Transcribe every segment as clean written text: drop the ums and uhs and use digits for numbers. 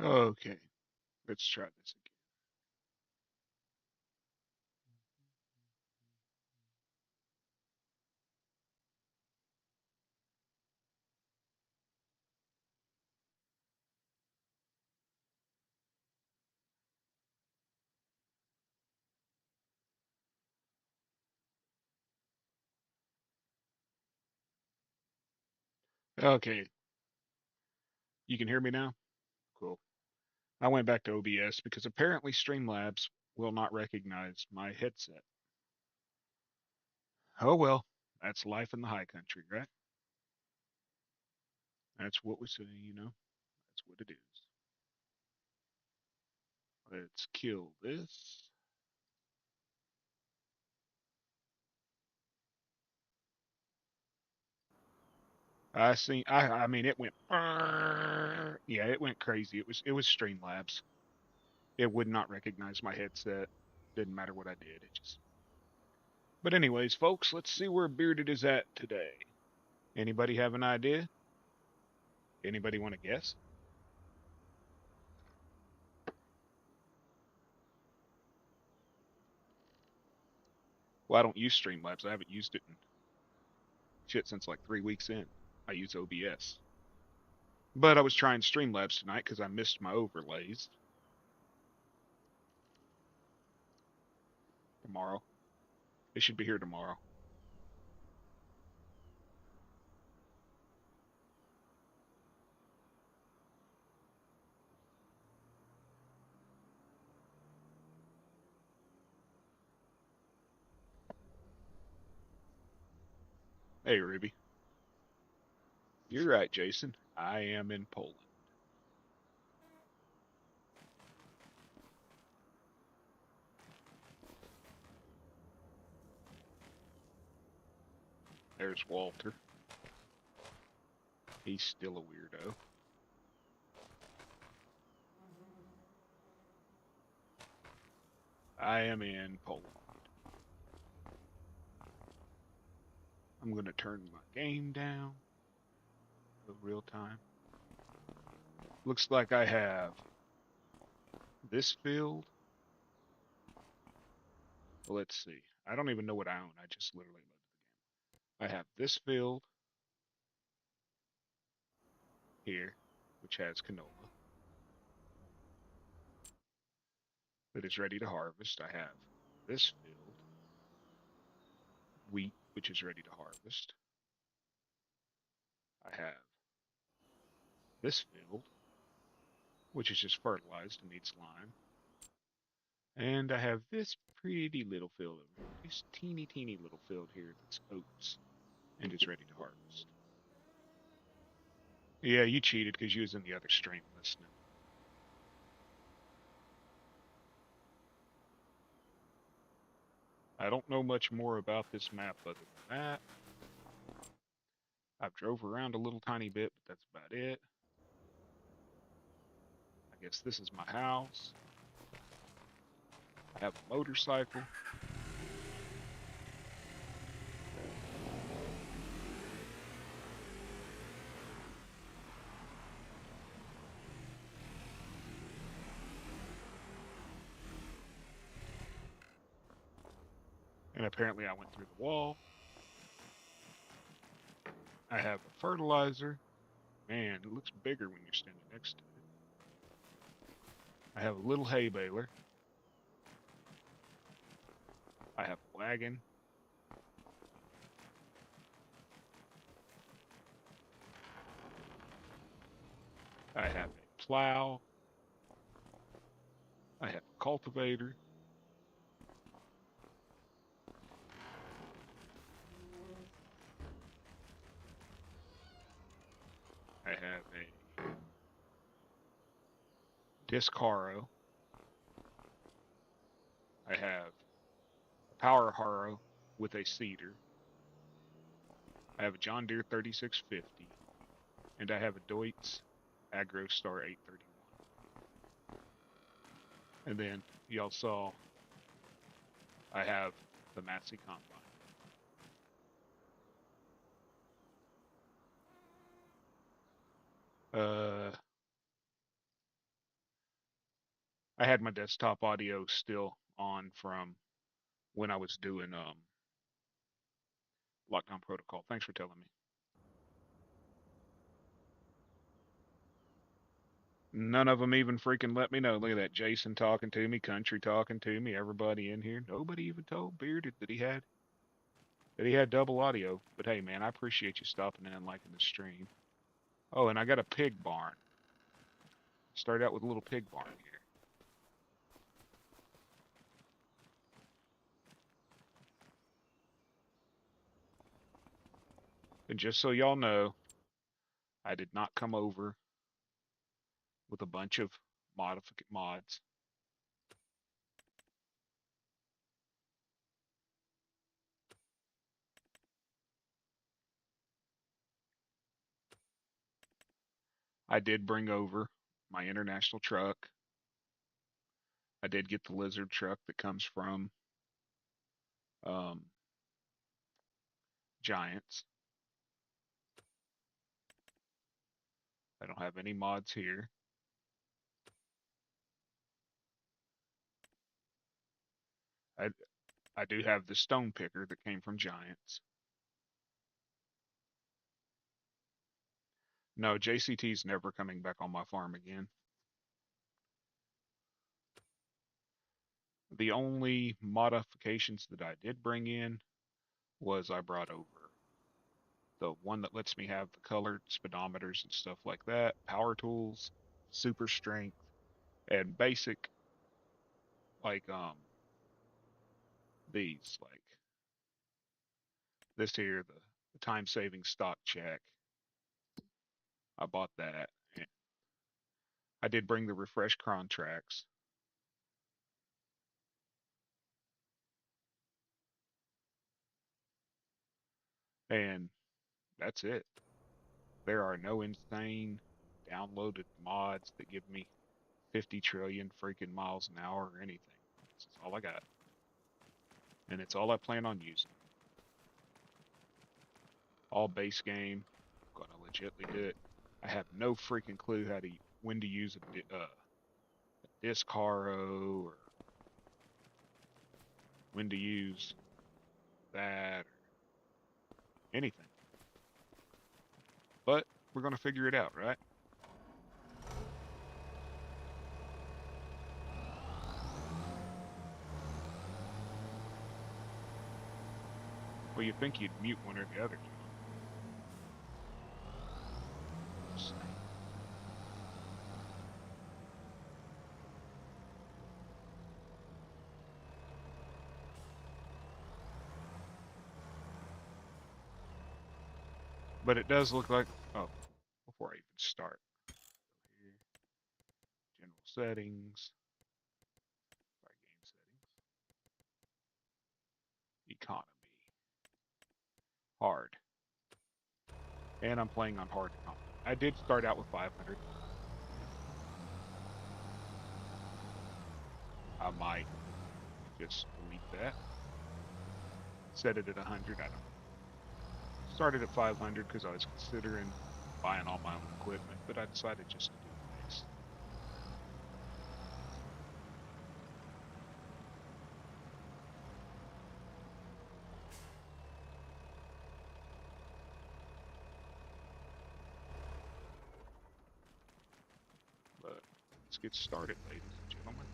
Okay, let's try this again. Okay, you can hear me now? Cool. I went back to OBS because apparently Streamlabs will not recognize my headset. Oh well, that's life in the high country, right? That's what we say, you know? That's what it is. Let's kill this. I mean it went yeah, it went crazy. It was Streamlabs. It would not recognize my headset. Didn't matter what I did. It just But anyways, folks, let's see where Bearded is at today. Anybody have an idea? Anybody want to guess? Well, I don't use Streamlabs. I haven't used it in shit since like 3 weeks in. I use OBS. But I was trying Streamlabs tonight because I missed my overlays tomorrow. They should be here tomorrow. Hey, Ruby. You're right, Jason. I am in Poland. There's Walter. He's still a weirdo. I am in Poland. I'm going to turn my game down to real time. Looks like I have this field. Well, let's see. I don't even know what I own. I just literally loaded the game. I have this field here, which has canola that is ready to harvest. I have this field, wheat, which is ready to harvest. I have this field, which is just fertilized and needs lime. And I have this pretty little field over here, this teeny little field here that's oats and is ready to harvest. Yeah, you cheated because you was in the other stream listening. I don't know much more about this map other than that. I've drove around a little tiny bit, but that's about it. I guess this is my house. I have a motorcycle. And apparently I went through the wall. I have a fertilizer. Man, it looks bigger when you're standing next to it. I have a little hay baler. I have a wagon. I have a plow. I have a cultivator. I have a disc harrow. I have a power harrow with a seeder. I have a John Deere 3650. And I have a Deutz AgroStar 831. And then y'all saw I have the Massey Combine. Uh, I had my desktop audio still on from when I was doing Lockdown Protocol. Thanks for telling me. None of them even freaking let me know. Look at that. Jason talking to me, Country talking to me, everybody in here. Nobody even told Bearded that he had double audio. But hey, man, I appreciate you stopping in and liking the stream. Oh, and I got a pig barn. Started out with a little pig barn here. And just so y'all know, I did not come over with a bunch of mods. I did bring over my international truck. I did get the lizard truck that comes from um, Giants. I don't have any mods here. I I do have the stone picker that came from Giants. No, JCT's never coming back on my farm again. The only modifications that I did bring in was I brought over the one that lets me have the colored speedometers and stuff like that, power tools, super strength, and basic like these like this here the time saving stock check. I bought that. And I did bring the refresh contracts. And that's it. There are no insane downloaded mods that give me 50 trillion freaking miles an hour or anything. This is all I got. And it's all I plan on using. All base game. I'm gonna legitly do it. I have no freaking clue when to use a Discaro or when to use that or anything. But we're gonna figure it out, right? Well, you'd think you'd mute one or the other, John. Just saying. But it does look like, oh, before I even start, here, general settings, sorry, game settings, economy, hard, and I'm playing on hard economy. I did start out with 500. I might just delete that, set it at 100. I don't know. Started at 500 because I was considering buying all my own equipment, but I decided just to do the base. But let's get started, ladies and gentlemen.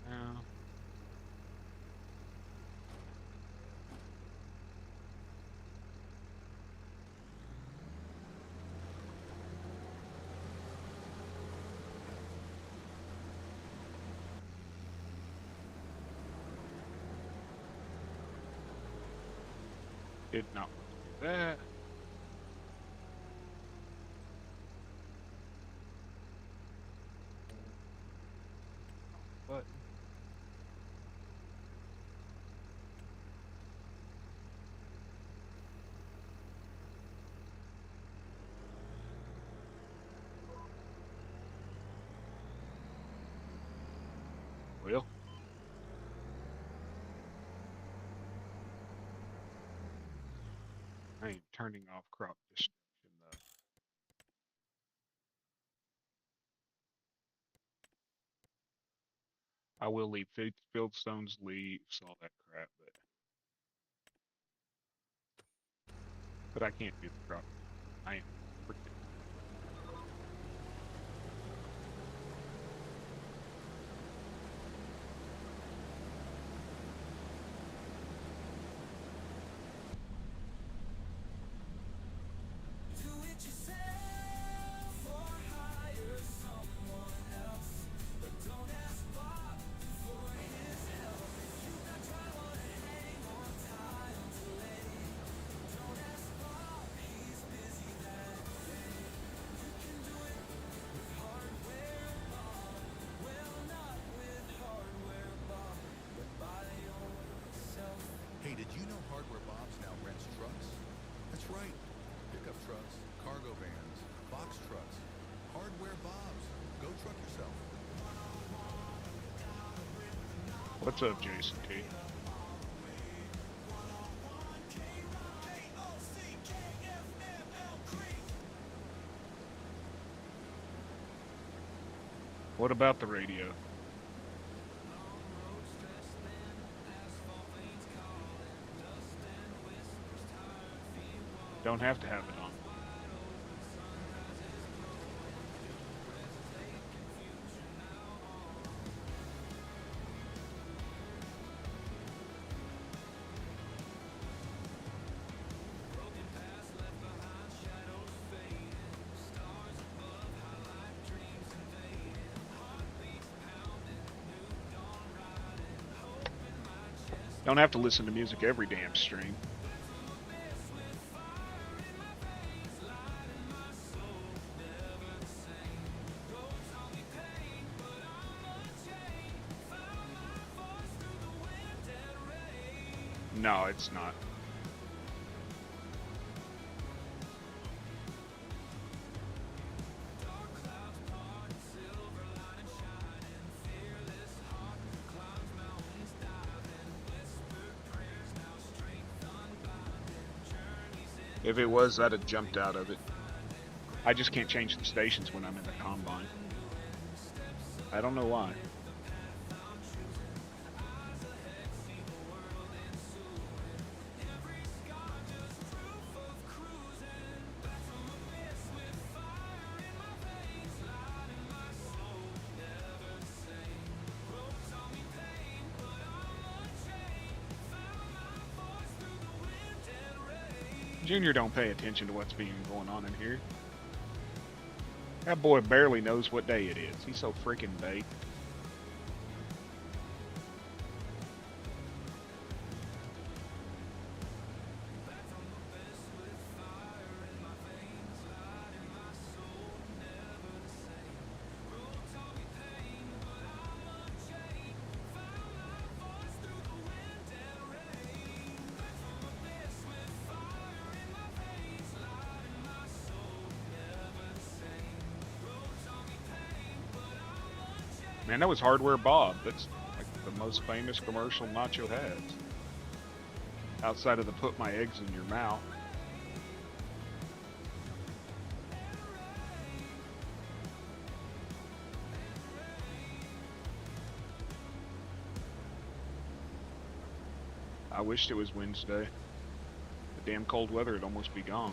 Now, did not want to do that. Button. I am turning off crop destruction though. I will leave field stones, leaves, all that crap, but I can't do the crop. I am freaking. Hey, did you know Hardware Bob's now rents trucks? That's right. Pickup trucks, cargo vans, box trucks. Hardware Bob's. Go truck yourself. What's up, Jason T? What about the radio? Don't have to have it on. Don't have to listen to music every damn stream. No, it's not. If it was, I'd have jumped out of it. I just can't change the stations when I'm in the combine. I don't know why. Junior don't pay attention to what's being going on in here. That boy barely knows what day it is. He's so freaking baked. Man, that was Hardware Bob. That's like the most famous commercial Nacho has. Outside of the put my eggs in your mouth. I wished it was Wednesday. The damn cold weather would almost be gone.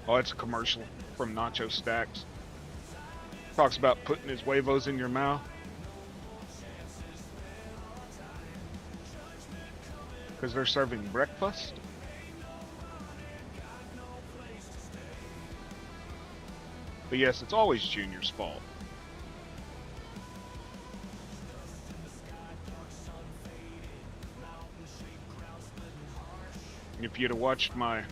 Oh, it's a commercial from Nacho Stacks. Talks about putting his huevos in your mouth. Because they're serving breakfast. But yes, it's always Junior's fault. If you'd have watched my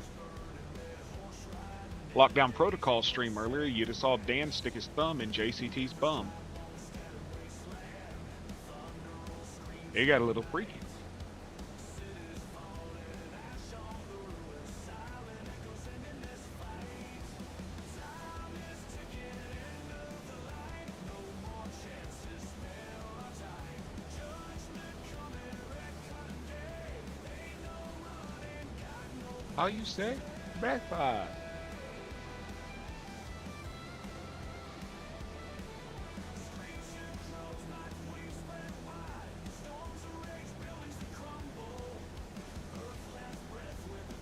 Lockdown Protocol stream earlier, you'd have saw Dan stick his thumb in JCT's bum. He got a little freaky. How you say? Backfire.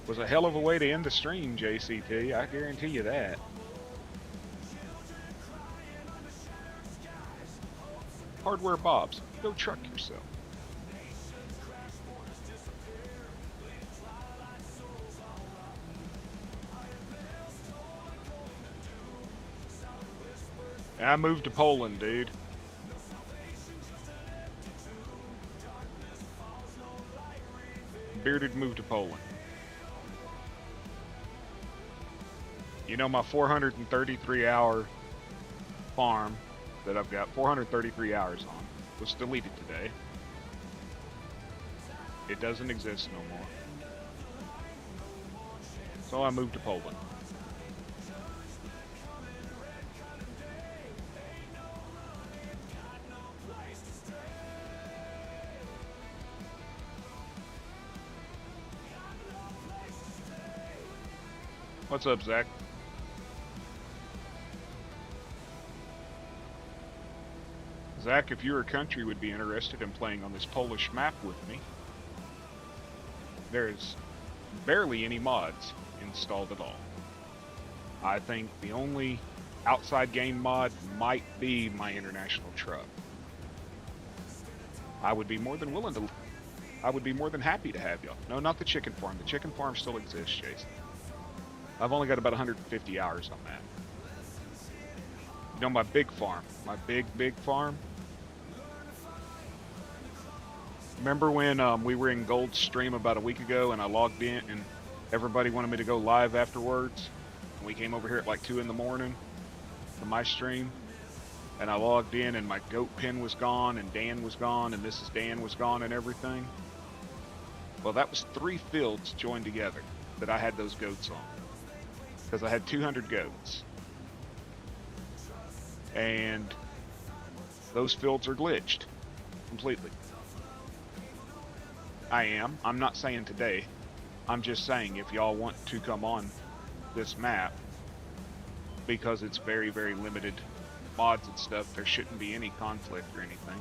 Was a hell of a way to end the stream, JCT. I guarantee you that. Hardware Bobs, go truck yourself. I moved to Poland, dude. Bearded moved to Poland. You know, my 433-hour farm that I've got 433 hours on was deleted today. It doesn't exist no more. So I moved to Poland. What's up, Zach? Zach, if your country would be interested in playing on this Polish map with me, there's barely any mods installed at all. I think the only outside game mod might be my international truck. I would be more than willing to. I would be more than happy to have y'all. No, not the chicken farm. The chicken farm still exists, Jason. I've only got about 150 hours on that. You know, my big farm, my big farm. Remember when we were in Gold's stream about a week ago and I logged in and everybody wanted me to go live afterwards? And we came over here at like 2 in the morning for my stream. And I logged in and my goat pen was gone and Dan was gone and Mrs. Dan was gone and everything. Well, that was 3 fields joined together that I had those goats on. Because I had 200 goats. And those fields are glitched completely. I'm not saying today. I'm just saying if y'all want to come on this map, because it's very, very limited mods and stuff, there shouldn't be any conflict or anything.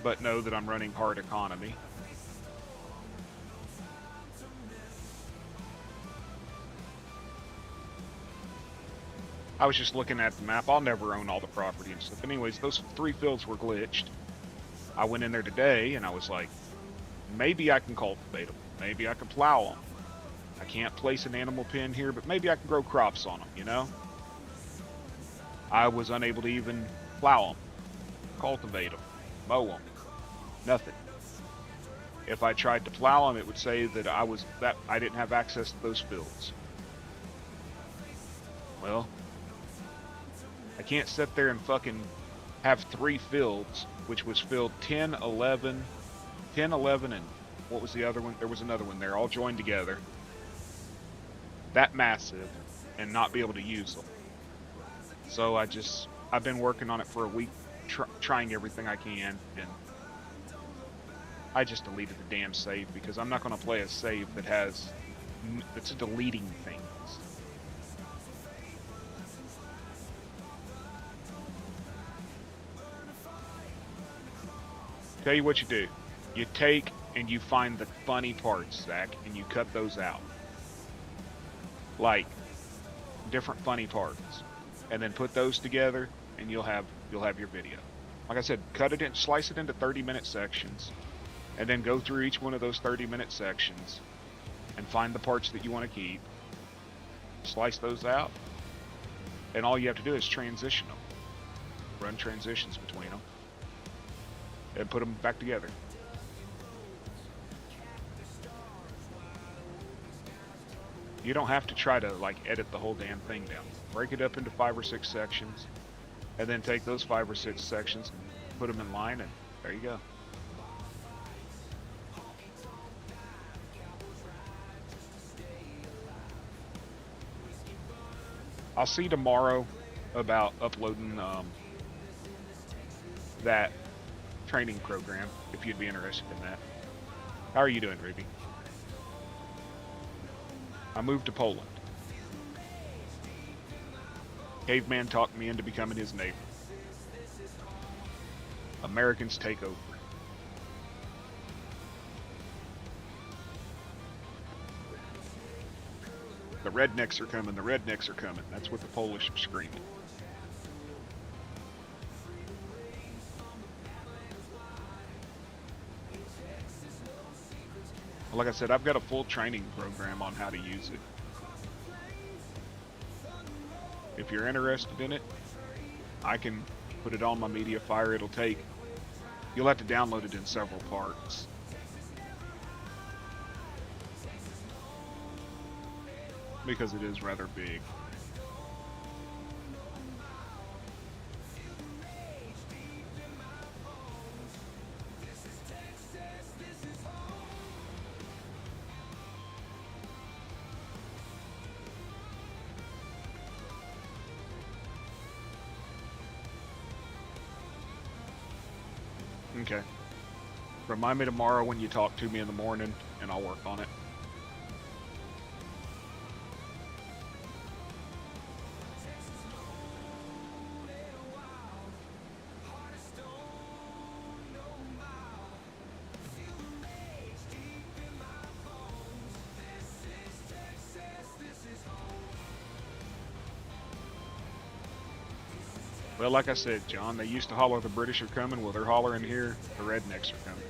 But know that I'm running hard economy. I was just looking at the map. I'll never own all the property and stuff. Anyways, those 3 fields were glitched. I went in there today and I was like, maybe I can cultivate them. Maybe I can plow them. I can't place an animal pen here, but maybe I can grow crops on them, you know? I was unable to even plow them, cultivate them, mow them. Nothing. If I tried to plow them, it would say that I didn't have access to those fields. Well, I can't sit there and fucking have 3 fields, which was filled 10, 11, and what was the other one? There was another one there, all joined together. That massive, and not be able to use them. So I've been working on it for a week, trying everything I can, and I just deleted the damn save because I'm not going to play a save that's deleting things. Tell you what you do. You take and you find the funny parts, Zach, and you cut those out. Like different funny parts. And then put those together and you'll have your video. Like I said, slice it into 30-minute sections, and then go through each one of those 30-minute sections and find the parts that you want to keep. Slice those out, and all you have to do is transition them. Run transitions between them. And put them back together. You don't have to try to like edit the whole damn thing down. Break it up into 5 or 6 sections, and then take those 5 or 6 sections and put them in line, and there you go. I'll see tomorrow about uploading that training program if you'd be interested in that. How are you doing, Ruby? I moved to Poland. Caveman talked me into becoming his neighbor. Americans take over. The rednecks are coming, the rednecks are coming. That's what the Polish are screaming. Like I said, I've got a full training program on how to use it. If you're interested in it, I can put it on my MediaFire. You'll have to download it in several parts. Because it is rather big. Okay. Remind me tomorrow when you talk to me in the morning, and I'll work on it. Well, like I said, John, they used to holler the British are coming. Well, they're hollering here, the rednecks are coming.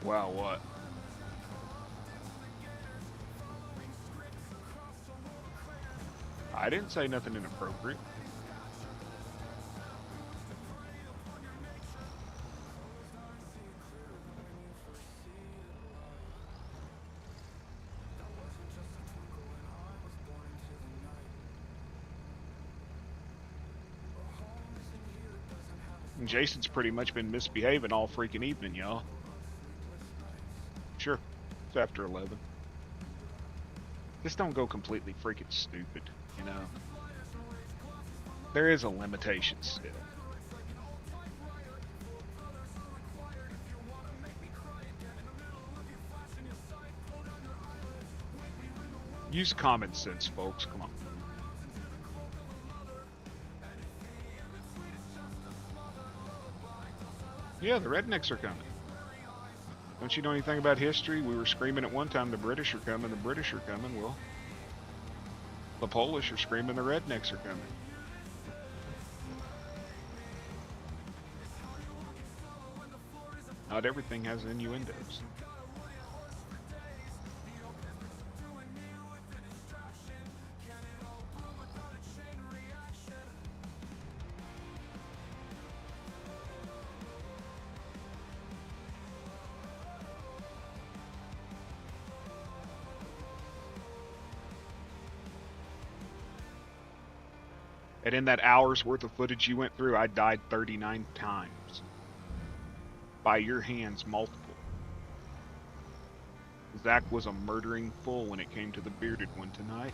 Wow, what? I didn't say nothing inappropriate. And Jason's pretty much been misbehaving all freaking evening, y'all. Sure, it's after 11. Just don't go completely freaking stupid, you know? There is a limitation still. Use common sense, folks. Come on. Yeah, the rednecks are coming. Don't you know anything about history? We were screaming at one time, the British are coming, the British are coming. Well, the Polish are screaming, the rednecks are coming. Not everything has innuendos. And in that hour's worth of footage you went through, I died 39 times. By your hands, multiple. Zach was a murdering fool when it came to the bearded one tonight.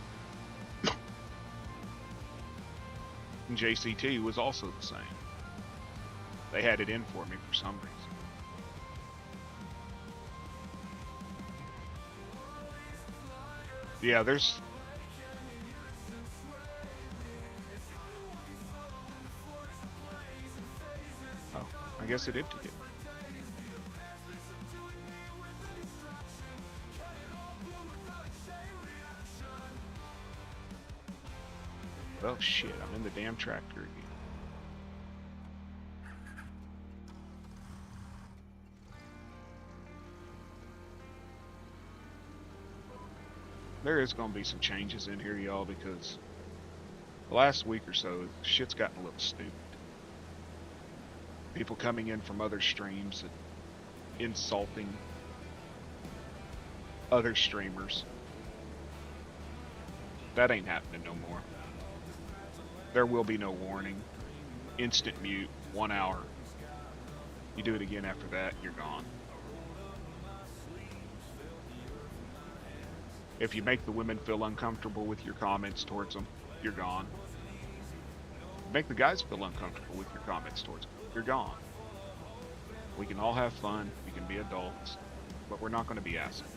And JCT was also the same. They had it in for me for some reason. Yeah, there's... guess it emptied it. Well, shit, I'm in the damn tractor again. There is going to be some changes in here, y'all, because the last week or so, shit's gotten a little stupid. People coming in from other streams and insulting other streamers. That ain't happening no more. There will be no warning. Instant mute, 1 hour. You do it again after that, you're gone. If you make the women feel uncomfortable with your comments towards them, you're gone. Make the guys feel uncomfortable with your comments towards them, you're gone. We can all have fun, we can be adults, but we're not going to be assholes.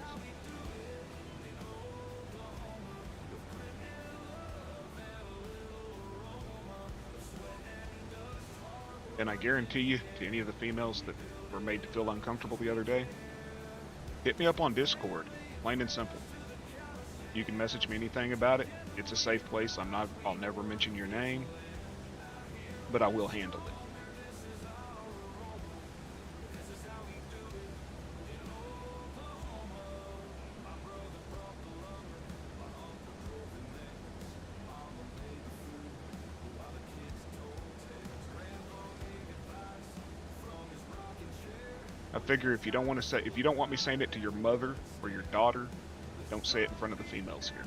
And I guarantee you, to any of the females that were made to feel uncomfortable the other day, hit me up on Discord, plain and simple. You can message me anything about it. It's a safe place. I'll never mention your name, but I will handle it. I figure if you don't want me saying it to your mother or your daughter, don't say it in front of the females here.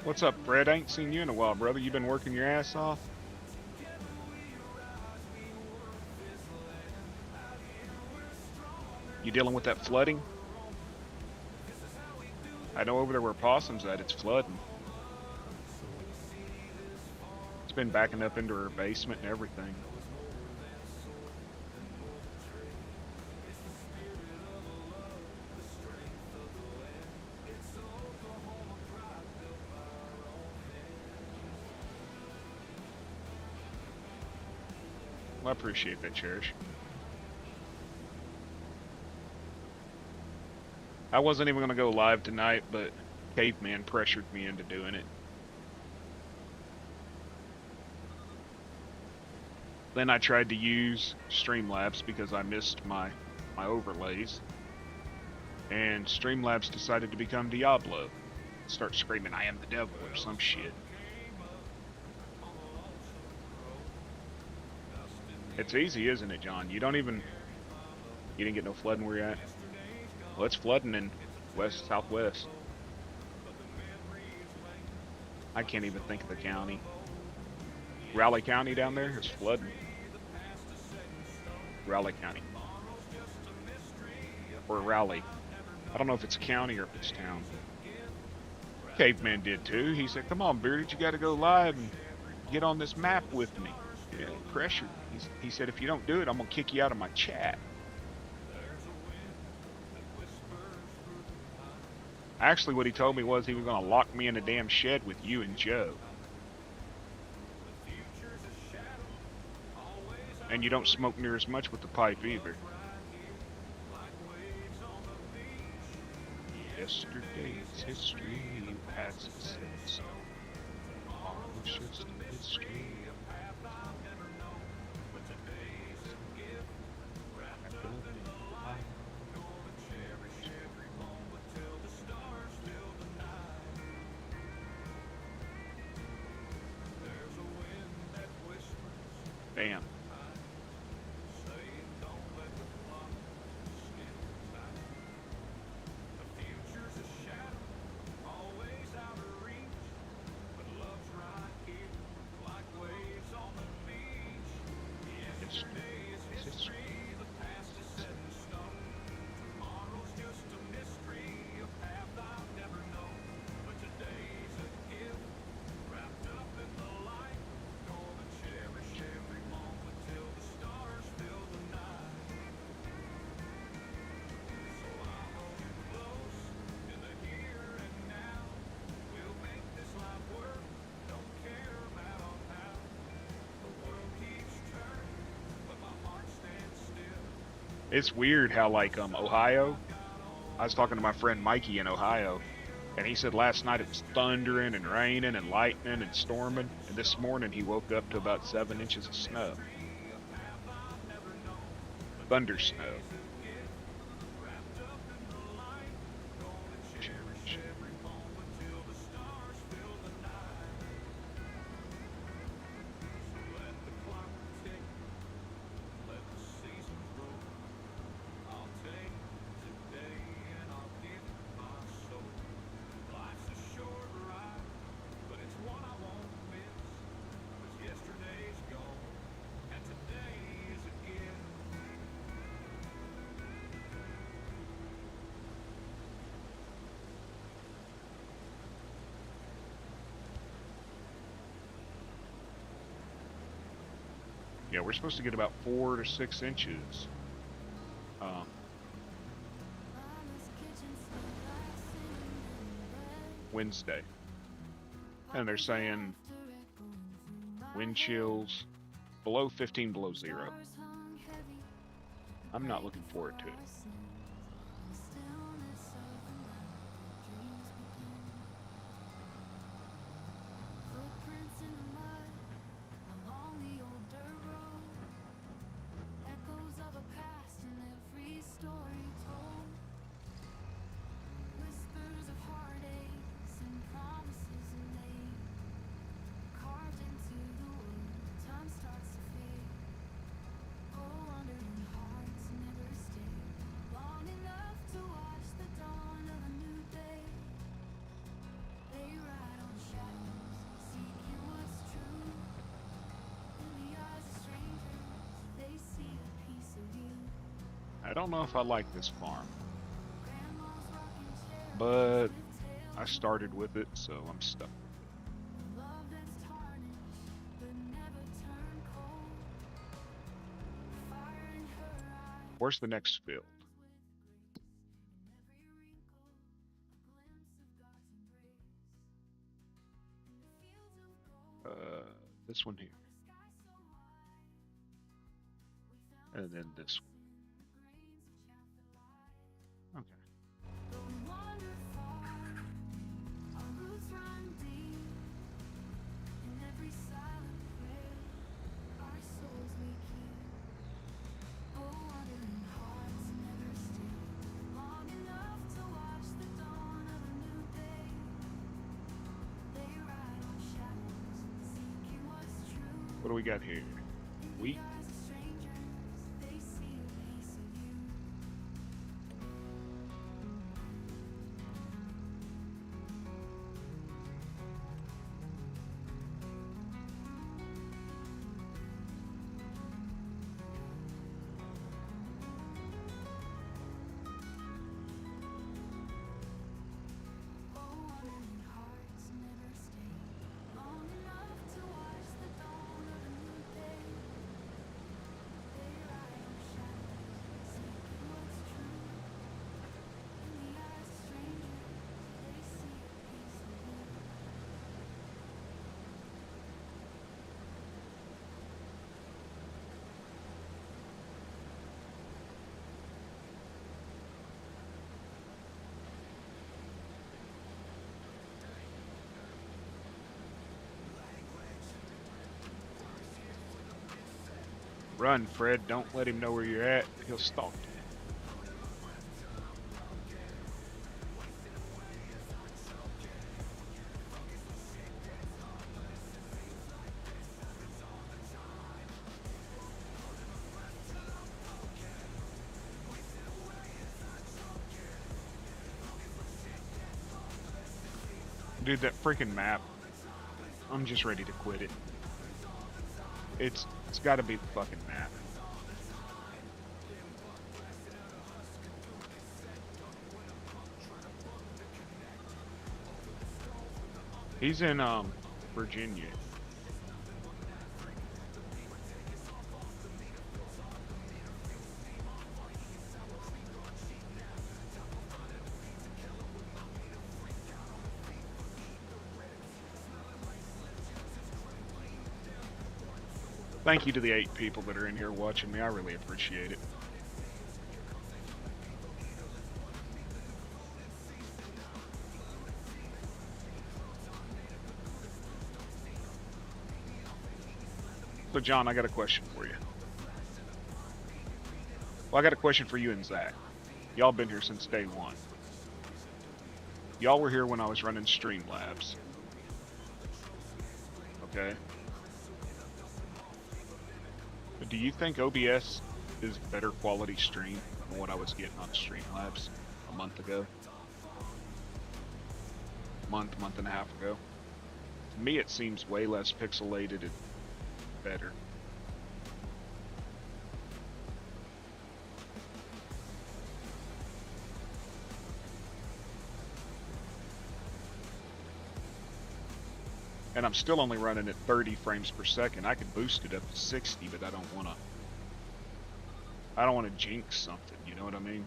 What's up, Fred? I ain't seen you in a while, brother. You been working your ass off? You dealing with that flooding? I know over there where Possum's at, it's flooding. It's been backing up into her basement and everything. I appreciate that, Cherish. I wasn't even going to go live tonight, but Caveman pressured me into doing it. Then I tried to use Streamlabs because I missed my overlays. And Streamlabs decided to become Diablo. Start screaming, "I am the devil," or some shit. It's easy, isn't it, John? You didn't get no flooding where you're at? Well, it's flooding in southwest. I can't even think of the county. Raleigh County down there is flooding. Raleigh County. Or Raleigh. I don't know if it's a county or if it's town. Caveman did too. He said, "Come on, Bearded, you gotta go live and get on this map with me." Yeah, pressure. He said, "If you don't do it, I'm gonna kick you out of my chat." Actually, what he told me was he was gonna lock me in a damn shed with you and Joe. And you don't smoke near as much with the pipe either. Yesterday's history passes so. just a mystery. Wrapped up in light. Damn. It's weird how like Ohio. I was talking to my friend Mikey in Ohio, and he said last night it was thundering and raining and lightning and storming, and this morning he woke up to about 7 inches of snow. Thunder snow. Yeah, we're supposed to get about 4 to 6 inches Wednesday. And they're saying wind chills below 15 below zero. I'm not looking forward to it. I don't know if I like this farm, but I started with it, so I'm stuck. Where's the next field? This one here. And then this one. What do we got here? Wheat. Run, Fred. Don't let him know where you're at. He'll stalk you. Dude, that freaking map. I'm just ready to quit it. It's got to be the fucking map. He's in Virginia. Thank you to the 8 people that are in here watching me. I really appreciate it. So, John, I got a question for you. Well, I got a question for you and Zach. Y'all been here since day one. Y'all were here when I was running Streamlabs. Okay? But do you think OBS is better quality stream than what I was getting on Streamlabs a month ago? Month and a half ago? To me, it seems way less pixelated and better. And I'm still only running at 30 frames per second. I could boost it up to 60, but I don't want to jinx something, you know what I mean?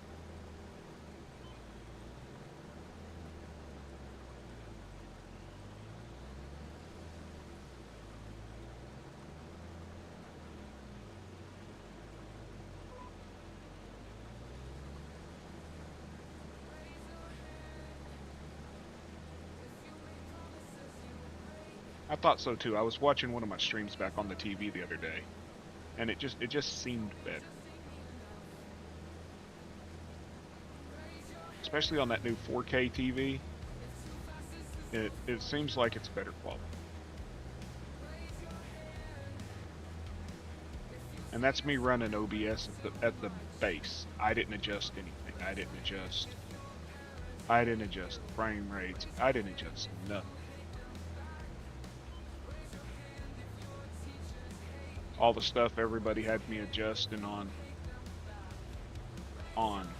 I thought so too. I was watching one of my streams back on the TV the other day, and it just seemed better. Especially on that new 4K TV, it seems like it's better quality. And that's me running OBS at the base. I didn't adjust anything. I didn't adjust frame rates. I didn't adjust nothing. All the stuff everybody had me adjusting on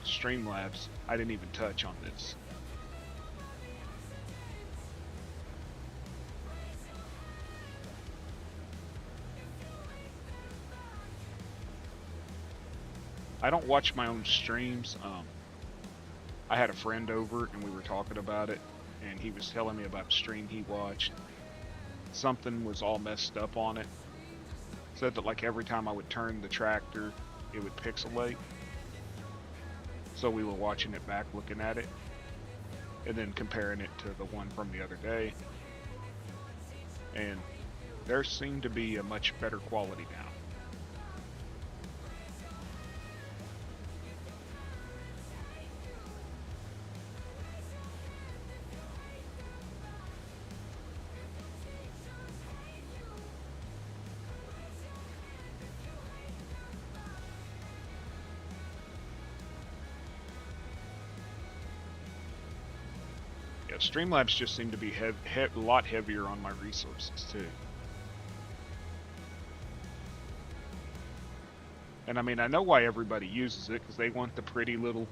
Streamlabs, I didn't even touch on this. I don't watch my own streams. I had a friend over and we were talking about it, and he was telling me about a stream he watched. Something was all messed up on it. Said that like every time I would turn the tractor, it would pixelate. So we were watching it back, looking at it, and then comparing it to the one from the other day. And there seemed to be a much better quality now. Streamlabs just seem to be a lot heavier on my resources too. And I mean, I know why everybody uses it, because they want the pretty little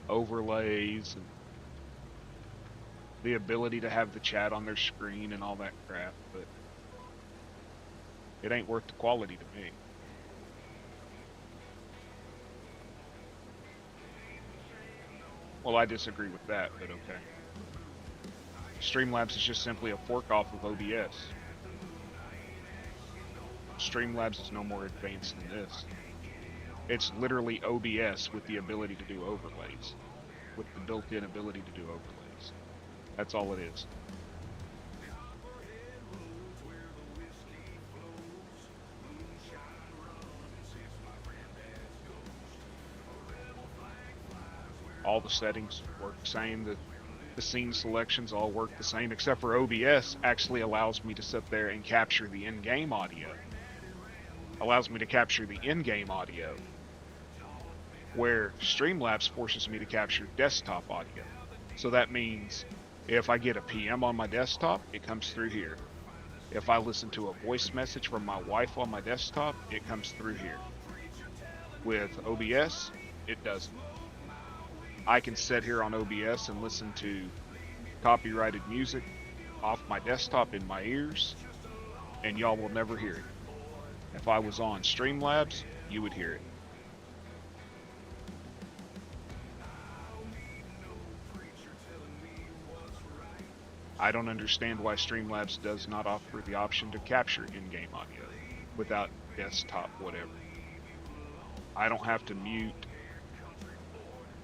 overlays and the ability to have the chat on their screen and all that crap, but it ain't worth the quality to me. Well, I disagree with that, but okay. Streamlabs is just simply a fork off of OBS. Streamlabs is no more advanced than this. It's literally OBS with the ability to do overlays. With the built-in ability to do overlays. That's all it is. All the settings work the same. The scene selections all work the same, except for OBS actually allows me to sit there and capture the in-game audio. Allows me to capture the in-game audio, where Streamlabs forces me to capture desktop audio. So that means if I get a PM on my desktop, it comes through here. If I listen to a voice message from my wife on my desktop, it comes through here. With OBS, it doesn't. I can sit here on OBS and listen to copyrighted music off my desktop in my ears, and y'all will never hear it. If I was on Streamlabs, you would hear it. I don't understand why Streamlabs does not offer the option to capture in-game audio without desktop whatever. I don't have to mute.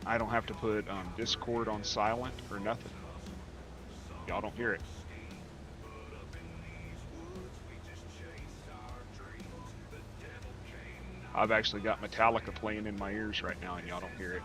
I don't have to put Discord on silent or nothing. Y'all don't hear it. I've actually got Metallica playing in my ears right now and y'all don't hear it.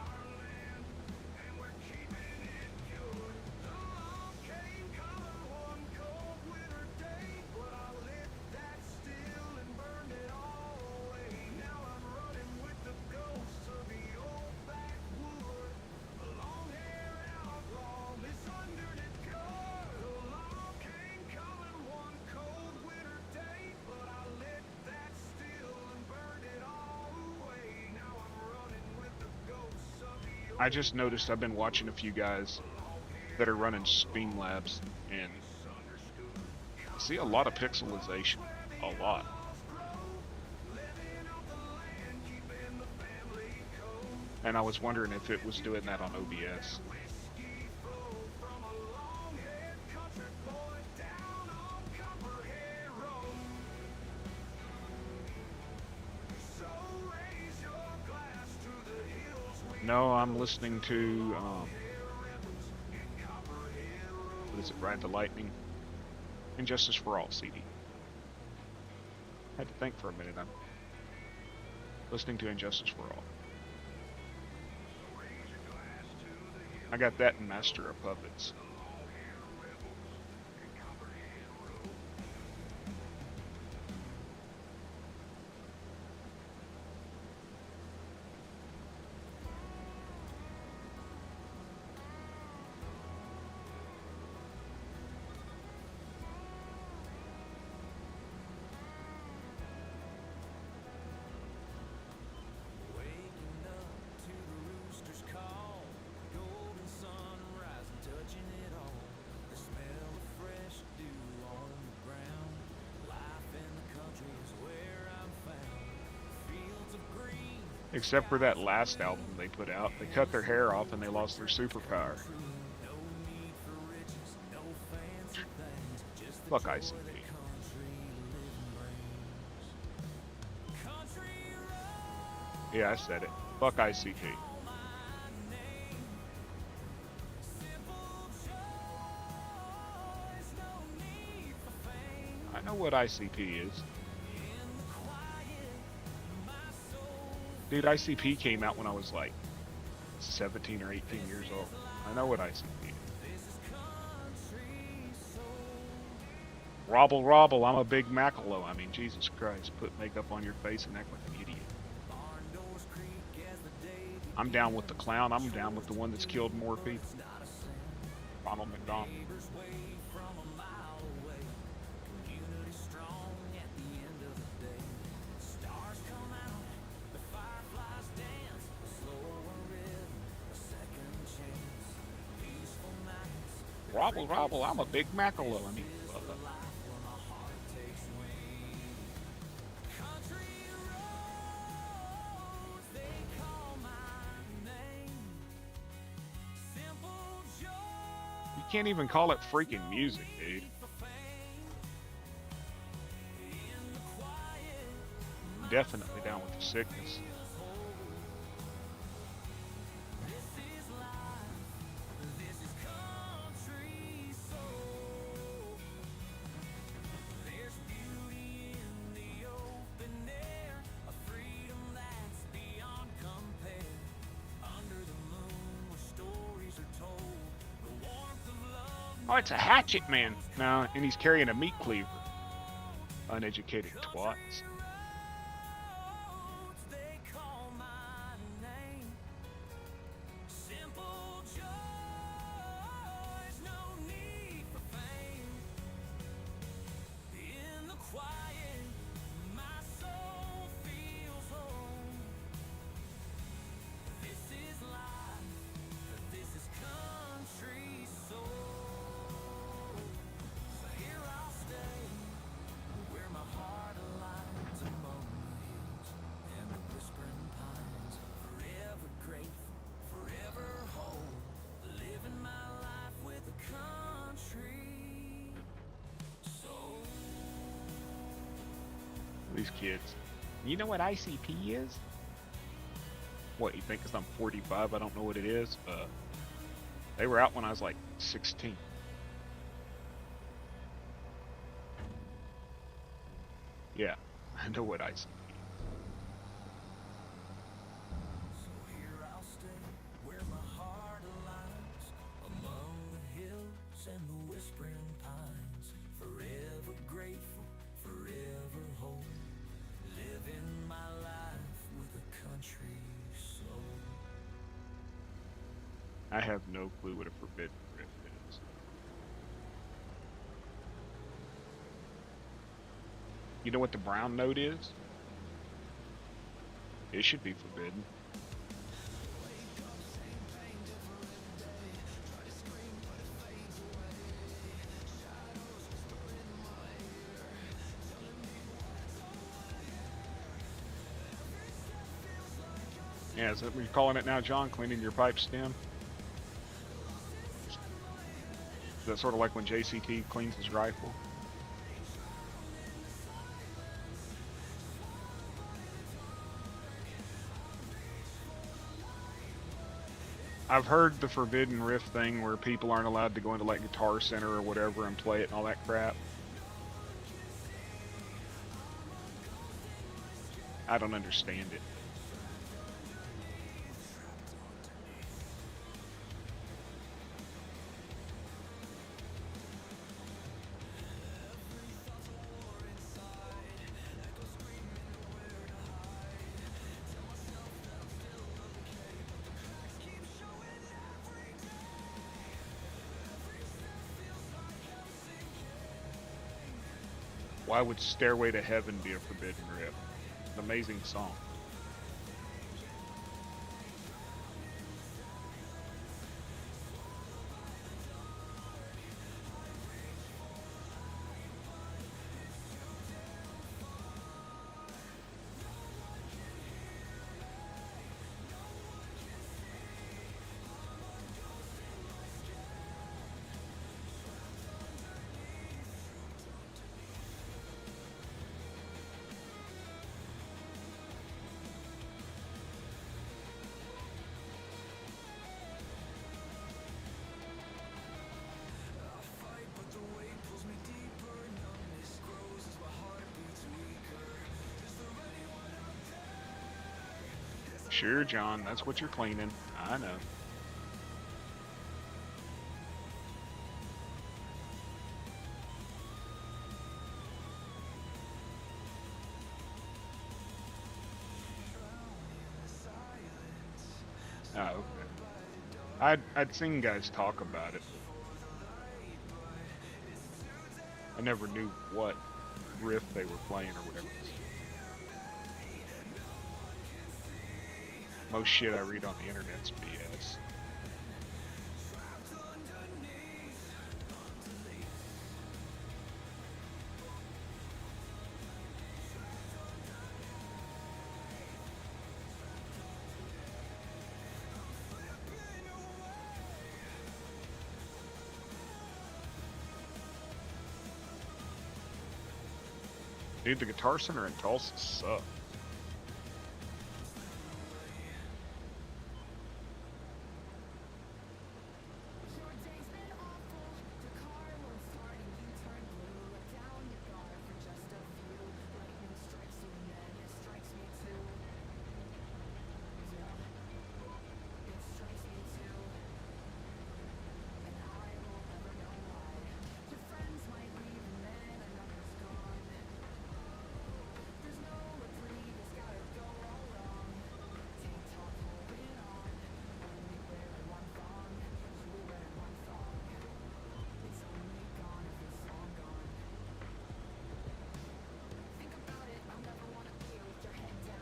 I just noticed I've been watching a few guys that are running Streamlabs, and I see a lot of pixelization. A lot. And I was wondering if it was doing that on OBS. No, I'm listening to, what is it, Ride the Lightning? Injustice for All CD. Had to think for a minute. I'm listening to Injustice for All. I got that in Master of Puppets. Except for that last album they put out. They cut their hair off and they lost their superpower. Fuck ICP. Yeah, I said it. Fuck ICP. I know what ICP is. Dude, ICP came out when I was like 17 or 18 years old. I know what ICP is. Robble, robble, I'm a big Macalo. I mean, Jesus Christ, put makeup on your face and act like an idiot. I'm down with the clown. I'm down with the one that's killed more people. Ronald McDonald. Robble, robble, I'm a big Macalo. I mean, you can't even call it freaking music, dude. Definitely down with the sickness. Oh, it's a hatchet man. No, and he's carrying a meat cleaver. Uneducated twats. These kids. You know what ICP is? What, you think 'cause I'm 45 I don't know what it is? They were out when I was like 16. Yeah, I know what ICP is. I have no clue what a forbidden rift is. You know what the brown note is? It should be forbidden. Yeah, is that what you're calling it now, John? Cleaning your pipe stem? Is that sort of like when JCT cleans his rifle? I've heard the Forbidden Rift thing where people aren't allowed to go into like Guitar Center or whatever and play it and all that crap. I don't understand it. Why would Stairway to Heaven be a Forbidden Rift? It's an amazing song. Sure, John, that's what you're cleaning. I know. Oh, okay. I'd seen guys talk about it. I never knew what riff they were playing or whatever. Most shit I read on the internet's BS. Dude, the Guitar Center in Tulsa sucks.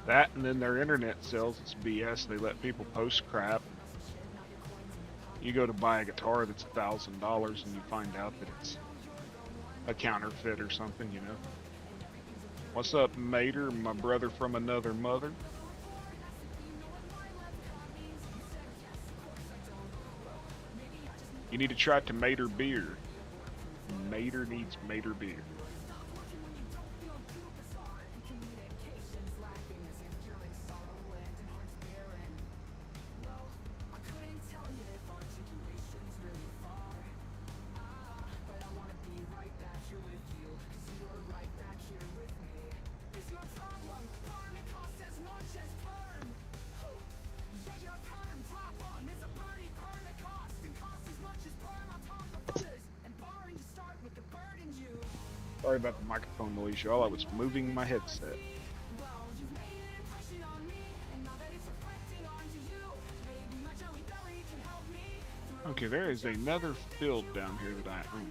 That and then their internet sells it's BS. They let people post crap. You go to buy a guitar that's $1,000 and you find out that it's a counterfeit or something, you know. What's up, Mater, my brother from another mother? You need to try Tomater beer. Mater needs Mater beer. Sorry about the microphone noise, y'all. I was moving my headset. Okay, there is another field down here that I own.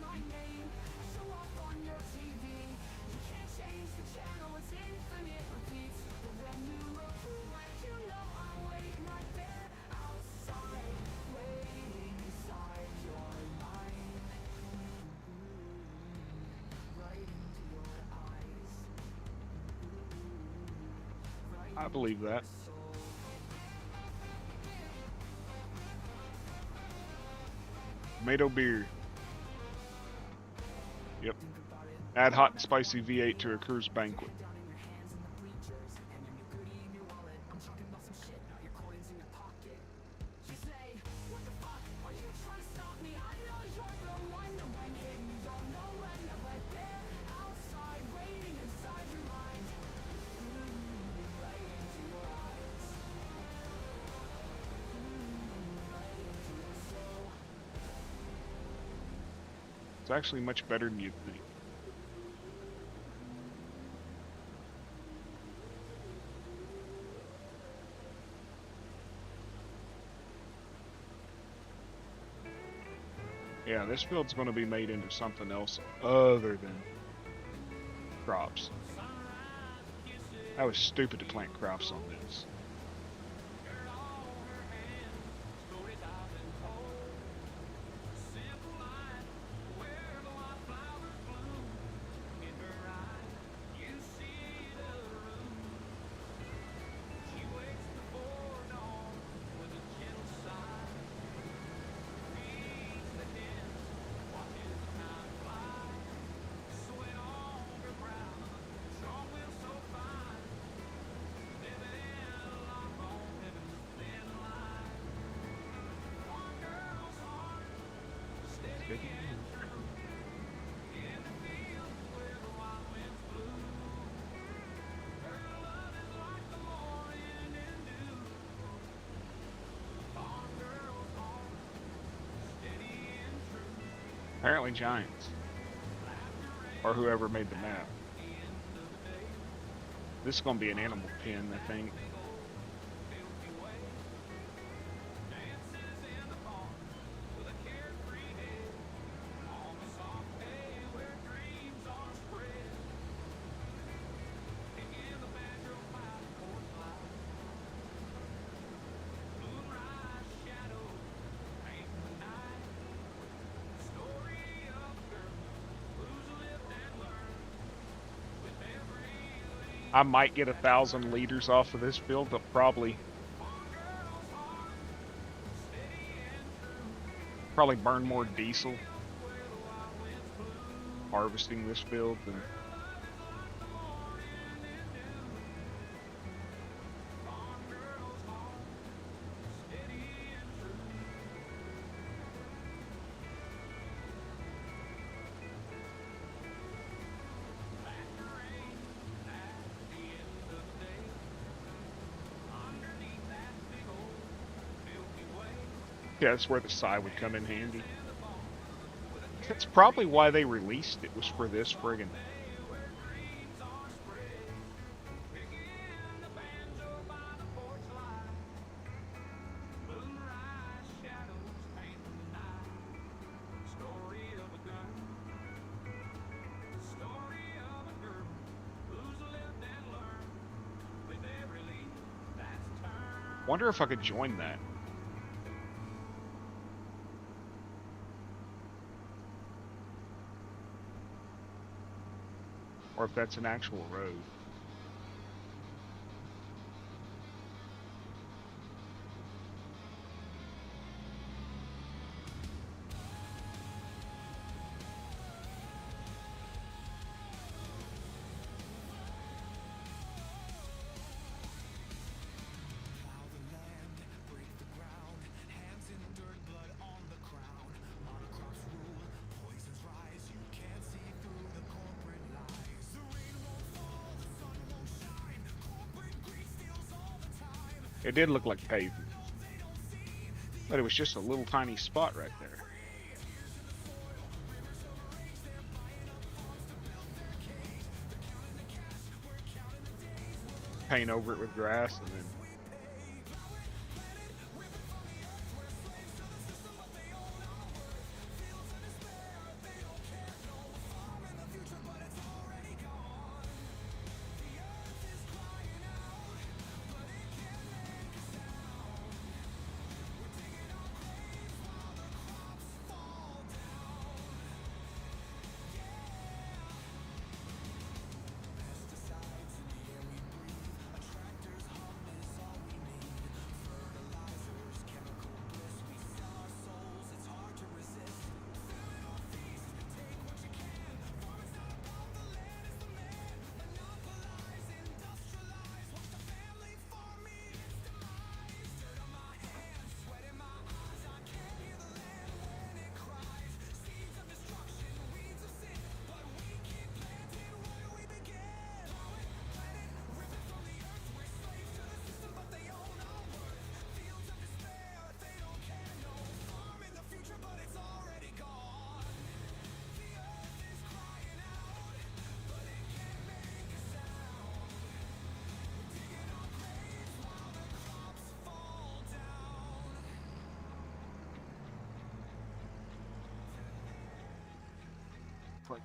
I believe that. Tomato beer. Yep. Add hot and spicy V8 to a cruise banquet. It's actually much better than you'd think. Yeah, this field's going to be made into something else other than crops. I was stupid to plant crops on this. Apparently Giants. Or whoever made the map. This is going to be an animal pen, I think. I might get 1,000 liters off of this field, but probably burn more diesel harvesting this field than yeah, that's where the Psy would come in handy. That's probably why they released it, was for this friggin'. Wonder if I could join that. Or if that's an actual road. It did look like pavement, but it was just a little tiny spot right there. Paint over it with grass and then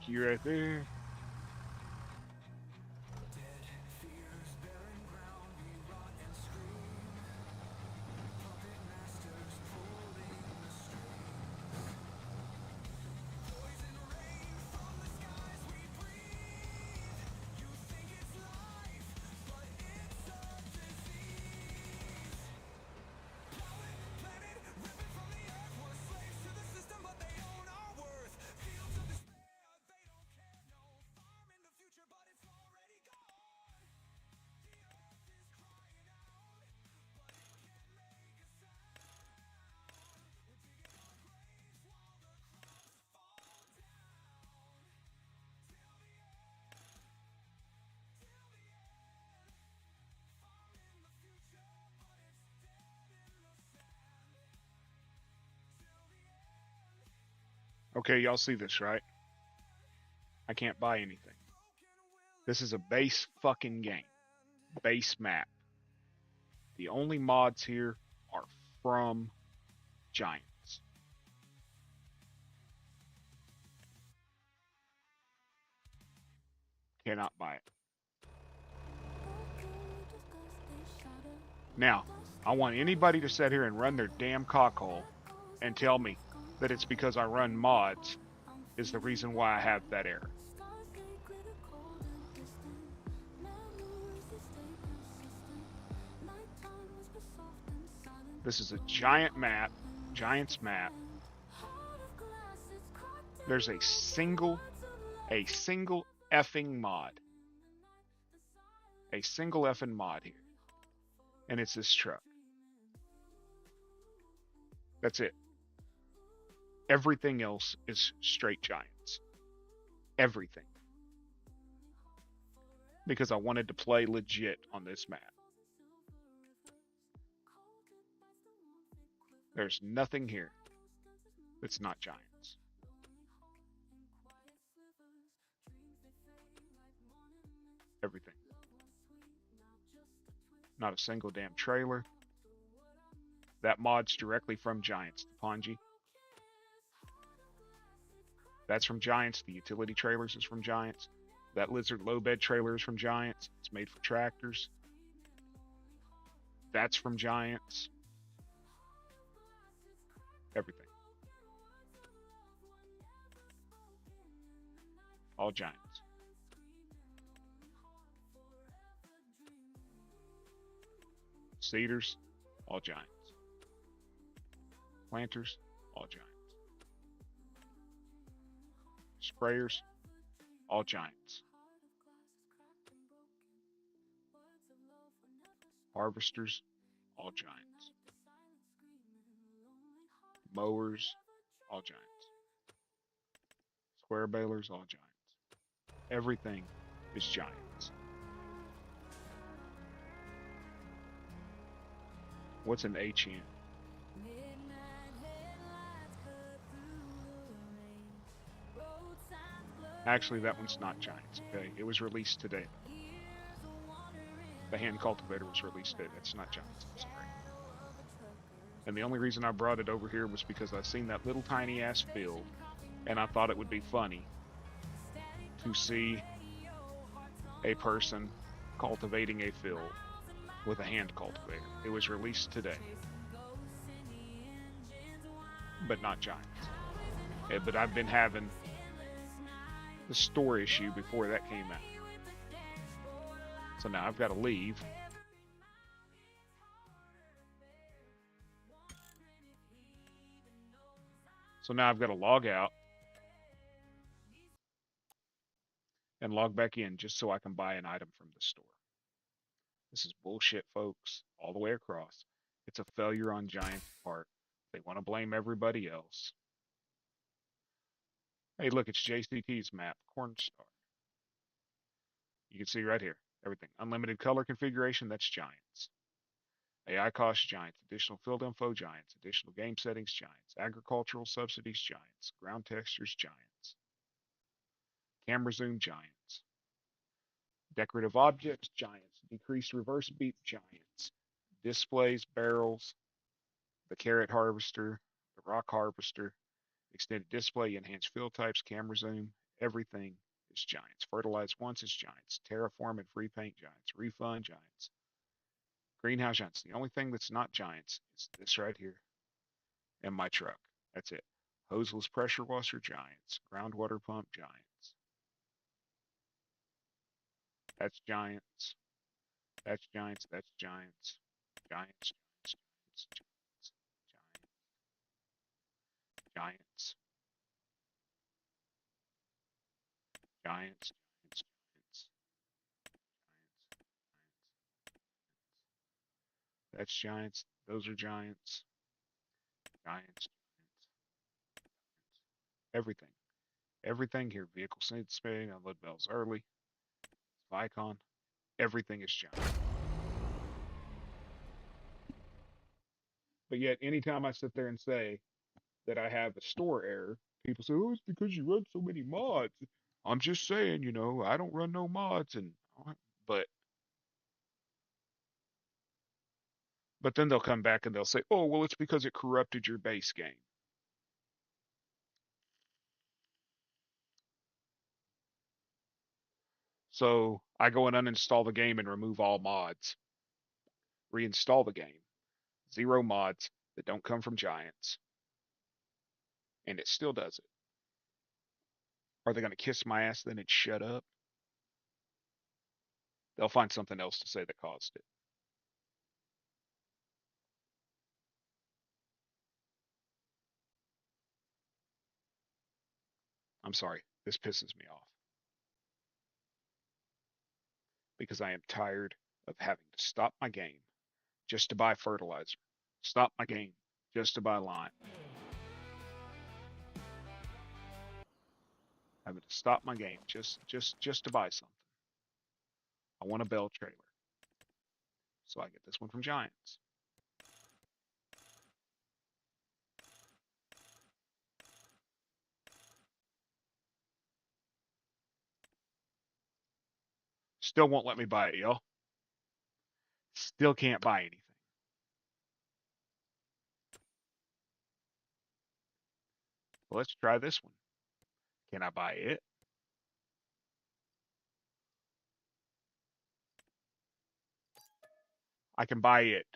like you right there. Okay, y'all see this, right? I can't buy anything. This is a base fucking game. Base map. The only mods here are from Giants. Cannot buy it. Now, I want anybody to sit here and run their damn cockhole and tell me that it's because I run mods is the reason why I have that error. This is a giant map, Giants map. There's a single effing mod. A single effing mod here. And it's this truck. That's it. Everything else is straight Giants. Everything. Because I wanted to play legit on this map. There's nothing here that's not Giants. Everything. Not a single damn trailer. That mod's directly from Giants, the Ponji. That's from Giants. The utility trailers is from Giants. That Lizard low bed trailer is from Giants. It's made for tractors. That's from Giants. Everything. All Giants. Cedars, all Giants. Planters, all Giants. Sprayers, all Giants. Harvesters, all Giants. Mowers, all Giants. Square balers, all Giants. Everything is Giants. What's an HN? Actually, that one's not Giants, okay? It was released today. The hand cultivator was released today. That's not Giants, I'm sorry. And the only reason I brought it over here was because I seen that little tiny ass field, and I thought it would be funny to see a person cultivating a field with a hand cultivator. It was released today, but not Giants. But I've been having the store issue before that came out. So now I've got to leave. So now I've got to log out and log back in just so I can buy an item from the store. This is bullshit, folks, all the way across. It's a failure on Giants' part. They want to blame everybody else. Hey, look, it's JCT's map, Cornstar. You can see right here, everything. Unlimited color configuration, that's Giants. AI cost, Giants. Additional field info, Giants. Additional game settings, Giants. Agricultural subsidies, Giants. Ground textures, Giants. Camera zoom, Giants. Decorative objects, Giants. Decreased reverse beep, Giants. Displays, barrels, the carrot harvester, the rock harvester, extended display, enhanced field types, camera zoom, everything is Giants. Fertilize once is Giants. Terraform and free paint, Giants. Refund, Giants. Greenhouse, Giants. The only thing that's not Giants is this right here and my truck. That's it. Hoseless pressure washer, Giants. Groundwater pump, Giants. That's Giants. That's Giants. That's Giants. Giants. Giants. Giants. Giants. Giants. Giants. Giants. Giants. That's Giants. Those are Giants. Giants. Everything. Everything here. Vehicle sync spinning, unload bells early. Vicon. Everything is Giants. But yet, anytime I sit there and say that I have a store error, people say, "Oh, it's because you run so many mods." I'm just saying, I don't run no mods, but but then they'll come back and they'll say, "Oh, well, it's because it corrupted your base game." So I go and uninstall the game and remove all mods, reinstall the game, 0 mods that don't come from Giants, and it still does it. Are they going to kiss my ass then and shut up? They'll find something else to say that caused it. I'm sorry, this pisses me off. Because I am tired of having to stop my game just to buy fertilizer. Stop my game just to buy lime. Having to stop my game just to buy something. I want a bell trailer. So I get this one from Giants. Still won't let me buy it, y'all. Still can't buy anything. Well, let's try this one. Can I buy it? I can buy it.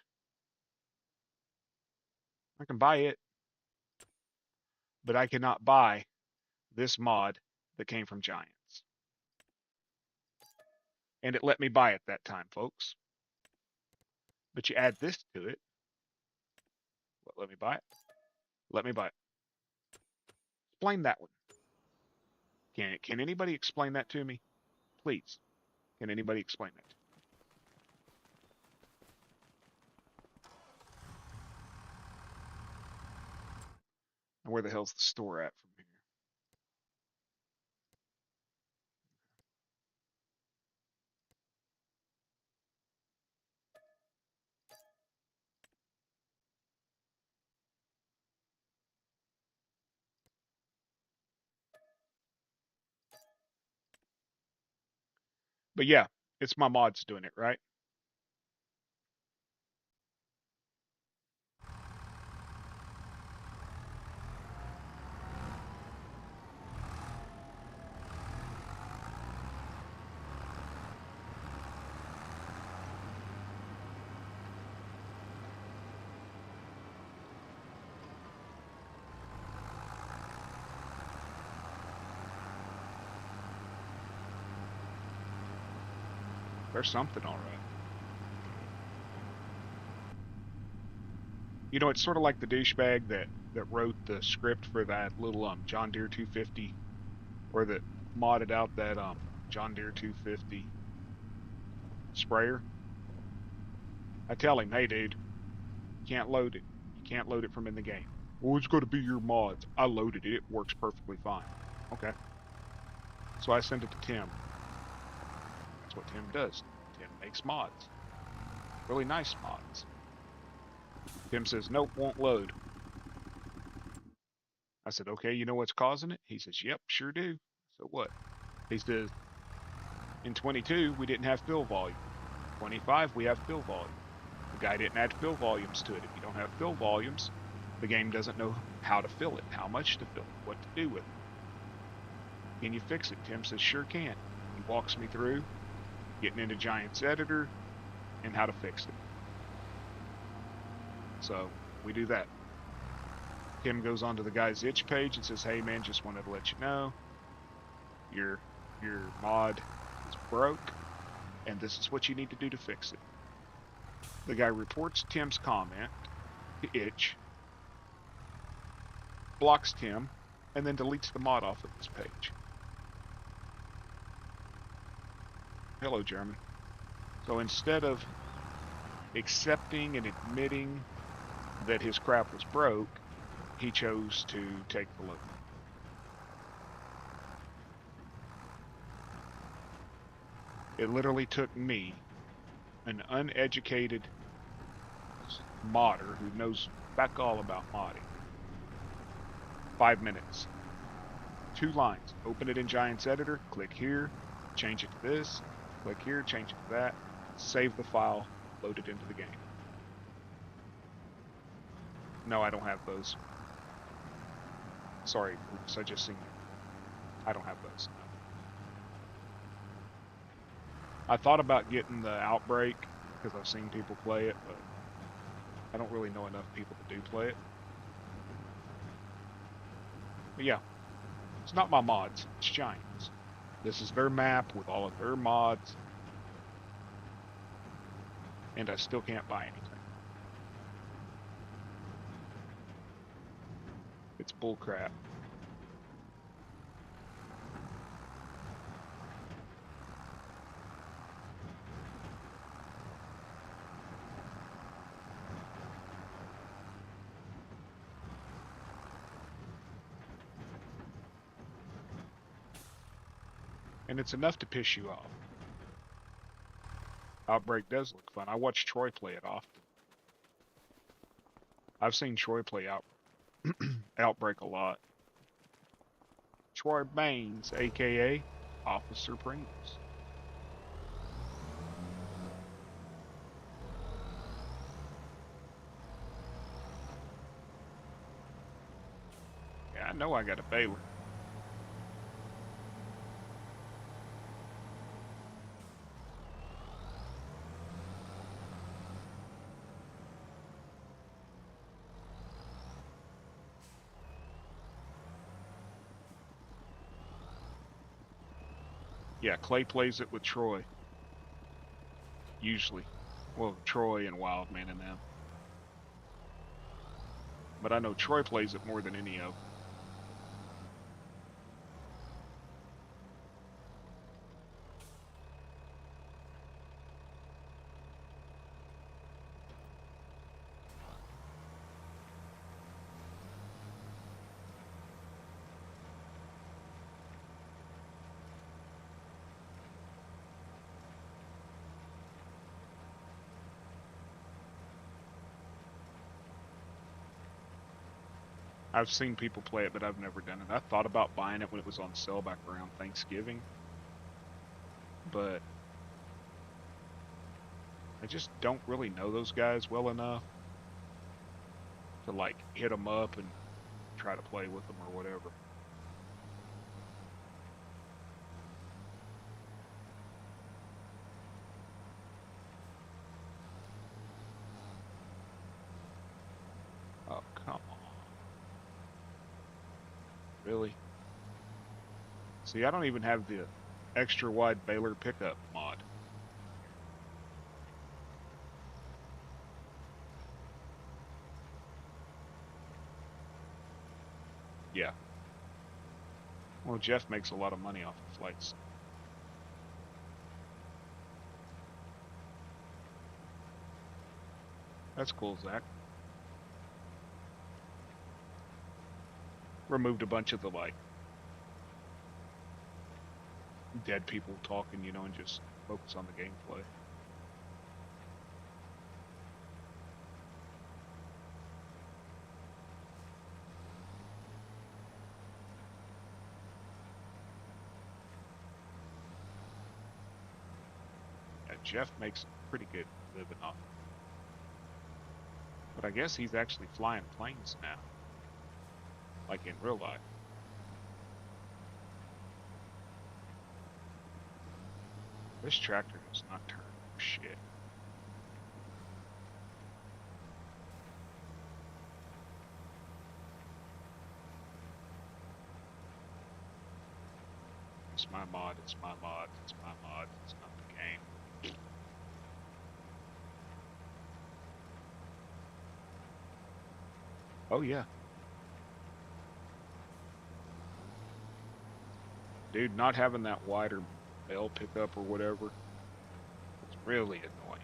I can buy it, but I cannot buy this mod that came from Giants. And it let me buy it that time, folks. But you add this to it. What, let me buy it? Let me buy it. Explain that one. Can anybody explain that to me? Please. Can anybody explain that to me? And where the hell's the store at from here? But yeah, it's my mods doing it, right? There's something all right. You know, it's sort of like the douchebag that wrote the script for that little John Deere 250, or that modded out that John Deere 250 sprayer. I tell him, hey dude, you can't load it. You can't load it from in the game. Well, it's going to be your mods. I loaded it. It works perfectly fine. Okay. So I send it to Tim. That's what Tim does. Tim makes mods. Really nice mods. Tim says, nope, won't load. I said, okay, you know what's causing it? He says, yep, sure do. So what? He says, in 22, we didn't have fill volume. 25, we have fill volume. The guy didn't add fill volumes to it. If you don't have fill volumes, the game doesn't know how to fill it, how much to fill it, what to do with it. Can you fix it? Tim says, sure can. He walks me through getting into Giants Editor and how to fix it. So we do that. Tim goes onto the guy's itch page and says, hey man, just wanted to let you know your mod is broke and this is what you need to do to fix it. The guy reports Tim's comment to itch, blocks Tim, and then deletes the mod off of his page. Hello, German. So instead of accepting and admitting that his crap was broke, he chose to take the load. It literally took me, an uneducated modder who knows back all about modding, 5 minutes. 2 lines. Open it in Giants Editor, click here, change it to this, click here, change it to that, save the file, load it into the game. No, I don't have those. Sorry, Bruce, I just seen you. I don't have those. I thought about getting the Outbreak because I've seen people play it, but I don't really know enough people to do play it. But yeah, it's not my mods, it's Giants. This is their map with all of their mods, and I still can't buy anything. It's bullcrap. And it's enough to piss you off. Outbreak does look fun. I watch Troy play it often. I've seen Troy play Outbreak a lot. Troy Baines, aka Officer Pringles. Yeah, I know I got a Baylor. Yeah, Clay plays it with Troy. Usually. Well, Troy and Wildman and them. But I know Troy plays it more than any of them. I've seen people play it, but I've never done it. I thought about buying it when it was on sale back around Thanksgiving, but I just don't really know those guys well enough to like hit them up and try to play with them or whatever. Oh, come on. Really? See, I don't even have the extra wide Baylor pickup mod. Yeah. Well, Jeff makes a lot of money off of flights. That's cool, Zach. Removed a bunch of the like dead people talking, and just focus on the gameplay. Yeah, Jeff makes a pretty good living off it. But I guess he's actually flying planes now. Like in real life. This tractor does not turn for shit. It's my mod, it's my mod, it's my mod, it's not the game. Oh yeah. Dude, not having that wider bell pickup or whatever, it's really annoying.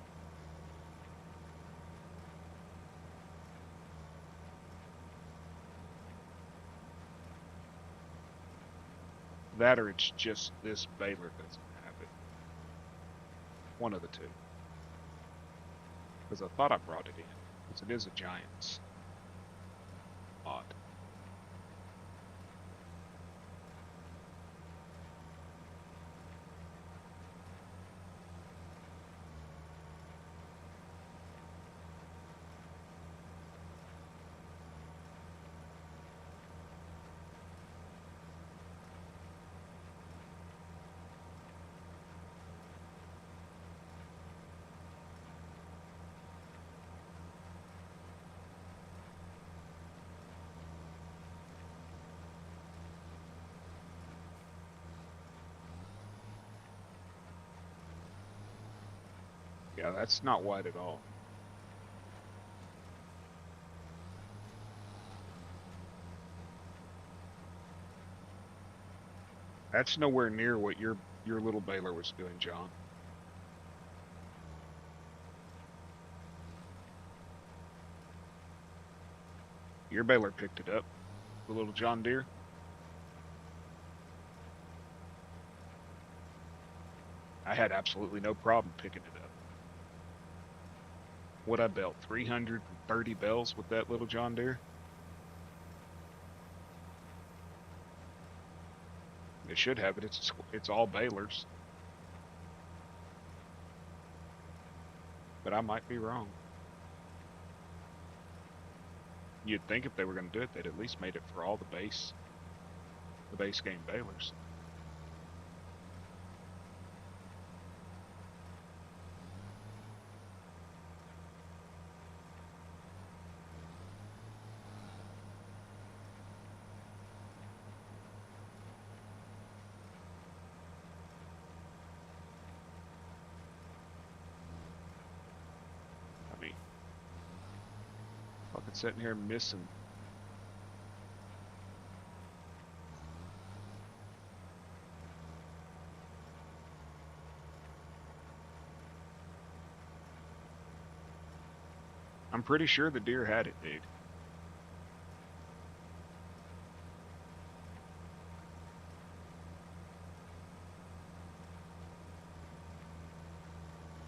That or it's just this Baylor doesn't have it. One of the two. Because I thought I brought it in. Because it is a Giants mod. Yeah, that's not wide at all. That's nowhere near what your little Baylor was doing, John. Your Baylor picked it up. The little John Deere. I had absolutely no problem picking it up. What I belt 330 bells with that little John Deere. It should have it. It's all Baylor's. But I might be wrong. You'd think if they were going to do it, they'd at least made it for all the base game Baylor's. It's sitting here missing. I'm pretty sure the deer had it, dude.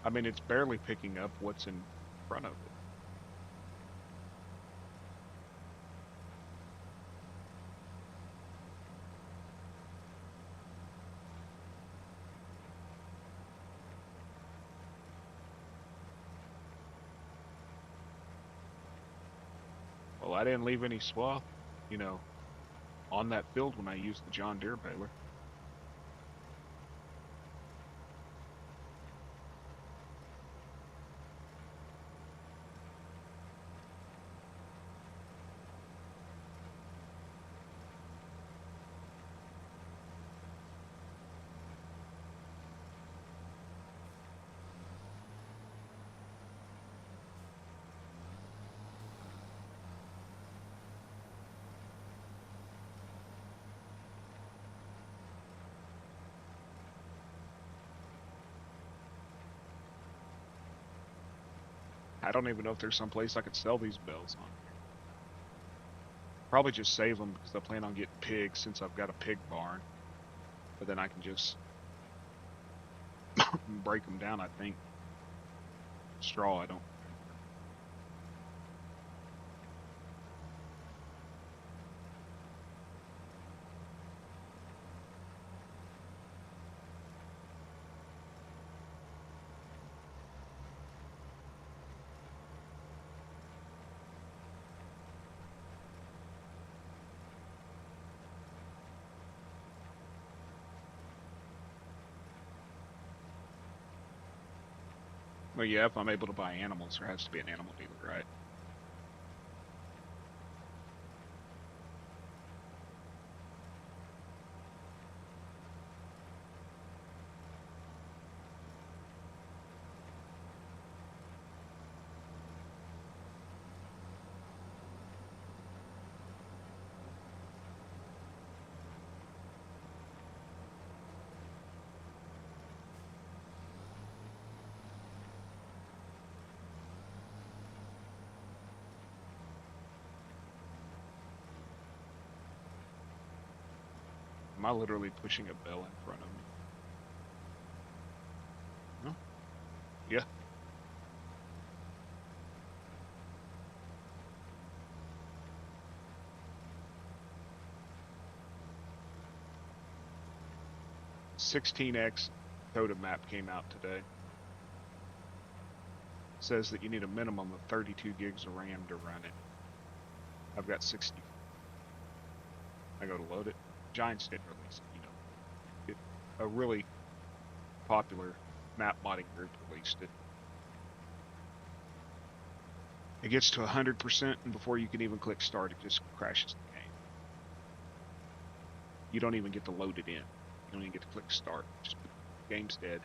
I mean, it's barely picking up what's in front of it. Well, I didn't leave any swath, you know, on that field when I used the John Deere baler. I don't even know if there's some place I could sell these bells on. Probably just save them because I plan on getting pigs since I've got a pig barn. But then I can just break them down, I think. Straw, I don't. Well, yeah, if I'm able to buy animals, there has to be an animal dealer, right? Am I literally pushing a bell in front of me? No? Yeah. "16x totem map came out today. Says that you need a minimum of 32 gigs of RAM to run it. I've got 60. I go to load it. Giants didn't release it, you know. A really popular map modding group released it. It gets to 100%, and before you can even click start, it just crashes the game. You don't even get to load it in. You don't even get to click start. Just the game's dead.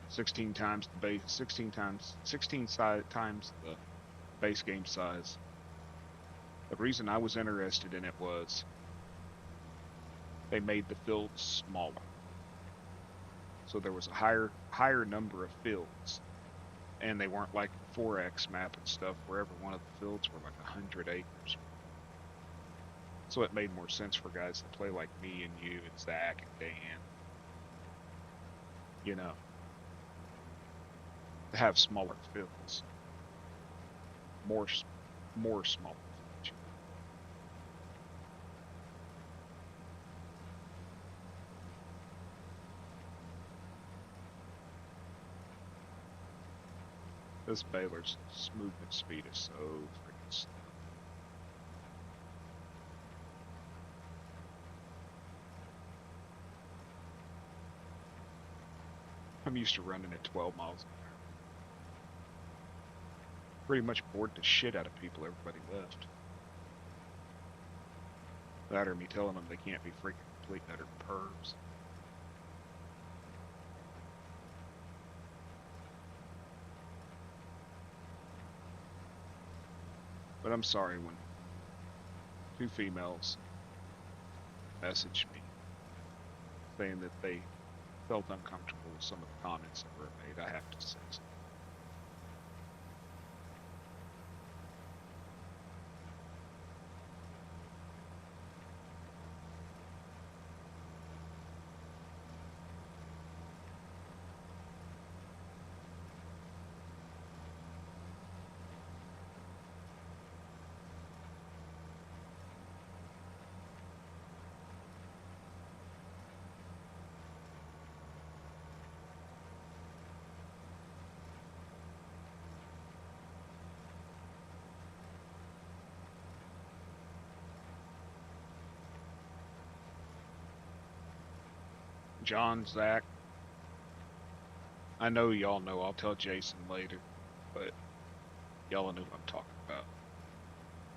Sixteen times the base game size. The reason I was interested in it was they made the fields smaller. So there was a higher number of fields. And they weren't like the 4X map and stuff where every one of the fields were like 100 acres. So it made more sense for guys that play like me and you and Zach and Dan, you know, to have smaller fields. More smaller fields. This baler's movement speed is so freaking slow. I'm used to running at 12 miles an hour. Pretty much bored the shit out of people. Everybody left. That or me telling them they can't be freaking complete utter pervs. But I'm sorry when two females messaged me saying that they felt uncomfortable with some of the comments that were made. I have to say so. John, Zach, I know y'all know. I'll tell Jason later, but y'all know who I'm talking about.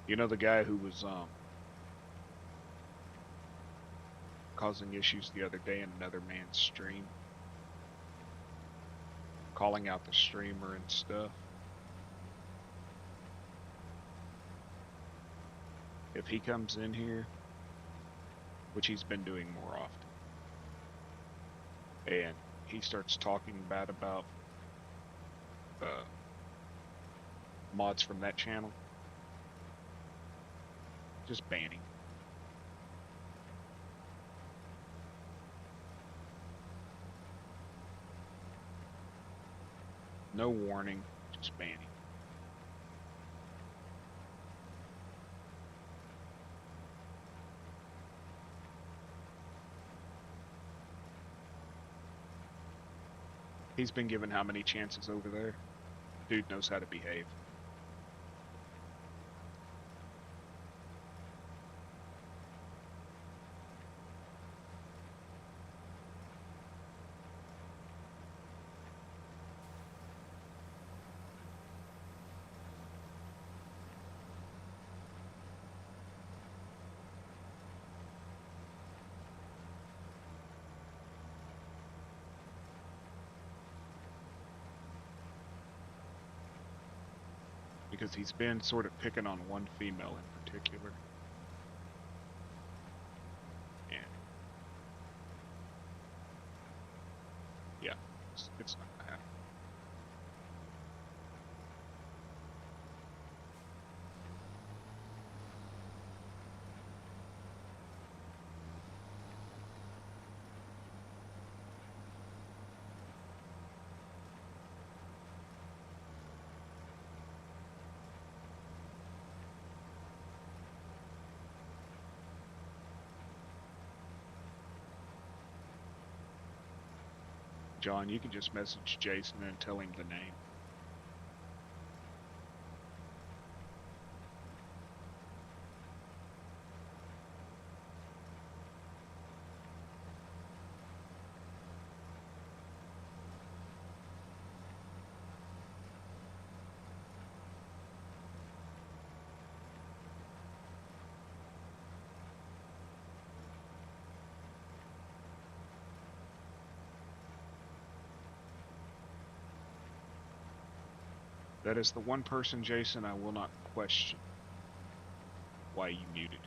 You know the guy who was causing issues the other day in another man's stream, calling out the streamer and stuff. If he comes in here, which he's been doing more often, and he starts talking bad about mods from that channel, just banning. No warning, just banning. He's been given how many chances over there? Dude knows how to behave. Because he's been sort of picking on one female in particular. And yeah, it's not gonna happen. John, you can just message Jason and tell him the name. That is the one person, Jason, I will not question why you muted.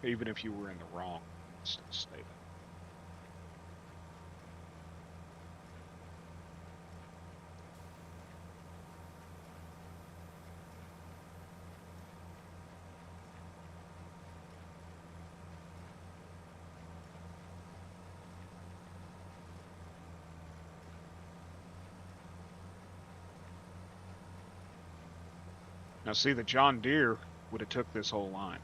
Even if you were in the wrong, still stay there. Now see, the John Deere would have took this whole line.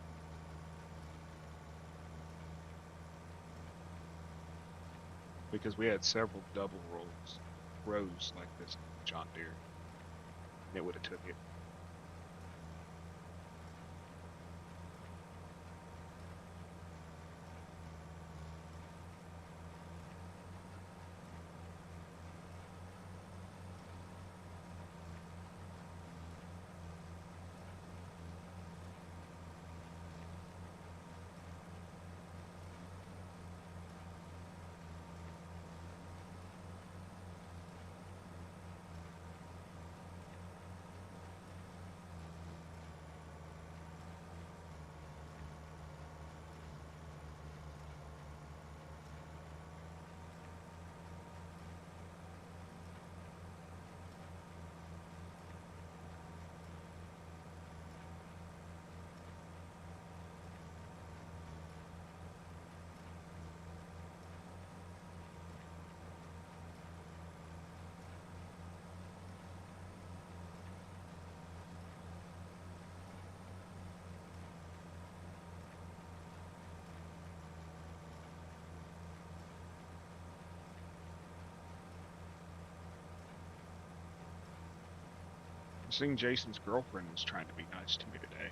Because we had several double rows like this John Deere. And it would have took it. seen Jason's girlfriend was trying to be nice to me today.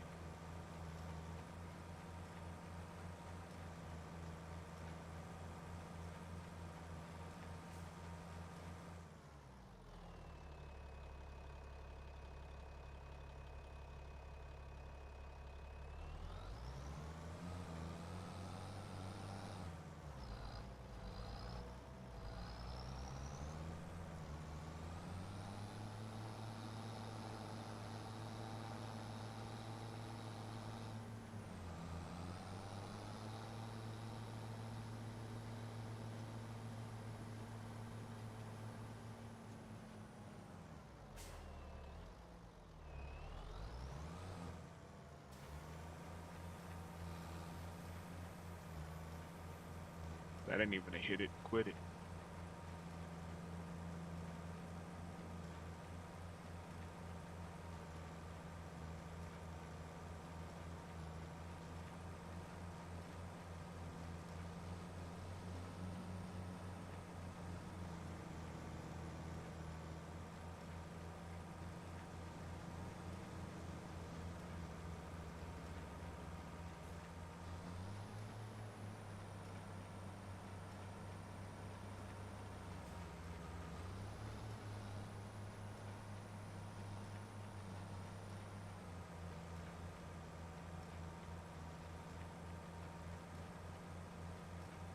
That ain't even a hit it and quit it.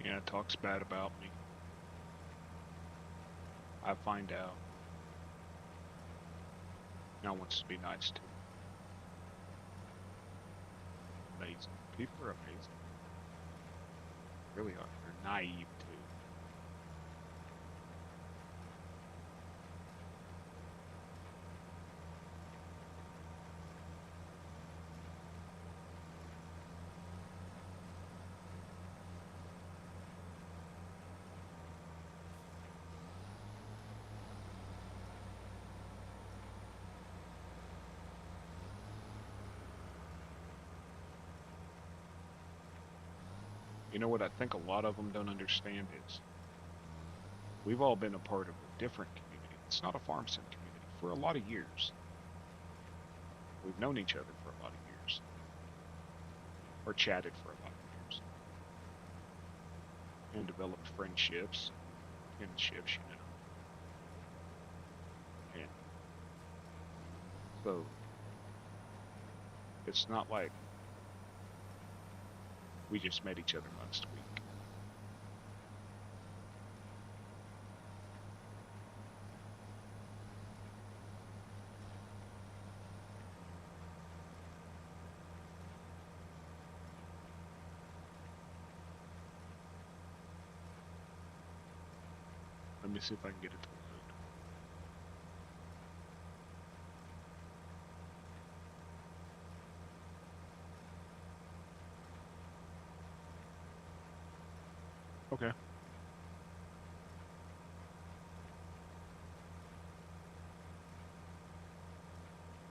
Yeah, talks bad about me. I find out. Now wants to be nice to me. Amazing. People are amazing. Really are. They're naive too. You know what I think a lot of them don't understand is we've all been a part of a different community. It's not a farm sim community for a lot of years. We've known each other for a lot of years, or chatted for a lot of years, and developed friendships, kinships, you know. And so it's not like we just met each other last week. Let me see if I can get it to load. Okay.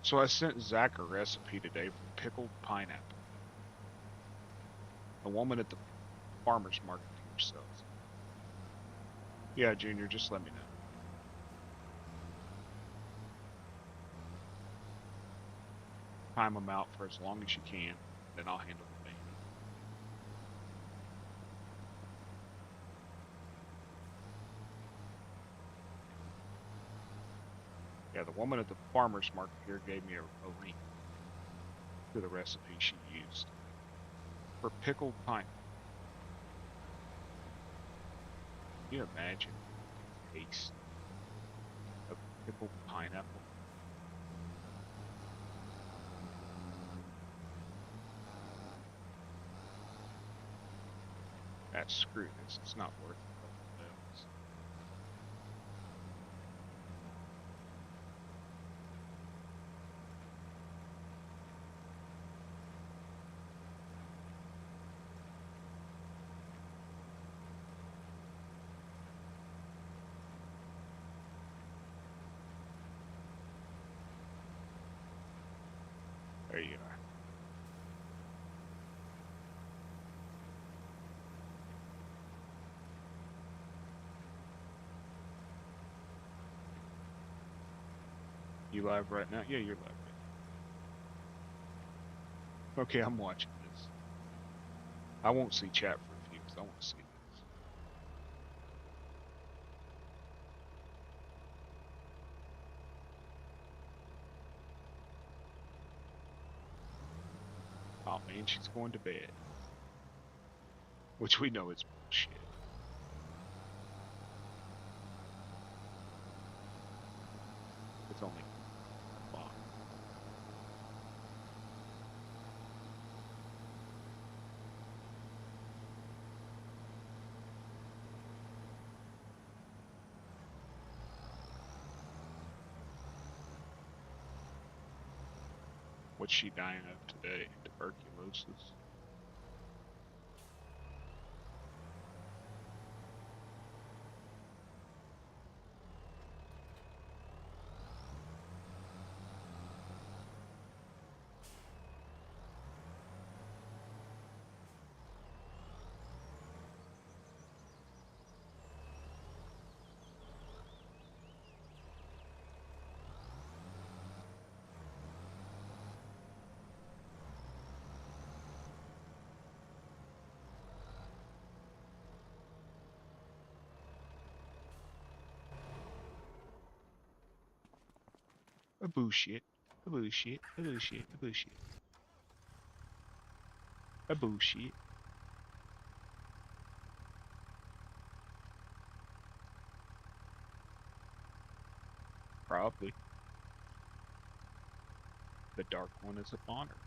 So I sent Zach a recipe today for pickled pineapple. A woman at the farmer's market here sells. Yeah, Junior, just let me know. Time them out for as long as you can, then I'll handle the baby. Yeah, the woman at the farmer's market here gave me a link to the recipe she used for pickled pineapple. Can you imagine the taste of pickled pineapple? Screw this. It's not worth it. There you are. You live right now? Yeah, you're live right now. Okay, I'm watching this. I won't see chat for a few because I want to see this. Oh man, she's going to bed. Which we know is bullshit. It's only 5. What's she dying of today? Tuberculosis? A bullshit. A bullshit. A bullshit. A bullshit. A bullshit. Probably. The dark one is upon her.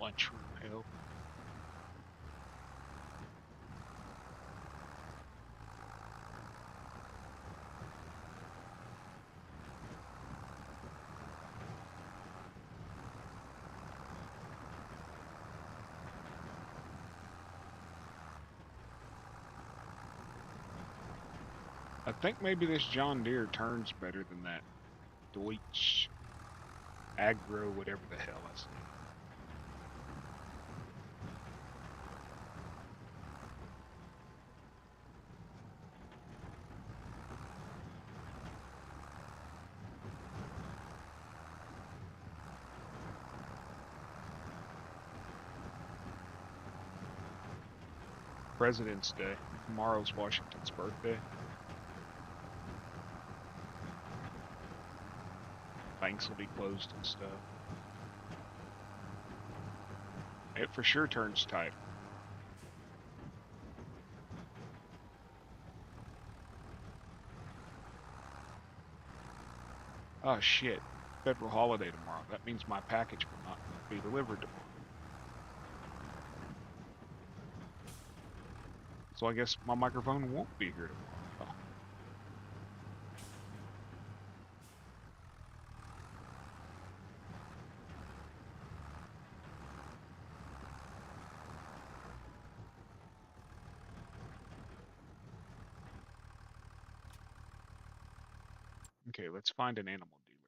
Lunchroom hell. I think maybe this John Deere turns better than that Deutsch Agro, whatever the hell I said. President's Day. Tomorrow's Washington's birthday. Banks will be closed and stuff. It for sure turns tighter. Oh shit. Federal holiday tomorrow. That means my package will not be delivered tomorrow. So I guess my microphone won't be here tomorrow. Oh. Okay, let's find an animal dealer.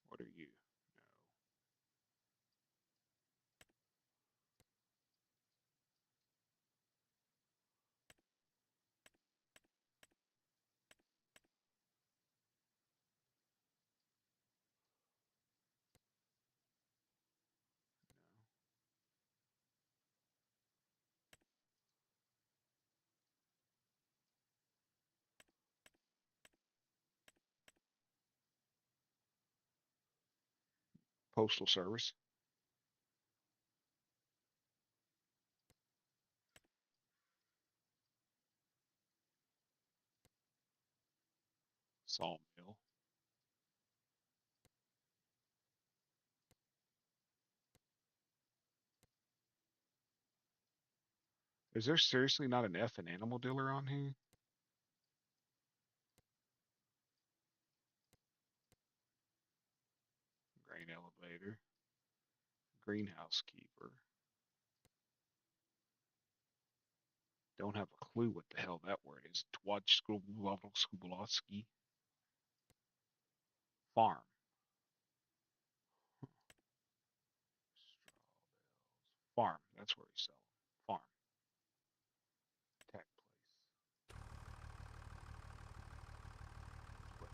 What are you? No. Postal Service. Sawmill. Is there seriously not an F in animal dealer on here? Grain elevator. Greenhouse keeper. Don't have a clue what the hell that word is. Twatchkowski. Farm. Farm. That's where we sell them. Farm. Tech place.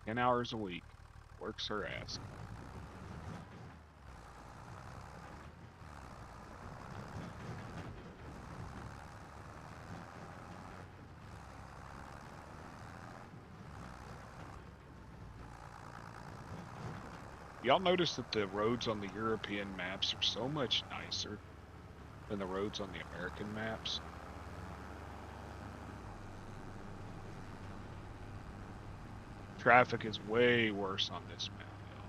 10 hours a week. Works her ass. Y'all notice that the roads on the European maps are so much nicer than the roads on the American maps? Traffic is way worse on this map, y'all.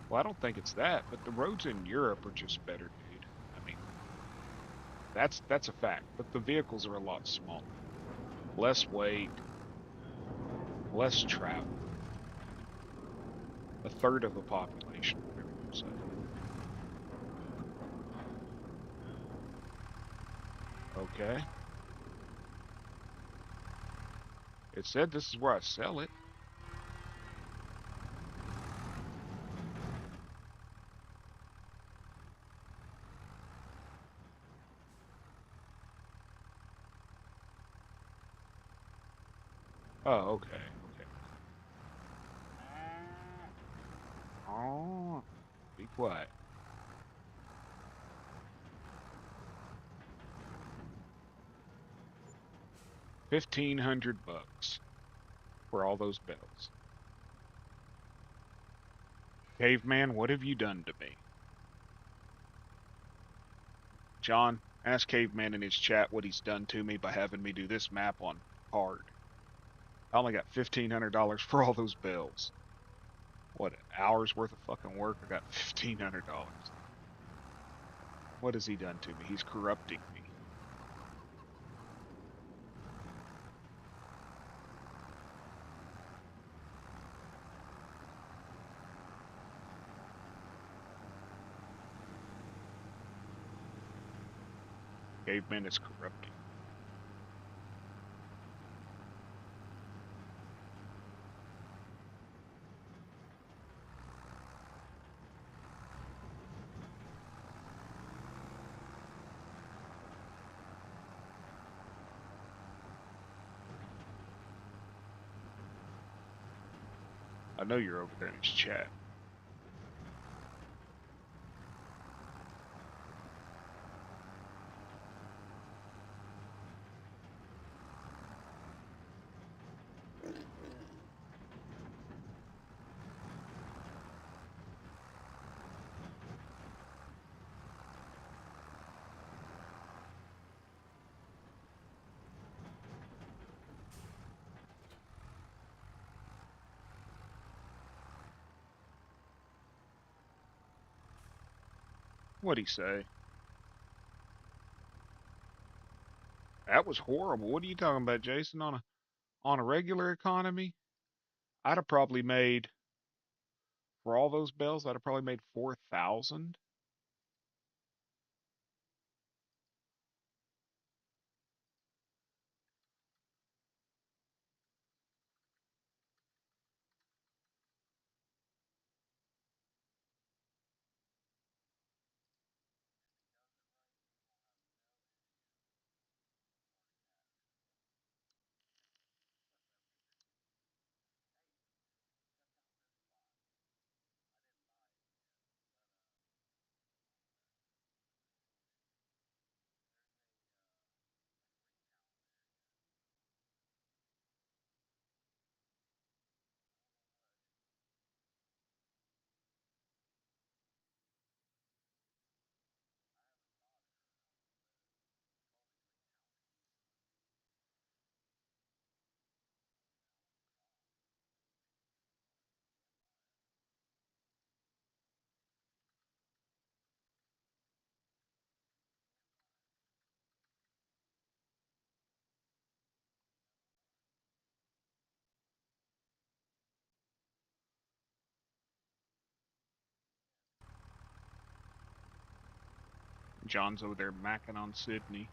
Well, I don't think it's that, but the roads in Europe are just better, dude. I mean, that's a fact. But the vehicles are a lot smaller. Less weight, less travel. A third of the population, whatever you say. Okay. It said this is where I sell it. Oh, okay. Okay. Oh, be quiet. 1,500 bucks for all those bells. Caveman, what have you done to me? John, ask Caveman in his chat what he's done to me by having me do this map on hard. I only got $1,500 for all those bells. What, an hour's worth of fucking work? I got $1,500. What has he done to me? He's corrupting me. Caveman is corrupting. I know you're over there in his chat. What'd he say? That was horrible. What are you talking about, Jason? On a regular economy, I'd have probably made for all those bells. I'd have probably made 4,000. John's over there macking on Sydney.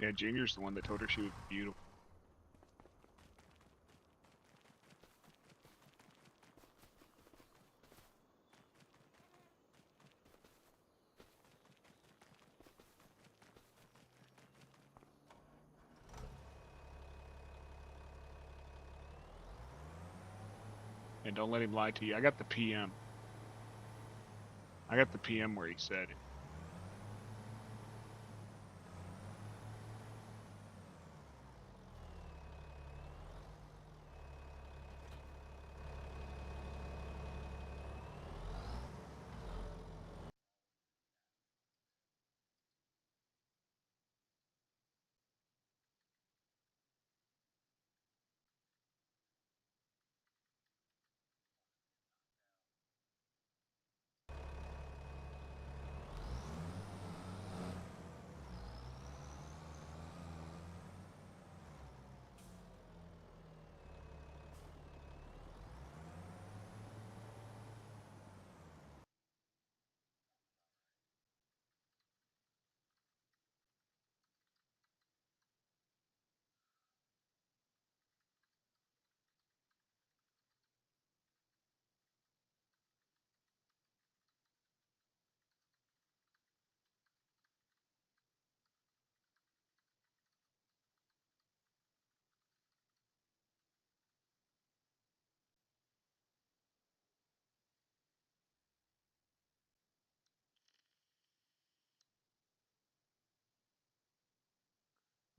Yeah, Junior's the one that told her she was beautiful. And don't let him lie to you. I got the PM. I got the PM where he said it.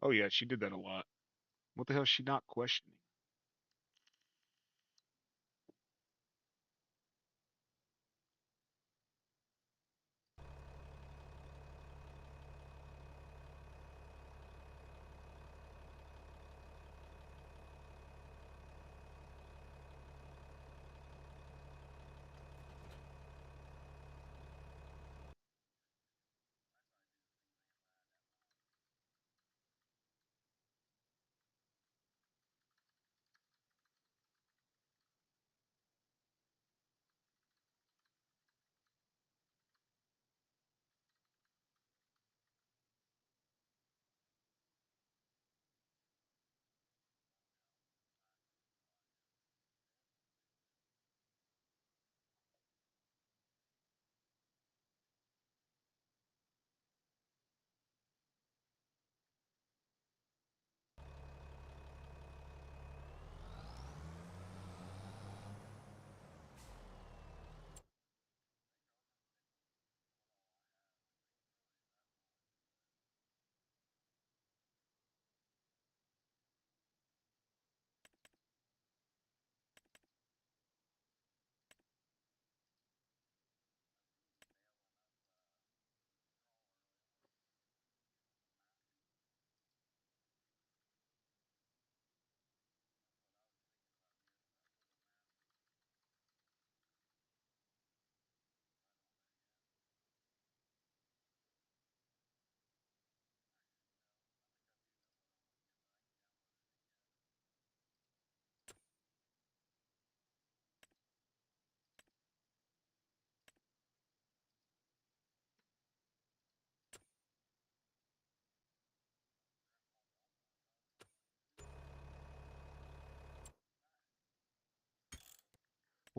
Oh yeah, she did that a lot. What the hell is she not questioning?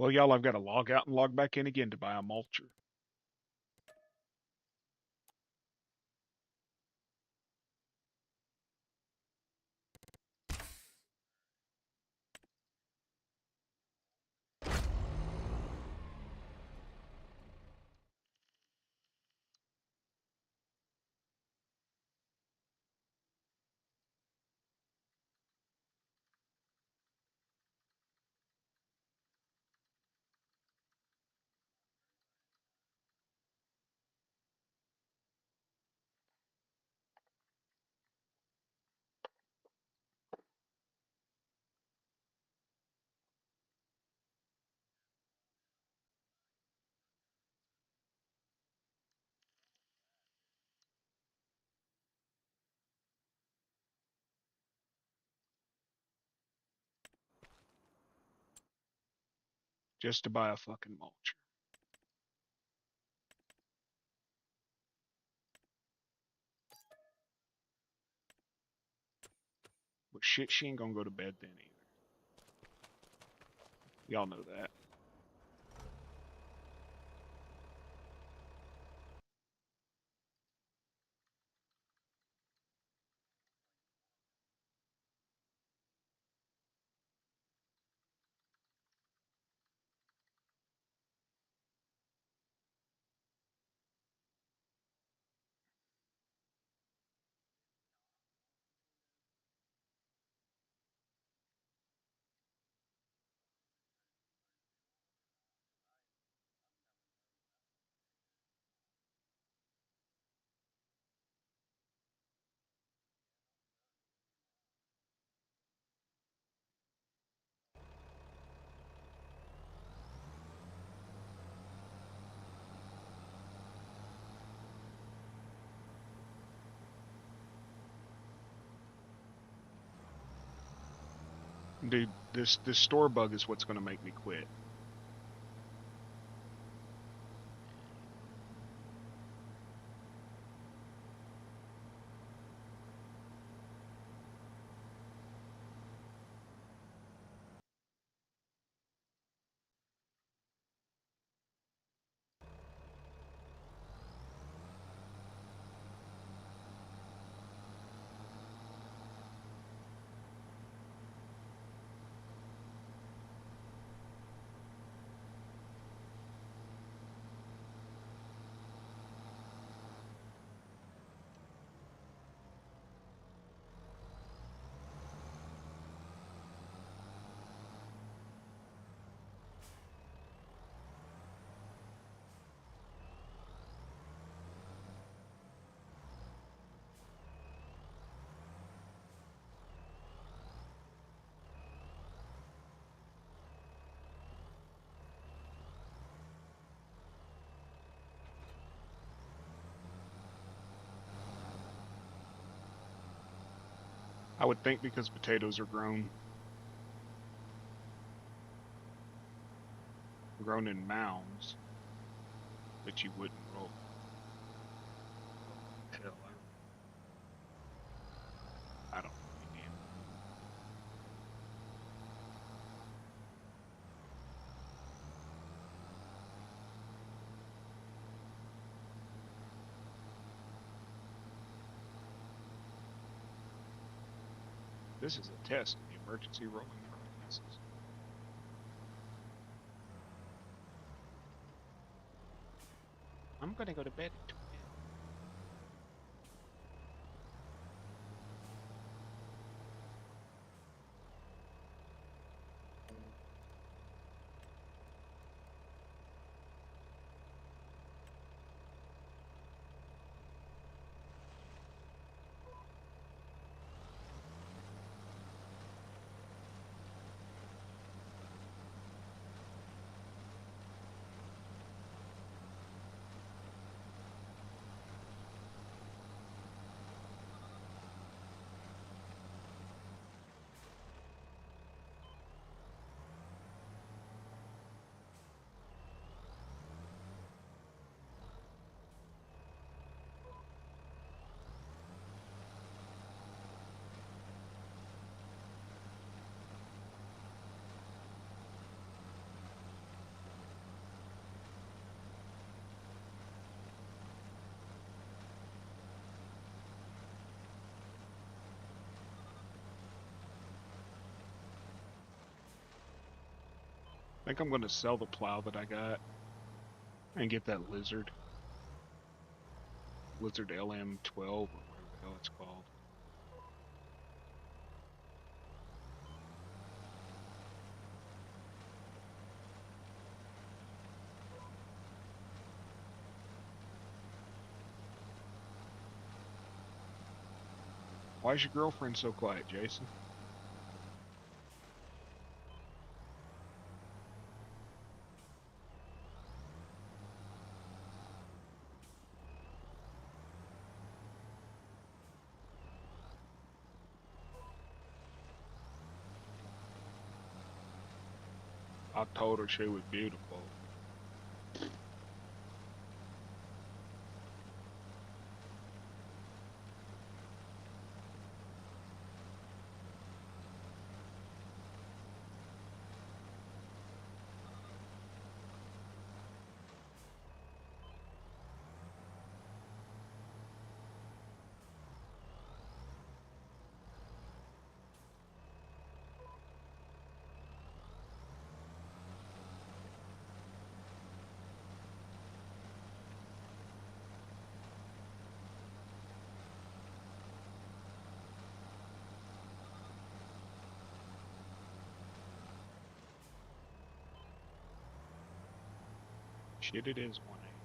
Well, y'all, I've got to log out and log back in again to buy a mulcher. Just to buy a fucking mulcher. But shit, she ain't gonna go to bed then either. Y'all know that. Dude, this store bug is what's gonna make me quit. I would think because potatoes are grown in mounds, that you wouldn't roll. Hell, I don't know, man. This is a test of the emergency rolling processes. I'm gonna go to bed at 12. think I'm going to sell the plow that I got and get that Lizard. Lizard LM12 or whatever the hell it's called. Why is your girlfriend so quiet, Jason? I told her she was beautiful. Shit, it is 1 a.m.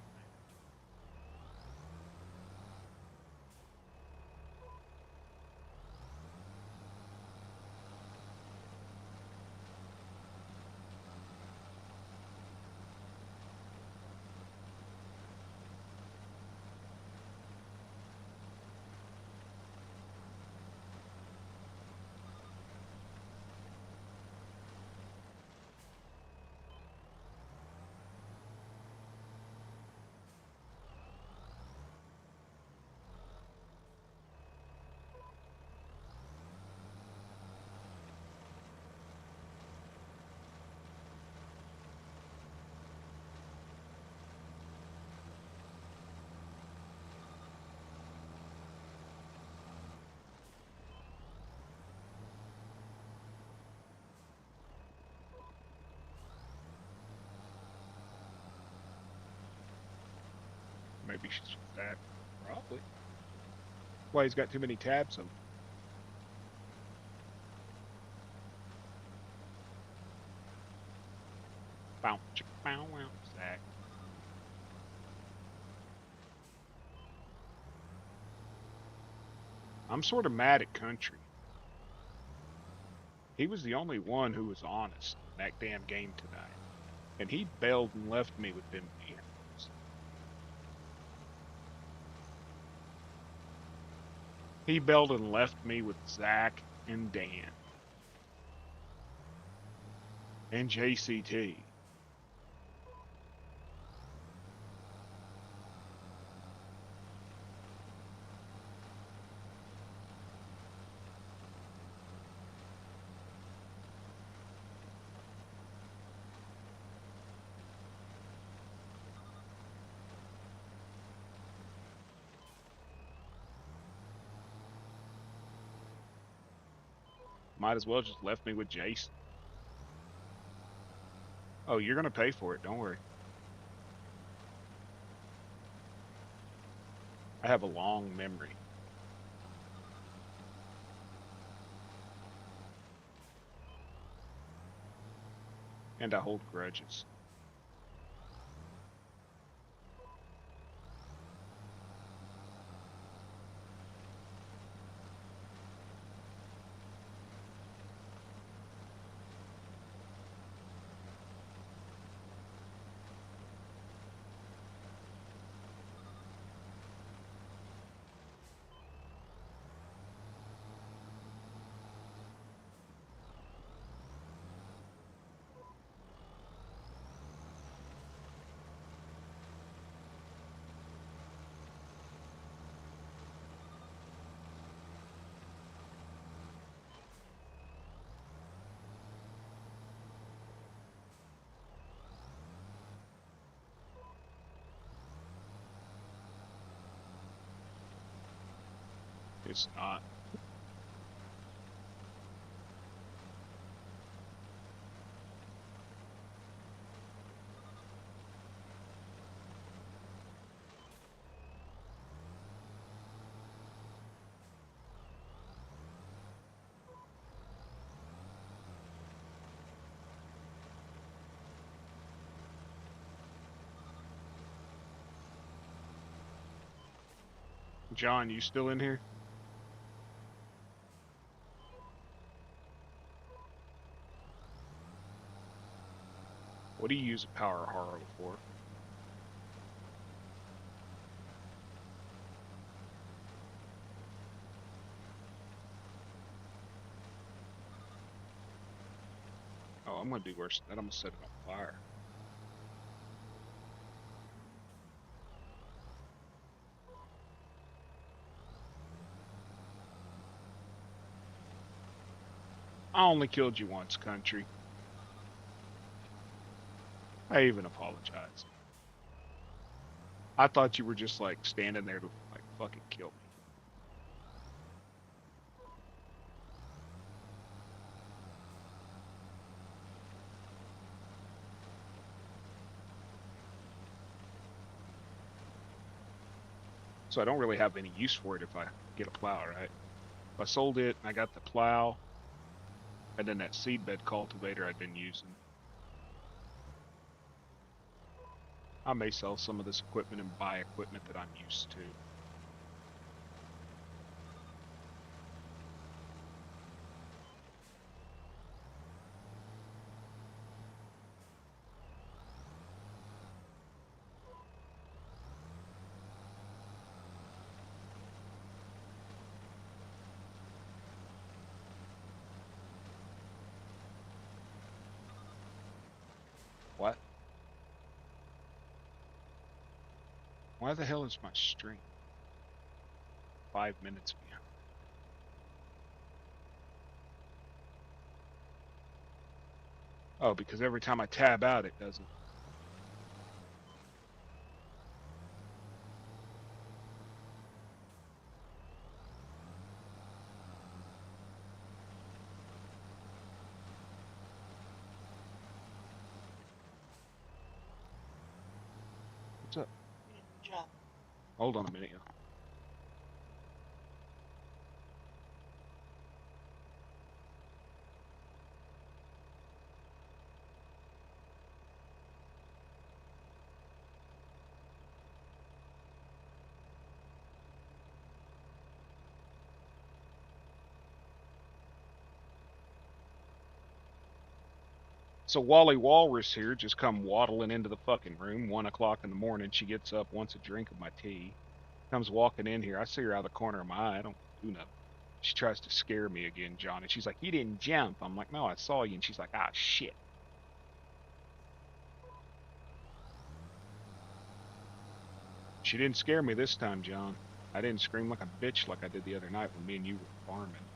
Maybe she's that. Probably. Why, he's got too many tabs open. Bow, chicka, bow, wow, Zach. I'm sort of mad at Country. He was the only one who was honest in that damn game tonight. And he bailed and left me with them animals. He bailed and left me with Zach and Dan. And JCT. Might as well just left me with Jason. Oh, you're gonna pay for it, don't worry. I have a long memory. And I hold grudges. It's not. John, you still in here? What do you use a power harrow for? Oh, I'm gonna do worse than that. I'm gonna set it on fire. I only killed you once, country. I even apologize. I thought you were just like standing there to like fucking kill me. So I don't really have any use for it if I get a plow, right? If I sold it, I got the plow, and then that seedbed cultivator I've been using. I may sell some of this equipment and buy equipment that I'm used to. What? Why the hell is my stream 5 minutes behind? Oh, because every time I tab out, it doesn't. What's up? Hold on a minute, y'all. So Wally Walrus here just come waddling into the fucking room, 1 o'clock in the morning. She gets up, wants a drink of my tea, comes walking in here. I see her out of the corner of my eye. I don't do nothing. She tries to scare me again, John, and she's like, "You didn't jump." I'm like, "No, I saw you." And she's like, "Ah, shit." She didn't scare me this time, John. I didn't scream like a bitch like I did the other night when me and you were farming.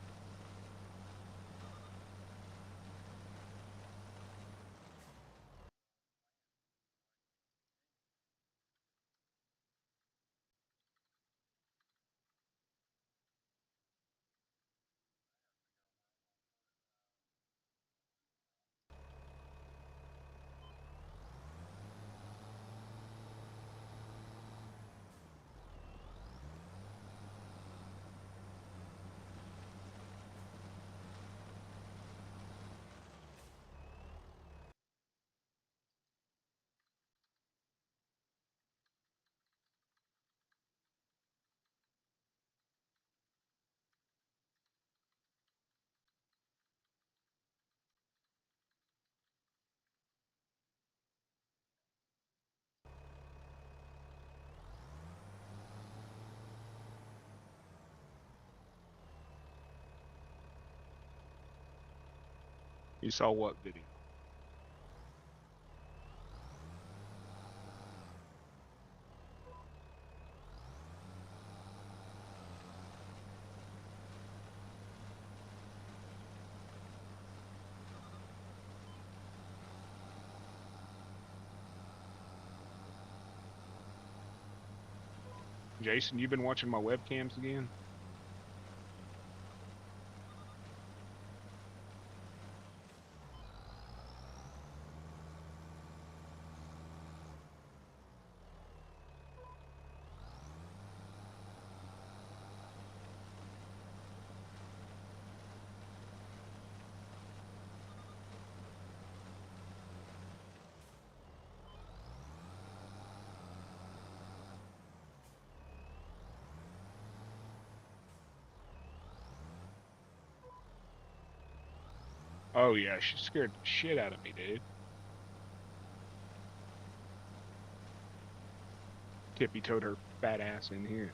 You saw what video? Jason, you been watching my webcams again? Oh yeah, she scared the shit out of me, dude. Tippy toed her fat ass in here.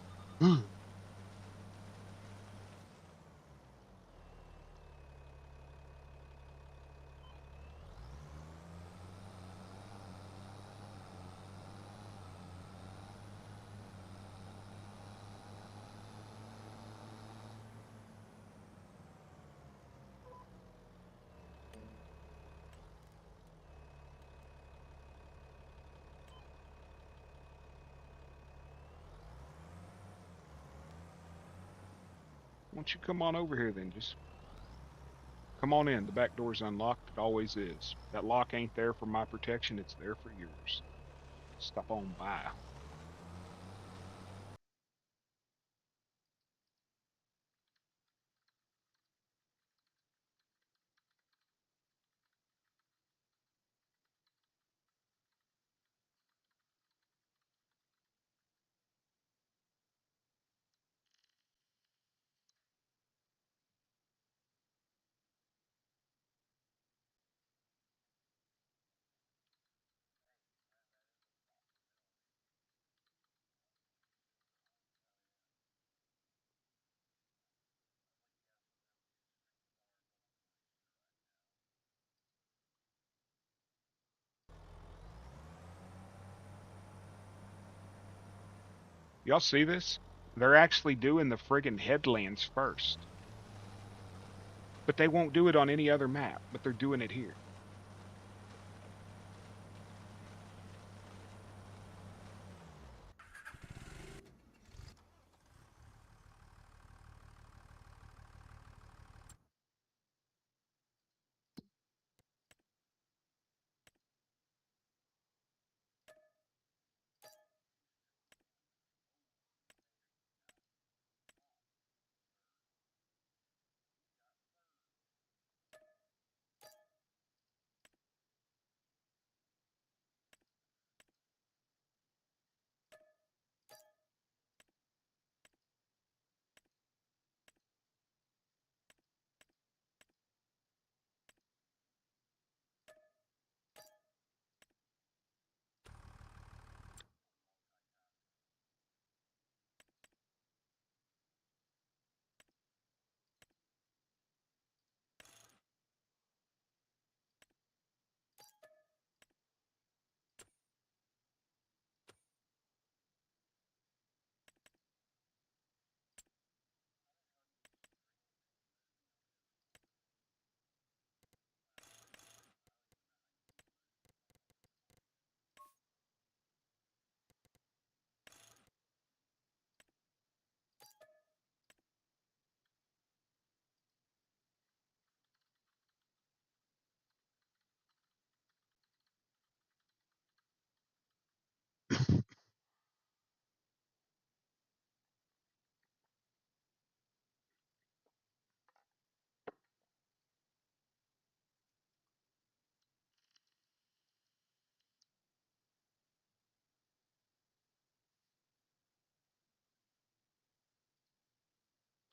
Why don't you come on over here then? Just come on in. The back door's unlocked. It always is. That lock ain't there for my protection. It's there for yours. Stop on by. Y'all see this? They're actually doing the friggin' headlands first. But they won't do it on any other map, but they're doing it here.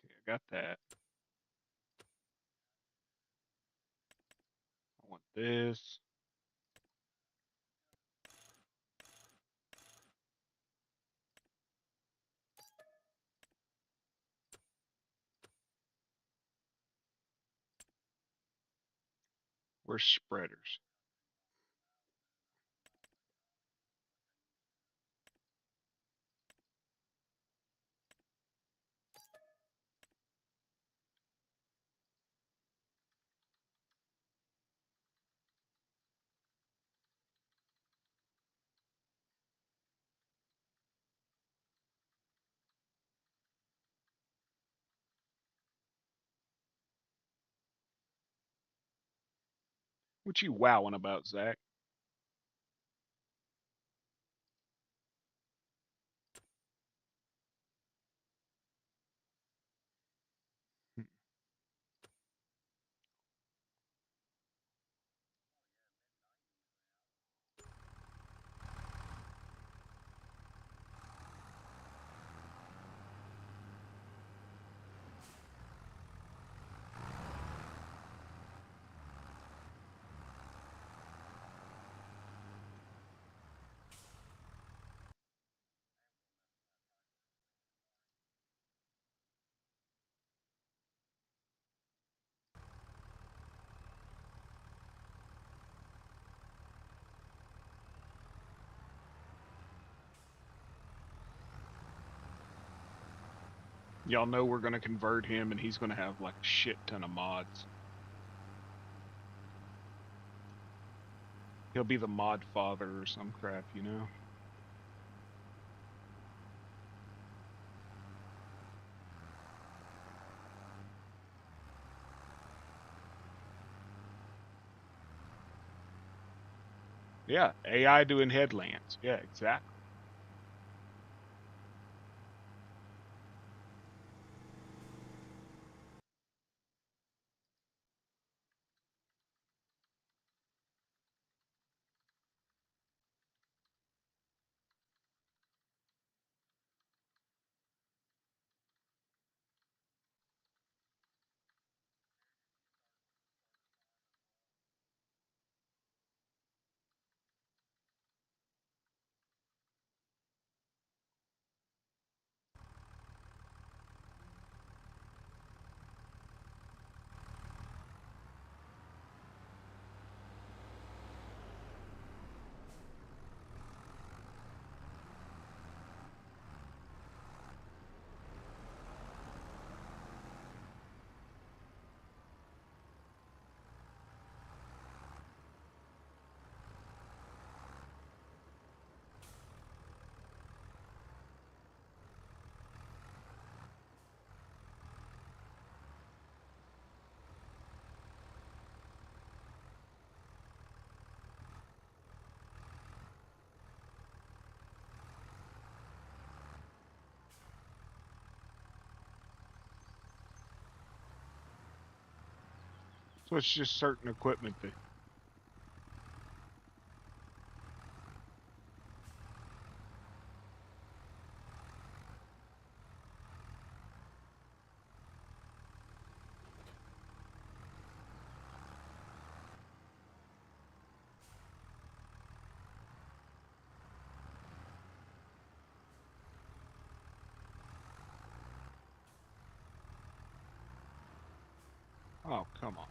Okay, I got that. I want this. Where's spreaders? What you wowing about, Zach? Y'all know we're gonna convert him, and he's gonna have like a shit ton of mods. He'll be the mod father or some crap, you know? Yeah, AI doing headlands. Yeah, exactly. So it's just certain equipment that. Oh, come on.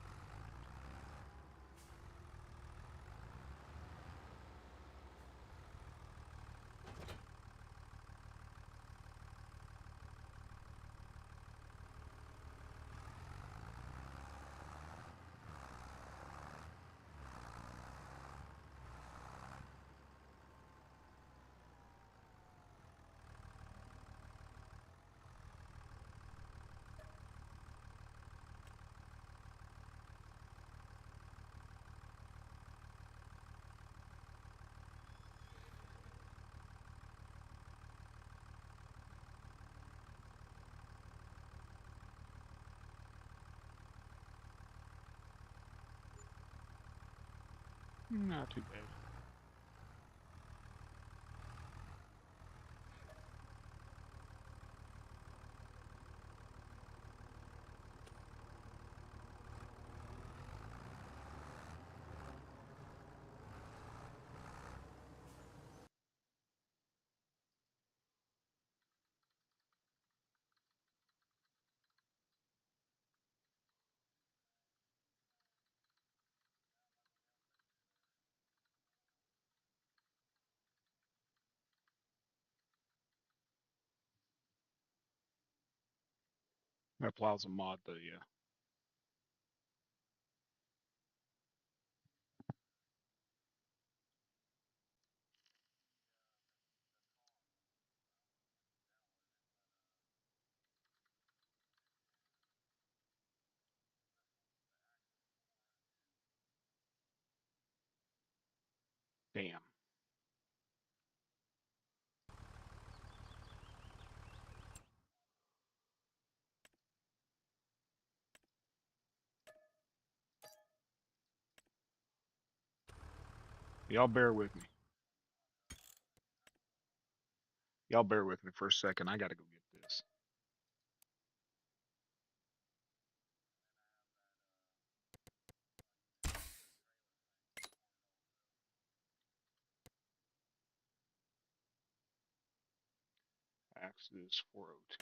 Not too bad. That plow's a mod, though, yeah. Damn. Y'all bear with me. Y'all bear with me for a second. I gotta go get this. Axis 402.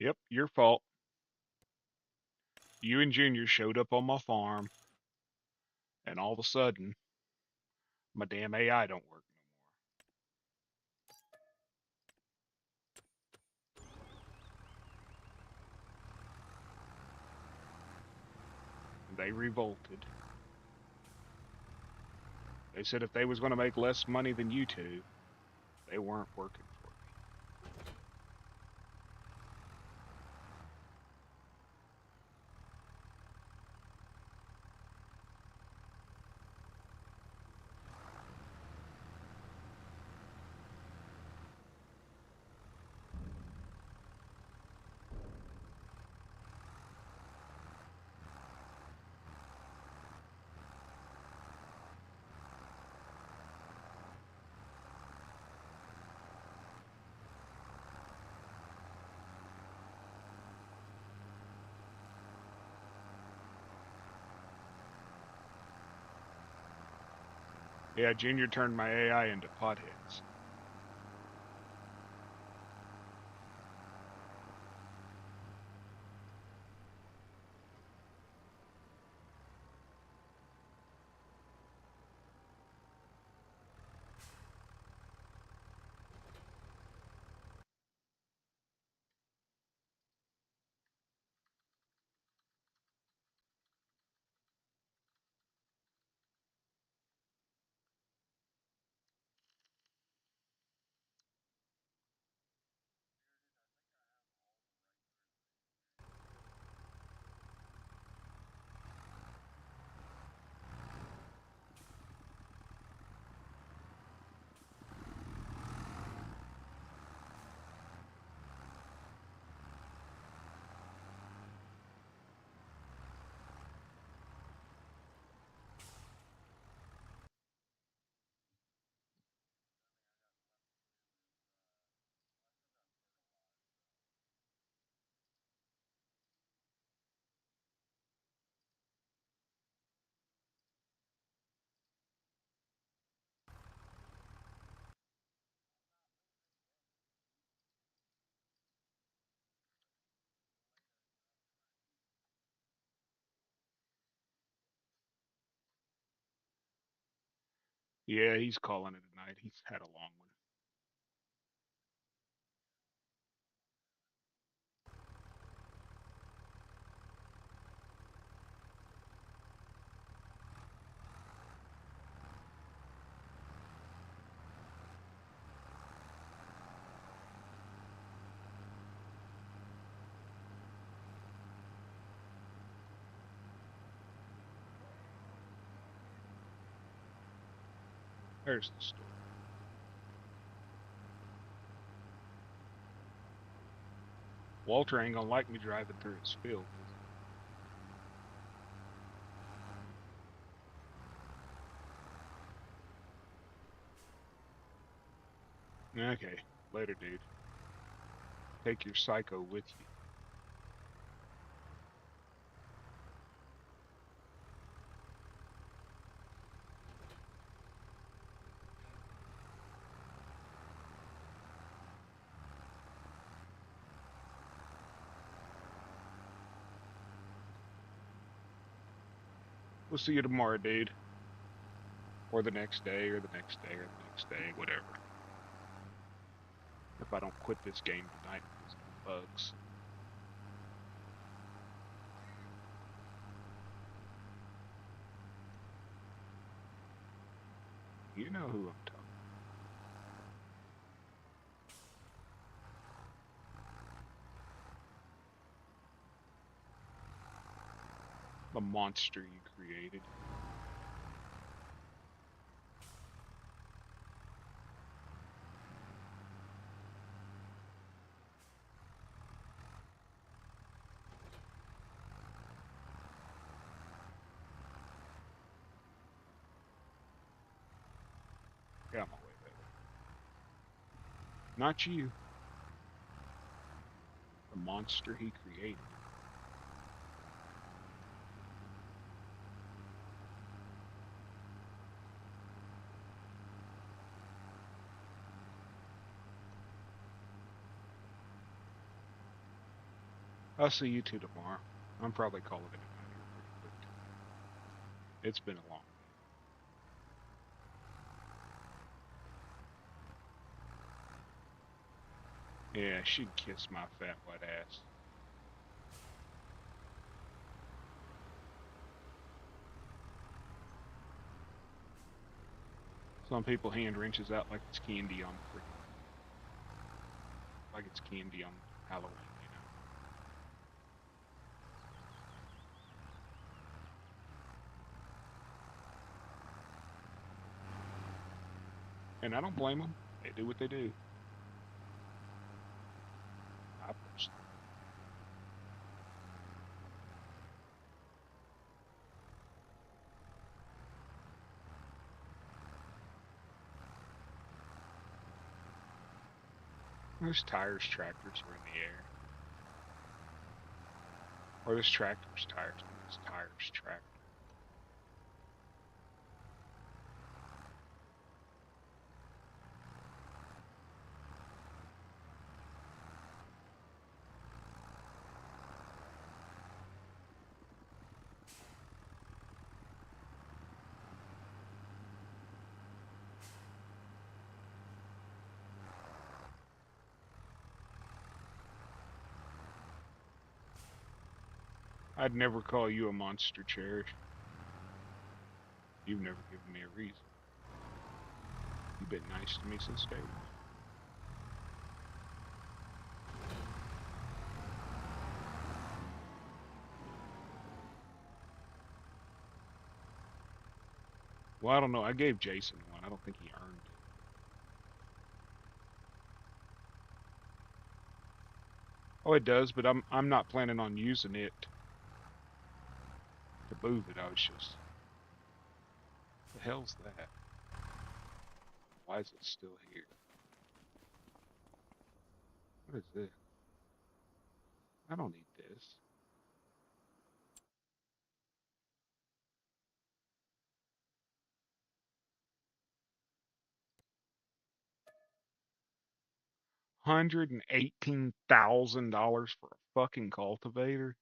Yep, your fault. You and Junior showed up on my farm, and all of a sudden, my damn AI don't work no more. They revolted. They said if they was going to make less money than you two, they weren't working for me. Yeah, Junior turned my AI into potheads. Yeah, he's calling it a night. He's had a long one. There's the store. Walter ain't gonna like me driving through his field, is he? Okay, later, dude. Take your psycho with you. We'll see you tomorrow, dude. Or the next day, or the next day, or the next day, whatever. If I don't quit this game tonight because of bugs. You know who I'm talking about. The monster you created. Got my way that way. Not you. The monster he created. I'll see you two tomorrow. I'm probably calling it a night here pretty quick tonight. It's been a long day. Yeah, she can kiss my fat wet ass. Some people hand wrenches out like it's candy on freaking, like it's candy on Halloween, you know. And I don't blame them. They do what they do. I personally. Those tires, tractors are in the air. Or those tractors, tires. Those tires, tractors. I'd never call you a monster, Cherish. You've never given me a reason. You've been nice to me since day one. Well, I don't know. I gave Jason one. I don't think he earned it. Oh, it does, but I'm not planning on using it to move it. I was just, the hell's that? Why is it still here? What is this? I don't need this. $118,000 for a fucking cultivator?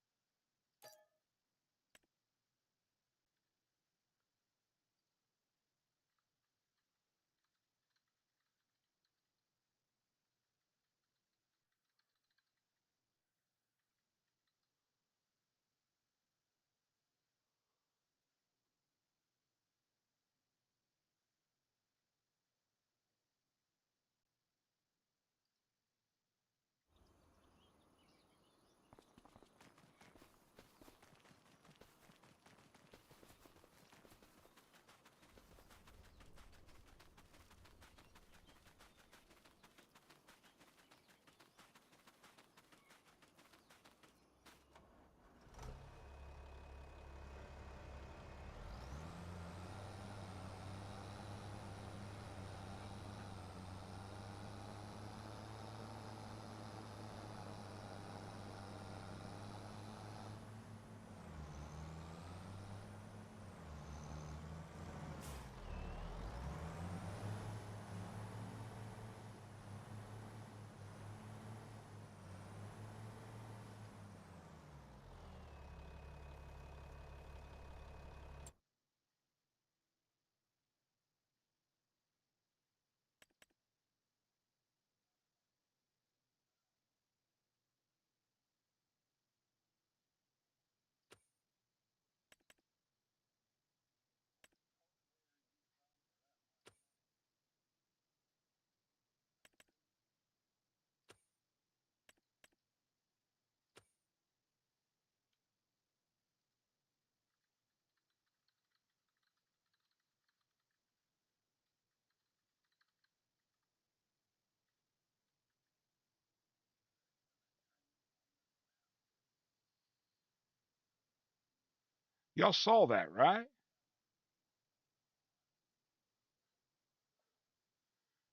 Y'all saw that, right?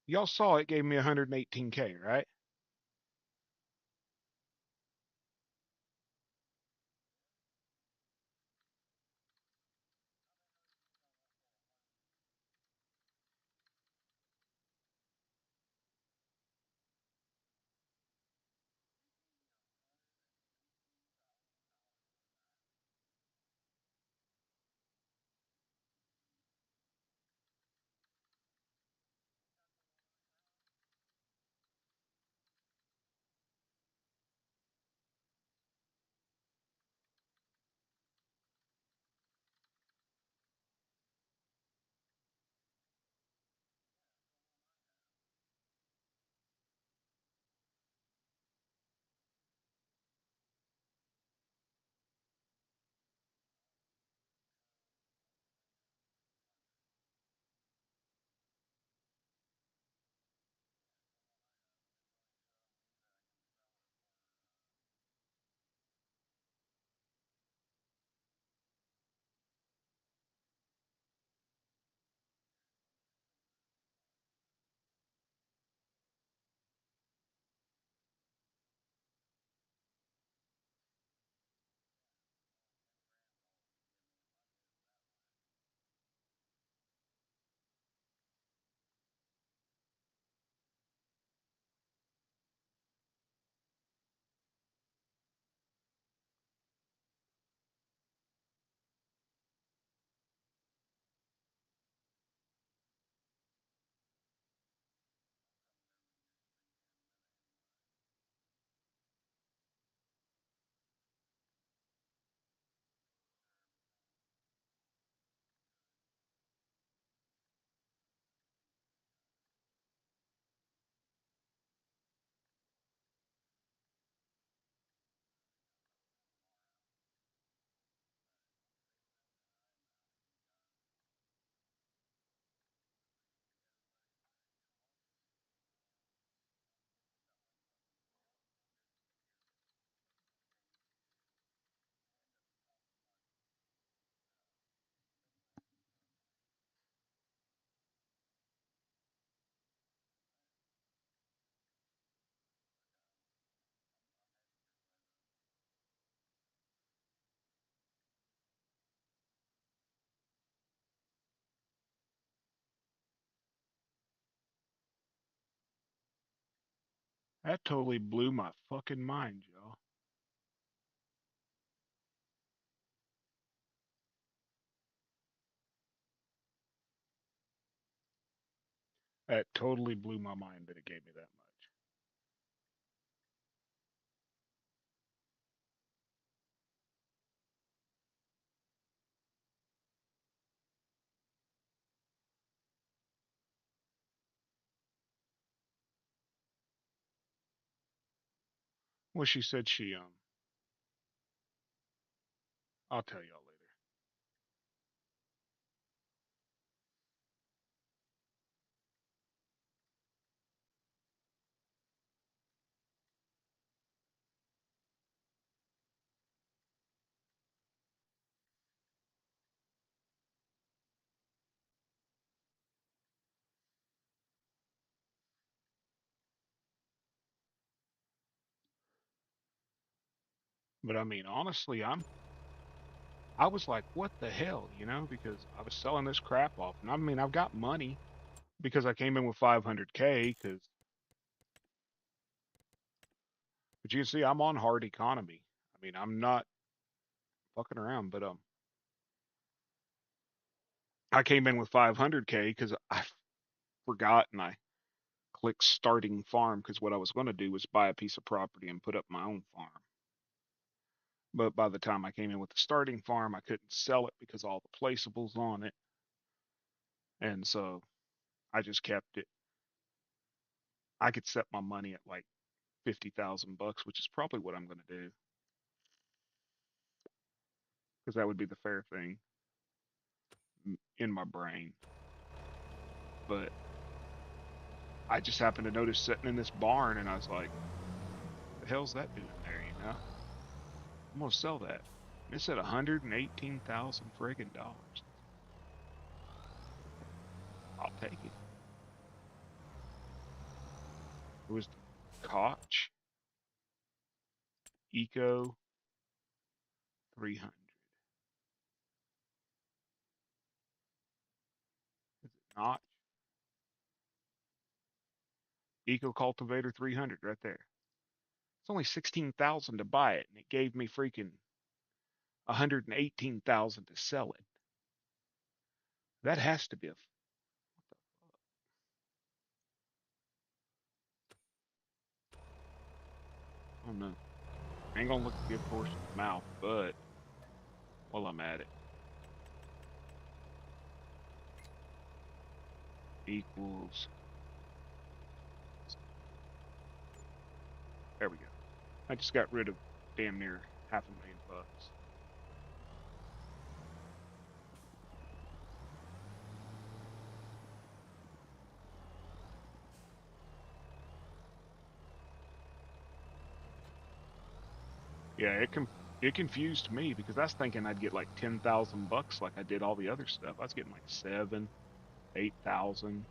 Y'all saw it gave me 118K, right? That totally blew my fucking mind, y'all. That totally blew my mind that it gave me that much. Well, she said I'll tell y'all later. But I mean, honestly, I was like, what the hell, because I was selling this crap off, and I mean, I've got money because I came in with 500K. But you can see I'm on hard economy. I mean, I'm not fucking around, but I came in with 500K because I forgot and I clicked starting farm because what I was going to do was buy a piece of property and put up my own farm. But by the time I came in with the starting farm, I couldn't sell it because all the placeables on it. And so I just kept it. I could set my money at like 50,000 bucks, which is probably what I'm going to do because that would be the fair thing in my brain. But I just happened to notice sitting in this barn and I was like, the hell's that doing there? I'm going to sell that. It's at 118,000 friggin' dollars. I'll take it. It was the Koch Eco 300. Is it not? Eco Cultivator 300 right there. It's only 16,000 to buy it, and it gave me freaking 118,000 to sell it. That has to be a I don't know. I ain't gonna look a gift horse in the mouth, but while I'm at it, equals. There we go. I just got rid of damn near $500,000. Yeah, it confused me because I was thinking I'd get like 10,000 bucks like I did all the other stuff. I was getting like 7, 8,000.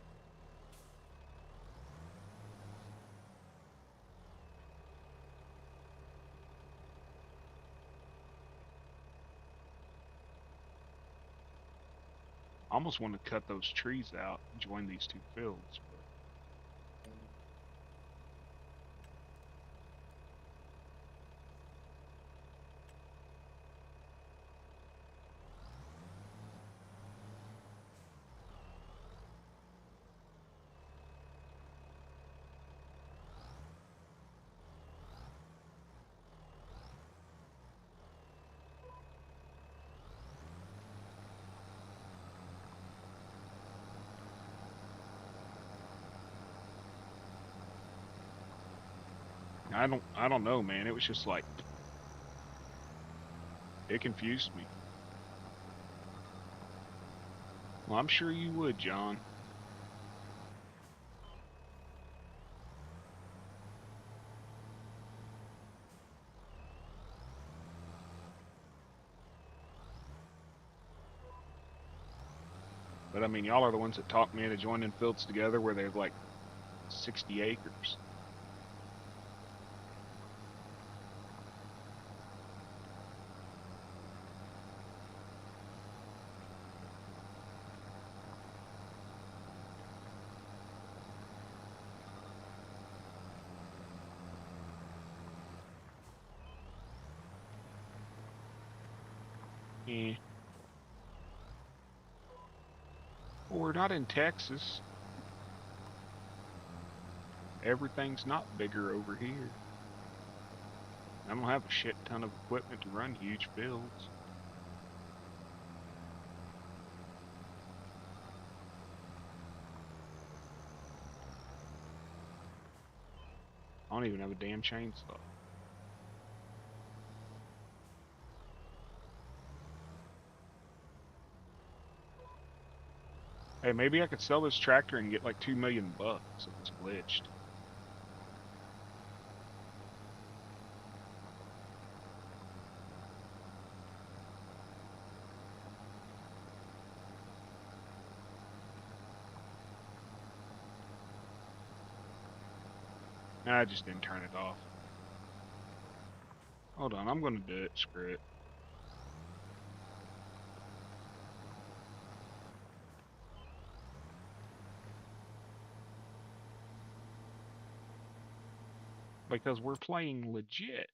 I almost want to cut those trees out and join these two fields, but I don't know, man. It was just like it confused me. Well, I'm sure you would, John. But I mean, y'all are the ones that talked me into joining fields together where there's like 60 acres. Eh. Well, we're not in Texas. Everything's not bigger over here. I don't have a shit ton of equipment to run huge fields. I don't even have a damn chainsaw. Hey, maybe I could sell this tractor and get like $2 million if it's glitched. Nah, I just didn't turn it off. Hold on, I'm gonna do it. Screw it. Because we're playing legit.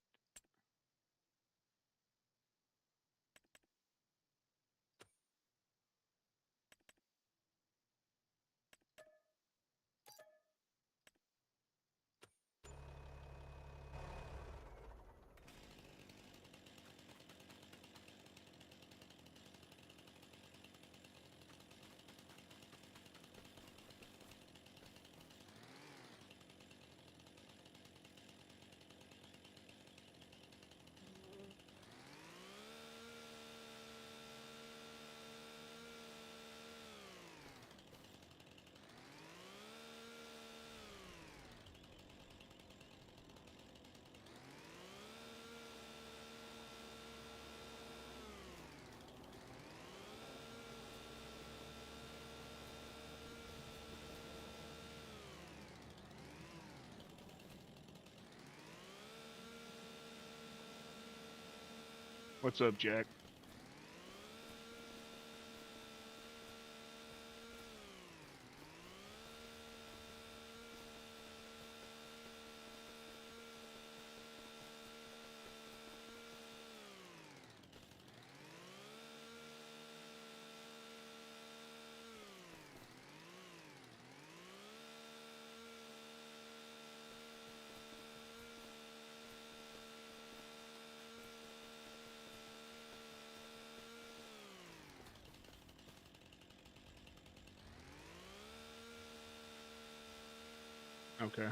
What's up, Jack? Okay.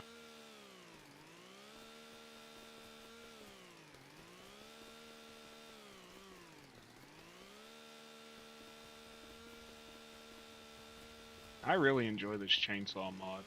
I really enjoy this chainsaw mod.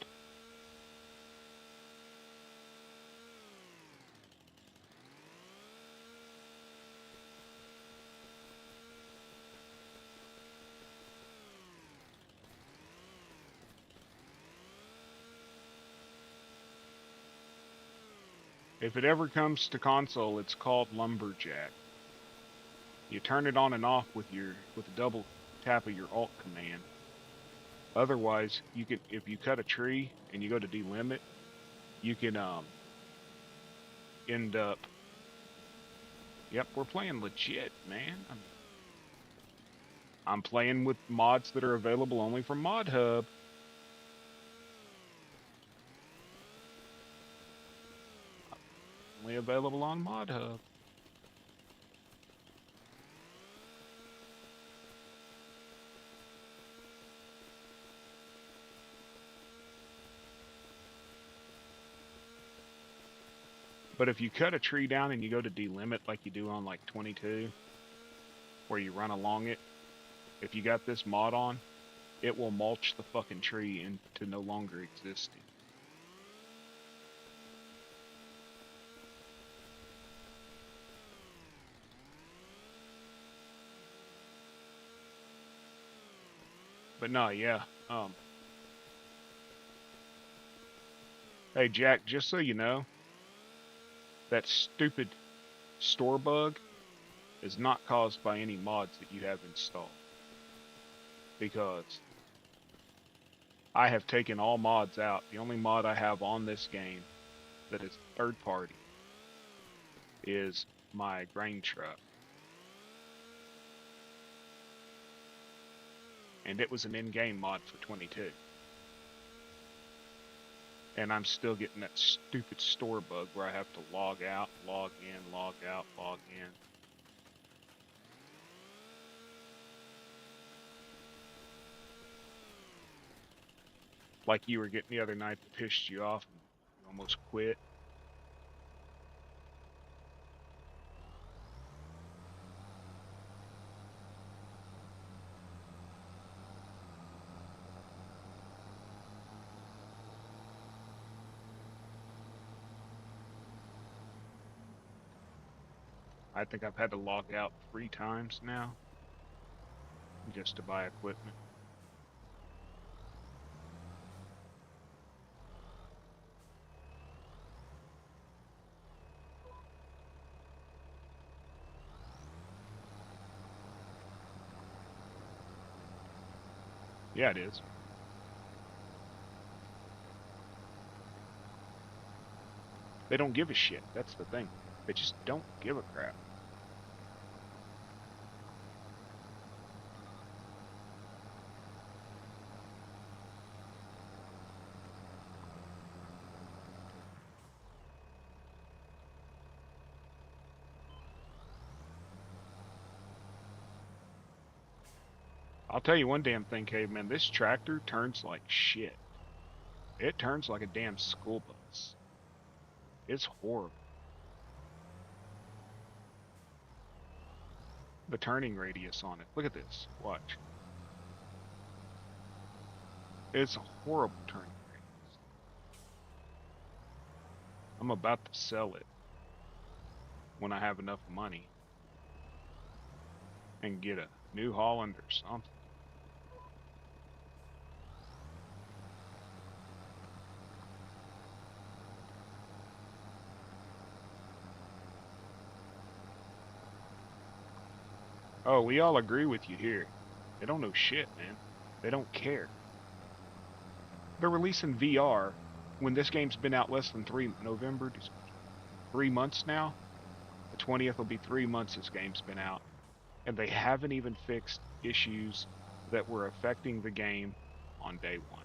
If it ever comes to console, it's called Lumberjack. You turn it on and off with a double tap of your Alt command. Otherwise, you can, if you cut a tree and you go to delimit, you can end up. Yep, we're playing legit, man. I'm playing with mods that are available only from Mod Hub. Only available on Mod Hub. But if you cut a tree down and you go to delimit like you do on like 22, where you run along it, if you got this mod on, it will mulch the fucking tree into no longer existing. But no, yeah. Hey Jack, just so you know, that stupid store bug is not caused by any mods that you have installed. Because I have taken all mods out. The only mod I have on this game that is third party is my grain truck. and it was an in-game mod for 22. And I'm still getting that stupid store bug where I have to log out, log in, log out, log in. Like you were getting the other night that pissed you off and you almost quit. I think I've had to log out 3 times now just to buy equipment. Yeah, it is. They don't give a shit. That's the thing. They just don't give a crap. I'll tell you one damn thing, Caveman. This tractor turns like shit. It turns like a damn school bus. It's horrible. The turning radius on it. Look at this. Watch. It's a horrible turning radius. I'm about to sell it when I have enough money and get a New Holland or something. Oh, we all agree with you here. They don't know shit, man. They don't care. They're releasing VR when this game's been out less than 3 months now. The 20th will be 3 months this game's been out. And they haven't even fixed issues that were affecting the game on day one.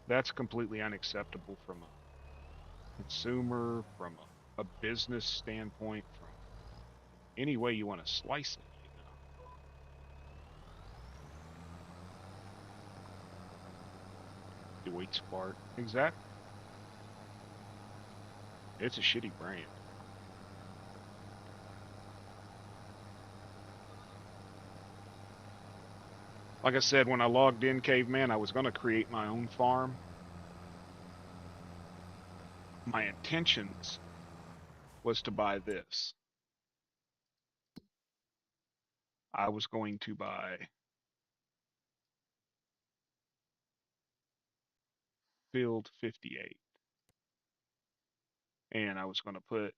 That's completely unacceptable from a consumer, from a business standpoint, from any way you want to slice it, you know. Deloitte Spark. Exactly. It's a shitty brand. Like I said, when I logged in, Caveman, I was going to create my own farm. My intentions was to buy this. I was going to buy Field 58. And I was going to put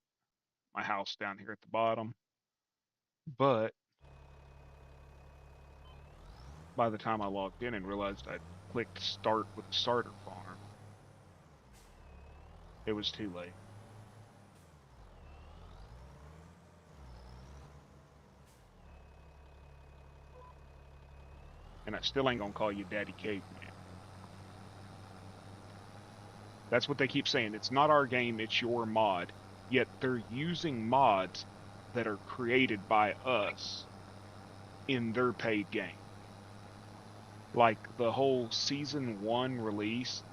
my house down here at the bottom. But by the time I logged in and realized I'd clicked start with the starter farm, it was too late. And I still ain't gonna call you Daddy Caveman. That's what they keep saying. It's not our game, it's your mod. Yet they're using mods that are created by us in their paid game. Like the whole Season 1 release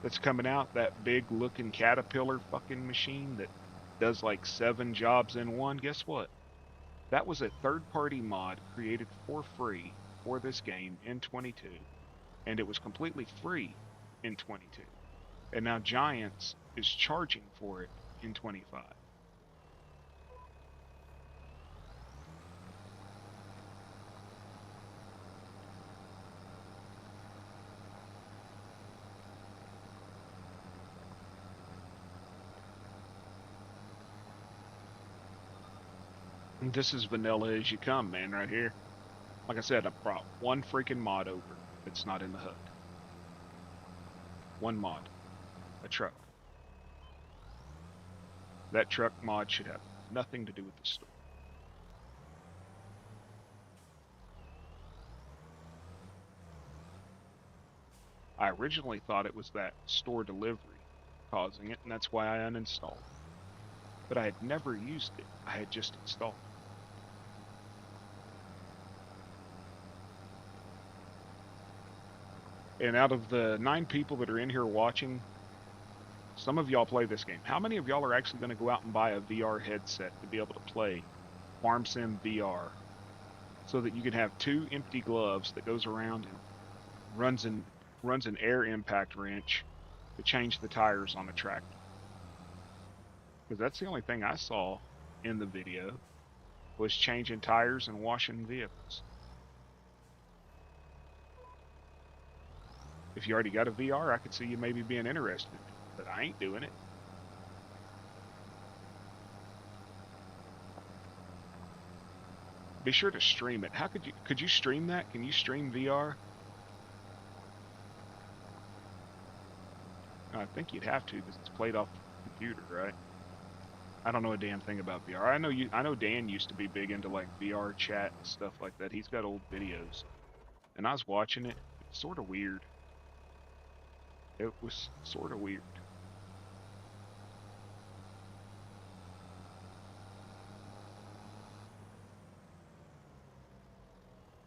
that's coming out, that big looking caterpillar fucking machine that does like 7 jobs in one. Guess what? That was a third-party mod created for free for this game in 22, and it was completely free in 22. And now Giants is charging for it in 25. And this is vanilla as you come, man, right here. Like I said, I brought one freaking mod over that's not in the HUD. One mod. A truck. That truck mod should have nothing to do with the store. I originally thought it was that store delivery causing it, and that's why I uninstalled it. But I had never used it. I had just installed it. And out of the 9 people that are in here watching, some of y'all play this game. How many of y'all are actually going to go out and buy a VR headset to be able to play Farm Sim VR so that you can have 2 empty gloves that goes around and runs an air impact wrench to change the tires on a tractor? Because that's the only thing I saw in the video was changing tires and washing vehicles. If you already got a VR, I could see you maybe being interested in it, but I ain't doing it. Be sure to stream it. How could you stream that? Can you stream VR? I think you'd have to because it's played off the computer, right? I don't know a damn thing about VR. I know Dan used to be big into like VR chat and stuff like that. He's got old videos. And I was watching it. It's sort of weird. It was sort of weird.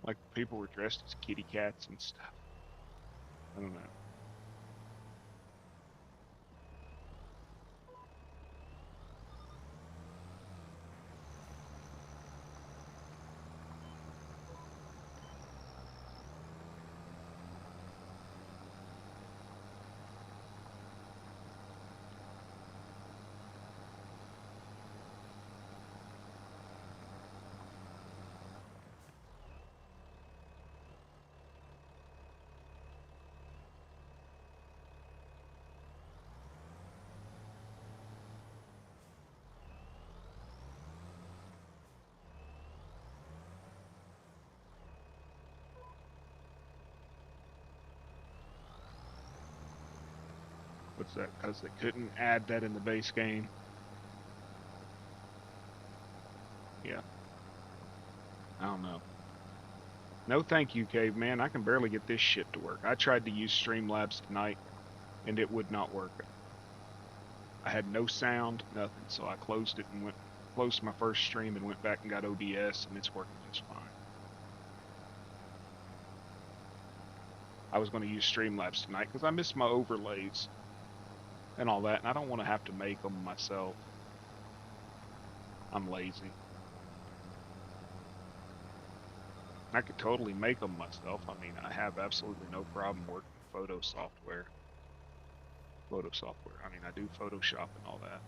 Like people were dressed as kitty cats and stuff. I don't know. What's that? Because they couldn't add that in the base game. Yeah. I don't know. No thank you, caveman. I can barely get this shit to work. I tried to use Streamlabs tonight, and it would not work. I had no sound, nothing, so I closed it and closed my first stream and went back and got OBS, and it's working just fine. I was going to use Streamlabs tonight because I miss my overlays and all that, and I don't want to have to make them myself. I'm lazy. I could totally make them myself. I mean, I have absolutely no problem working photo software. I mean, I do Photoshop and all that.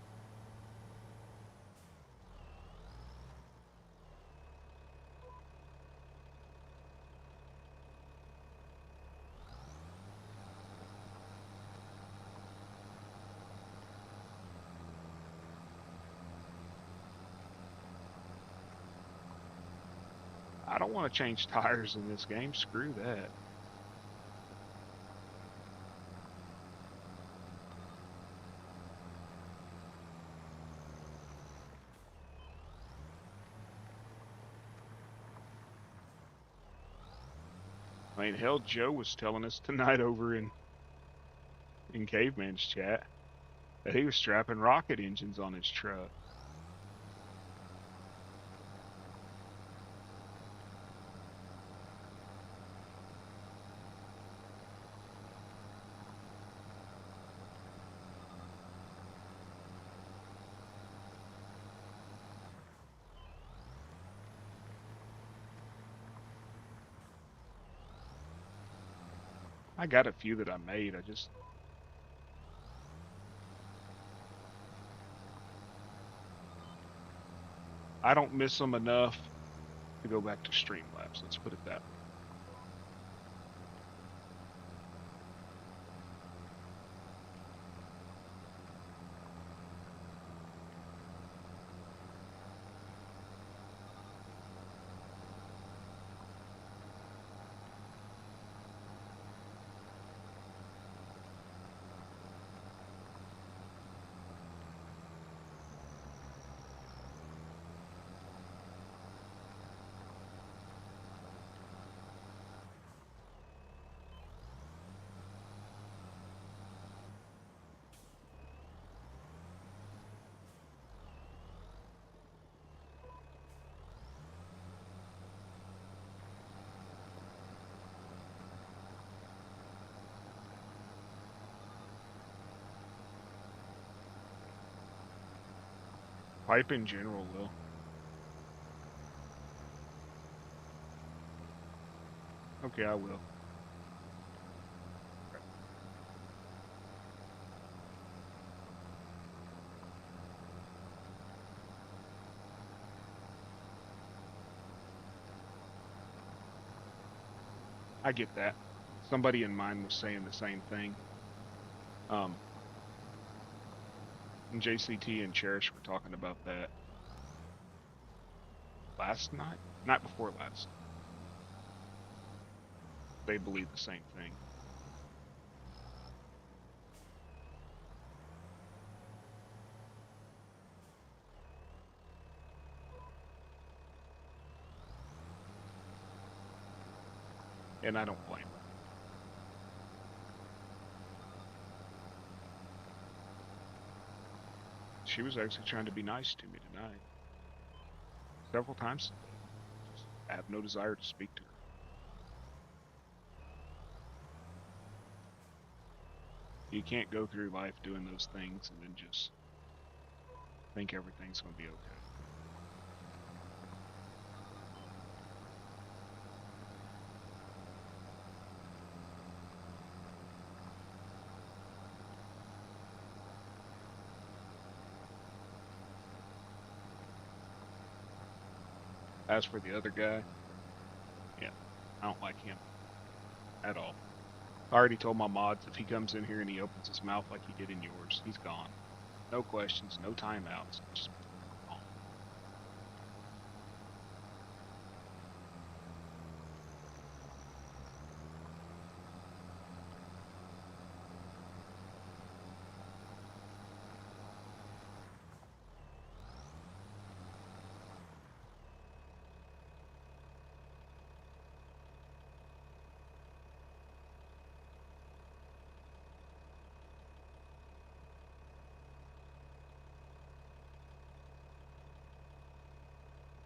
I don't want to change tires in this game. Screw that. I mean, hell, Joe was telling us tonight over in Caveman's chat that he was strapping rocket engines on his truck. I got a few that I made. I don't miss them enough to go back to Streamlabs. Let's put it that way. Pipe in general will. Okay, I will. I get that. Somebody in mine was saying the same thing. And JCT and Cherish were talking about that last night? Night before last. They believe the same thing. And I don't blame them. She was actually trying to be nice to me tonight. Several times today. Just have no desire to speak to her. You can't go through life doing those things and then just think everything's going to be okay. As for the other guy, yeah, I don't like him at all. I already told my mods if he comes in here and he opens his mouth like he did in yours, he's gone. No questions, no timeouts. Just gone.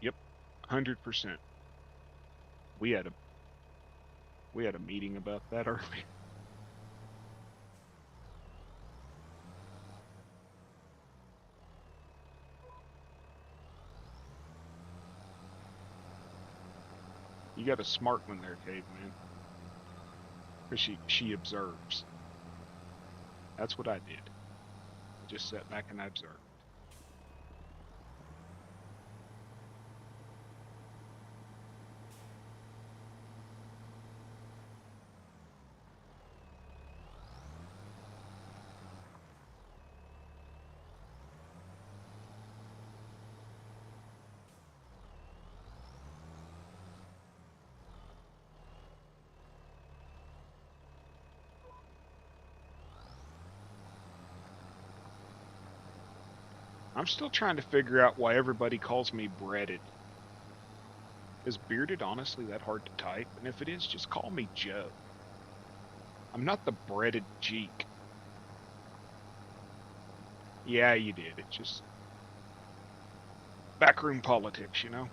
Yep, 100%. We had a meeting about that earlier. You got a smart one there, caveman. Because she observes. That's what I did. I just sat back and I observed. I'm still trying to figure out why everybody calls me breaded. Is bearded honestly that hard to type? And if it is, just call me Joe. I'm not the breaded geek. Yeah, you did. It's just backroom politics, you know?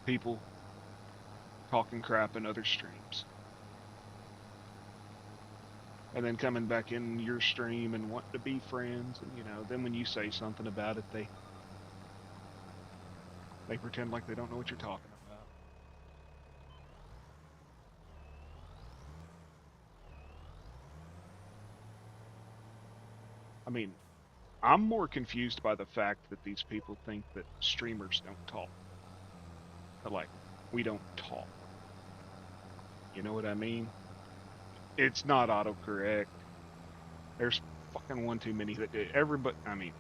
People talking crap in other streams. And then coming back in your stream and wanting to be friends, and then when you say something about it, they pretend like they don't know what you're talking about. I mean, I'm more confused by the fact that these people think that streamers don't talk. They're like, we don't talk. You know what I mean? It's not autocorrect. There's fucking one too many that everybody. I mean,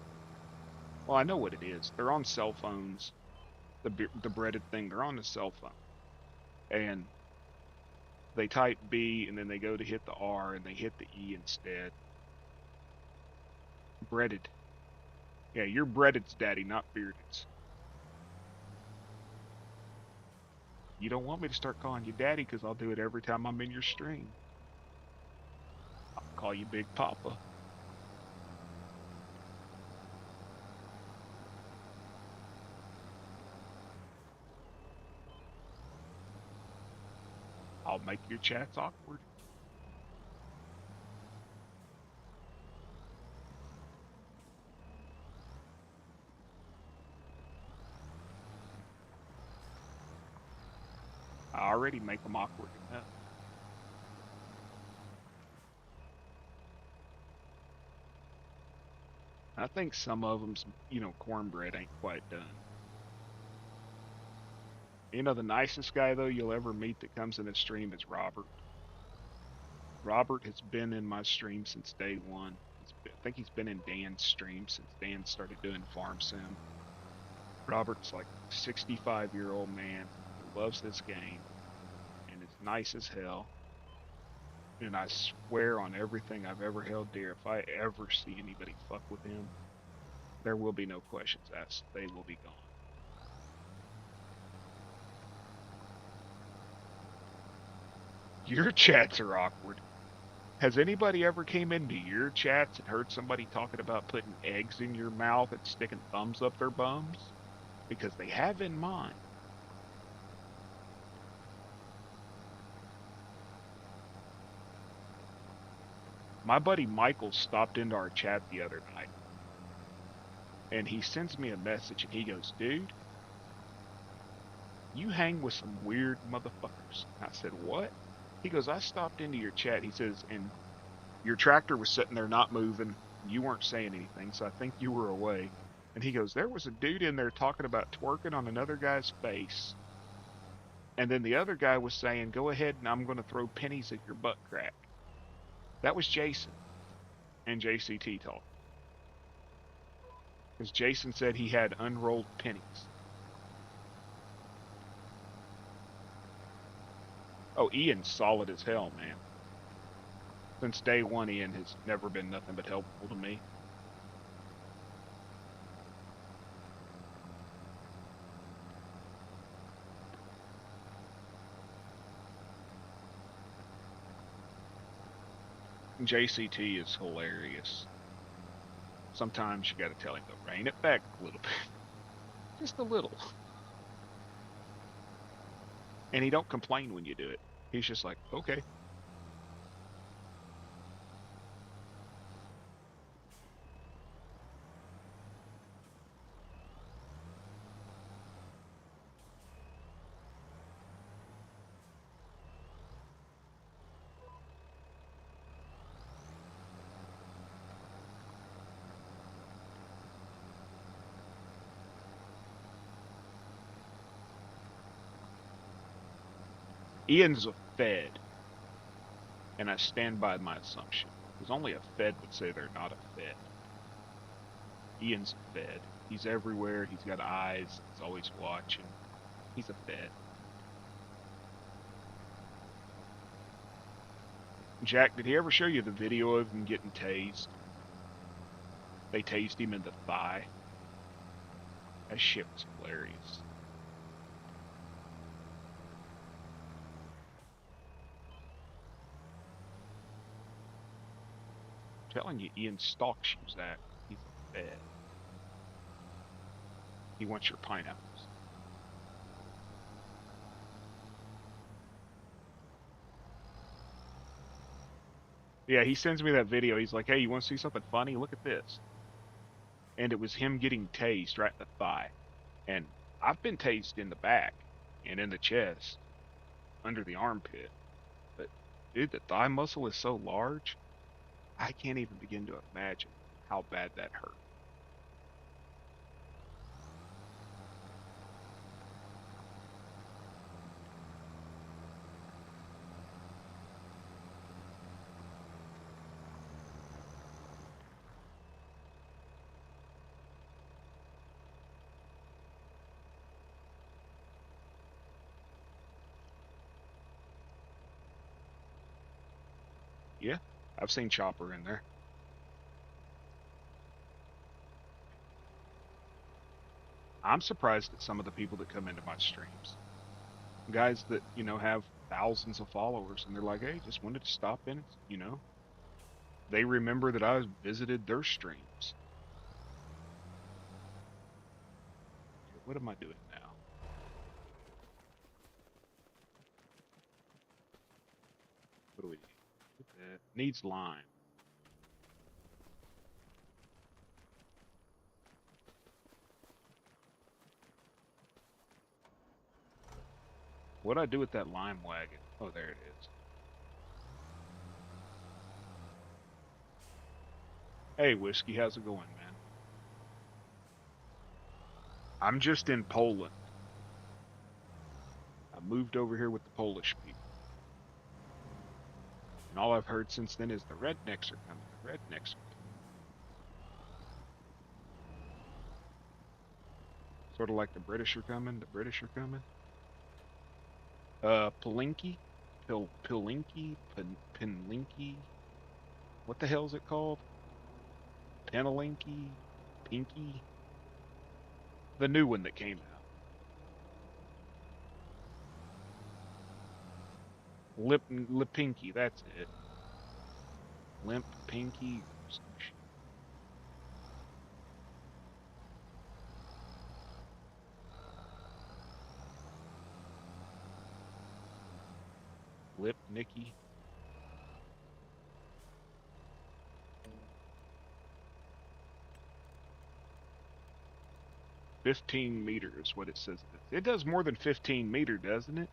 well, I know what it is. They're on cell phones. The breaded thing. They're on the cell phone, and they type B, and then they go to hit the R, and they hit the E instead. Breaded. Yeah, you're breaded's daddy, not bearded's. You don't want me to start calling you daddy because I'll do it every time I'm in your stream. I'll call you Big Papa. I'll make your chats awkward. already make them awkward enough. I think some of them's, cornbread ain't quite done. The nicest guy, though, you'll ever meet that comes in the stream is Robert. Robert has been in my stream since day one. I think he's been in Dan's stream since Dan started doing Farm Sim. Robert's like a 65-year-old man who loves this game and is nice as hell. And I swear on everything I've ever held dear, if I ever see anybody fuck with him, there will be no questions asked. They will be gone. Your chats are awkward. Has anybody ever came into your chats and heard somebody talking about putting eggs in your mouth and sticking thumbs up their bums? Because they have in mine. My buddy Michael stopped into our chat the other night. And he sends me a message and he goes, dude, you hang with some weird motherfuckers. I said, what? He goes, I stopped into your chat. He says, and your tractor was sitting there not moving. You weren't saying anything, so I think you were away. And he goes, there was a dude in there talking about twerking on another guy's face. And then the other guy was saying, go ahead and I'm going to throw pennies at your butt crack. That was Jason and JCT talk. Because Jason said he had unrolled pennies. Oh, Ian's solid as hell, man. Since day one, Ian has never been nothing but helpful to me. JCT is hilarious. Sometimes you gotta tell him to rein it back a little bit. Just a little. And he don't complain when you do it. He's just like, okay. Ian's a Fed, and I stand by my assumption, because only a Fed would say they're not a Fed. Ian's a Fed. He's everywhere, he's got eyes, he's always watching. He's a Fed. Jack, did he ever show you the video of him getting tased? They tased him in the thigh. That shit was hilarious. I'm telling you, Ian stalks you, Zach. He's a Fed. He wants your pineapples. Yeah, he sends me that video. He's like, hey, you want to see something funny? Look at this. And it was him getting tased right in the thigh. And I've been tased in the back and in the chest, under the armpit. But, dude, the thigh muscle is so large, I can't even begin to imagine how bad that hurt. Yeah, I've seen Chopper in there. I'm surprised at some of the people that come into my streams. Guys that, have thousands of followers, and they're like, hey, just wanted to stop in, They remember that I visited their streams. What am I doing now? What do we need? That needs lime. What'd I do with that lime wagon? Oh, there it is. Hey, Whiskey, how's it going, man? I'm just in Poland. I moved over here with the Polish people. And all I've heard since then is the rednecks are coming. The rednecks are coming. Sort of like the British are coming. The British are coming. Palinki? Pilinki? Pinlinki? What the hell is it called? Penelinki? Pinky? The new one that came out. Lipinky, that's it. Limp Pinky or some shit. Lip Nicky. $15 is what it says. It does more than 15 meter, doesn't it?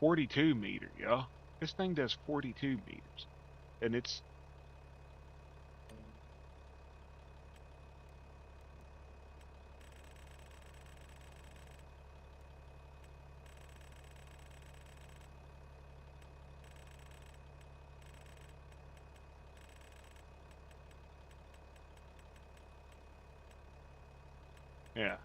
$42 meter, yeah. This thing does 42 meters. And it's... Yeah.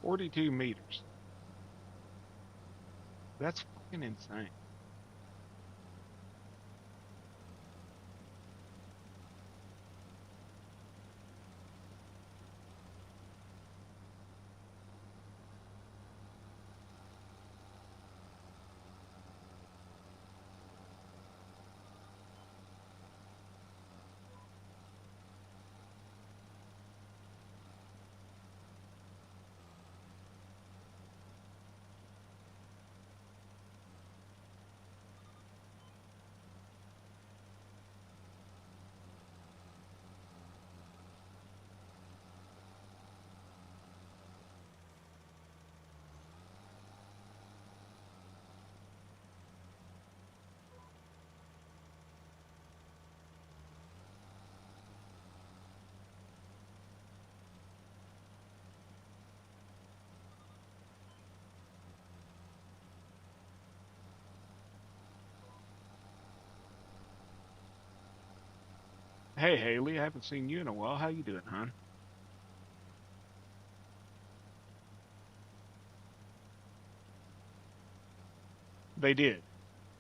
$42 meters. That's fucking insane. Hey, Haley, I haven't seen you in a while. How you doing, hon? They did.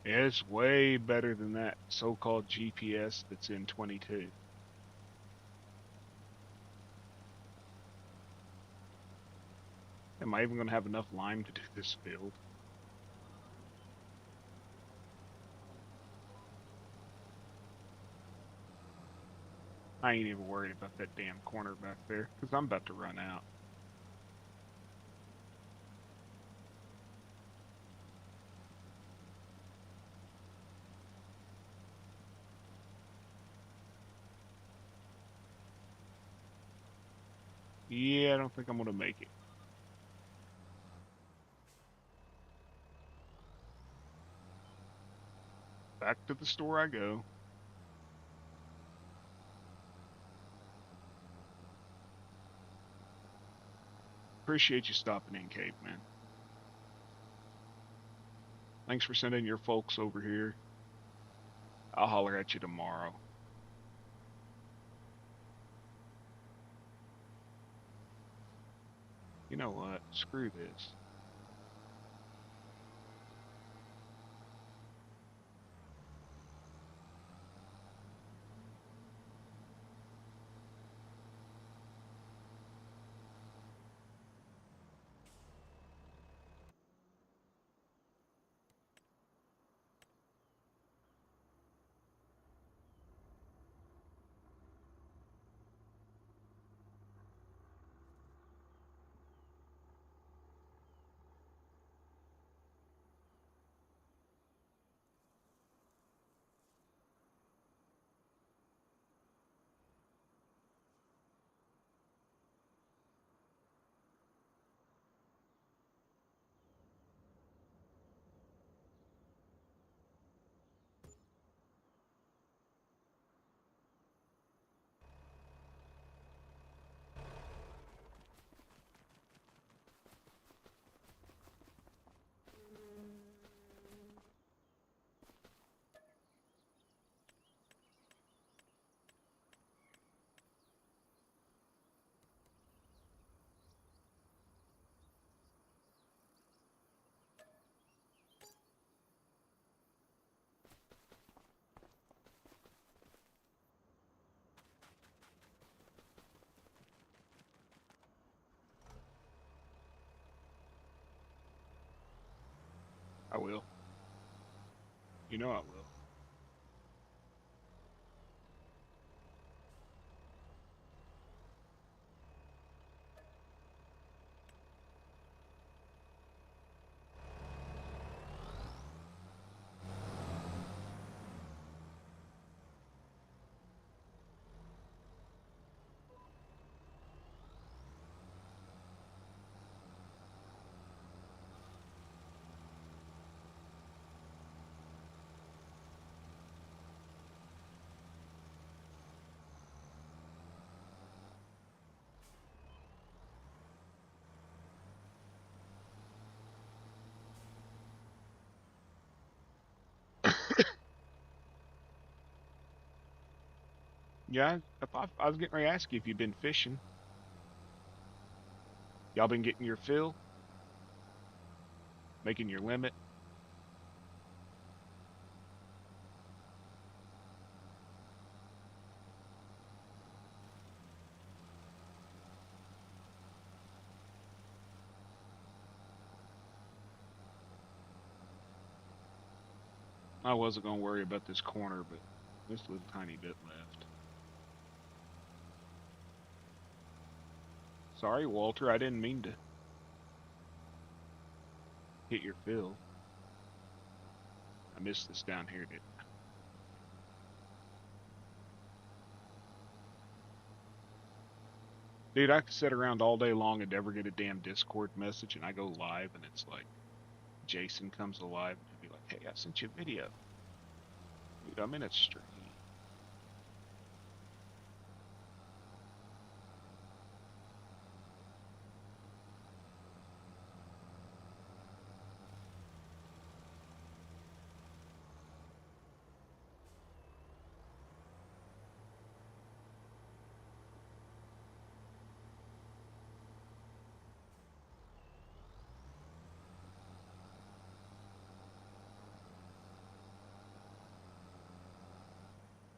It's way better than that so-called GPS that's in 22. Am I even going to have enough lime to do this build? I ain't even worried about that damn corner back there, because I'm about to run out. Yeah, I don't think I'm going to make it. Back to the store I go. Appreciate you stopping in, Caveman. Thanks for sending your folks over here. I'll holler at you tomorrow. You know what? Screw this. I will. You know I will. Yeah, I was getting ready to ask you if you've been fishing. Y'all been getting your fill, making your limit. I wasn't gonna worry about this corner, but this little tiny bit left. Sorry, Walter, I didn't mean to hit your fill. I missed this down here, didn't I? Dude, I could sit around all day long and never get a damn Discord message, and I go live, and it's like Jason comes alive and he'll be like, "Hey, I sent you a video." Dude, I'm in a stream.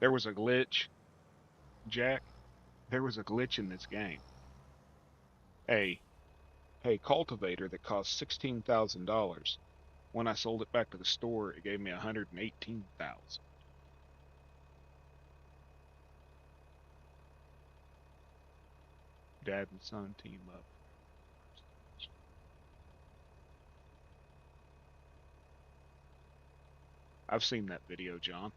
There was a glitch, Jack. There was a glitch in this game. A cultivator that cost $16,000. When I sold it back to the store, it gave me 118,000. Dad and son team up. I've seen that video, John.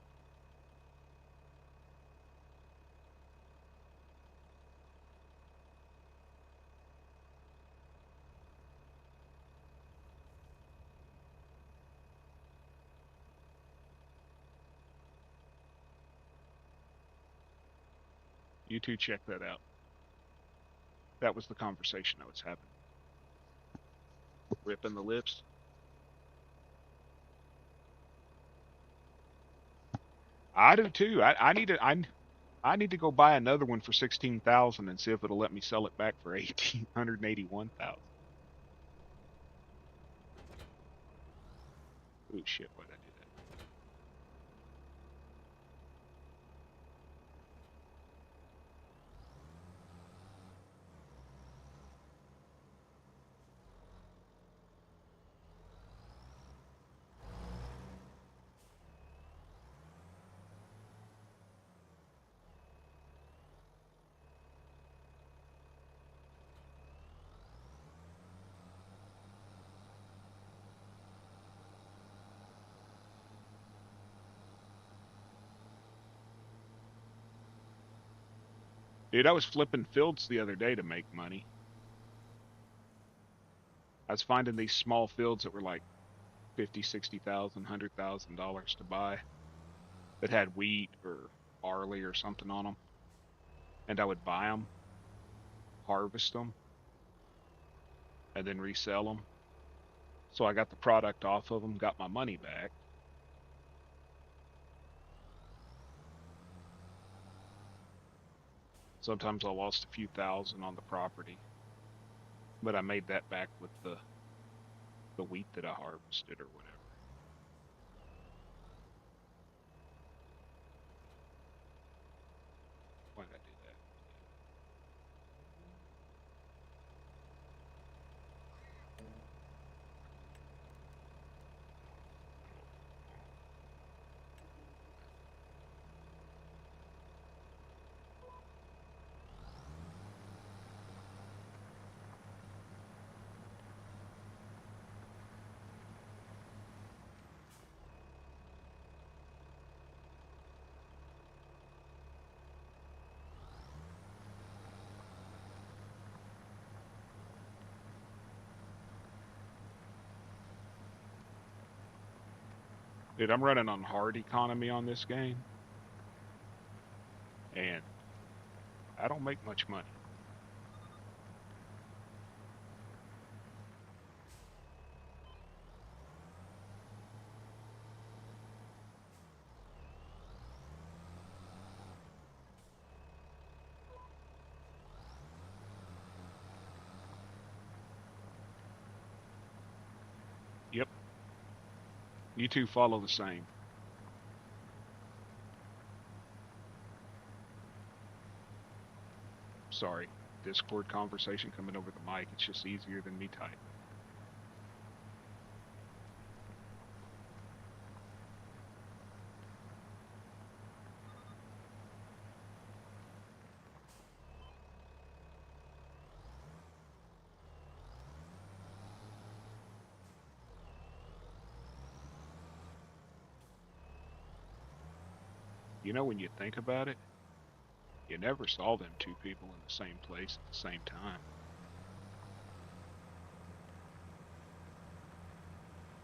You two check that out. That was the conversation I was having. Ripping the lips. I do too. I need to go buy another one for 16,000 and see if it'll let me sell it back for 181,000. Oh shit! Why'd I do that? Dude, I was flipping fields the other day to make money. I was finding these small fields that were like 50, 60,000, $100,000 to buy that had wheat or barley or something on them, and I would buy them, harvest them, and then resell them. So I got the product off of them, got my money back. Sometimes I lost a few thousand on the property, but I made that back with the wheat that I harvested or whatever. Why did I do that? Dude, I'm running on hard economy on this game, and I don't make much money. Yep, you two follow the same. Sorry, Discord conversation coming over the mic. It's just easier than me typing. You know, when you think about it, you never saw them two people in the same place at the same time.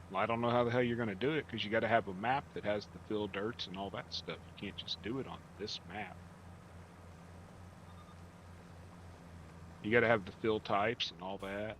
Well, I don't know how the hell you're going to do it because you got to have a map that has the fill dirts and all that stuff. You can't just do it on this map. You got to have the fill types and all that.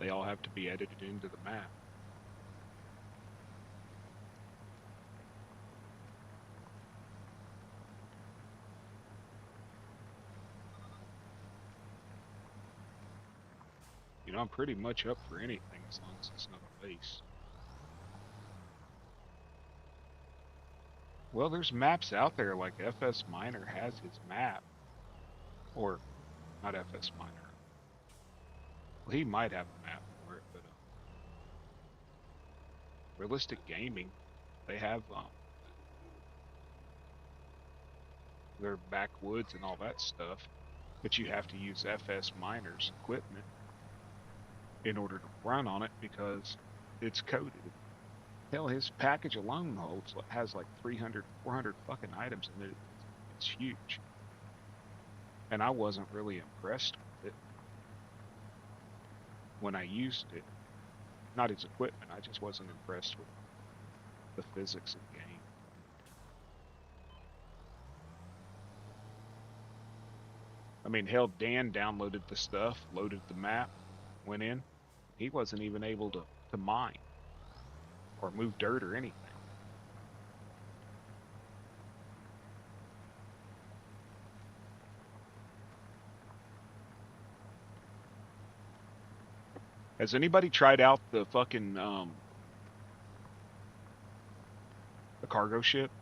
They all have to be edited into the map. You know, I'm pretty much up for anything as long as it's not a base. Well, there's maps out there like FS Miner has his map. Or, not FS Miner. Well, he might have a map for it, but Realistic Gaming, they have their backwoods and all that stuff. But you have to use FS Miner's equipment in order to run on it because it's coded. Hell, his package alone has like 300, 400 fucking items in it. It's huge. And I wasn't really impressed with it when I used it. Not his equipment, I just wasn't impressed with the physics of the game. I mean, hell, Dan downloaded the stuff, loaded the map, went in. He wasn't even able to mine or move dirt or anything. Has anybody tried out the fucking the cargo ship?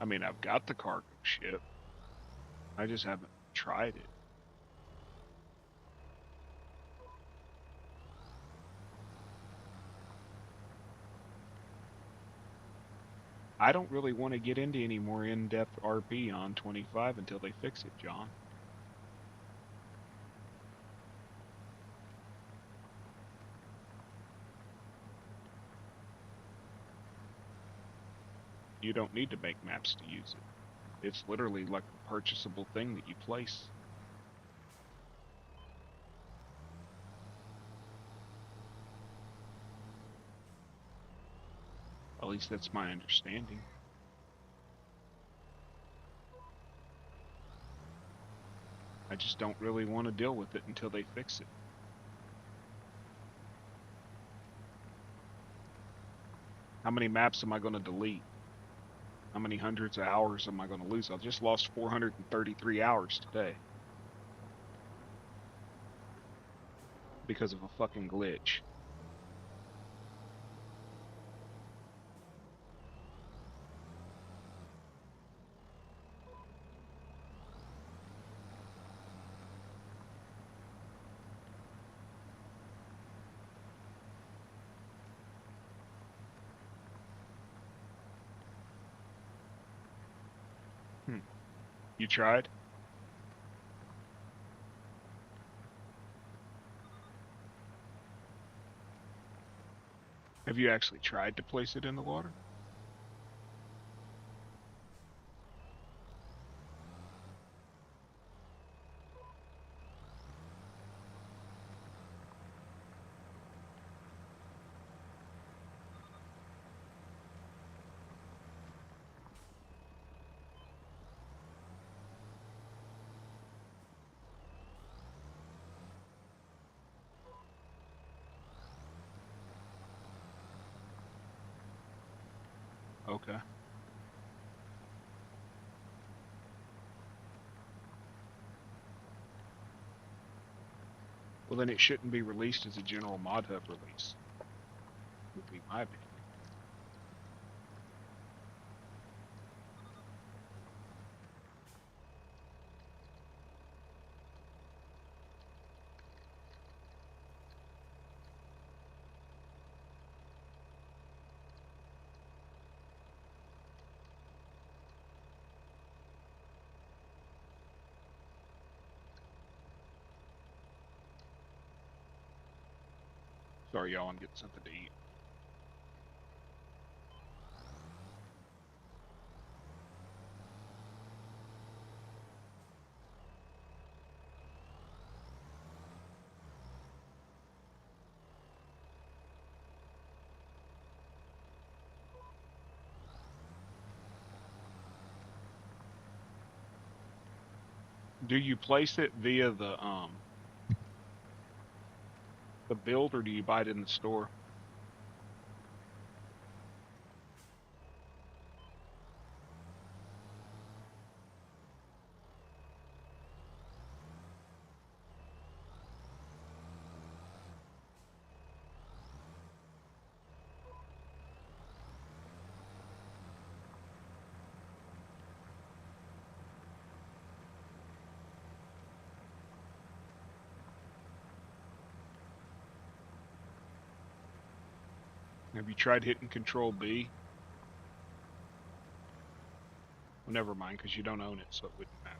I mean, I've got the cargo ship. I just haven't tried it. I don't really want to get into any more in-depth RP on 25 until they fix it, John. You don't need to make maps to use it. It's literally like a purchasable thing that you place. At least that's my understanding. I just don't really want to deal with it until they fix it. How many maps am I going to delete? How many hundreds of hours am I going to lose? I just lost 433 hours today because of a fucking glitch. You tried? Have you actually tried to place it in the water? Okay. Well, then it shouldn't be released as a general mod hub release, would be my opinion. Sorry, y'all, I'm getting something to eat. Do you place it via the build, or do you buy it in the store? Have you tried hitting Control B? Well, never mind, because you don't own it, so it wouldn't matter.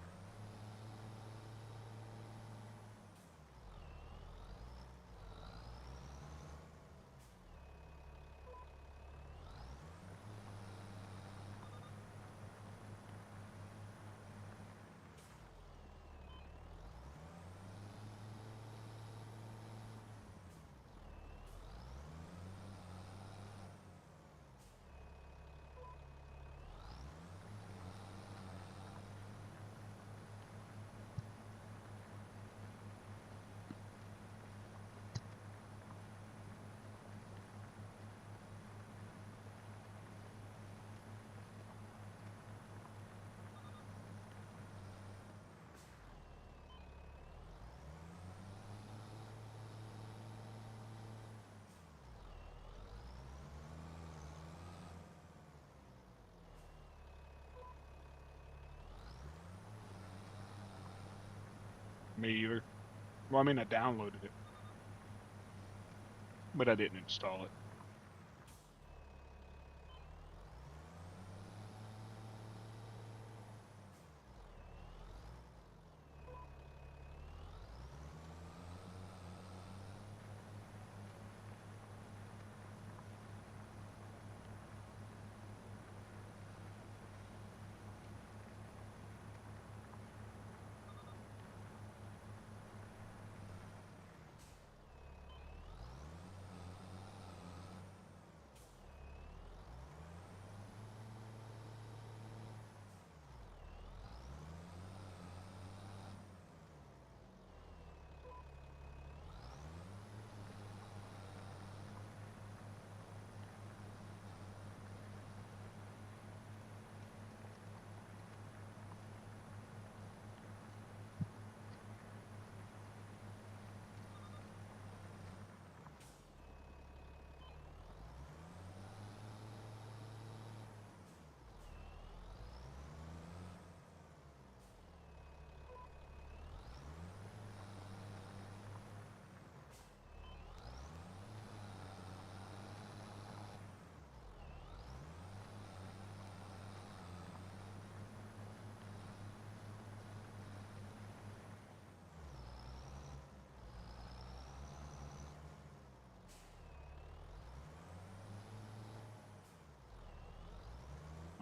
Me either. Well, I mean, I downloaded it, but I didn't install it.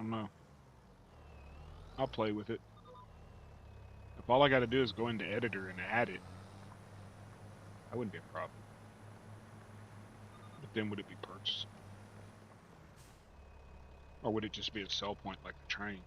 don't know. I'll play with it. If all I got to do is go into editor and add it, that wouldn't be a problem. But then would it be purchasable? Or would it just be a sell point like the train?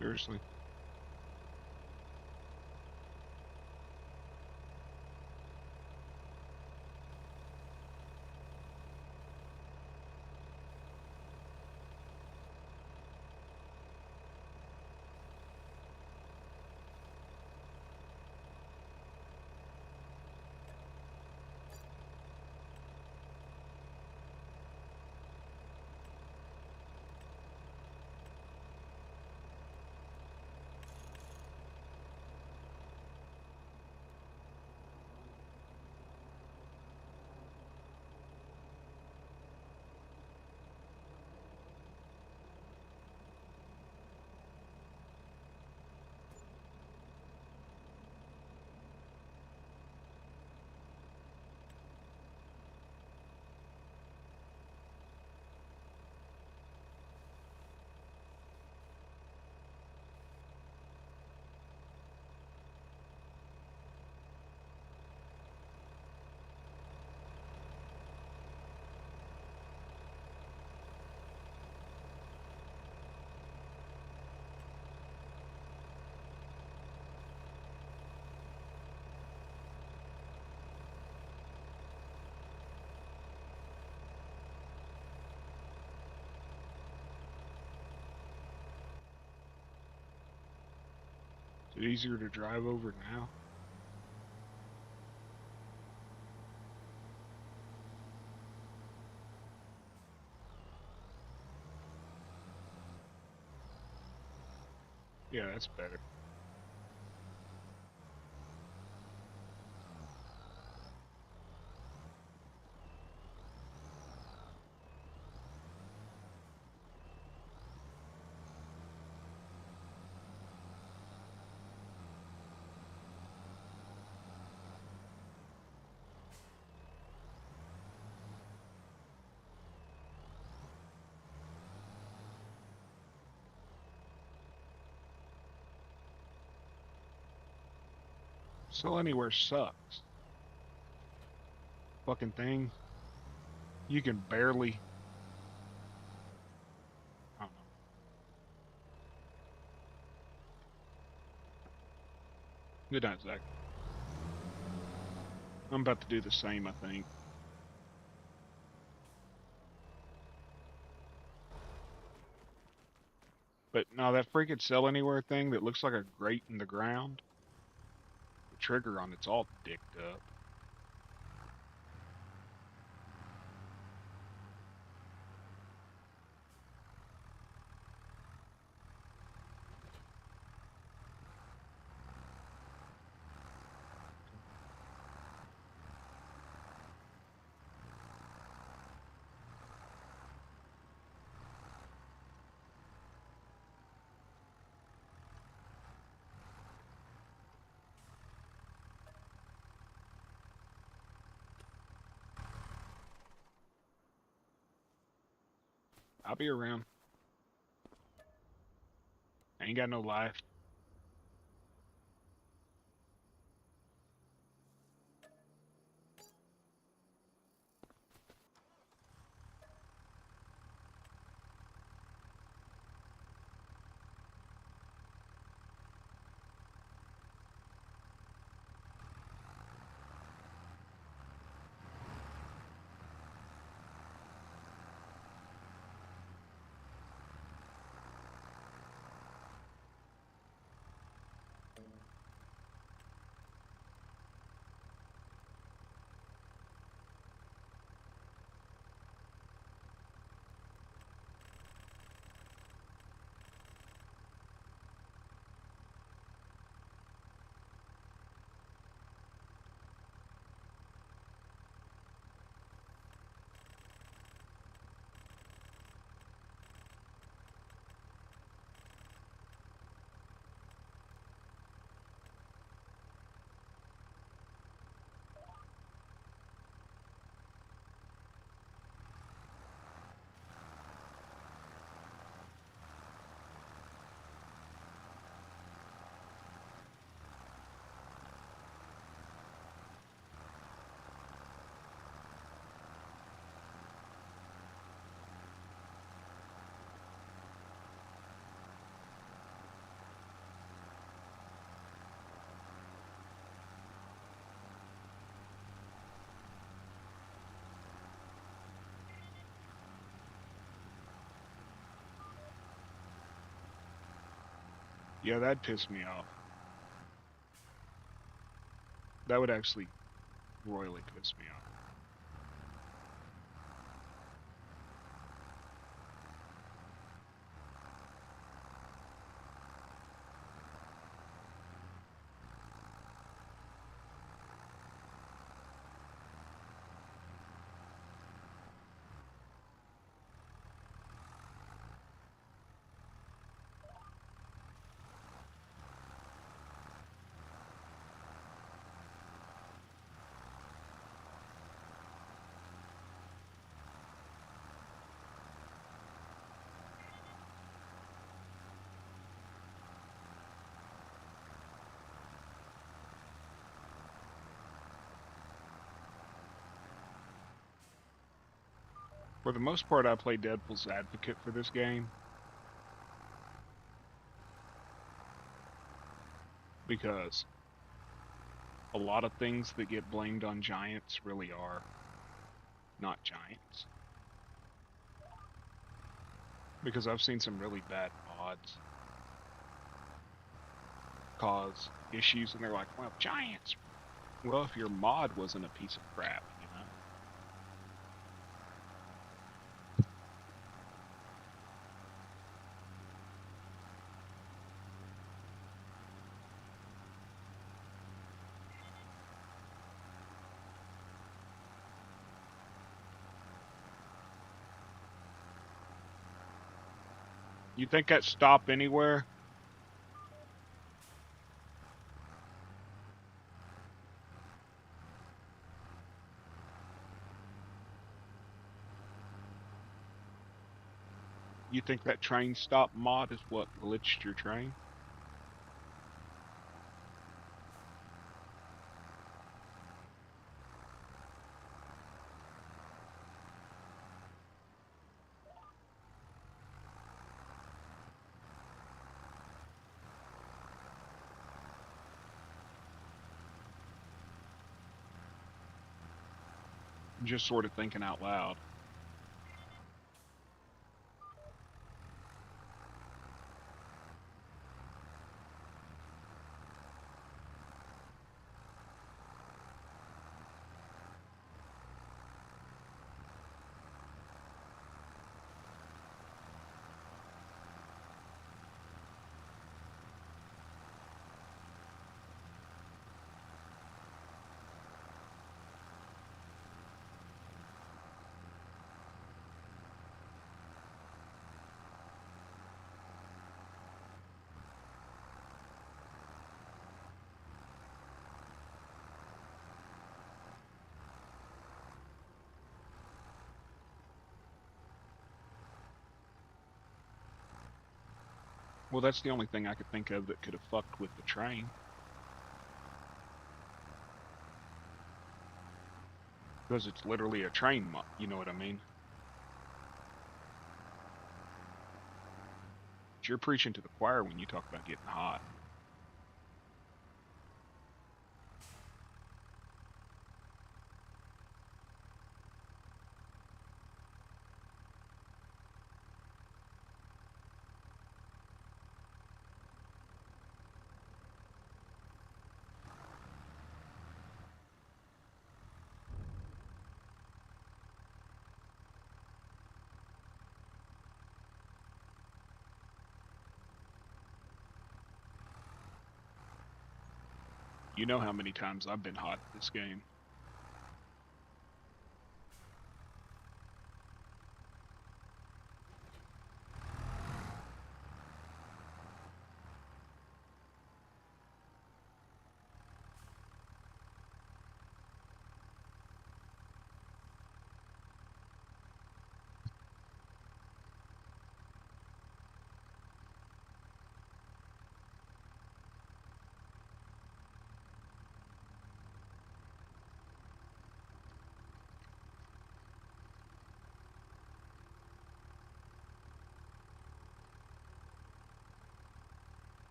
Seriously. Is it easier to drive over now? Yeah, that's better. Sell anywhere sucks. Fucking thing. You can barely. I don't know. Good night, Zach. I'm about to do the same, I think. But no, that freaking sell anywhere thing that looks like a grate in the ground, the trigger on it's all dicked up. I'll be around. I ain't got no life. Yeah, that'd piss me off. That would actually royally piss me off. For the most part, I play Deadpool's advocate for this game because a lot of things that get blamed on giants really are not giants. Because I've seen some really bad mods cause issues, and they're like, well, giants. Well, if your mod wasn't a piece of crap, you know? You think that stop anywhere? You think that train stop mod is what glitched your train? I'm just sort of thinking out loud. Well, that's the only thing I could think of that could have fucked with the train. Because it's literally a train mod, you know what I mean? But you're preaching to the choir when you talk about getting hot. You know how many times I've been hot at this game.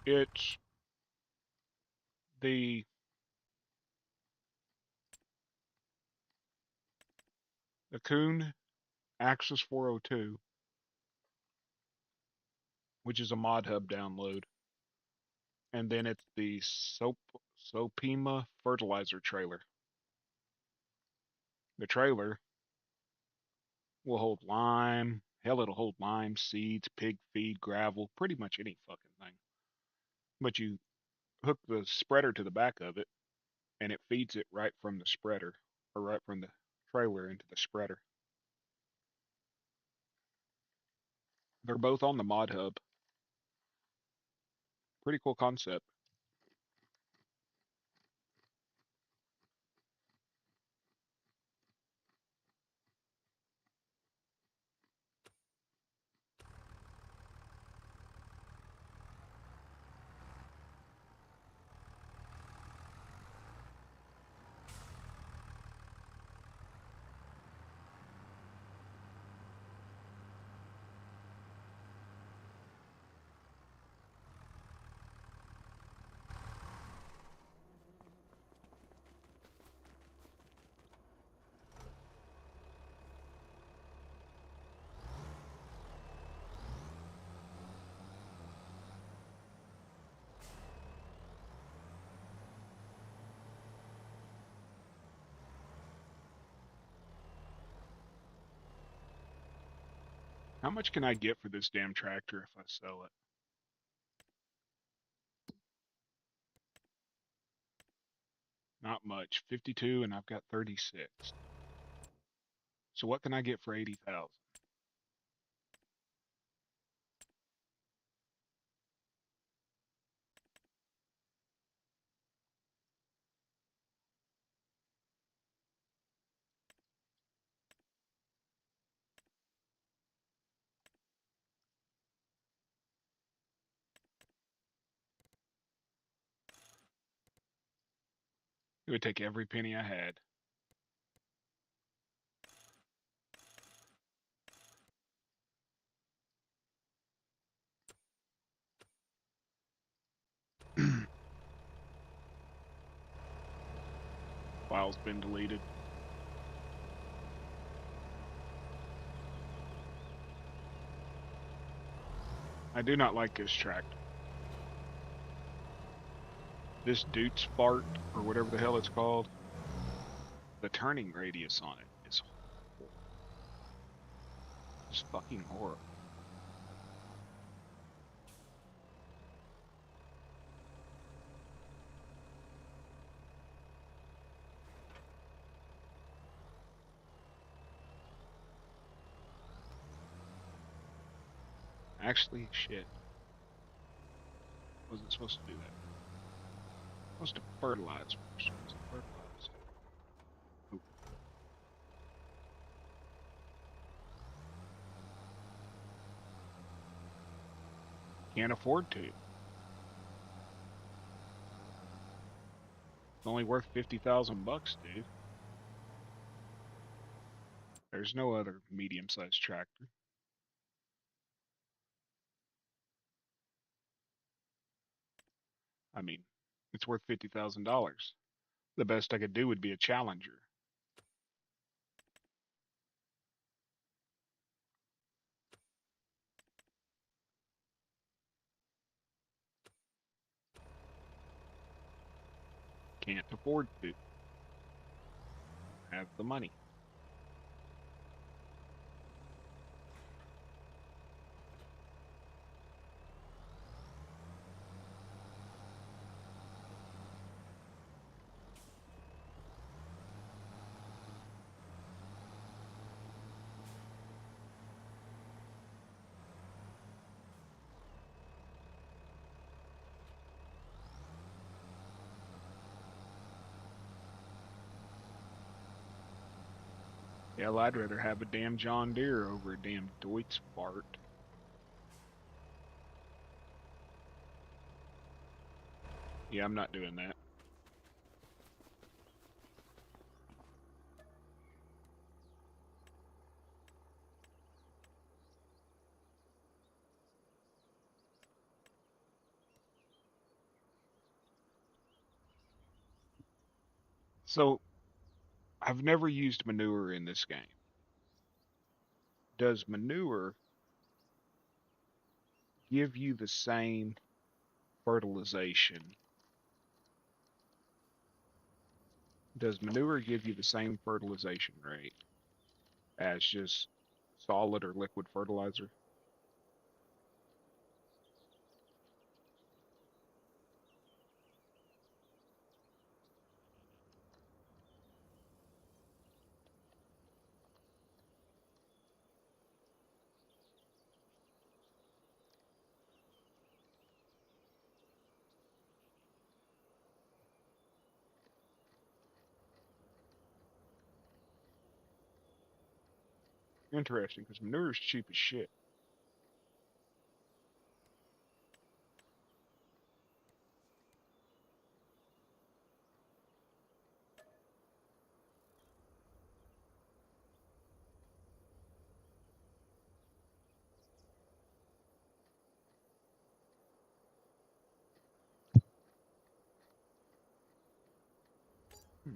It's the Coon Axis 402, which is a mod hub download. And then it's the Sopima fertilizer trailer. The trailer will hold lime. Hell, it'll hold lime, seeds, pig feed, gravel, pretty much any fucking thing. But you hook the spreader to the back of it, and it feeds it right from the spreader, or right from the trailer into the spreader. They're both on the mod hub. Pretty cool concept. How much can I get for this damn tractor if I sell it? Not much. 52 and I've got 36. So what can I get for 80,000? It would take every penny I had. File's been deleted. I do not like this tractor. This Dute's fart, or whatever the hell it's called, the turning radius on it is horrible. It's fucking horrible. Actually, shit. Wasn't supposed to do that. Supposed to fertilize first. Fertilize. Ooh. Can't afford to. It's only worth 50,000 bucks, dude. There's no other medium-sized tractor. I mean, it's worth $50,000. The best I could do would be a Challenger. Can't afford to. Have the money. Hell, I'd rather have a damn John Deere over a damn Deutz Bart. Yeah, I'm not doing that. So, I've never used manure in this game. Does manure give you the same fertilization? Does manure give you the same fertilization rate as just solid or liquid fertilizer? Interesting, because manure is cheap as shit. Hmm.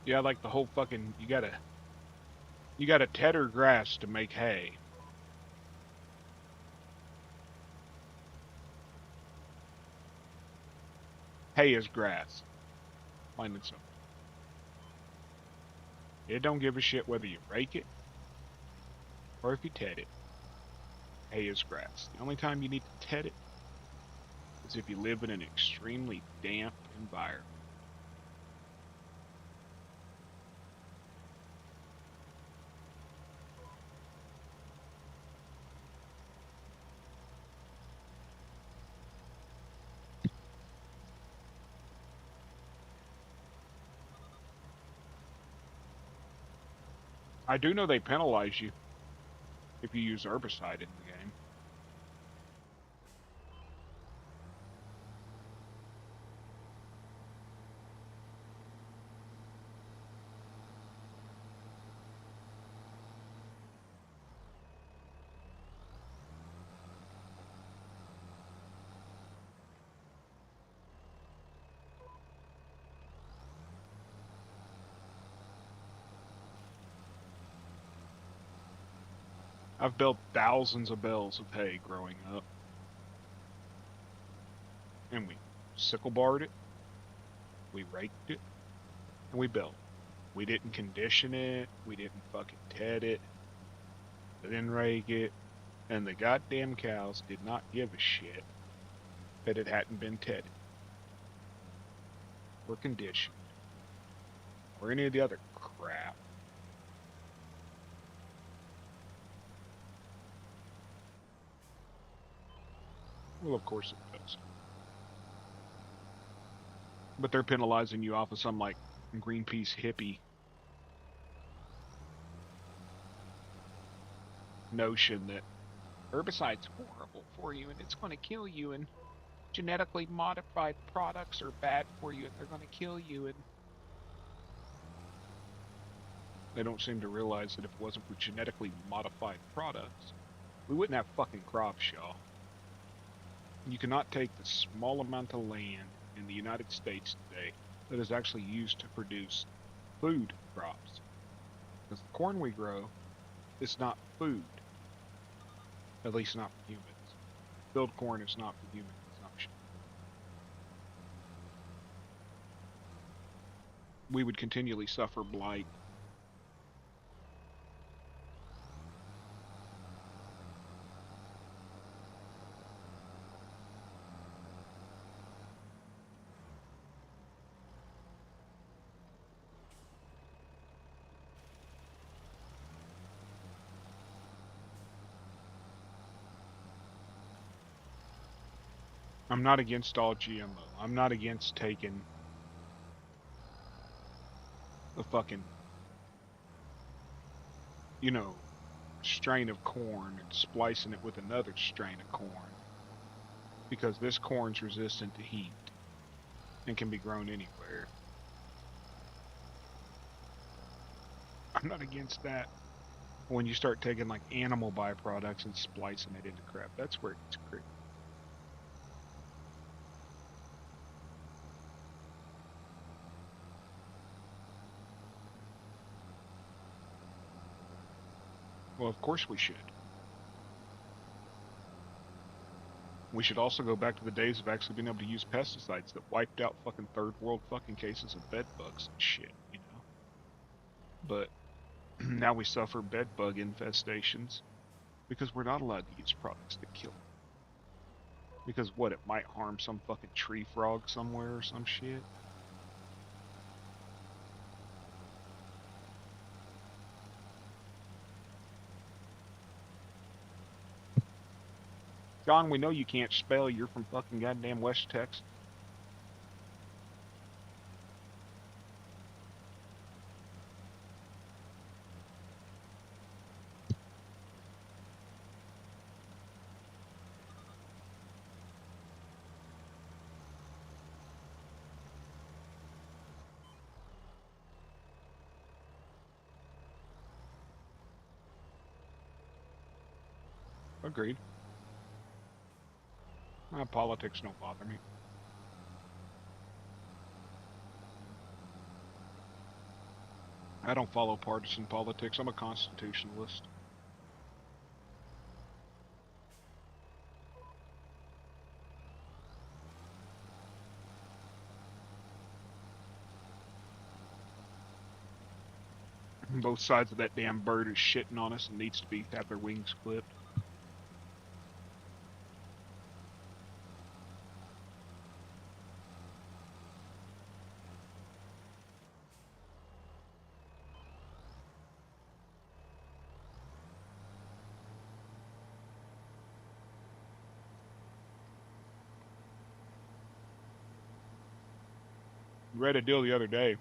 Yeah, like the whole fucking you gotta tedder grass to make hay. Hay is grass. Plain and simple. It don't give a shit whether you rake it or if you ted it. Hay is grass. The only time you need to ted it is if you live in an extremely damp environment. I do know they penalize you if you use herbicide in the game. I've built thousands of bales of hay growing up. And we sickle barred it, we raked it, and we baled. We didn't condition it, we didn't fucking ted it, we didn't rake it, and the goddamn cows did not give a shit that it hadn't been tedded, or conditioned, or any of the other crap. Well, of course it does. But they're penalizing you off of some, like, Greenpeace hippie notion that herbicide's horrible for you and it's going to kill you, and genetically modified products are bad for you and they're going to kill you, and they don't seem to realize that if it wasn't for genetically modified products, we wouldn't have fucking crops, y'all. You cannot take the small amount of land in the United States today that is actually used to produce food crops. Because the corn we grow is not food. At least not for humans. Filled corn is not for human consumption. We would continually suffer blight. I'm not against all GMO. I'm not against taking a fucking, strain of corn and splicing it with another strain of corn. Because this corn's resistant to heat and can be grown anywhere. I'm not against that. When you start taking like animal byproducts and splicing it into crap, that's where it's crazy. Well, of course we should. We should also go back to the days of actually being able to use pesticides that wiped out fucking third world fucking cases of bed bugs and shit, But now we suffer bed bug infestations because we're not allowed to use products that kill them. Because what, it might harm some fucking tree frog somewhere or some shit? John, we know you can't spell. You're from fucking goddamn West Texas. Agreed. Politics don't bother me. I don't follow partisan politics. I'm a constitutionalist. Both sides of that damn bird is shitting on us and needs to have their wings clipped. Read a deal the other day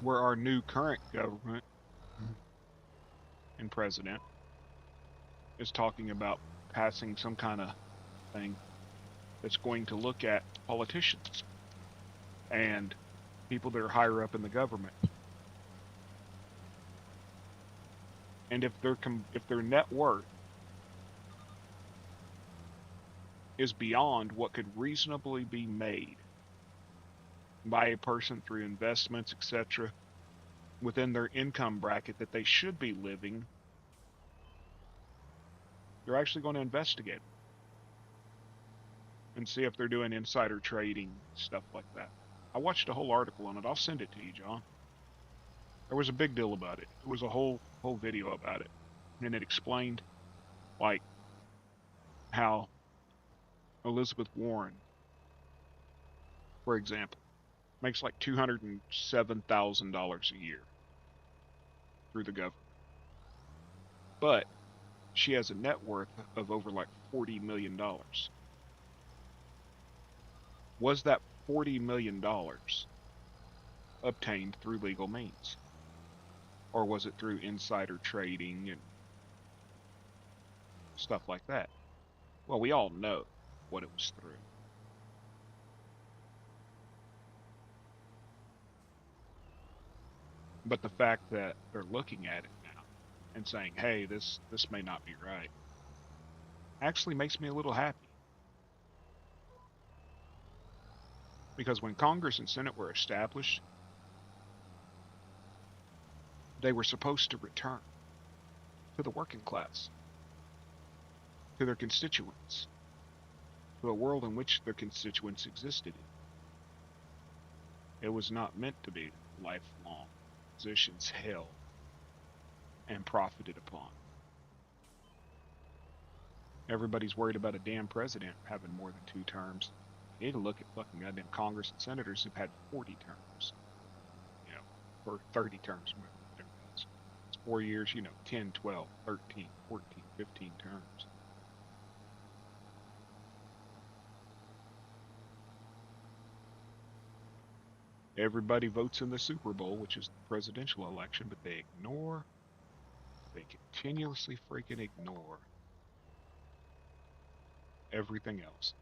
where our new current government and president is talking about passing some kind of thing that's going to look at politicians and people that are higher up in the government. And if their net worth is beyond what could reasonably be made by a person through investments, etc., within their income bracket that they should be living, they're actually going to investigate them and see if they're doing insider trading, stuff like that. I watched a whole article on it. I'll send it to you, John. There was a big deal about it. It was a whole video about it. And it explained like how Elizabeth Warren, for example, makes like $207,000 a year through the government. But she has a net worth of over like $40 million. Was that $40 million obtained through legal means? Or was it through insider trading and stuff like that? Well, we all know what it was through. But the fact that they're looking at it now and saying, hey, this may not be right, actually makes me a little happy. Because when Congress and Senate were established, they were supposed to return to the working class, to their constituents, to a world in which their constituents existed in. It was not meant to be lifelong positions held and profited upon. Everybody's worried about a damn president having more than 2 terms. You need to look at fucking goddamn Congress and senators who've had 40 terms, or 30 terms. It's 4 years, 10, 12, 13, 14, 15 terms. Everybody votes in the Super Bowl, which is the presidential election, but they continuously freaking ignore everything else.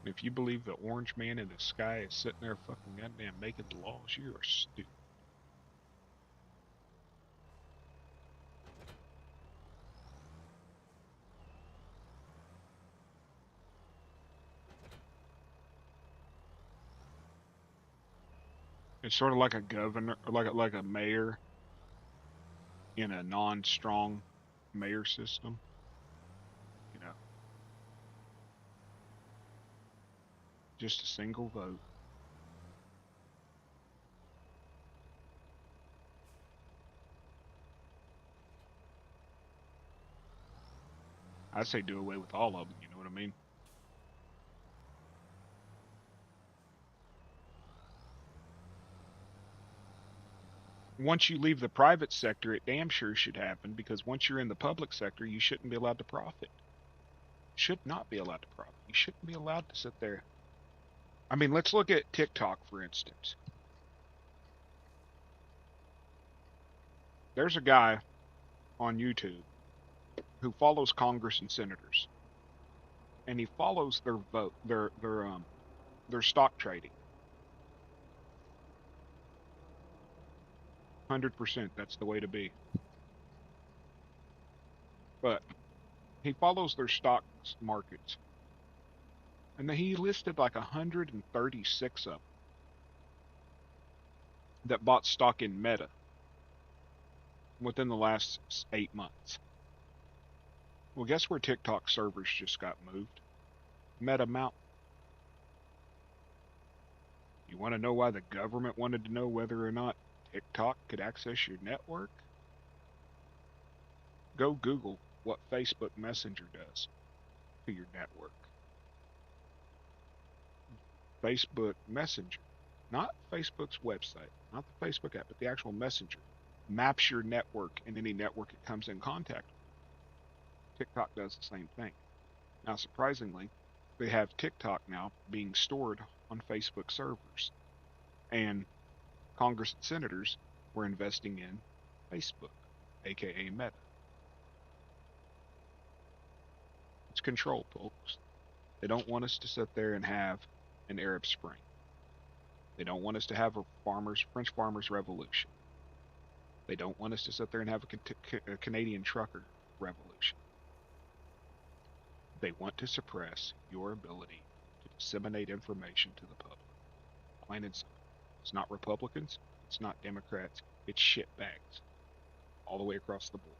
If you believe the orange man in the sky is sitting there fucking goddamn making the laws, you are stupid. It's sort of like a governor, or like a mayor in a non-strong mayor system. Just a single vote. I say do away with all of them, you know what I mean? Once you leave the private sector, it damn sure should happen, because once you're in the public sector, you shouldn't be allowed to profit. Should not be allowed to profit. You shouldn't be allowed to sit there. I mean, let's look at TikTok, for instance. There's a guy on YouTube who follows Congress and senators, and he follows their stock trading. 100%, that's the way to be. But he follows their stock markets, and then he listed like 136 of them that bought stock in Meta within the last 8 months. Well, guess where TikTok servers just got moved? Meta Mountain. You want to know why the government wanted to know whether or not TikTok could access your network? Go Google what Facebook Messenger does to your network. Facebook Messenger, not Facebook's website, not the Facebook app, but the actual Messenger, maps your network and any network it comes in contact with. TikTok does the same thing. Now, surprisingly, they have TikTok now being stored on Facebook servers, and Congress and senators were investing in Facebook, aka Meta. It's control, folks. They don't want us to sit there and have an Arab Spring. They don't want us to have a French farmers revolution. They don't want us to sit there and have a Canadian trucker revolution. They want to suppress your ability to disseminate information to the public. Plain and simple. It's not Republicans. It's not Democrats. It's shitbags. All the way across the board.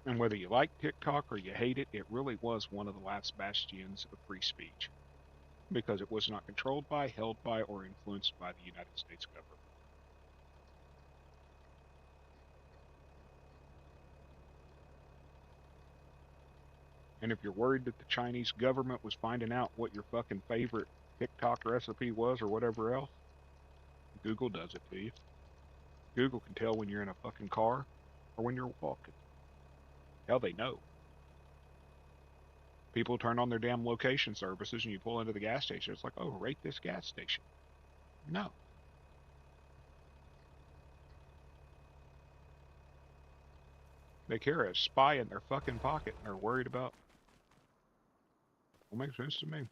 And whether you like TikTok or you hate it, it really was one of the last bastions of free speech. Because it was not controlled by, held by, or influenced by the United States government. And if you're worried that the Chinese government was finding out what your fucking favorite TikTok recipe was or whatever else, Google does it to you. Google can tell when you're in a fucking car or when you're walking. Hell, they know. People turn on their damn location services and you pull into the gas station. It's like, oh, rate this gas station. No. They carry a spy in their fucking pocket and they're worried about. It makes sense to me.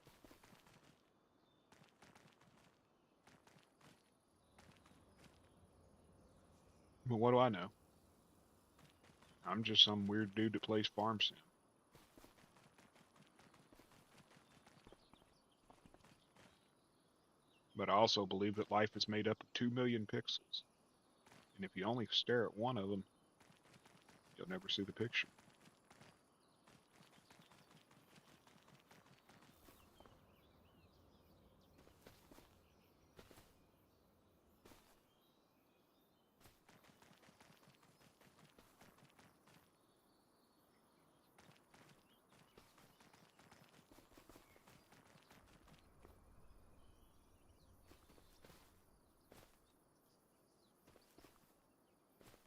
But what do I know? I'm just some weird dude that plays Farm Sim. But I also believe that life is made up of 2 million pixels. And if you only stare at one of them, you'll never see the picture.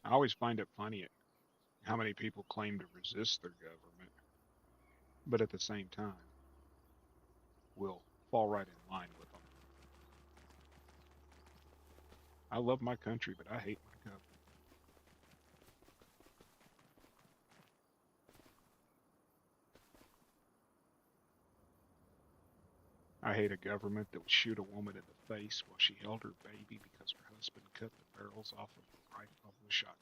I always find it funny how many people claim to resist their government, but at the same time, will fall right in line with them. I love my country, but I hate my government. I hate a government that would shoot a woman in the face while she held her baby because her husband cut the barrels off of the rifle of the shotgun.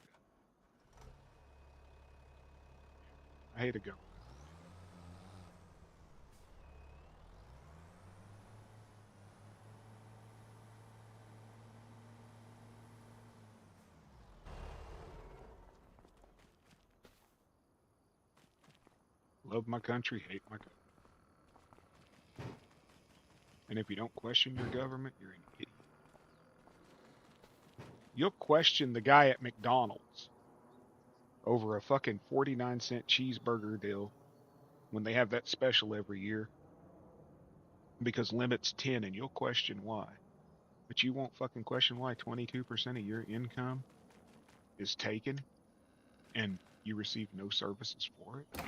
I hate a government. Love my country, hate my government. And if you don't question your government, you're an idiot. You'll question the guy at McDonald's over a fucking 49-cent cheeseburger deal when they have that special every year because limit's 10 and you'll question why. But you won't fucking question why 22% of your income is taken and you receive no services for it. I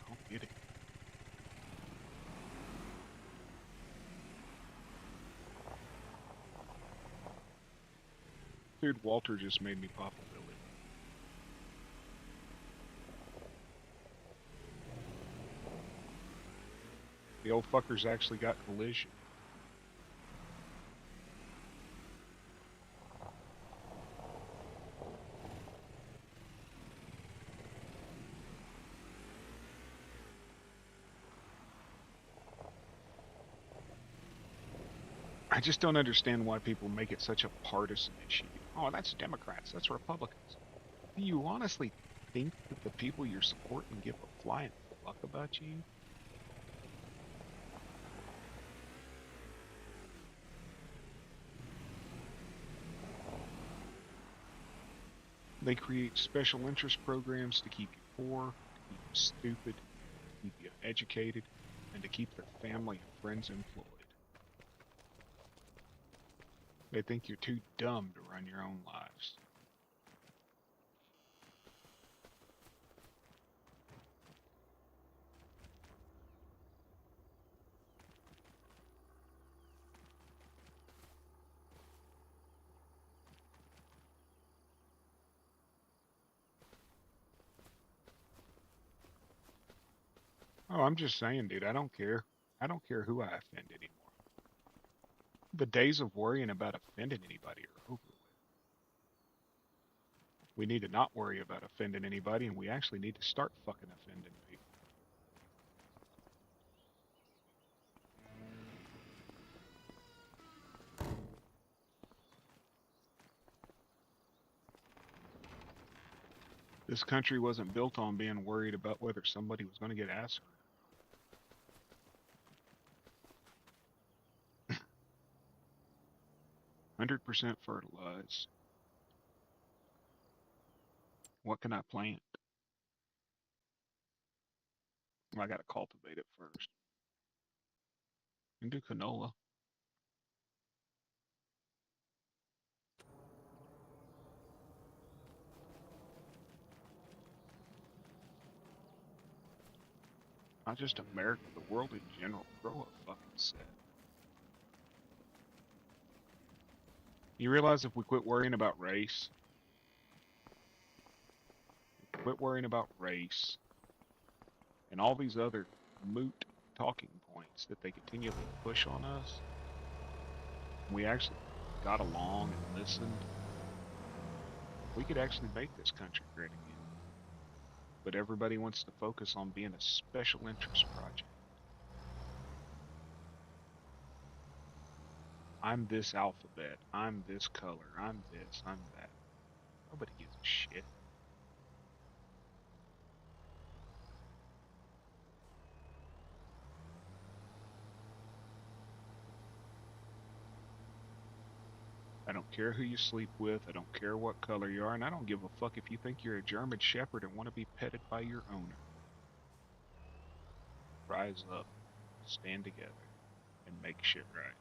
don't get it. Dude, Walter just made me pop a Billy. The old fucker's actually got collision. I just don't understand why people make it such a partisan issue. Oh, that's Democrats, that's Republicans. Do you honestly think that the people you're supporting give a flying fuck about you? They create special interest programs to keep you poor, to keep you stupid, to keep you educated, and to keep their family and friends employed. They think you're too dumb to run your own lives. Oh, I'm just saying, dude, I don't care. I don't care who I offend anymore. The days of worrying about offending anybody are over with. We need to not worry about offending anybody, and we actually need to start fucking offending people. This country wasn't built on being worried about whether somebody was going to get asked. 100% fertilized. What can I plant? Well, I got to cultivate it first. And do canola. Not just America, the world in general. Grow a fucking set. You realize if we quit worrying about race, and all these other moot talking points that they continually push on us, we actually got along and listened, we could actually make this country great again. But everybody wants to focus on being a special interest project. I'm this alphabet, I'm this color, I'm this, I'm that. Nobody gives a shit. I don't care who you sleep with, I don't care what color you are, and I don't give a fuck if you think you're a German Shepherd and want to be petted by your owner. Rise up, stand together, and make shit right.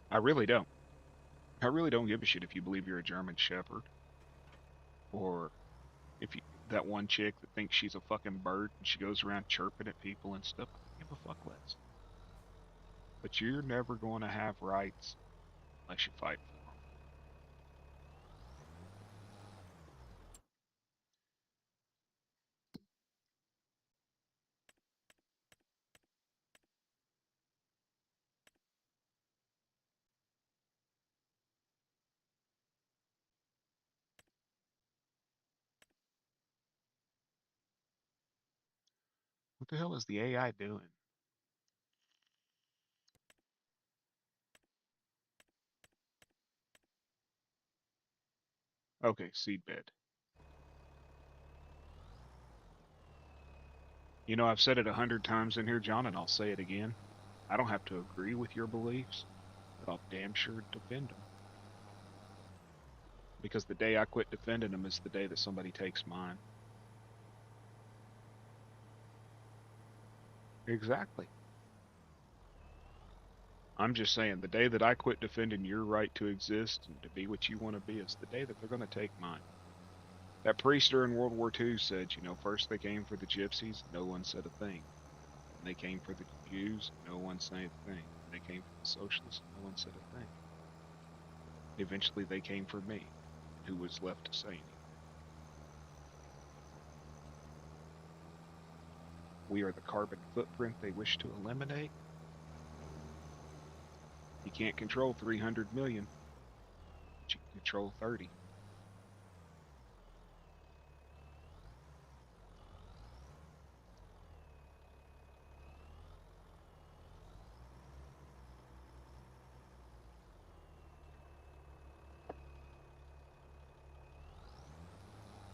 I really don't. I really don't give a shit if you believe you're a German Shepherd, or if you, that one chick that thinks she's a fucking bird and she goes around chirping at people and stuff. I don't give a fuck less. But you're never going to have rights unless you fight for them. What the hell is the AI doing? Okay, seedbed. You know, I've said it 100 times in here, John, and I'll say it again. I don't have to agree with your beliefs, but I'll damn sure defend them. Because the day I quit defending them is the day that somebody takes mine. Exactly. I'm just saying, the day that I quit defending your right to exist and to be what you want to be is the day that they're going to take mine. That priest during World War II said, you know, first they came for the gypsies, no one said a thing. Then they came for the Jews, no one said a thing. Then they came for the socialists, no one said a thing. Eventually they came for me, and who was left to say anything? We are the carbon footprint they wish to eliminate. You can't control 300 million, but you can control 30.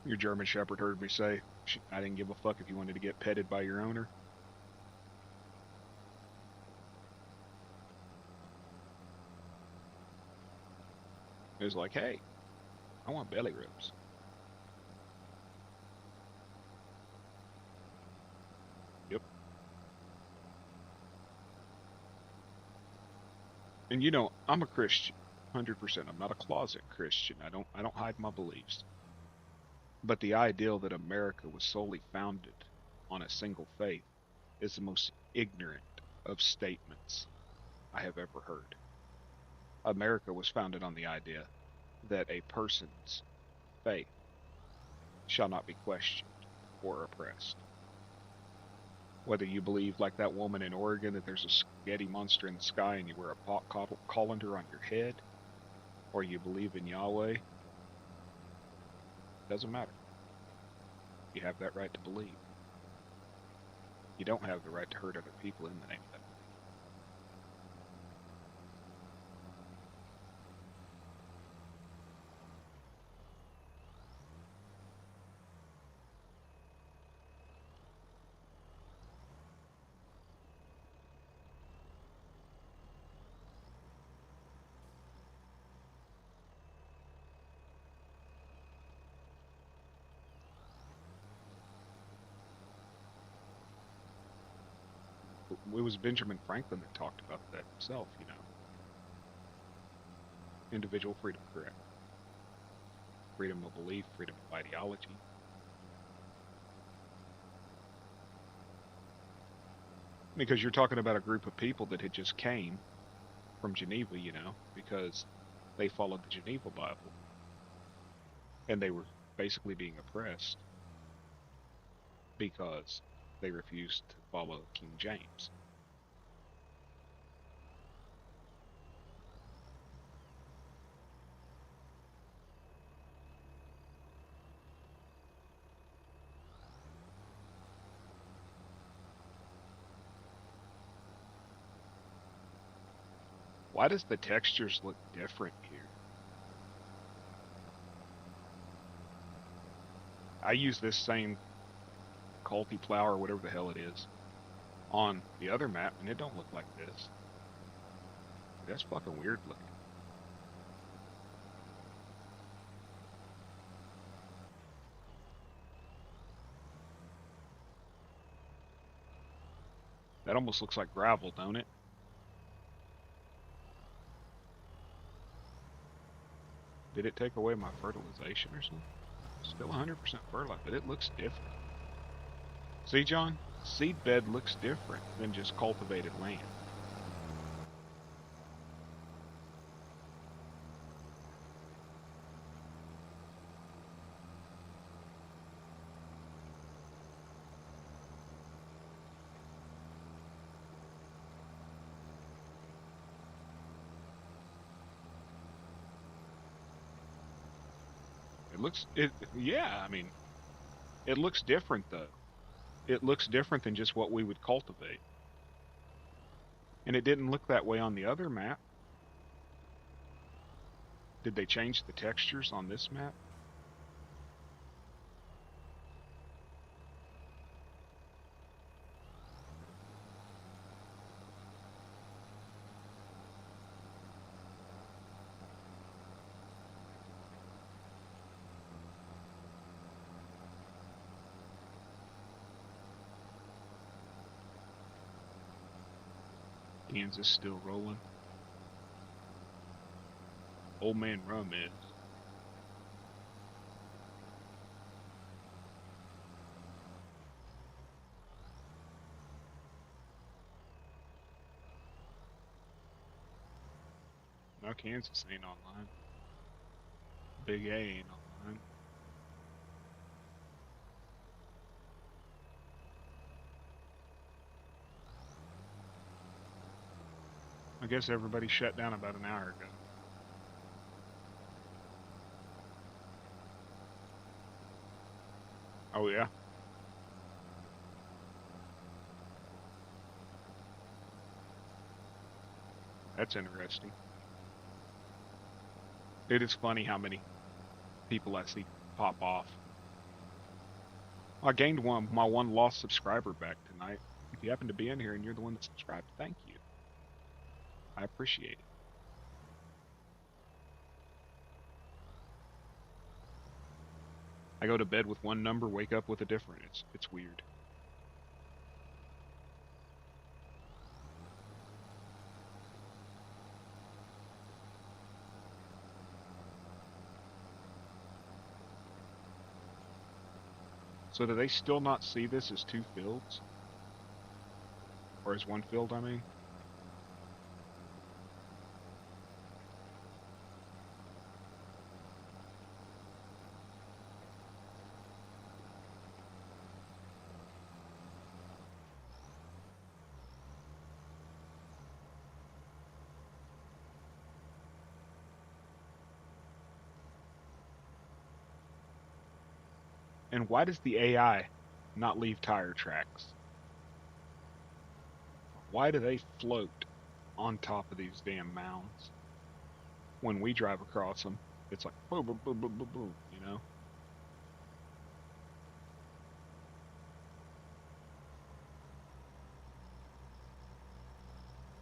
Your German Shepherd heard me say, I didn't give a fuck if you wanted to get petted by your owner. It was like, hey, I want belly rubs. Yep. And you know, I'm a Christian, 100%. I'm not a closet Christian. I don't hide my beliefs. But the ideal that America was solely founded on a single faith is the most ignorant of statements I have ever heard. America was founded on the idea that a person's faith shall not be questioned or oppressed. Whether you believe, like that woman in Oregon, that there's a spaghetti monster in the sky and you wear a pot colander on your head, or you believe in Yahweh, doesn't matter. You have that right to believe. You don't have the right to hurt other people in the name of that. It was Benjamin Franklin that talked about that himself, you know. Individual freedom, correct. Freedom of belief, freedom of ideology. Because you're talking about a group of people that had just came from Geneva, you know, because they followed the Geneva Bible. And they were basically being oppressed because they refused to follow King James. Why does the textures look different here? I use this same culty plow or whatever the hell it is on the other map, and it don't look like this. That's fucking weird looking. That almost looks like gravel, don't it? Did it take away my fertilization or something? Still 100% fertile, but it looks different. See, John? Seedbed looks different than just cultivated land. Yeah, I mean, it looks different though. It looks different than just what we would cultivate. And it didn't look that way on the other map. Did they change the textures on this map? Kansas still rolling. Old Man Rum is. No, Kansas ain't online. Big A ain't online. I guess everybody shut down about an hour ago. Oh yeah? That's interesting. Dude, it's funny how many people I see pop off. I gained my one lost subscriber back tonight. If you happen to be in here and you're the one that subscribed, thank you. I appreciate it. I go to bed with one number, wake up with a different. It's weird. So do they still not see this as two fields? Or as one field, I mean? And why does the AI not leave tire tracks? Why do they float on top of these damn mounds? When we drive across them, it's like boom, boom, boom, boom, boom, boom, you know?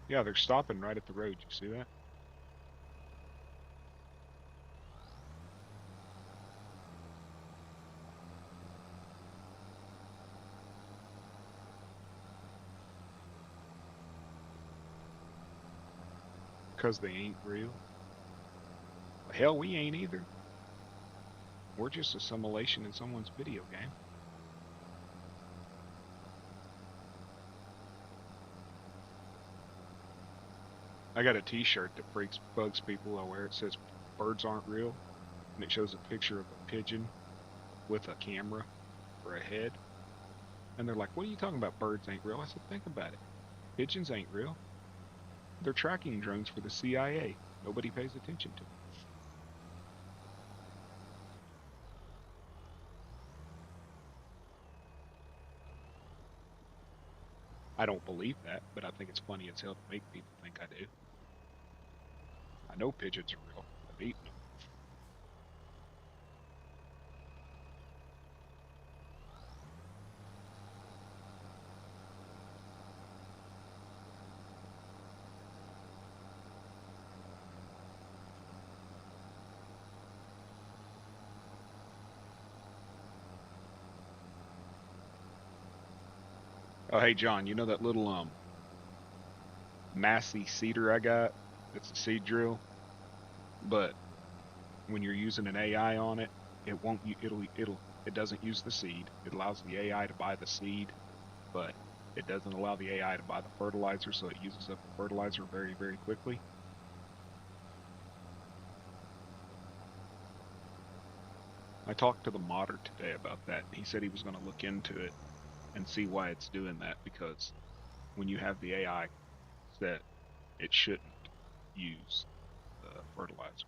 Yeah, they're stopping right at the road. You see that? Because they ain't real. Hell, we ain't either. We're just a simulation in someone's video game. I got a t-shirt that bugs people. I wear it. Says birds aren't real. And it shows a picture of a pigeon with a camera for a head. And they're like, what are you talking about? Birds ain't real. I said, think about it. Pigeons ain't real. They're tracking drones for the CIA. Nobody pays attention to them. I don't believe that, but I think it's funny as hell to make people think I do. I know pigeons are real. I've eaten them. Oh, hey, John, you know that little Massey seeder I got? It's a seed drill, but when you're using an AI on it, it won't. It doesn't use the seed. It allows the AI to buy the seed, but it doesn't allow the AI to buy the fertilizer, so it uses up the fertilizer very, very quickly. I talked to the modder today about that. He said he was going to look into it and see why it's doing that, because when you have the AI set, it shouldn't use the fertilizer.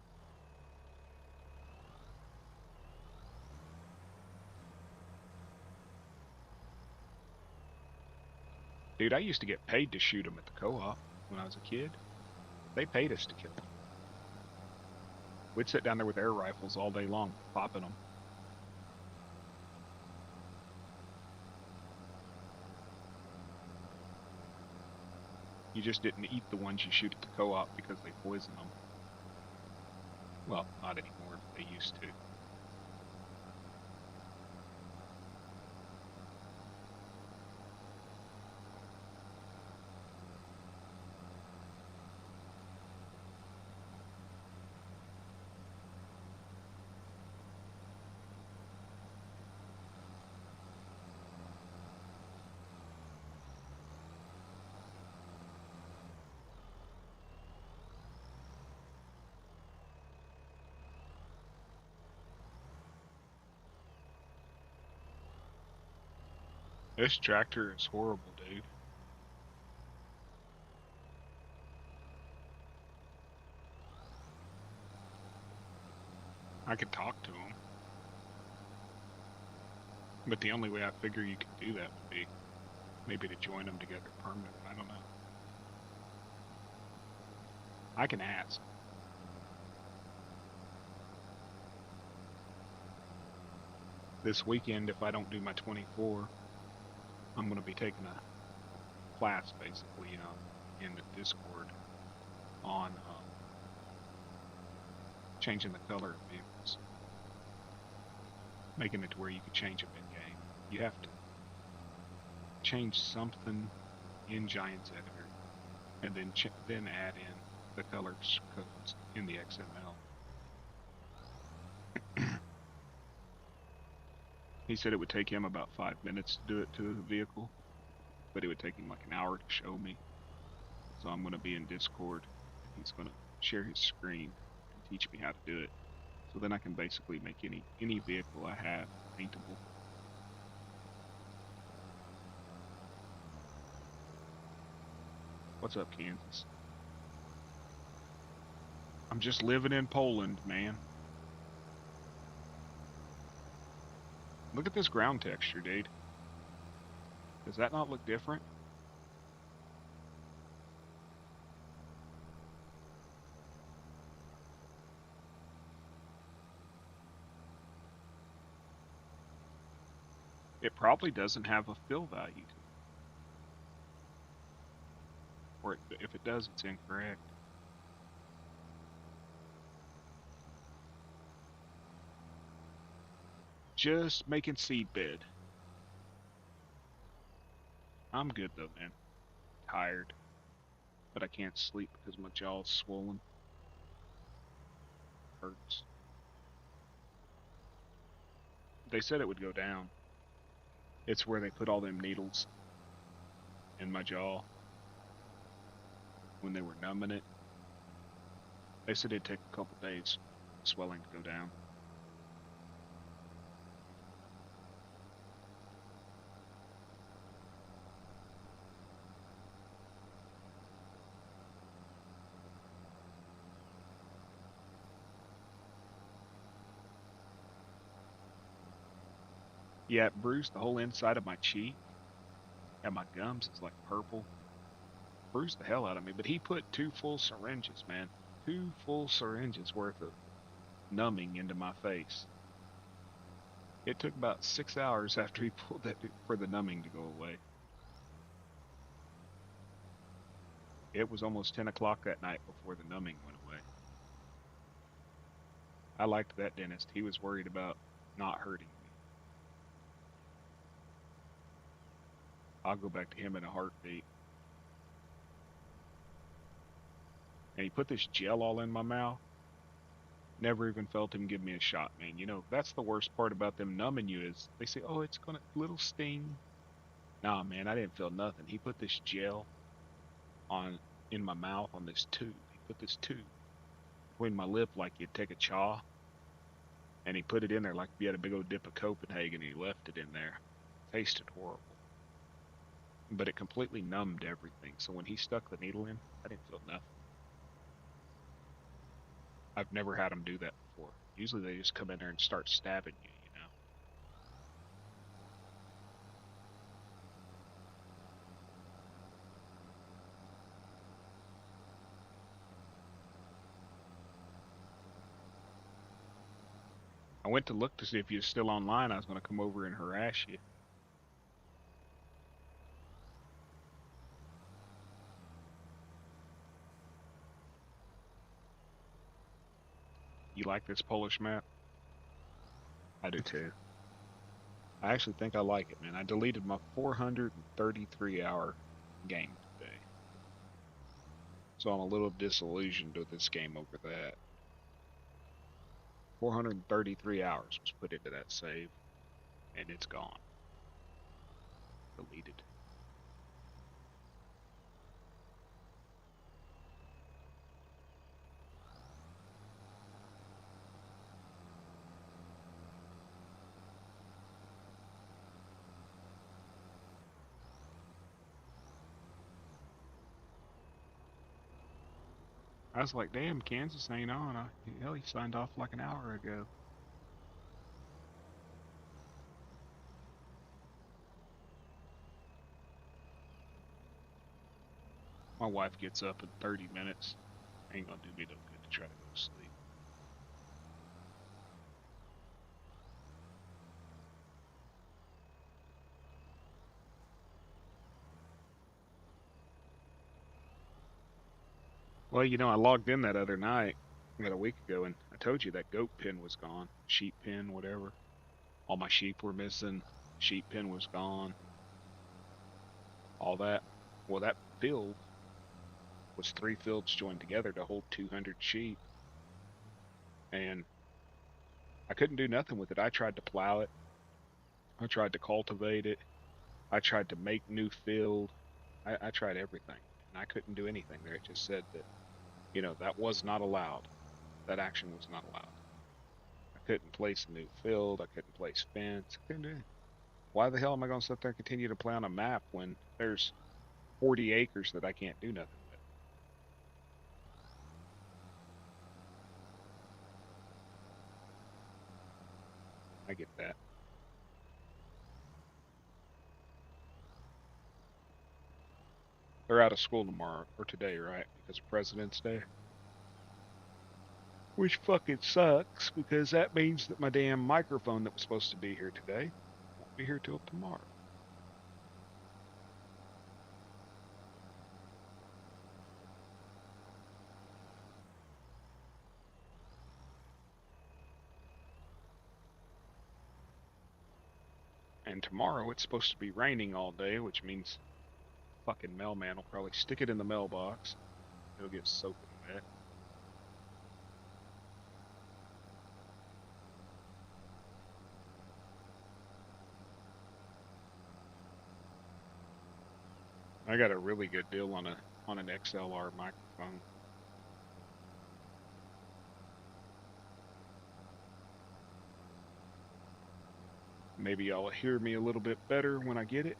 Dude, I used to get paid to shoot them at the co-op when I was a kid. They paid us to kill them. We'd sit down there with air rifles all day long, popping them. You just didn't eat the ones you shoot at the co-op because they poison them. Well, not anymore, but they used to. This tractor is horrible, dude. I could talk to him, but the only way I figure you could do that would be maybe to join them together permanent. I don't know. I can ask. This weekend, if I don't do my 24, I'm going to be taking a class, basically, in the Discord on changing the color of vehicles, making it to where you can change them in game. You have to change something in Giants Editor, and then add in the color codes in the XML. He said it would take him about 5 minutes to do it to the vehicle, but it would take him like an hour to show me. So I'm going to be in Discord, and he's going to share his screen and teach me how to do it. So then I can basically make any vehicle I have paintable. What's up, Kansas? I'm just living in Poland, man. Look at this ground texture, dude. Does that not look different? It probably doesn't have a fill value to it. Or if it does, it's incorrect. Just making seed bed. I'm good though, man. Tired. But I can't sleep because my jaw's swollen. Hurts. They said it would go down. It's where they put all them needles in my jaw when they were numbing it. They said it'd take a couple days, swelling to go down. Yeah, it bruised the whole inside of my cheek. And my gums is like purple. Bruised the hell out of me. But he put 2 full syringes, man. 2 full syringes worth of numbing into my face. It took about 6 hours after he pulled that for the numbing to go away. It was almost 10 o'clock that night before the numbing went away. I liked that dentist. He was worried about not hurting me. I'll go back to him in a heartbeat. And he put this gel all in my mouth. Never even felt him give me a shot, man. You know, that's the worst part about them numbing you is they say, oh, it's gonna, little sting. Nah, man, I didn't feel nothing. He put this gel in my mouth on this tube. He put this tube between my lip like you'd take a chaw. And he put it in there like if you had a big old dip of Copenhagen and he left it in there. Tasted horrible. But it completely numbed everything. So when he stuck the needle in, I didn't feel nothing. I've never had them do that before. Usually they just come in there and start stabbing you, you know? I went to look to see if you're still online. I was going to come over and harass you. You like this Polish map? I do too. I actually think I like it, man. I deleted my 433-hour game today. So I'm a little disillusioned with this game over that. 433 hours was put into that save, and it's gone. Deleted. I was like, damn, Kansas ain't on. Hell, he signed off like an hour ago. My wife gets up in 30 minutes. Ain't gonna do me no good to try to go to sleep. Well, you know, I logged in that other night, about a week ago, and I told you that goat pen was gone. Sheep pen, whatever. All my sheep were missing. Sheep pen was gone. All that. Well, that field was 3 fields joined together to hold 200 sheep. And I couldn't do nothing with it. I tried to plow it. I tried to cultivate it. I tried to make new field. I tried everything. And I couldn't do anything there. It just said that, you know, that was not allowed. That action was not allowed. I couldn't place a new field. I couldn't place fence. I couldn't do it. Why the hell am I going to sit there and continue to play on a map when there's 40 acres that I can't do nothing with? I get that. They're out of school tomorrow, or today, right? Because of President's Day. Which fucking sucks, because that means that my damn microphone that was supposed to be here today won't be here till tomorrow. And tomorrow it's supposed to be raining all day, which means fucking mailman will probably stick it in the mailbox. It'll get soaking wet. I got a really good deal on an XLR microphone. Maybe y'all hear me a little bit better when I get it.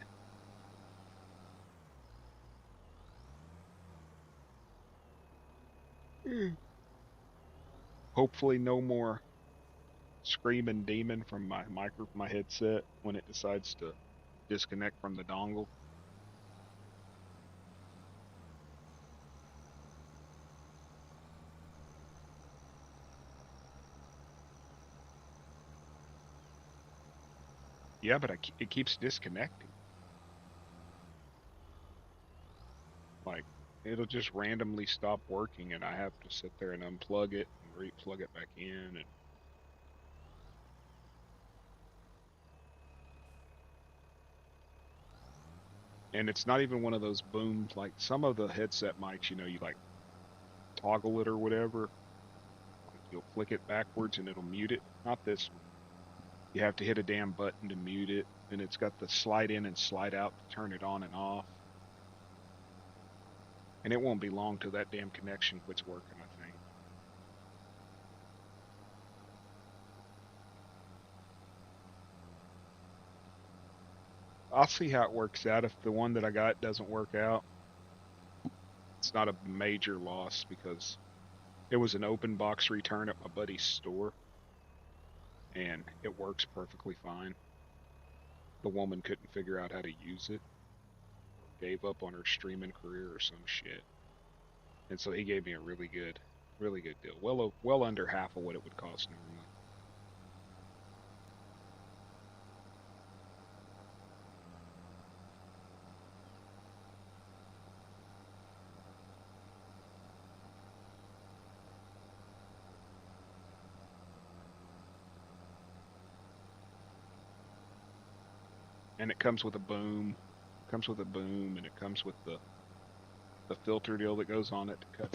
Hopefully no more screaming demon from my headset when it decides to disconnect from the dongle. Yeah, but it keeps disconnecting. Like, it'll just randomly stop working, and I have to sit there and unplug it and re-plug it back in. And it's not even one of those booms, like some of the headset mics, you know, you like toggle it or whatever. Like you'll flick it backwards and it'll mute it. Not this one. You have to hit a damn button to mute it, and it's got the slide in and slide out to turn it on and off. And it won't be long till that damn connection quits working, I think. I'll see how it works out. If the one that I got doesn't work out, it's not a major loss because it was an open box return at my buddy's store, and it works perfectly fine. The woman couldn't figure out how to use it, gave up on her streaming career or some shit, and so he gave me a really good deal. Well under half of what it would cost normally. And it comes with a boom. It comes with a boom, and it comes with the filter deal that goes on it to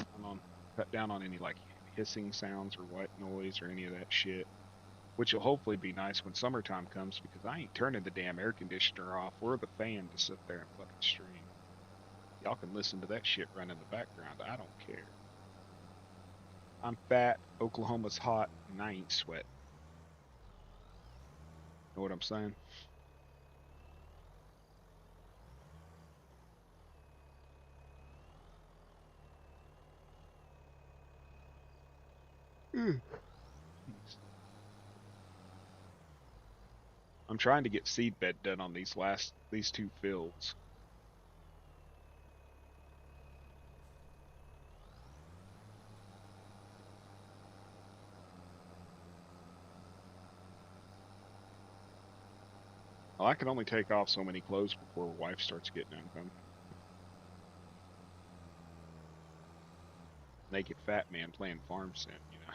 cut down on any like hissing sounds or white noise or any of that shit. Which will hopefully be nice when summertime comes, because I ain't turning the damn air conditioner off or the fan to sit there and fucking stream. Y'all can listen to that shit run in the background. I don't care. I'm fat, Oklahoma's hot, and I ain't sweating. Know what I'm saying? I'm trying to get seedbed done on these two fields. Well, I can only take off so many clothes before wife starts getting uncomfortable. Naked fat man playing farm sim, you know.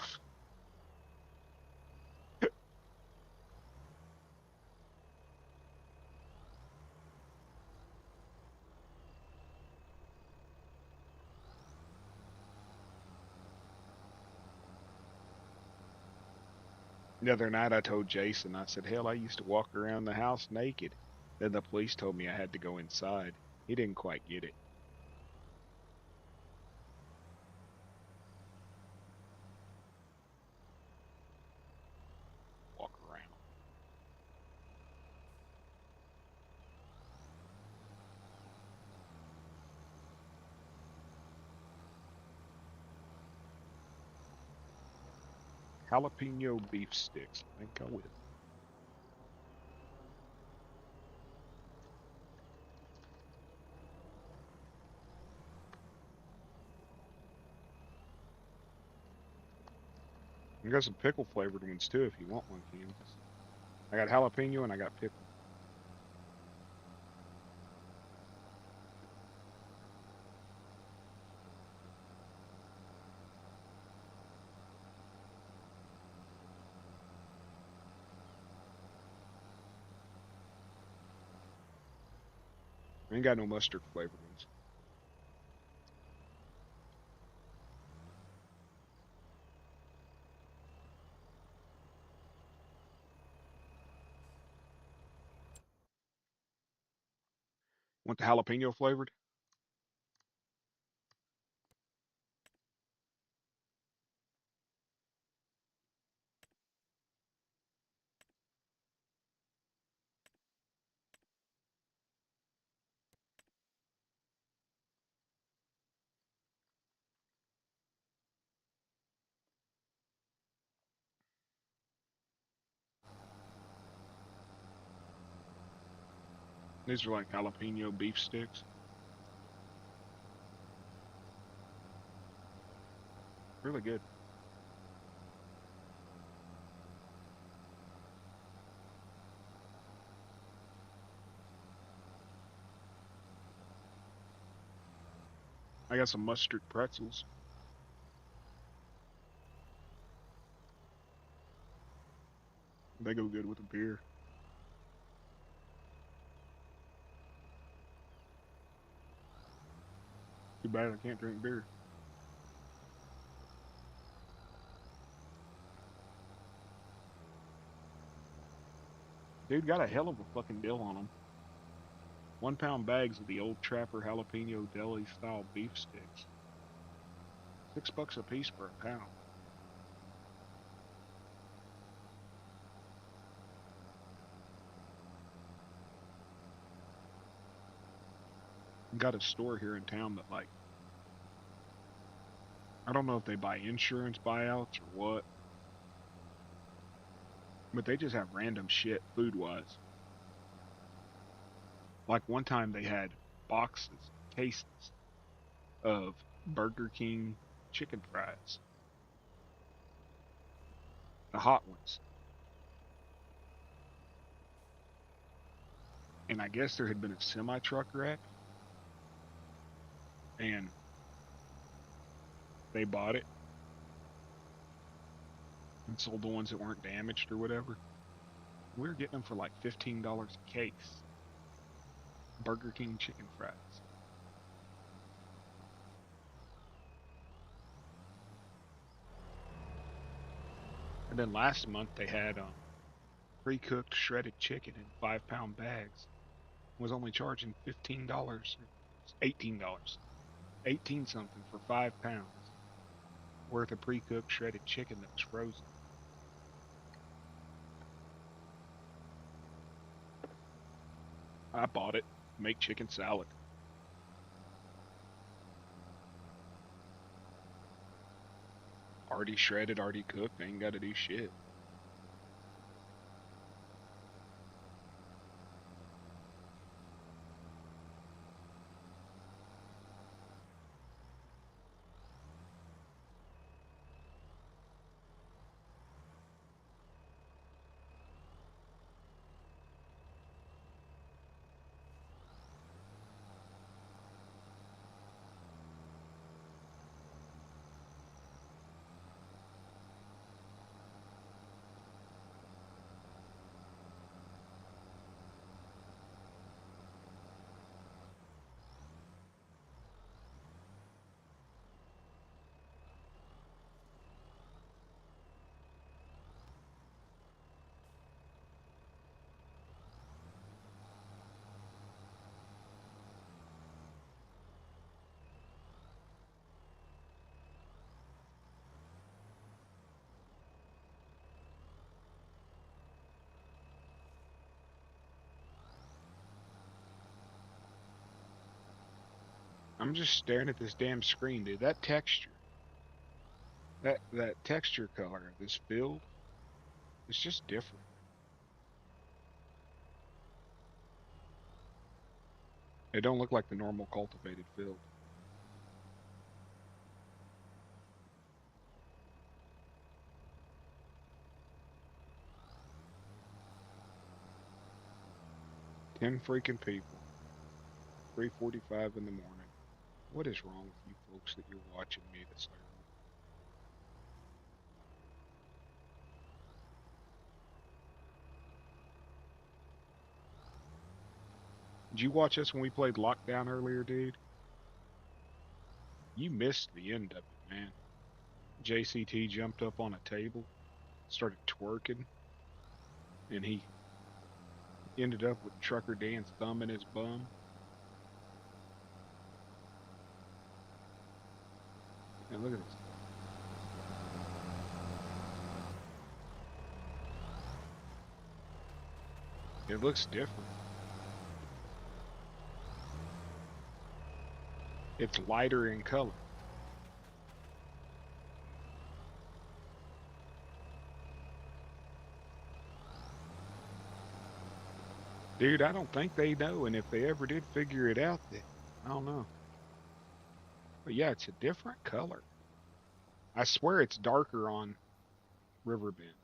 The other night I told Jason, I said, hell, I used to walk around the house naked. Then the police told me I had to go inside. He didn't quite get it. Walk around. Jalapeno beef sticks. I think I will. I got some pickle flavored ones too if you want one, Kansas. I got jalapeno and I got pickle. I ain't got no mustard flavored ones. Want the jalapeno flavored? These are like jalapeno beef sticks. Really good. I got some mustard pretzels. They go good with a beer. Too bad I can't drink beer. Dude got a hell of a fucking deal on them. 1 pound bags of the Old Trapper jalapeno deli style beef sticks. $6 a piece for a pound. Got a store here in town that like I don't know if they buy insurance buyouts or what, but they just have random shit food wise. Like one time they had boxes, cases of Burger King chicken fries, the hot ones. And I guess there had been a semi truck wreck and they bought it and sold the ones that weren't damaged or whatever. We were getting them for like $15 a case. Burger King chicken fries. And then last month they had pre-cooked shredded chicken in 5 pound bags. Was only charging $15, $18, 18 something for 5 pounds worth of pre-cooked shredded chicken that was frozen. I bought it. Make chicken salad. Already shredded, already cooked. Ain't got to do shit. I'm just staring at this damn screen, dude. That texture, that texture color of this field, it's just different. It don't look like the normal cultivated field. 10 freaking people. 3:45 in the morning. What is wrong with you folks that you're watching me this early? Did you watch us when we played Lockdown earlier, dude? You missed the end of it, man. JCT jumped up on a table, started twerking, and he ended up with Trucker Dan's thumb in his bum. And look at this. It looks different. It's lighter in color. Dude, I don't think they know, and if they ever did figure it out, I don't know. But yeah, it's a different color. I swear it's darker on Riverbend.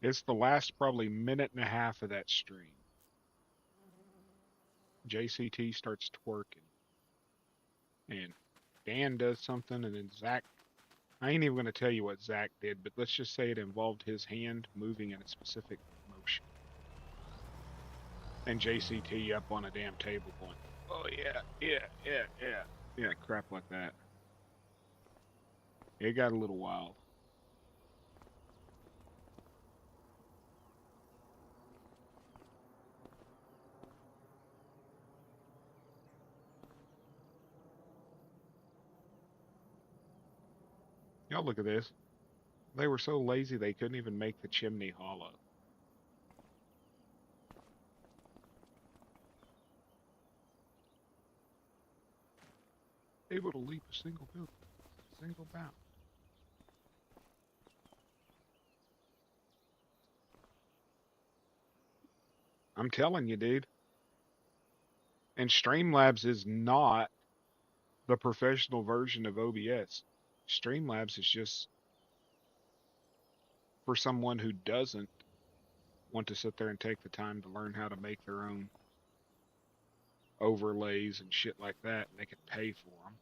It's the last probably minute and a half of that stream. JCT starts twerking. And Dan does something, and then Zach. I ain't even going to tell you what Zach did, but let's just say it involved his hand moving in a specific motion. And JCT up on a damn table going, oh yeah, crap like that. It got a little wild. Y'all look at this. They were so lazy they couldn't even make the chimney hollow. Able to leap a single bound. I'm telling you, dude. And Streamlabs is not the professional version of OBS. Streamlabs is just for someone who doesn't want to sit there and take the time to learn how to make their own overlays and shit like that, and they can pay for them.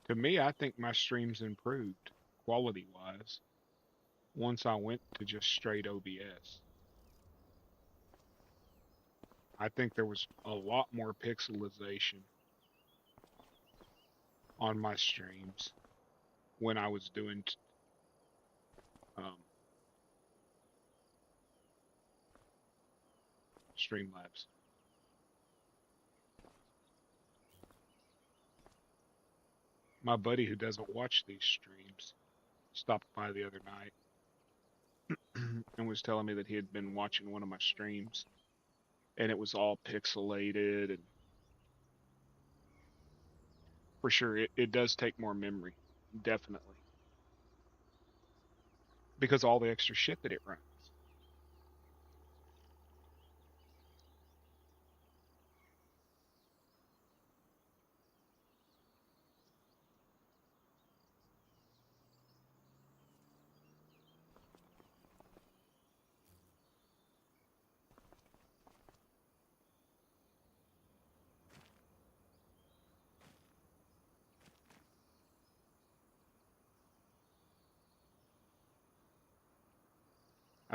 To me, I think my streams improved quality-wise once I went to just straight OBS. I think there was a lot more pixelization on my streams when I was doing Streamlabs. My buddy who doesn't watch these streams stopped by the other night and was telling me that he had been watching one of my streams and it was all pixelated, and for sure it does take more memory, definitely, because all the extra shit that it runs.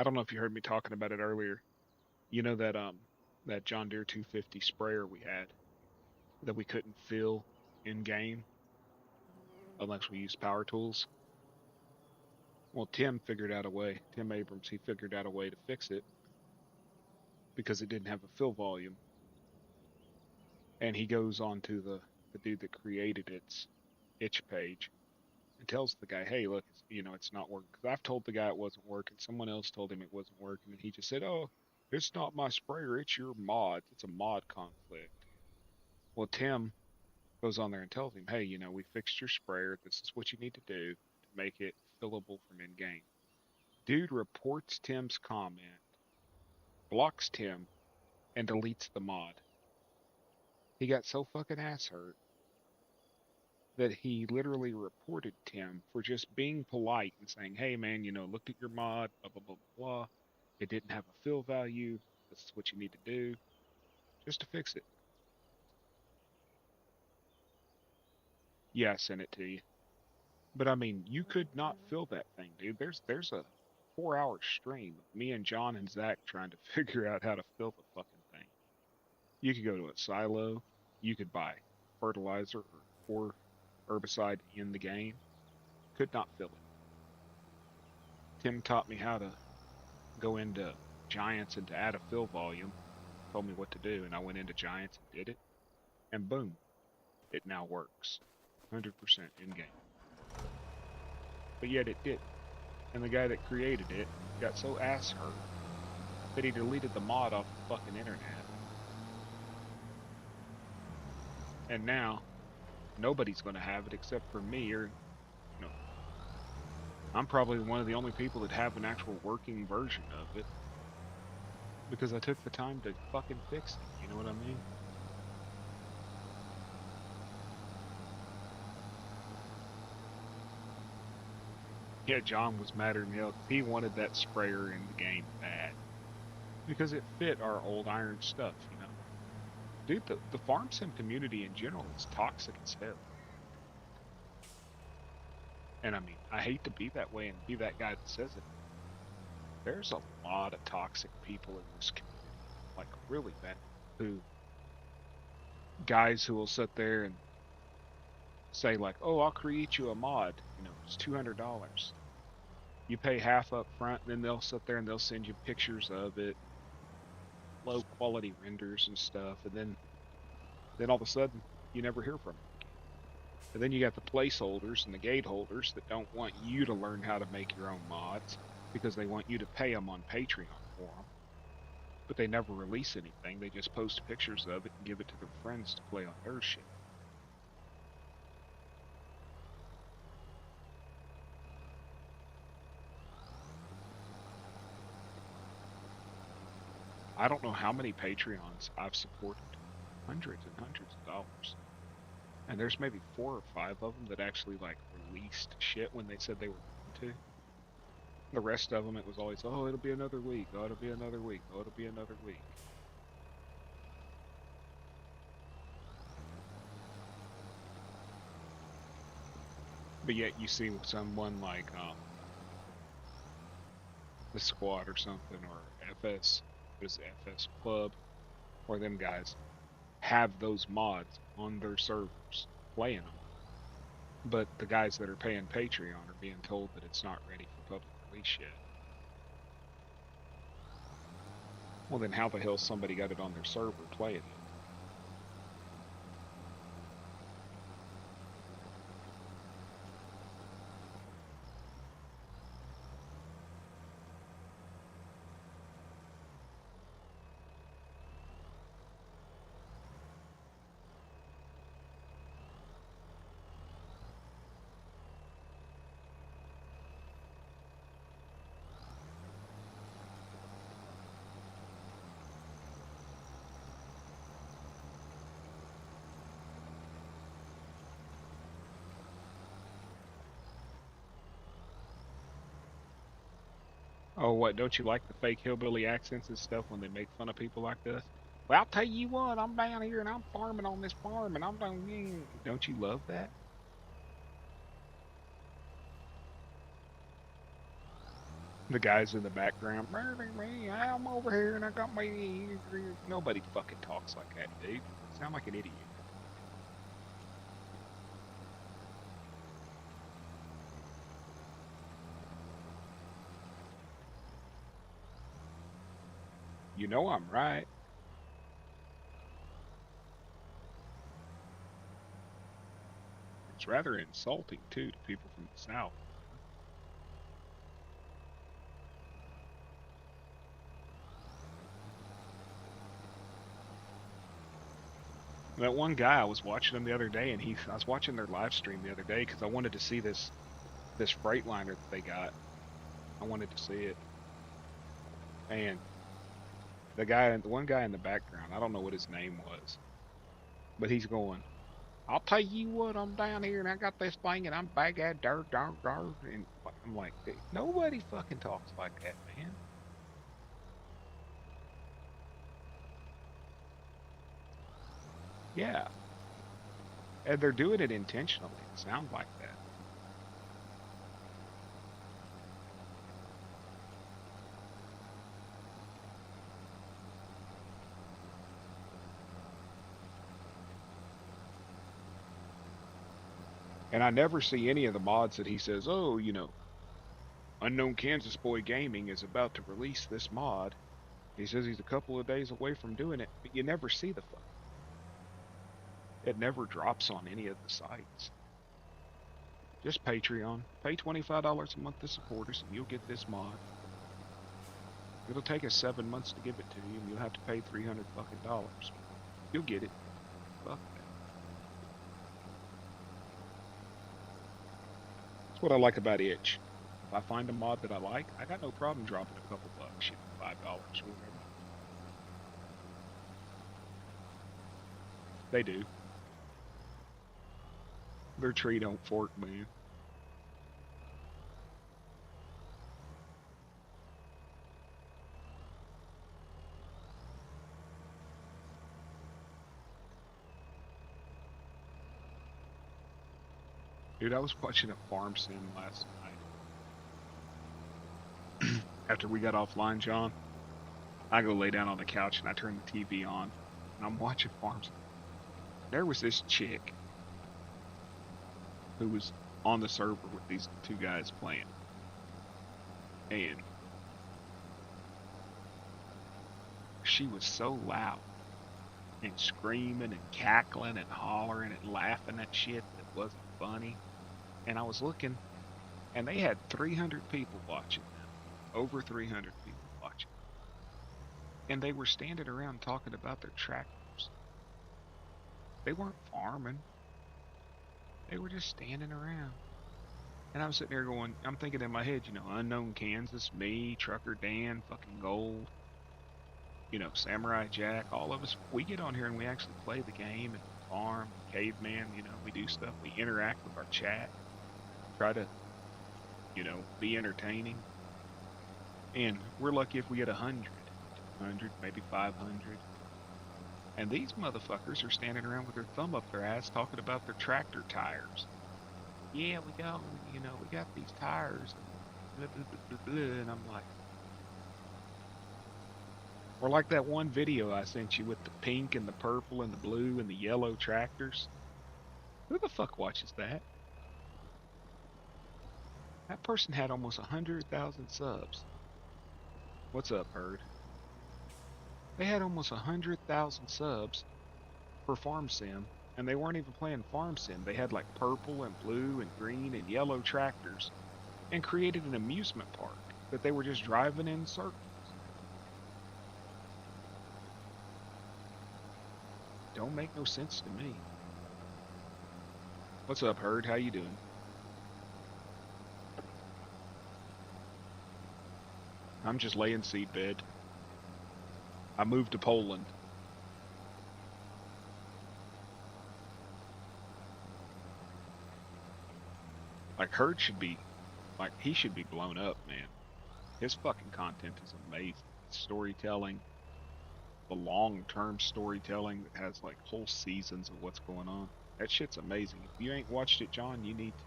I don't know if you heard me talking about it earlier. You know that John Deere 250 sprayer we had that we couldn't fill in game unless we used power tools? Well, Tim figured out a way. Tim Abrams, he figured out a way to fix it because it didn't have a fill volume. And he goes on to the dude that created its itch page and tells the guy, hey, look, it's not working. Because I've told the guy it wasn't working. Someone else told him it wasn't working. And he just said, oh, it's not my sprayer. It's your mod. It's a mod conflict. Well, Tim Goes on there and tells him, hey, we fixed your sprayer. This is what you need to do to make it fillable from in game. Dude reports Tim's comment, blocks Tim, and deletes the mod. He got so fucking ass hurt that he literally reported Tim for just being polite and saying, hey man, looked at your mod, blah, blah, blah, blah, blah. It didn't have a fill value. This is what you need to do just to fix it. Yeah, I sent it to you. But I mean, you could not fill that thing, dude. There's a 4-hour stream of me and John and Zach trying to figure out how to fill the fucking thing. You could go to a silo, you could buy fertilizer or herbicide in the game. Could not fill it. Tim taught me how to go into Giants and to add a fill volume. Told me what to do, and I went into Giants and did it. And boom, it now works. 100% in game. But yet it did. And the guy that created it got so ass hurt that he deleted the mod off the fucking internet. And now, nobody's going to have it except for me, or, I'm probably one of the only people that have an actual working version of it. Because I took the time to fucking fix it, you know what I mean? Yeah, John was madder than hell. He wanted that sprayer in the game bad. Because it fit our old iron stuff, Dude, the farm sim community in general is toxic as hell. And I mean, I hate to be that way and be that guy that says it. There's a lot of toxic people in this community. Like, really bad. Guys who will sit there and say like, oh, I'll create you a mod. It's $200. You pay half up front, and then they'll sit there and they'll send you pictures of it, low quality renders and stuff, and then all of a sudden you never hear from them. And then you got the placeholders and the gate holders that don't want you to learn how to make your own mods because they want you to pay them on Patreon for them. But they never release anything. They just post pictures of it and give it to their friends to play on their shit. I don't know how many Patreons I've supported. Hundreds and hundreds of dollars. And there's maybe 4 or 5 of them that actually released shit when they said they were going to. The rest of them, it was always, oh, it'll be another week. Oh, it'll be another week. Oh, it'll be another week. But yet you see someone like the Squad or something, or FS Club, or them guys have those mods on their servers playing them. But the guys that are paying Patreon are being told that it's not ready for public release yet. Well, then how the hell somebody got it on their server playing it? Oh, what, don't you like the fake hillbilly accents and stuff when they make fun of people like this? Well, I'll tell you what, I'm down here and I'm farming on this farm and I'm doing... Don't you love that? The guys in the background, I'm over here and I got my... Nobody fucking talks like that, dude. You sound like an idiot. You know I'm right. It's rather insulting, too, to people from the South. That one guy, I was watching him the other day, and I was watching their live stream the other day because I wanted to see this Freightliner that they got. I wanted to see it, and the one guy in the background, I don't know what his name was, but he's going, "I'll tell you what, I'm down here and I got this thing and I'm bag at dirt, dirt, dirt," and I'm like, nobody fucking talks like that, man. Yeah, and they're doing it intentionally. It sounds like that. And I never see any of the mods that he says, "Oh, Unknown Kansas Boy Gaming is about to release this mod." He says he's a couple of days away from doing it, but you never see the fuck. It never drops on any of the sites. Just Patreon. Pay $25 a month to support us, and you'll get this mod. It'll take us 7 months to give it to you, and you'll have to pay $300 fucking. You'll get it. Fuck that. That's what I like about Itch. If I find a mod that I like, I got no problem dropping a couple bucks, $5 or whatever. They do. Their tree don't fork, man. Dude, I was watching a farm sim last night. After we got offline, John, I go lay down on the couch and I turn the TV on and I'm watching farm sim. There was this chick who was on the server with these two guys playing. And she was so loud and screaming and cackling and hollering and laughing at shit that wasn't funny. And I was looking, and they had 300 people watching them, over 300 people watching. And they were standing around talking about their tractors. They weren't farming, they were just standing around. And I'm sitting there going, I'm thinking in my head, Unknown Kansas, me, Trucker Dan, fucking Gold, Samurai Jack, all of us, we get on here and we actually play the game and farm, caveman, we do stuff. We interact with our chat, try to, be entertaining. And we're lucky if we get 100, maybe 500. And these motherfuckers are standing around with their thumb up their ass talking about their tractor tires. Yeah, we got these tires. And I'm like, or like that one video I sent you with the pink and the purple and the blue and the yellow tractors. Who the fuck watches that? That person had almost 100,000 subs. What's up, Herd? They had almost 100,000 subs for Farm Sim, and they weren't even playing Farm Sim. They had like purple and blue and green and yellow tractors and created an amusement park that they were just driving in circles. Don't make no sense to me. What's up, Herd? How you doing? I'm just laying seedbed. I moved to Poland. Like Herd should be, like he should be blown up, man. His fucking content is amazing. Storytelling, the long-term storytelling that has like whole seasons of what's going on. That shit's amazing. If you ain't watched it, John, you need to.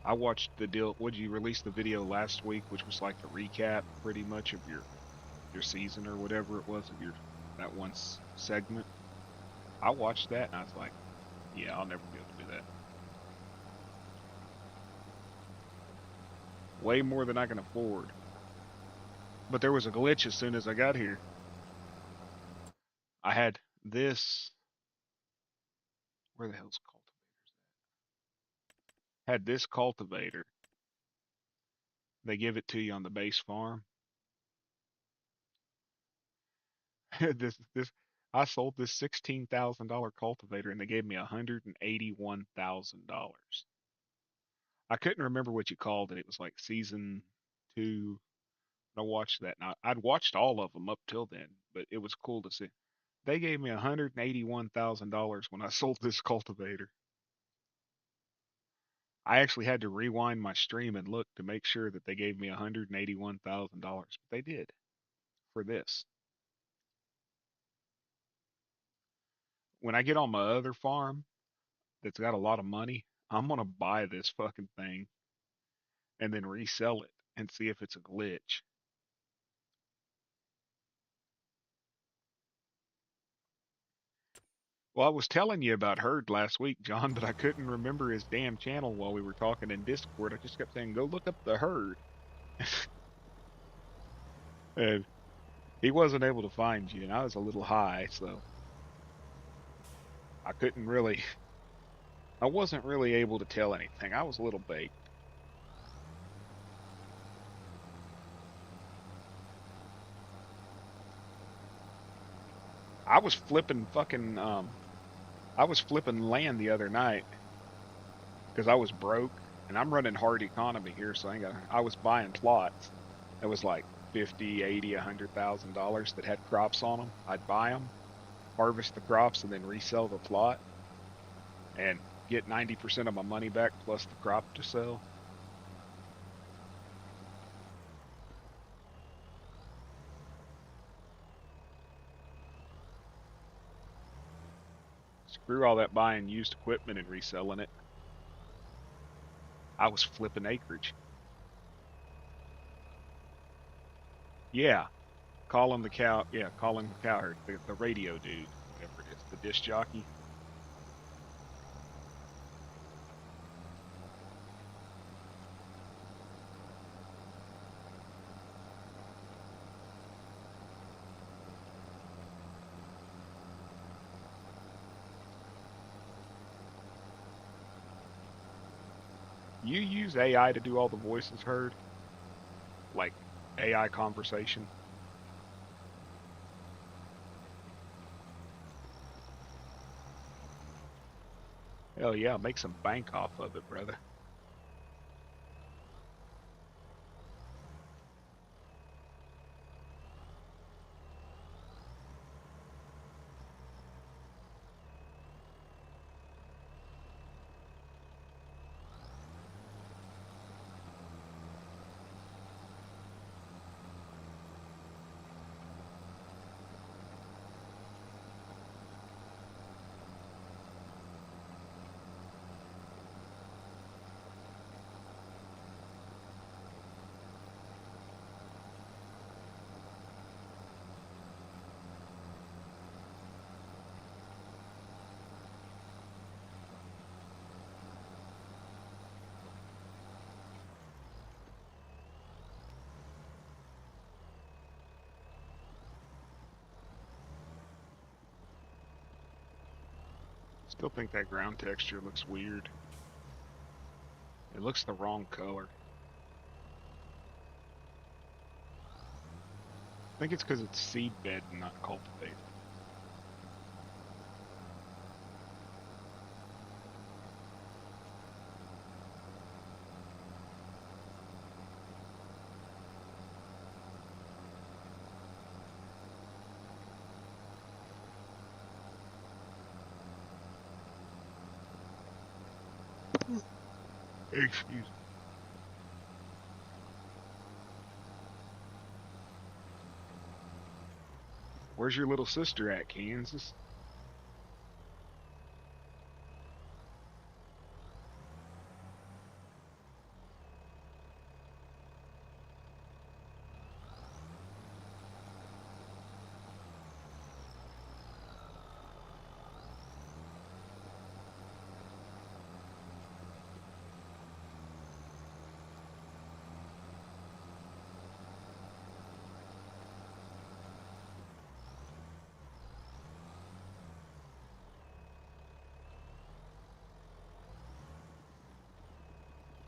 I watched the deal. Would you release the video last week, which was like the recap, pretty much of your season or whatever it was of your that one segment? I watched that and I was like, yeah, I'll never be able to do that. Way more than I can afford. But there was a glitch as soon as I got here. I had this. Where the hell's cultivators at? Had this cultivator. They give it to you on the base farm. this I sold this $16,000 cultivator and they gave me $181,000. I couldn't remember what you called it. It was like season two. I watched that. Now I'd watched all of them up till then, but it was cool to see. They gave me $181,000 when I sold this cultivator. I actually had to rewind my stream and look to make sure that they gave me $181,000, but they did for this. When I get on my other farm that's got a lot of money, I'm gonna buy this fucking thing and then resell it and see if it's a glitch. Well, I was telling you about Herd last week, John, but I couldn't remember his damn channel while we were talking in Discord. I just kept saying, "Go look up the Herd," and he wasn't able to find you, and I was a little high, so I couldn't really. I wasn't really able to tell anything. I was a little baked. I was flipping fucking I was flipping land the other night because I was broke and I'm running hard economy here, so I was buying plots. It was like 50, 80, $100,000 that had crops on them. I'd buy them, harvest the crops, and then resell the plot and get 90% of my money back plus the crop to sell. Screw all that buying used equipment and reselling it. I was flipping acreage. Yeah, call him the cow. Yeah, call him the cowherd, the radio dude, whatever it is, the disc jockey. You use AI to do all the voices heard, like AI conversation. Hell yeah, make some bank off of it, brother. Still think that ground texture looks weird. It looks the wrong color. I think it's because it's seed bed and not cultivated. Excuse me. Where's your little sister at, Kansas?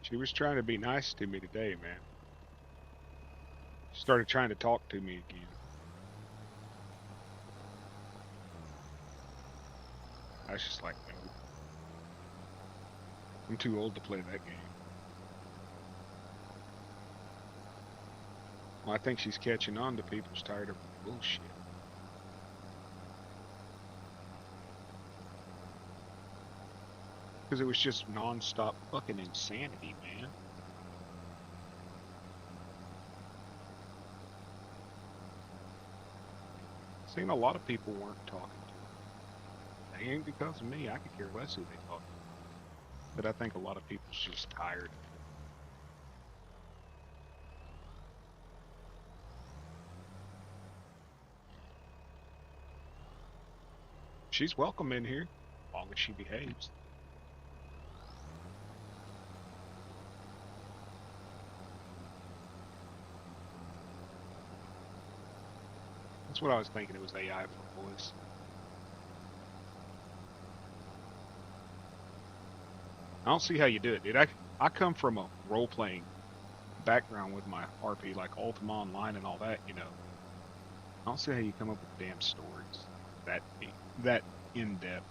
She was trying to be nice to me today, man. She started trying to talk to me again. was just like, no. I'm too old to play that game. Well, I think she's catching on to people's tired of bullshit. Because it was just non-stop fucking insanity, man. Seen a lot of people weren't talking to her. They ain't because of me. I could care less who they talk to. But I think a lot of people's just tired. She's welcome in here, as long as she behaves. That's what I was thinking. It was AI for voice. I don't see how you do it, dude. I come from a role-playing background with my RP, like Ultima Online and all that, you know. I don't see how you come up with damn stories that in-depth.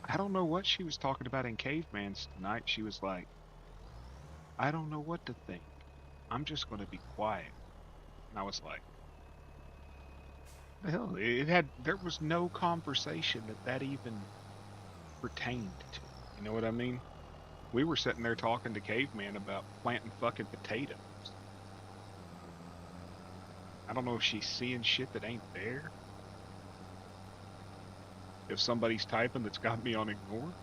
I don't know what she was talking about in Caveman's tonight. She was like, I don't know what to think. I'm just going to be quiet. And I was like, the hell, there was no conversation that even pertained to. You know what I mean? We were sitting there talking to Caveman about planting fucking potatoes. I don't know if she's seeing shit that ain't there. If somebody's typing that's got me on ignore.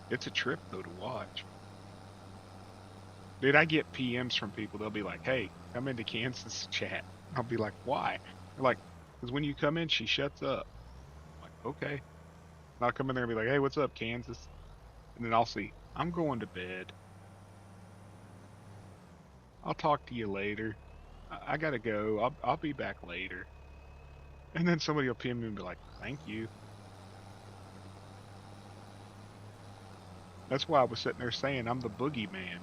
It's a trip, though, to watch. Dude, I get PMs from people. They'll be like, hey, come into Kansas chat. I'll be like, why? They're like, because when you come in, she shuts up. I'm like, okay. And I'll come in there and be like, hey, what's up, Kansas? And then I'll see, I'm going to bed. I'll talk to you later. I gotta go. I'll be back later. And then somebody will PM me and be like, thank you. That's why I was sitting there saying I'm the boogeyman.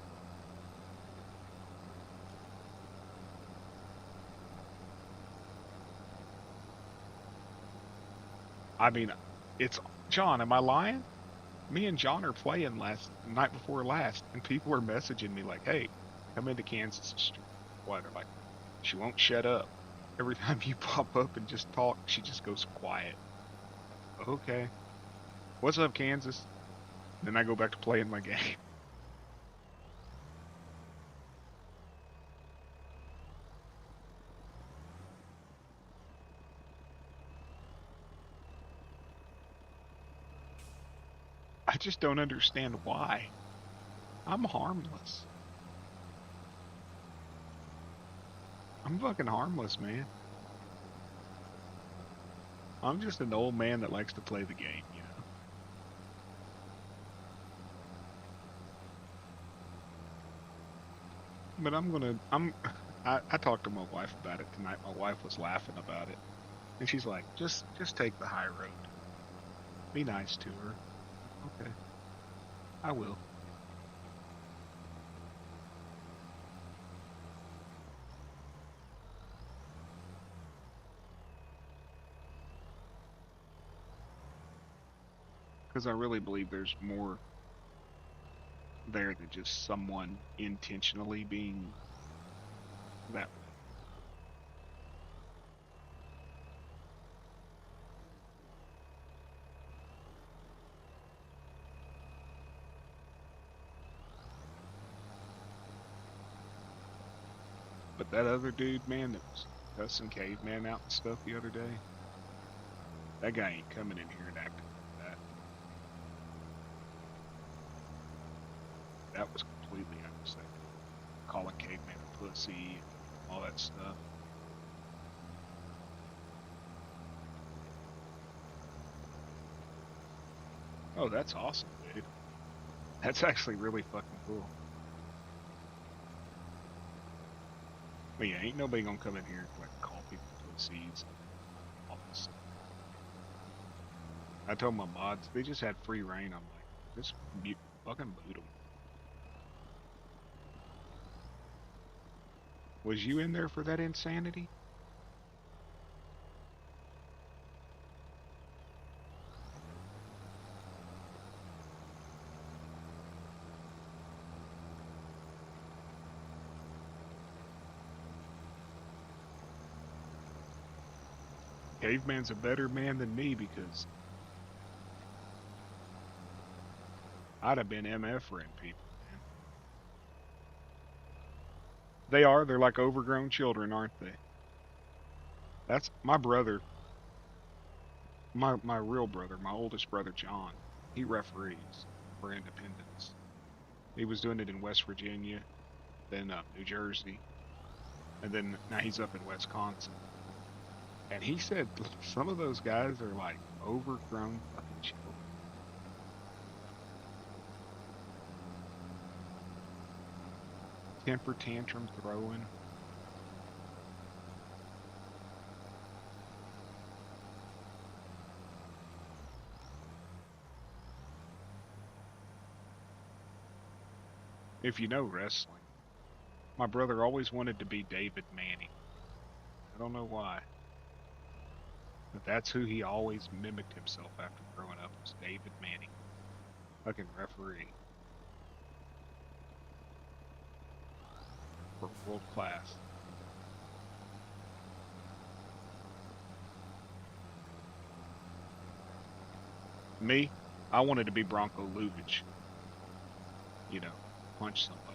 I mean, it's John, am I lying? Me and John are playing night before last, and people are messaging me like, hey, come into Kansas Street. Why? They're like, she won't shut up. Every time you pop up and just talk, she just goes quiet. Okay. What's up, Kansas? Then I go back to playing my game. I just don't understand why. I'm harmless. I'm fucking harmless, man. I'm just an old man that likes to play the game, you know? But I talked to my wife about it tonight. My wife was laughing about it. And she's like, just take the high road. Be nice to her. Okay. I will. Because I really believe there's more there than just someone intentionally being that way. But that other dude, man, that was cussing Caveman out and stuff the other day, that guy ain't coming in here and acting like that. That was completely unacceptable. Calling Caveman a pussy and all that stuff. Oh, that's awesome, dude. That's actually really fucking cool. But yeah, ain't nobody gonna come in here and like call people pussies and all this stuff. I told my mods, they just had free reign. I'm like, just fucking boot them. Was you in there for that insanity? Caveman's a better man than me because I'd have been MFing people, man. They are. They're like overgrown children, aren't they? That's my brother, my real brother, my oldest brother, John. He referees for Independence. He was doing it in West Virginia, then New Jersey, and then now he's up in Wisconsin. And he said some of those guys are like overgrown fucking children. Temper tantrum throwing. If you know wrestling, my brother always wanted to be David Manning. I don't know why. But that's who he always mimicked himself after growing up was David Manning. Fucking referee. For world class. Me, I wanted to be Bronco Lubitsch. You know, punch somebody.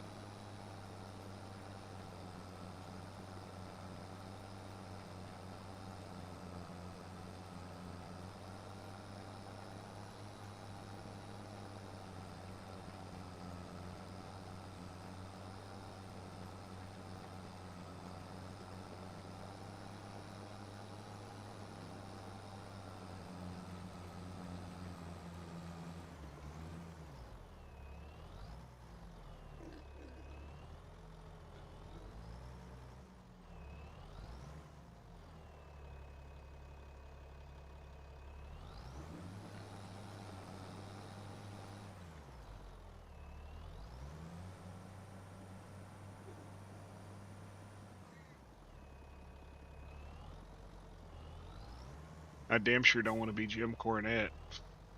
I damn sure don't want to be Jim Cornette.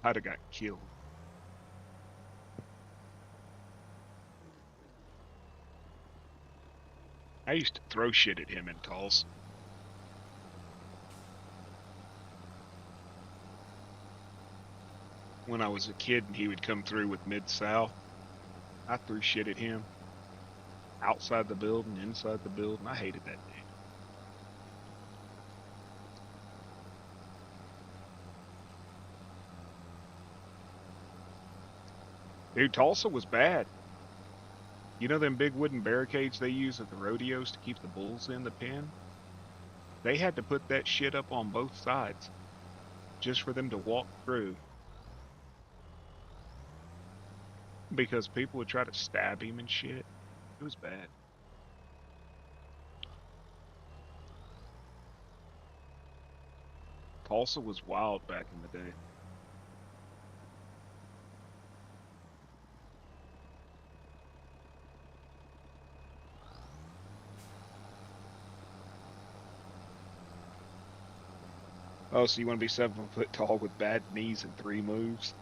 I'd have got killed. I used to throw shit at him in Tulsa. When I was a kid and he would come through with Mid-South, I threw shit at him. Outside the building, inside the building. I hated that dude. Dude, Tulsa was bad. You know them big wooden barricades they use at the rodeos to keep the bulls in the pen? They had to put that shit up on both sides just for them to walk through. Because people would try to stab him and shit. It was bad. Tulsa was wild back in the day. Oh, so you want to be 7 foot tall with bad knees and 3 moves?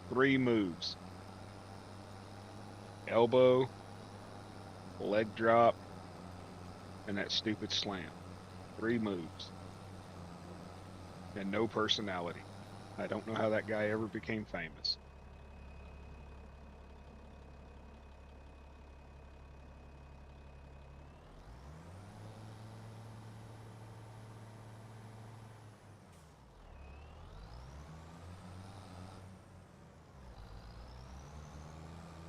3 moves. Elbow, leg drop, and that stupid slam. 3 moves. And no personality. I don't know how that guy ever became famous.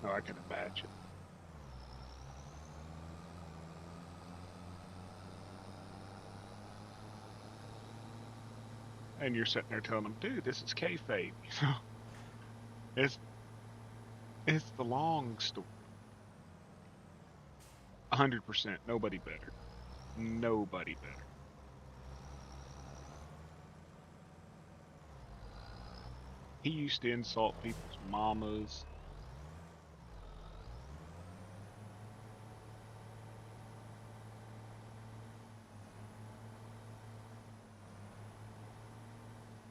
Oh, I can imagine. And you're sitting there telling them, dude, this is kayfabe. You know, it's it's the long story. 100%. Nobody better. Nobody better. He used to insult people's mamas.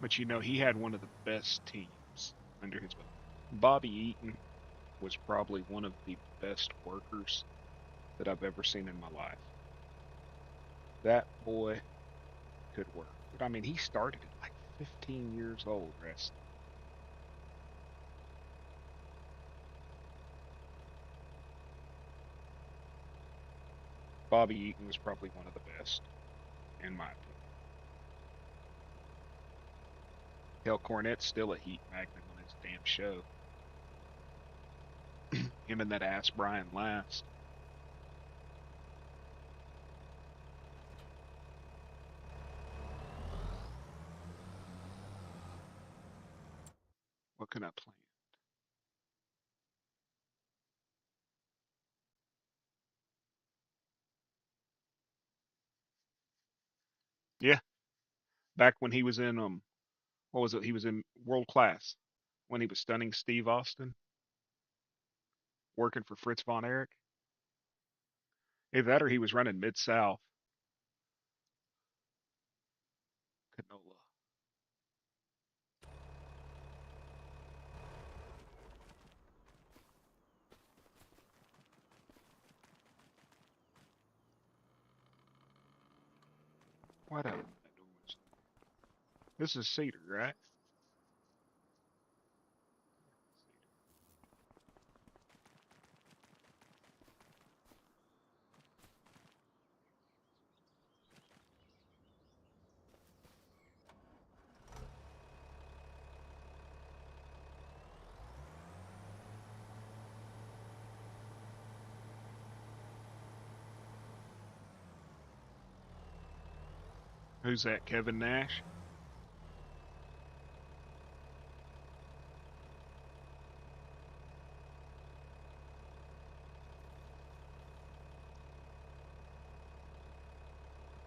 But you know, he had one of the best teams under his belt. Bobby Eaton was probably one of the best workers that I've ever seen in my life. That boy could work. But I mean, he started at like 15 years old wrestling. Bobby Eaton was probably one of the best, in my opinion. Hell, Cornette's still a heat magnet on his damn show. Him and that ass Brian Last. What can I plan? Yeah, back when he was in what was it? He was in World Class when he was stunning Steve Austin, working for Fritz von Erich. Either that or he was running Mid South. Canola. What up? This is Cedar, right? Who's that? Kevin Nash?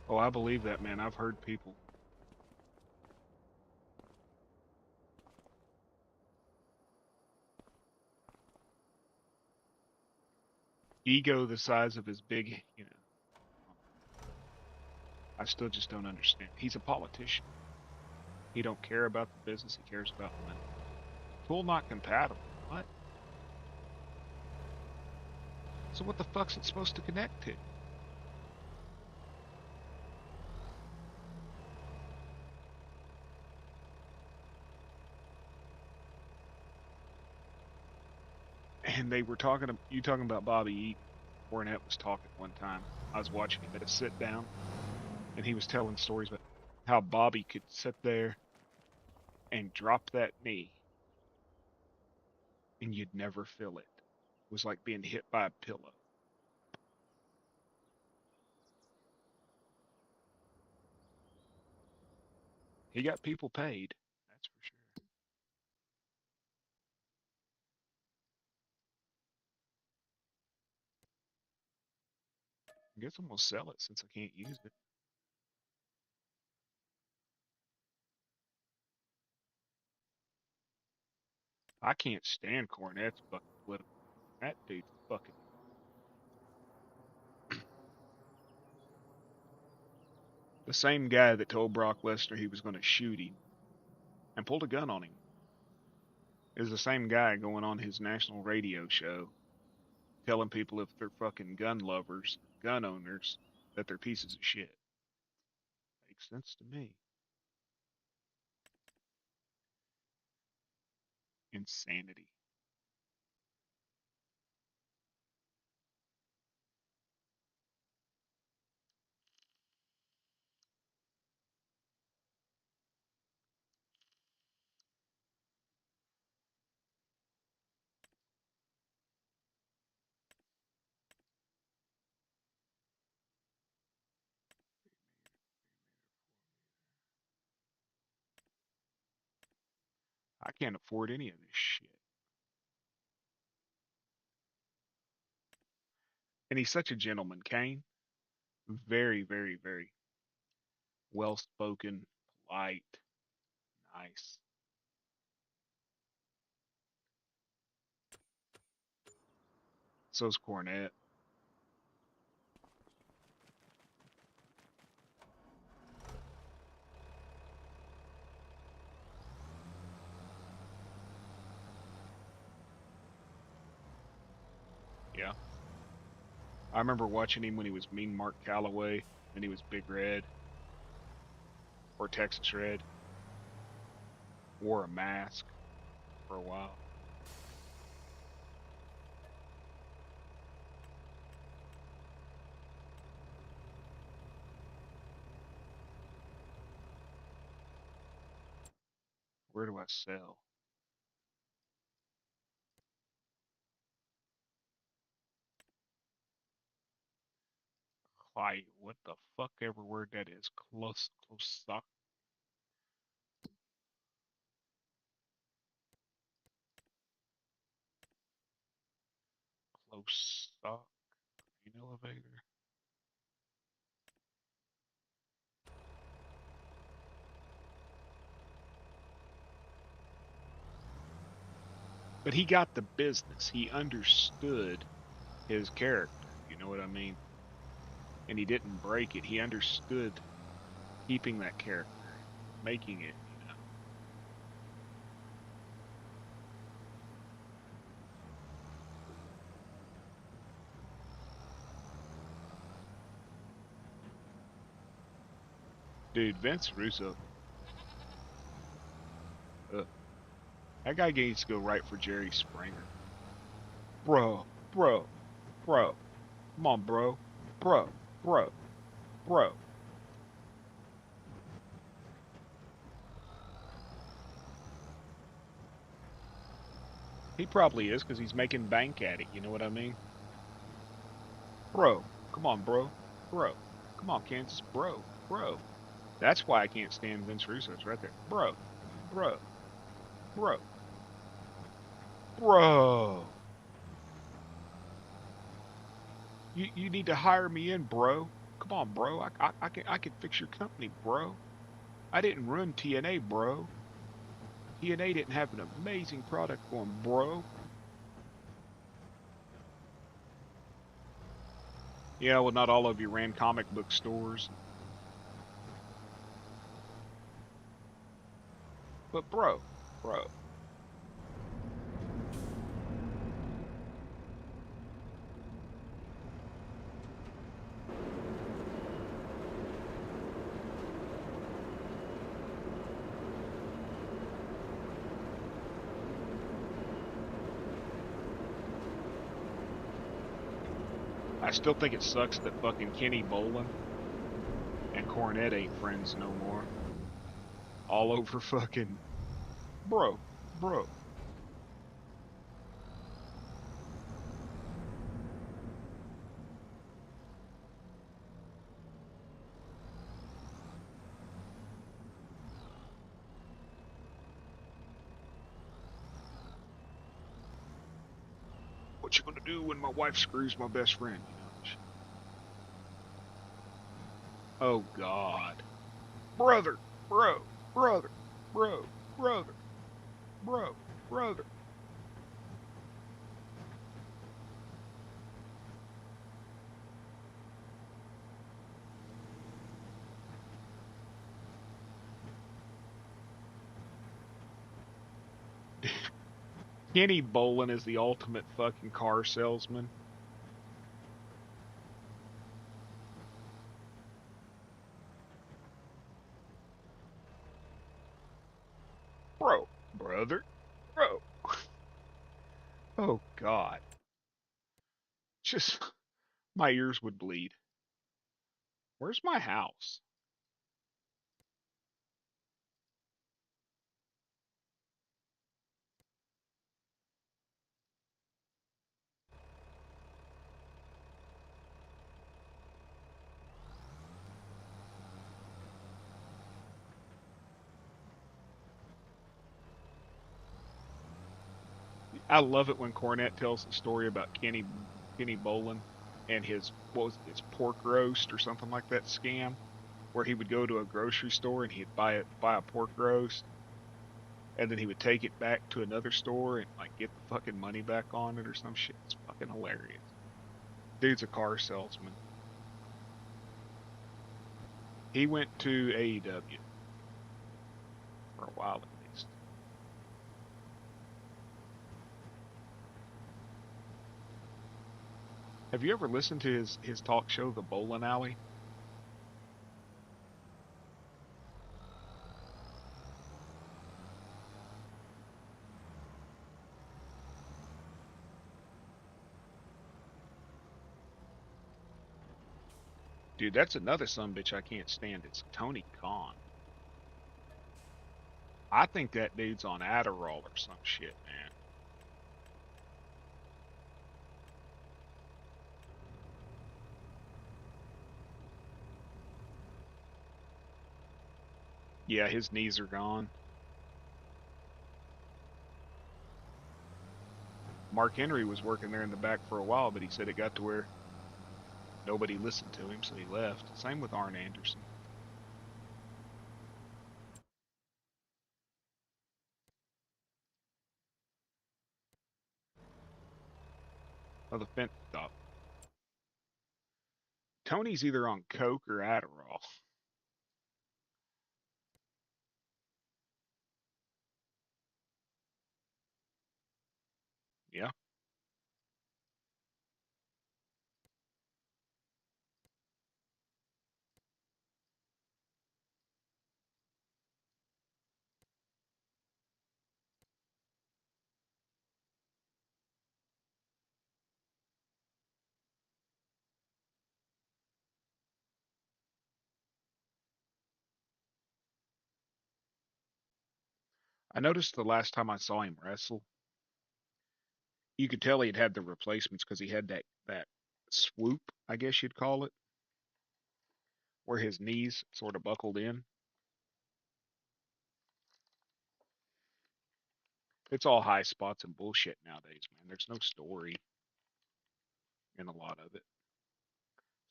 Oh, I believe that, man. I've heard people. Ego the size of his big, I still just don't understand. He's a politician. He don't care about the business. He cares about money. Tool not compatible. What? So what the fuck's it supposed to connect to? And they were you talking about Bobby Eaton. Cornette was talking one time. I was watching him at a sit down, and he was telling stories about how Bobby could sit there and drop that knee, and you'd never feel it. It was like being hit by a pillow. He got people paid, that's for sure. I guess I'm gonna sell it since I can't use it. I can't stand Cornette's fucking political. That dude's fucking. The same guy that told Brock Lesnar he was going to shoot him and pulled a gun on him is the same guy going on his national radio show telling people if they're fucking gun lovers, gun owners, that they're pieces of shit. Makes sense to me. Insanity. I can't afford any of this shit. And he's such a gentleman, Kane. Very, very, very well spoken, polite, nice. So's Cornette. Yeah. I remember watching him when he was Mean Mark Calloway, and he was Big Red or Texas Red. Wore a mask for a while. Where do I sell? What the fuck ever word that is? Close stock, close stock, green elevator. But he got the business. He understood his character. You know what I mean? And he didn't break it. He understood keeping that character, making it. Dude, Vince Russo, uh, that guy needs to go right for Jerry Springer. Bro, bro, bro. Come on, bro. Bro, bro, bro. He probably is because he's making bank at it. You know what I mean? Bro, come on, bro. Bro, come on, Kansas. Bro, bro. That's why I can't stand Vince Russo. It's right there. Bro, bro, bro, bro. You need to hire me in, bro. Come on, bro. I can fix your company, bro. I didn't run TNA, bro. TNA didn't have an amazing product going, bro. Yeah, well, not all of you ran comic book stores, but bro. I still think it sucks that fucking Kenny Bolin and Cornette ain't friends no more. All over fucking bro. What you gonna do when my wife screws my best friend? You know. Oh God, brother, brother, bro, brother, brother. Kenny Bolin is the ultimate fucking car salesman. Brother, bro. Oh God, just my ears would bleed. Where's my house? I love it when Cornette tells the story about Kenny Bolin and his what was it, his pork roast or something like that scam, where he would go to a grocery store and he'd buy a pork roast, and then he would take it back to another store and like get the fucking money back on it or some shit. It's fucking hilarious. Dude's a car salesman. He went to AEW for a while at least. Have you ever listened to his talk show, The Bowling Alley? Dude, that's another sumbitch I can't stand. It's Tony Khan. I think that dude's on Adderall or some shit, man. Yeah, his knees are gone. Mark Henry was working there in the back for a while, but he said it got to where nobody listened to him, so he left. Same with Arn Anderson. Oh, the fence stop. Tony's either on coke or Adderall. Yeah. I noticed the last time I saw him wrestle, you could tell he'd had the replacements because he had that swoop, I guess you'd call it, where his knees sort of buckled in. It's all high spots and bullshit nowadays, man. There's no story in a lot of it,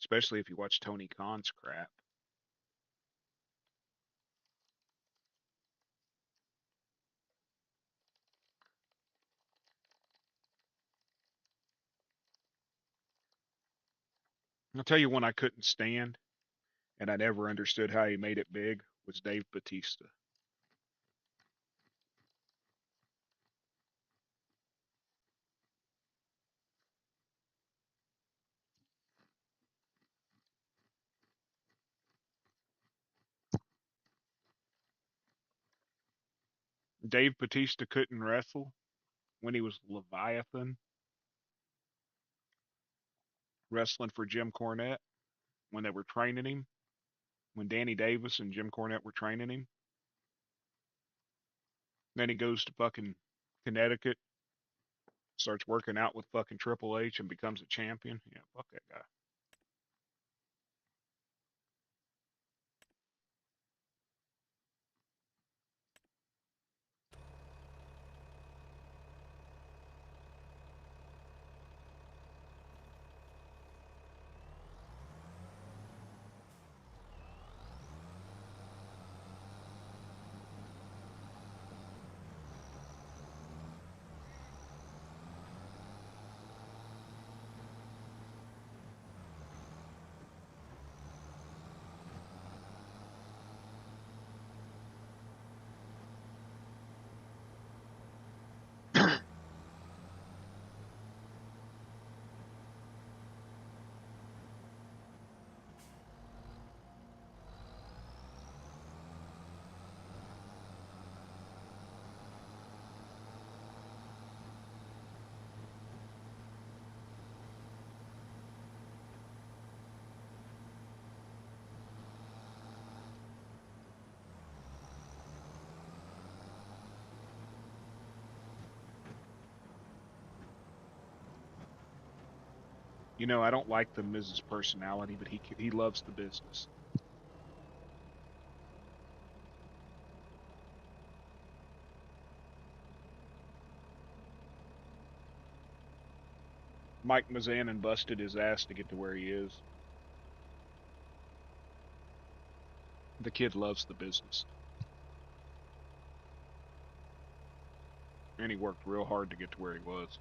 especially if you watch Tony Khan's crap. I'll tell you one I couldn't stand, and I never understood how he made it big, was Dave Batista. Dave Batista couldn't wrestle when he was Leviathan wrestling for Jim Cornette when they were training him, when Danny Davis and Jim Cornette were training him. Then he goes to fucking Connecticut, starts working out with fucking Triple H and becomes a champion. Yeah, fuck that guy. You know, I don't like the Miz's personality, but he loves the business. Mike Mazanin busted his ass to get to where he is. The kid loves the business. And he worked real hard to get to where he was.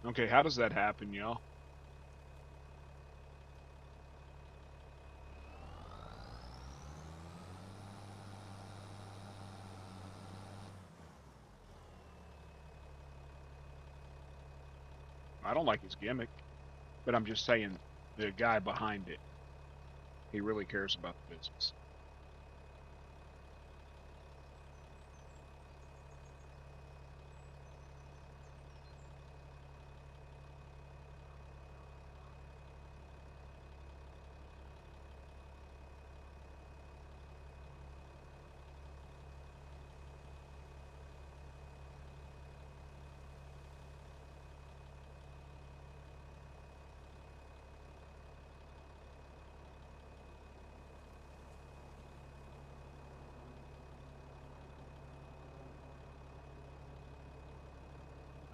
Okay, how does that happen, y'all? I don't like his gimmick, but I'm just saying the guy behind it, he really cares about the business.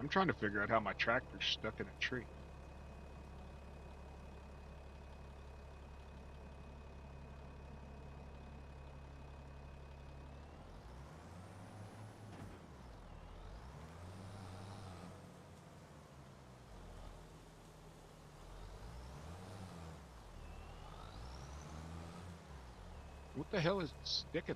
I'm trying to figure out how my tractor's stuck in a tree. What the hell is sticking?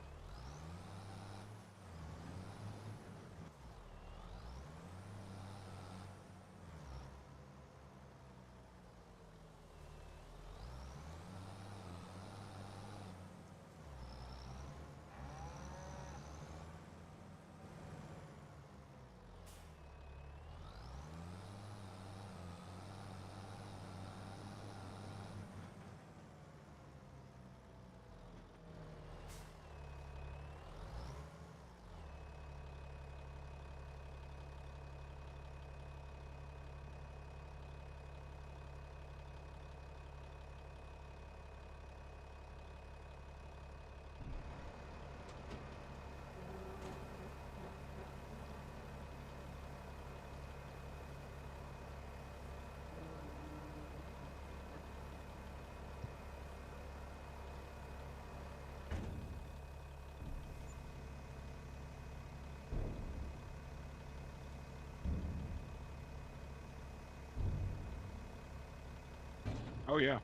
Oh yeah.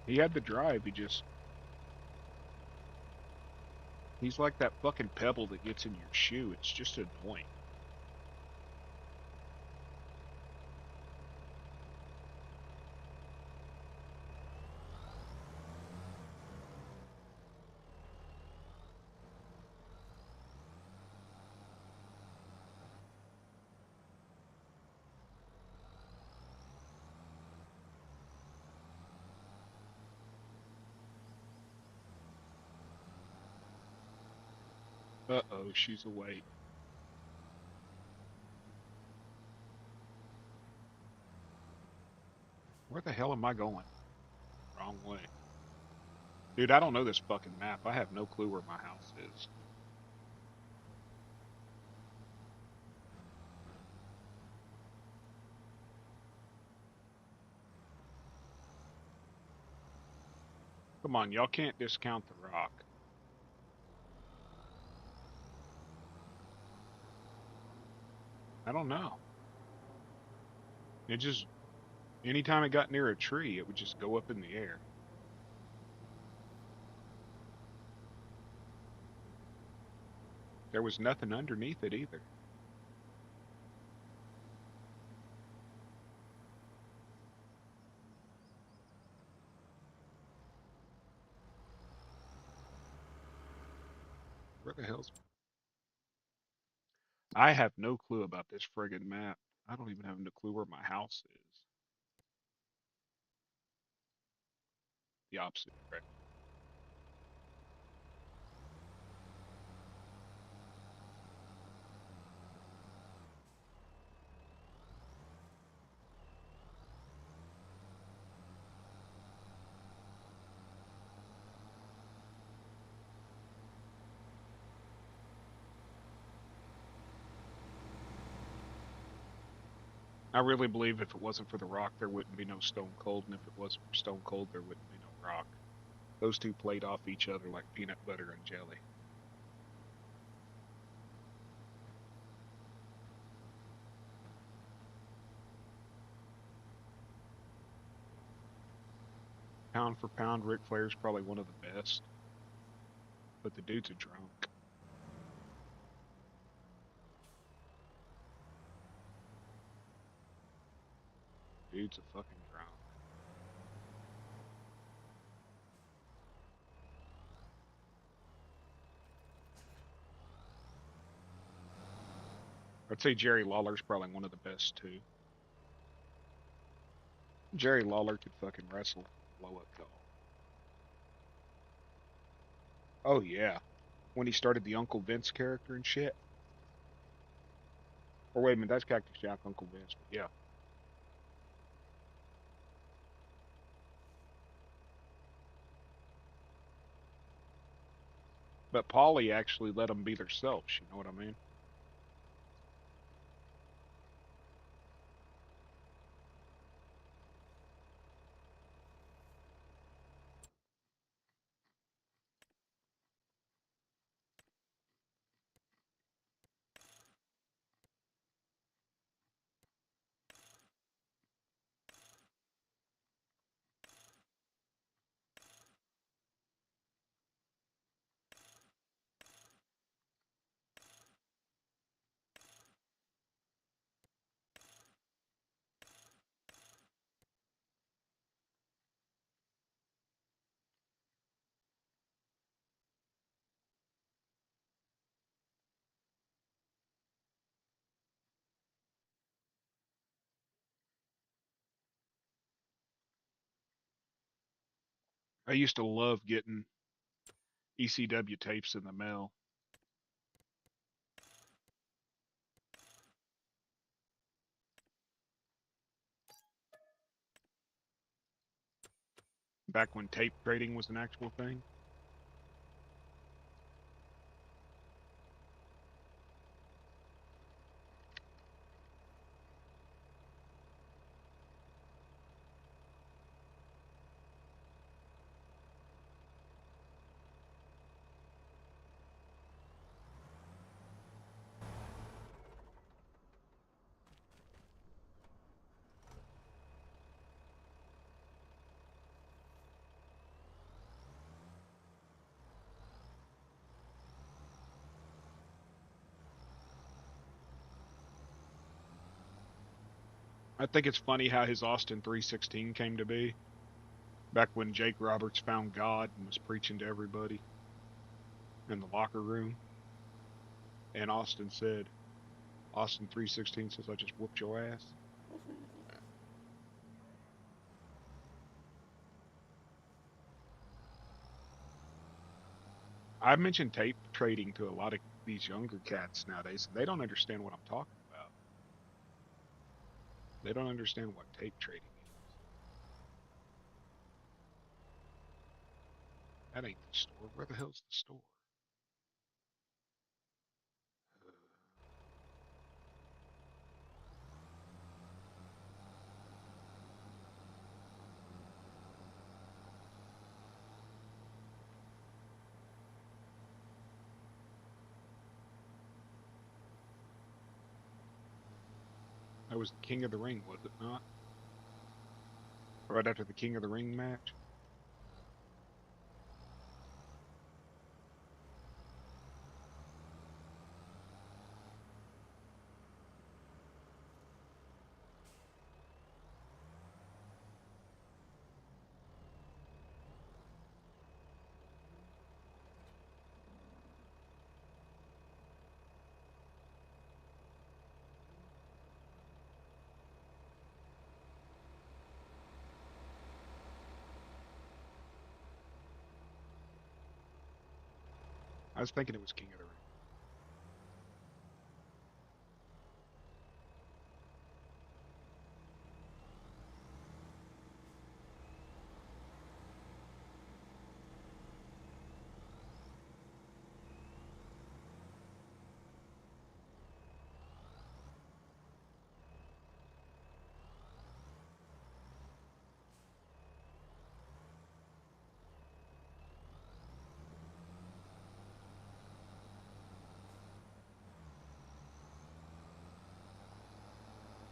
He had the drive, he's like that fucking pebble that gets in your shoe. It's just annoying. Uh-oh, she's away. Where the hell am I going? Wrong way. Dude, I don't know this fucking map. I have no clue where my house is. Come on, y'all can't discount the rock. I don't know. It just, anytime it got near a tree, it would just go up in the air. There was nothing underneath it either. Where the hell's... I have no clue about this friggin' map. I don't even have no clue where my house is. The opposite direction. I really believe if it wasn't for The Rock, there wouldn't be no Stone Cold, and if it wasn't for Stone Cold, there wouldn't be no Rock. Those two played off each other like peanut butter and jelly. Pound for pound, Ric Flair's probably one of the best, but the dude's a drunk. Dude's a fucking drunk. I'd say Jerry Lawler's probably one of the best too. Jerry Lawler could fucking wrestle, blow up y'all. Oh yeah, when he started the Uncle Vince character and shit. Or wait a minute, that's Cactus Jack, Uncle Vince. But yeah, but Paulie actually let them be themselves. You know what I mean? I used to love getting ECW tapes in the mail. Back when tape trading was an actual thing. I think it's funny how his Austin 316 came to be. Back when Jake Roberts found God and was preaching to everybody in the locker room. And Austin said, Austin 316 says, I just whooped your ass. I mentioned tape trading to a lot of these younger cats nowadays, and they don't understand what I'm talking about. They don't understand what tape trading is. That ain't the store. Where the hell's the store? That was the King of the Ring, was it not? Right after the King of the Ring match? was thinking it was King of the Ring.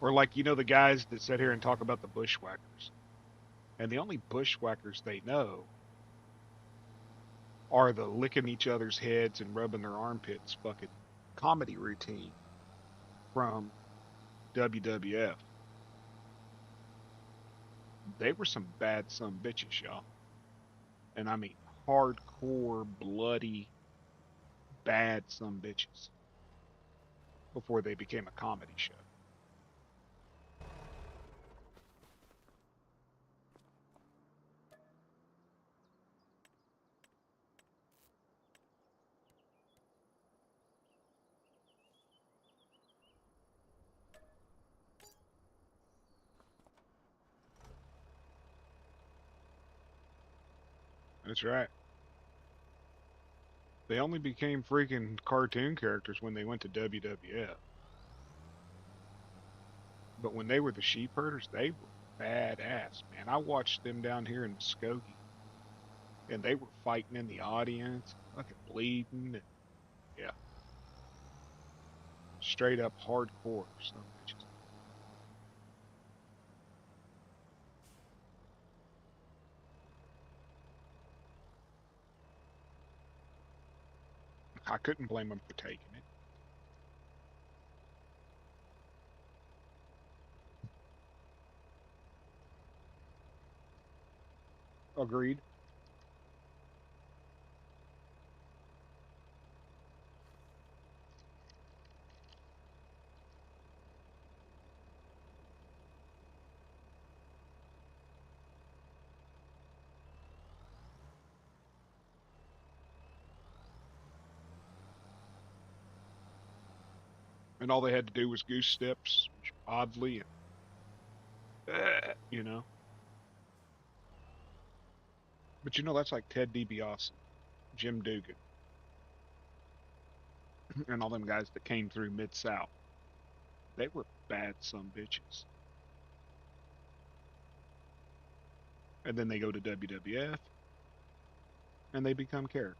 Or like, you know, the guys that sit here and talk about the bushwhackers. And the only bushwhackers they know are the licking each other's heads and rubbing their armpits fucking comedy routine from WWF. They were some bad some bitches, y'all. And I mean hardcore, bloody, bad some bitches before they became a comedy show. That's right. They only became freaking cartoon characters when they went to WWF. But when they were the sheep herders, they were badass, man. I watched them down here in Muskogee, and they were fighting in the audience, fucking bleeding, and yeah, straight up hardcore. Some bitches. I couldn't blame them for taking it. Agreed. And all they had to do was goose steps, oddly, and you know. But you know, that's like Ted DiBiase, Jim Dugan, and all them guys that came through Mid South. They were bad some bitches. And then they go to WWF and they become characters.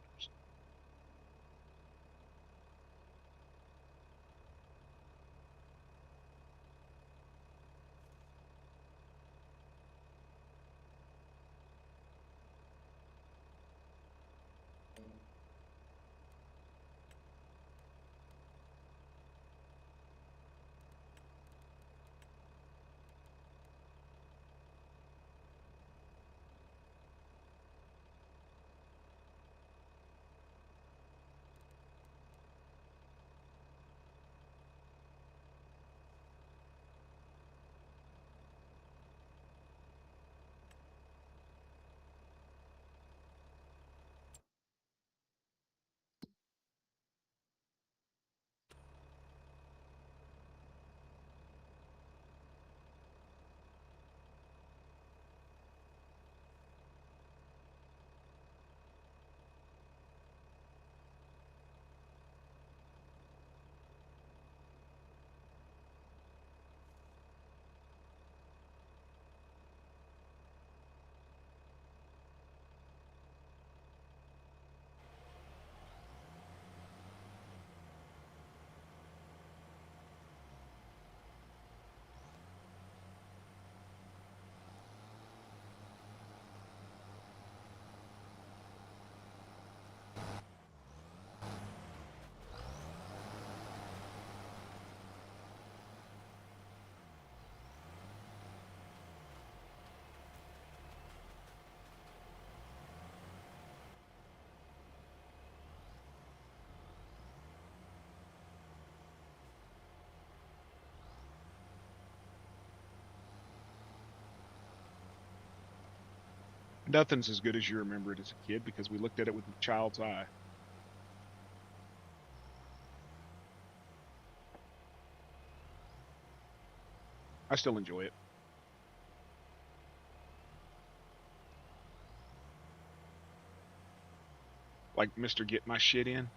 Nothing's as good as you remember it as a kid because we looked at it with a child's eye. I still enjoy it. Like Mr. Get My Shit In.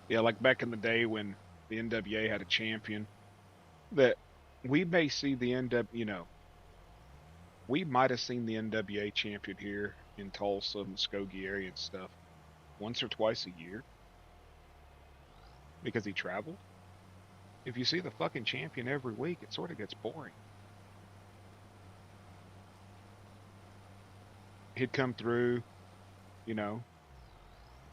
Yeah, like back in the day when the NWA had a champion that we may see the NW, we might have seen the NWA champion here in Tulsa, Muskogee area and stuff once or twice a year because he traveled. If you see the fucking champion every week, it sort of gets boring. He'd come through, you know,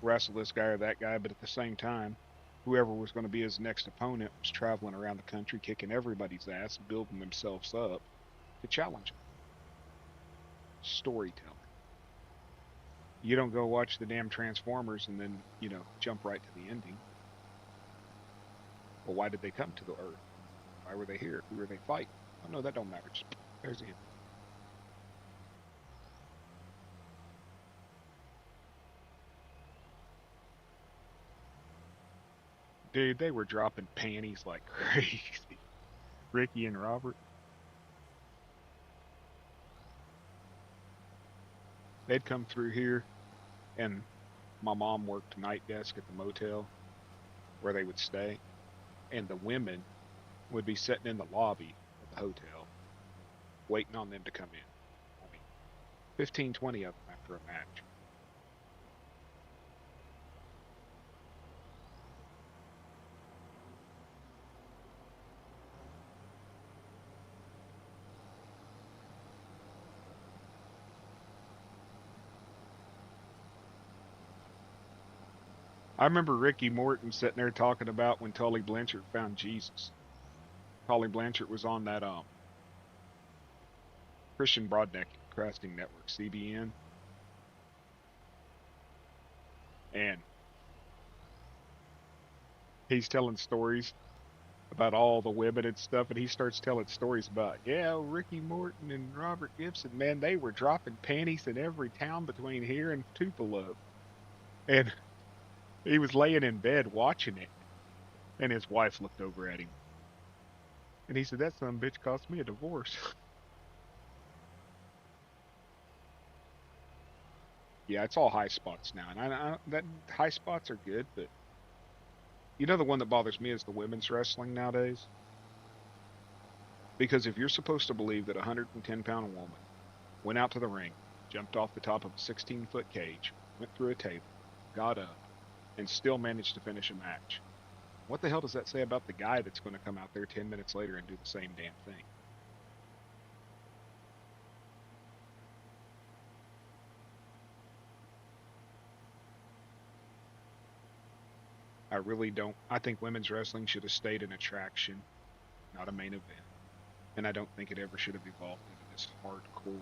wrestle this guy or that guy, but at the same time, whoever was going to be his next opponent was traveling around the country, kicking everybody's ass, building themselves up to challenge him. Storytelling. You don't go watch the damn Transformers and then, jump right to the ending. Well, why did they come to the Earth? Why were they here? Who were they fighting? Oh, no, that don't matter. Just, there's the end. Dude, they were dropping panties like crazy. Ricky and Robert. They'd come through here, and my mom worked night desk at the motel where they would stay, and the women would be sitting in the lobby of the hotel waiting on them to come in. I mean, 15, 20 of them after a match. I remember Ricky Morton sitting there talking about when Tully Blanchard found Jesus. Tully Blanchard was on that Christian Broadcasting Network, CBN, and he's telling stories about all the women and stuff, and he starts telling stories about, yeah, Ricky Morton and Robert Gibson, man, they were dropping panties in every town between here and Tupelo. And he was laying in bed watching it, and his wife looked over at him. And he said, that son of a bitch cost me a divorce. Yeah, it's all high spots now. And that high spots are good, but the one that bothers me is the women's wrestling nowadays. Because if you're supposed to believe that a 110-pound woman went out to the ring, jumped off the top of a 16-foot cage, went through a table, got up, and still managed to finish a match, what the hell does that say about the guy that's going to come out there 10 minutes later and do the same damn thing? I really don't. I think women's wrestling should have stayed an attraction, not a main event. And I don't think it ever should have evolved into this hardcore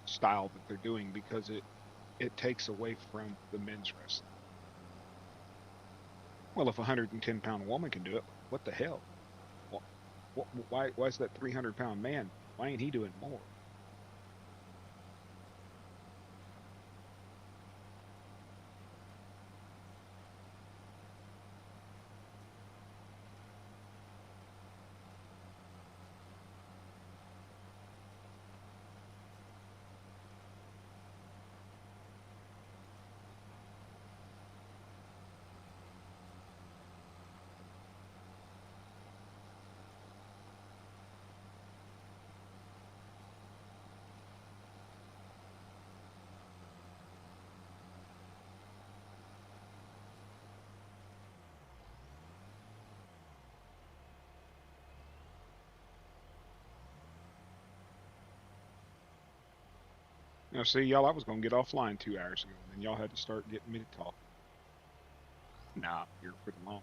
style that they're doing because it takes away from the men's wrestling. Well, if a 110-pound woman can do it, what the hell? Well, why is that 300-pound man? Why ain't he doing more? See, y'all, I was going to get offline 2 hours ago, and then y'all had to start getting me to talk. Nah, you're for the long run.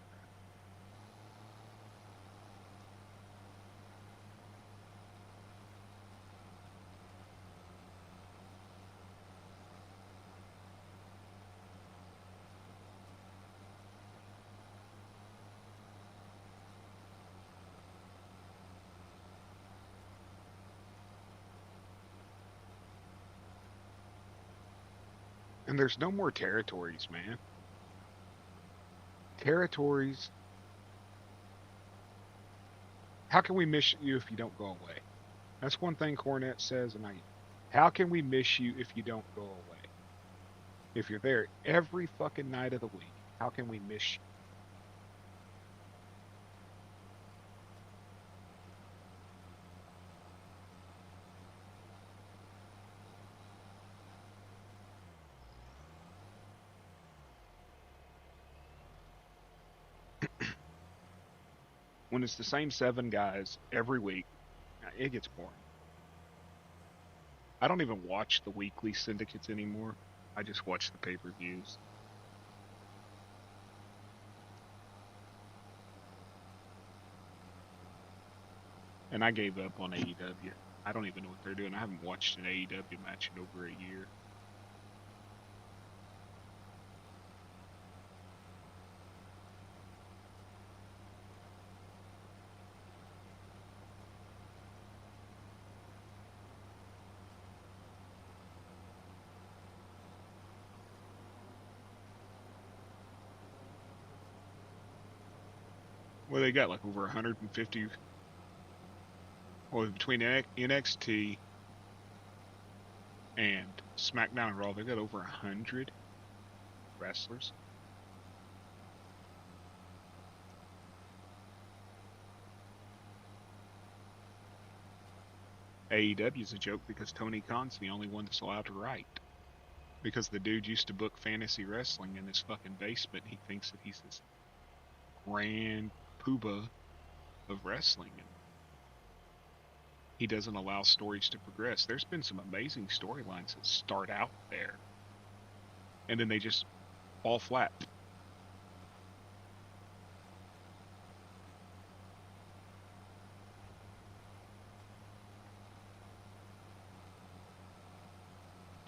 And there's no more territories, man. Territories. How can we miss you if you don't go away? That's one thing Cornette says, and how can we miss you if you don't go away? If you're there every fucking night of the week, how can we miss you? When it's the same 7 guys every week, it gets boring. I don't even watch the weekly syndicates anymore. I just watch the pay-per-views. And I gave up on AEW. I don't even know what they're doing. I haven't watched an AEW match in over a year. Well, they got like over 150. Well, between NXT and SmackDown and Raw, they got over 100 wrestlers. AEW is a joke because Tony Khan's the only one that's allowed to write. Because the dude used to book fantasy wrestling in his fucking basement. He thinks that he's this grand poobah of wrestling. And he doesn't allow stories to progress. There's been some amazing storylines that start out there. And then they just fall flat.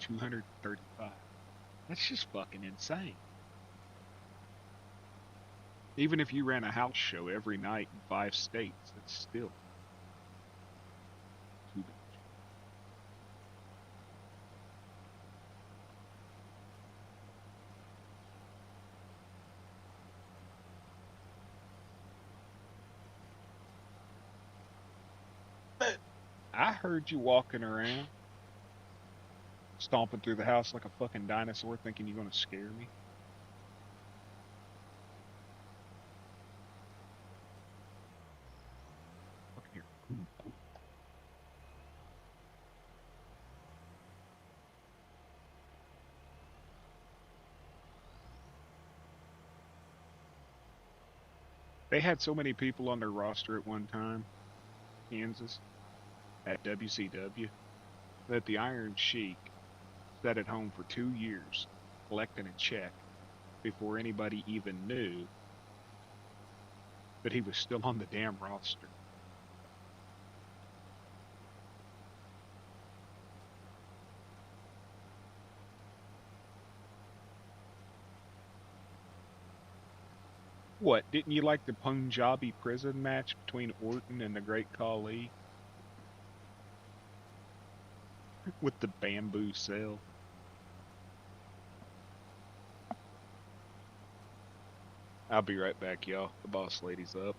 $235. That's just fucking insane. Even if you ran a house show every night in 5 states, it's still too much. I heard you walking around, stomping through the house like a fucking dinosaur, thinking you're gonna scare me. Look here. They had so many people on their roster at one time, Kansas, at WCW, that the Iron Sheik sat at home for 2 years collecting a check before anybody even knew that he was still on the damn roster. What, didn't you like the Punjabi prison match between Orton and the Great Khali? With the bamboo cell? I'll be right back, y'all. The boss lady's up.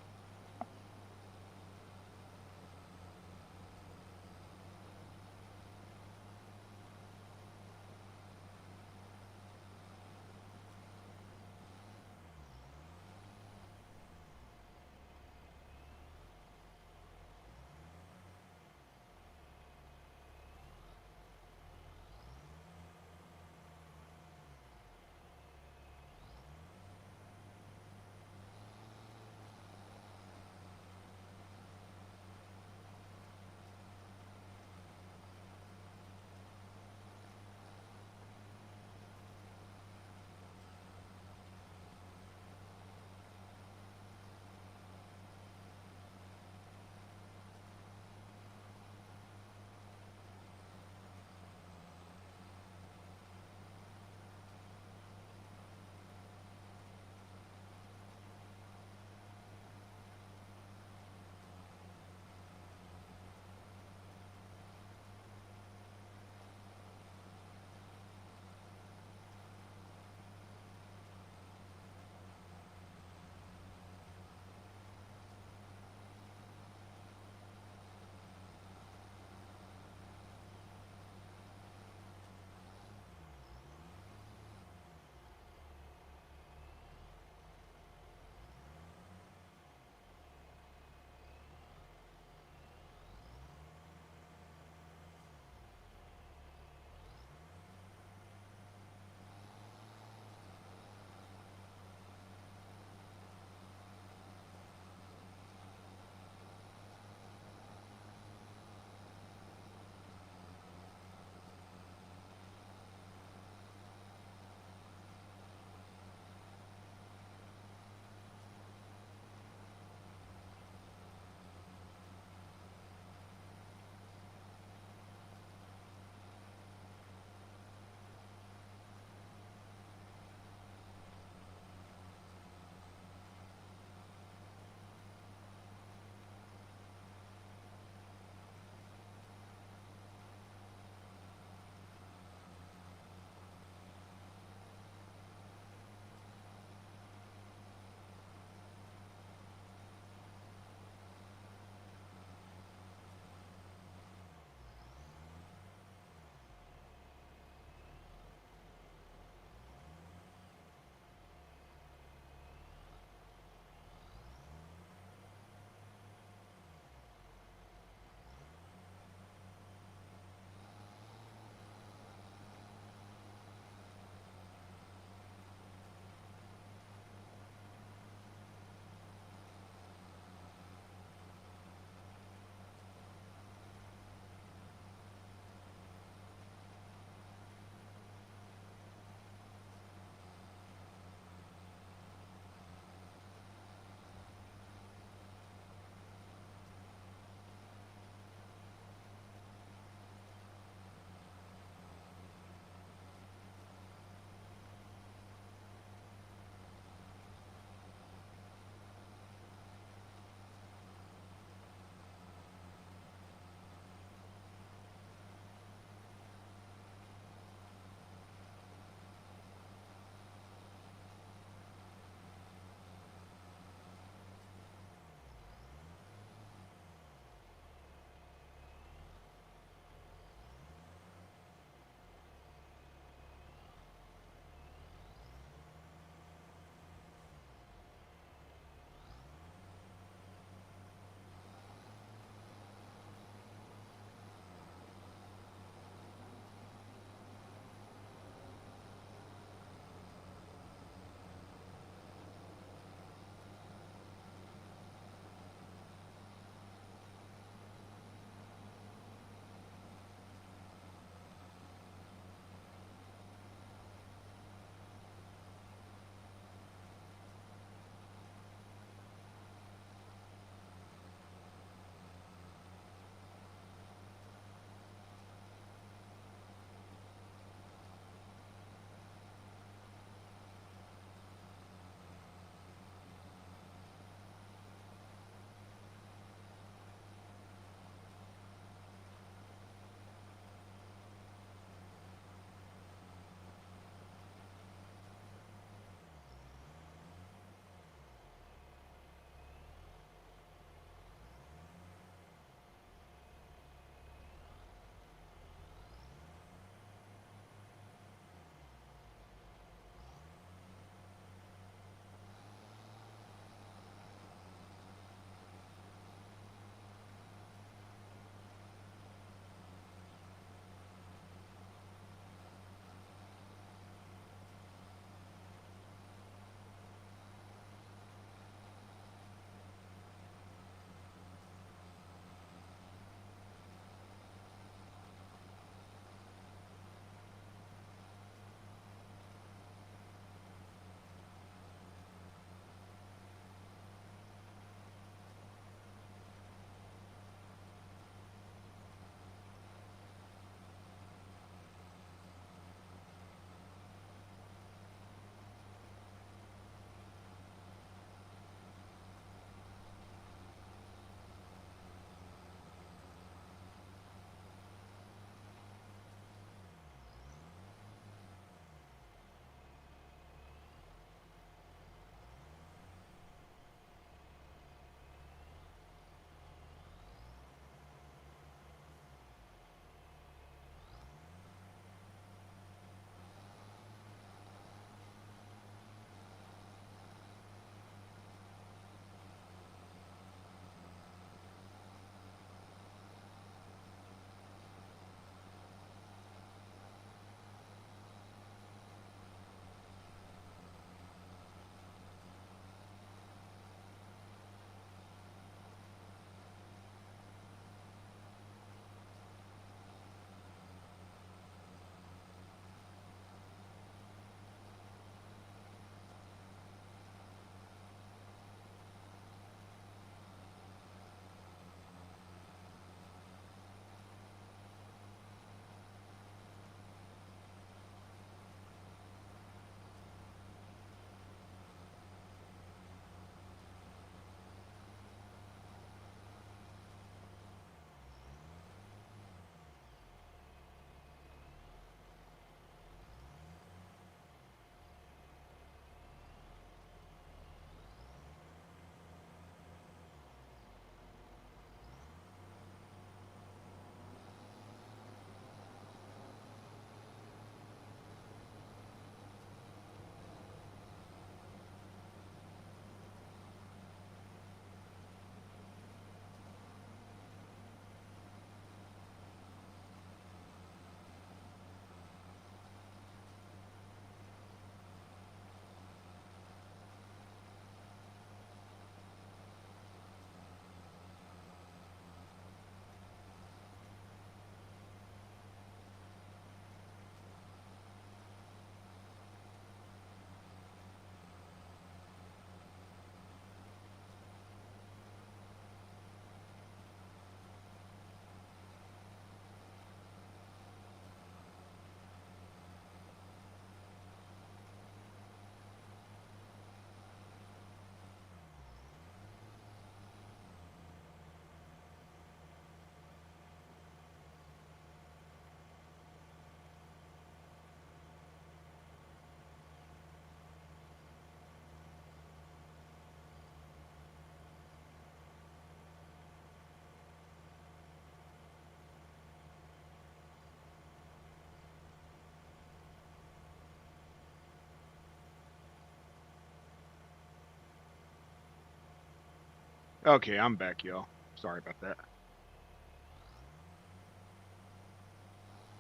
Okay, I'm back, y'all. Sorry about that.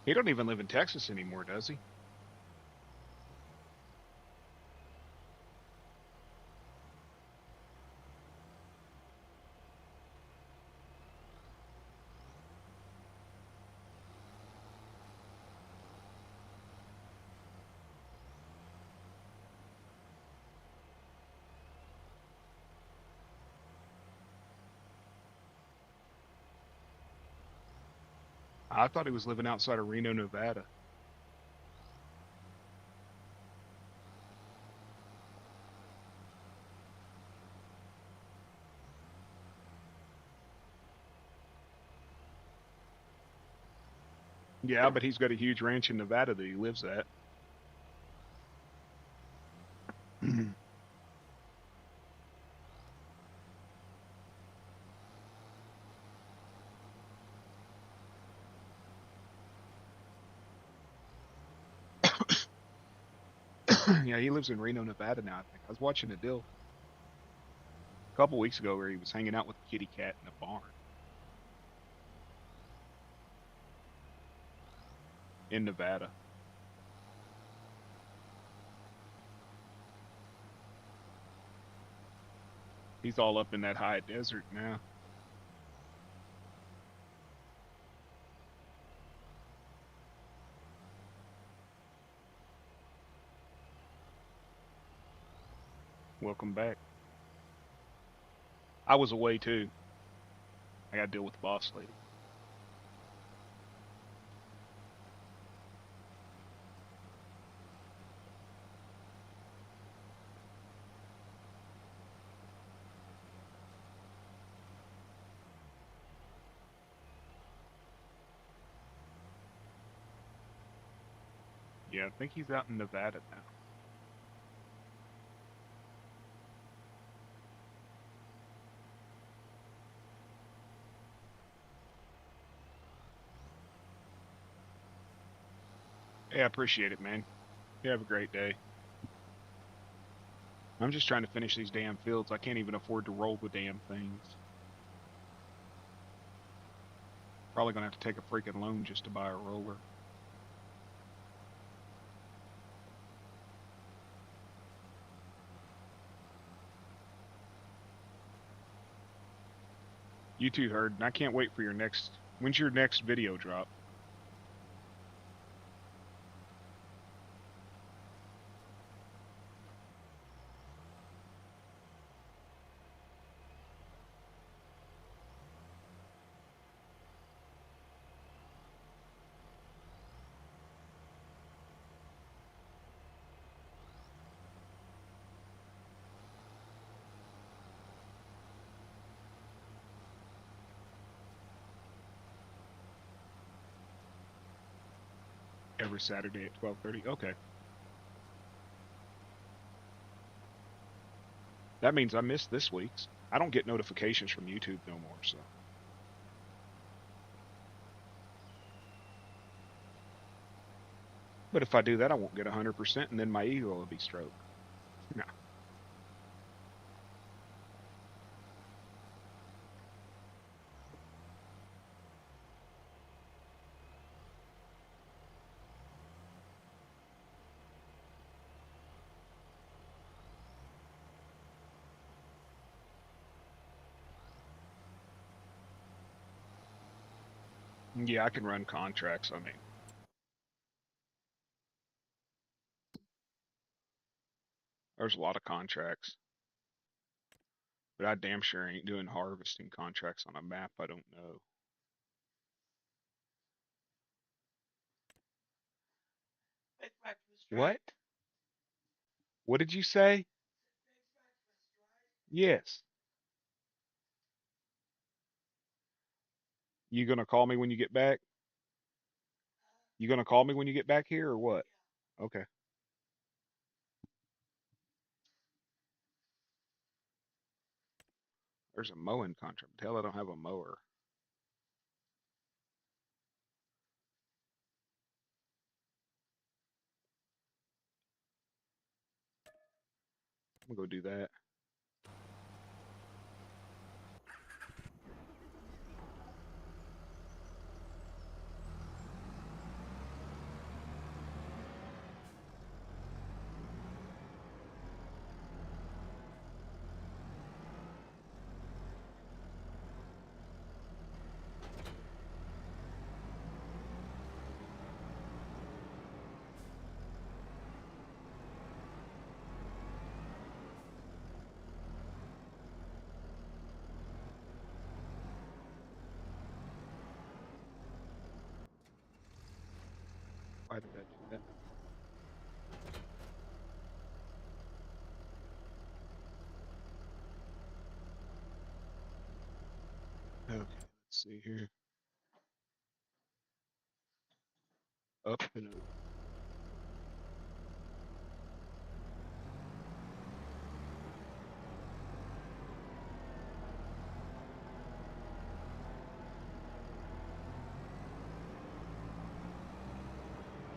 He don't even live in Texas anymore, does he? I thought he was living outside of Reno, Nevada. Yeah, but he's got a huge ranch in Nevada that he lives at. Yeah, he lives in Reno, Nevada now, I think. I was watching a deal a couple weeks ago where he was hanging out with a kitty cat in a barn in Nevada. He's all up in that high desert now. Welcome back. I was away too. I got to deal with the boss lady. Yeah, I think he's out in Nevada now. Yeah, I appreciate it, man. You have a great day. I'm just trying to finish these damn fields. I can't even afford to roll the damn things. Probably gonna have to take a freaking loan just to buy a roller. You too, Heard, and I can't wait for your next. When's your next video drop? Every Saturday at 12:30. Okay, that means I missed this week's. I don't get notifications from YouTube no more, so. But if I do that, I won't get 100%, and then my ego will be stroked. No. Yeah, I can run contracts. I mean, there's a lot of contracts, but I damn sure ain't doing harvesting contracts on a map I don't know. What? What did you say? Yes. You gonna call me when you get back? You gonna call me when you get back here or what? Okay. There's a mowing contract. Hell, I don't have a mower. I'm gonna go do that. Why did I do that? Okay, let's see here. Up and over.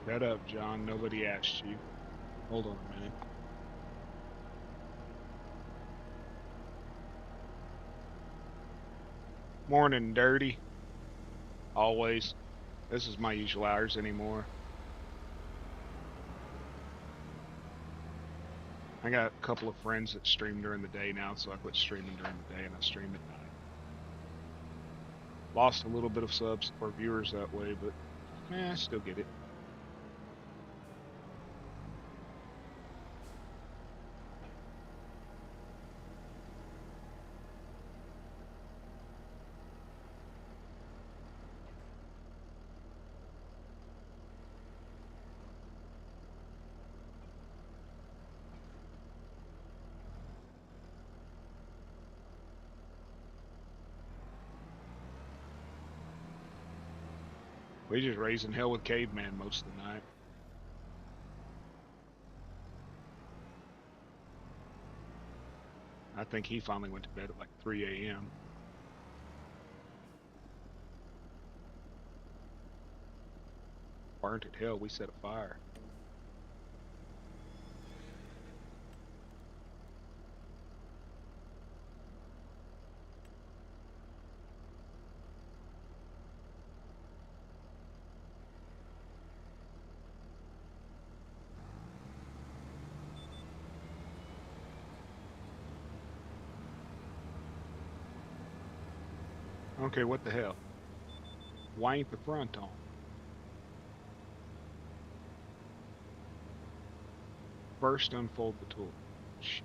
Shut up, John. Nobody asked you. Hold on a minute. Morning, dirty. Always. This is my usual hours anymore. I got a couple of friends that stream during the day now, so I quit streaming during the day and I stream at night. Lost a little bit of subs or viewers that way, but I still get it. We just raising hell with Caveman most of the night. I think he finally went to bed at like 3 a.m. Burnt at hell, we set a fire. Okay, what the hell? Why ain't the front on? First unfold the tool. Shit.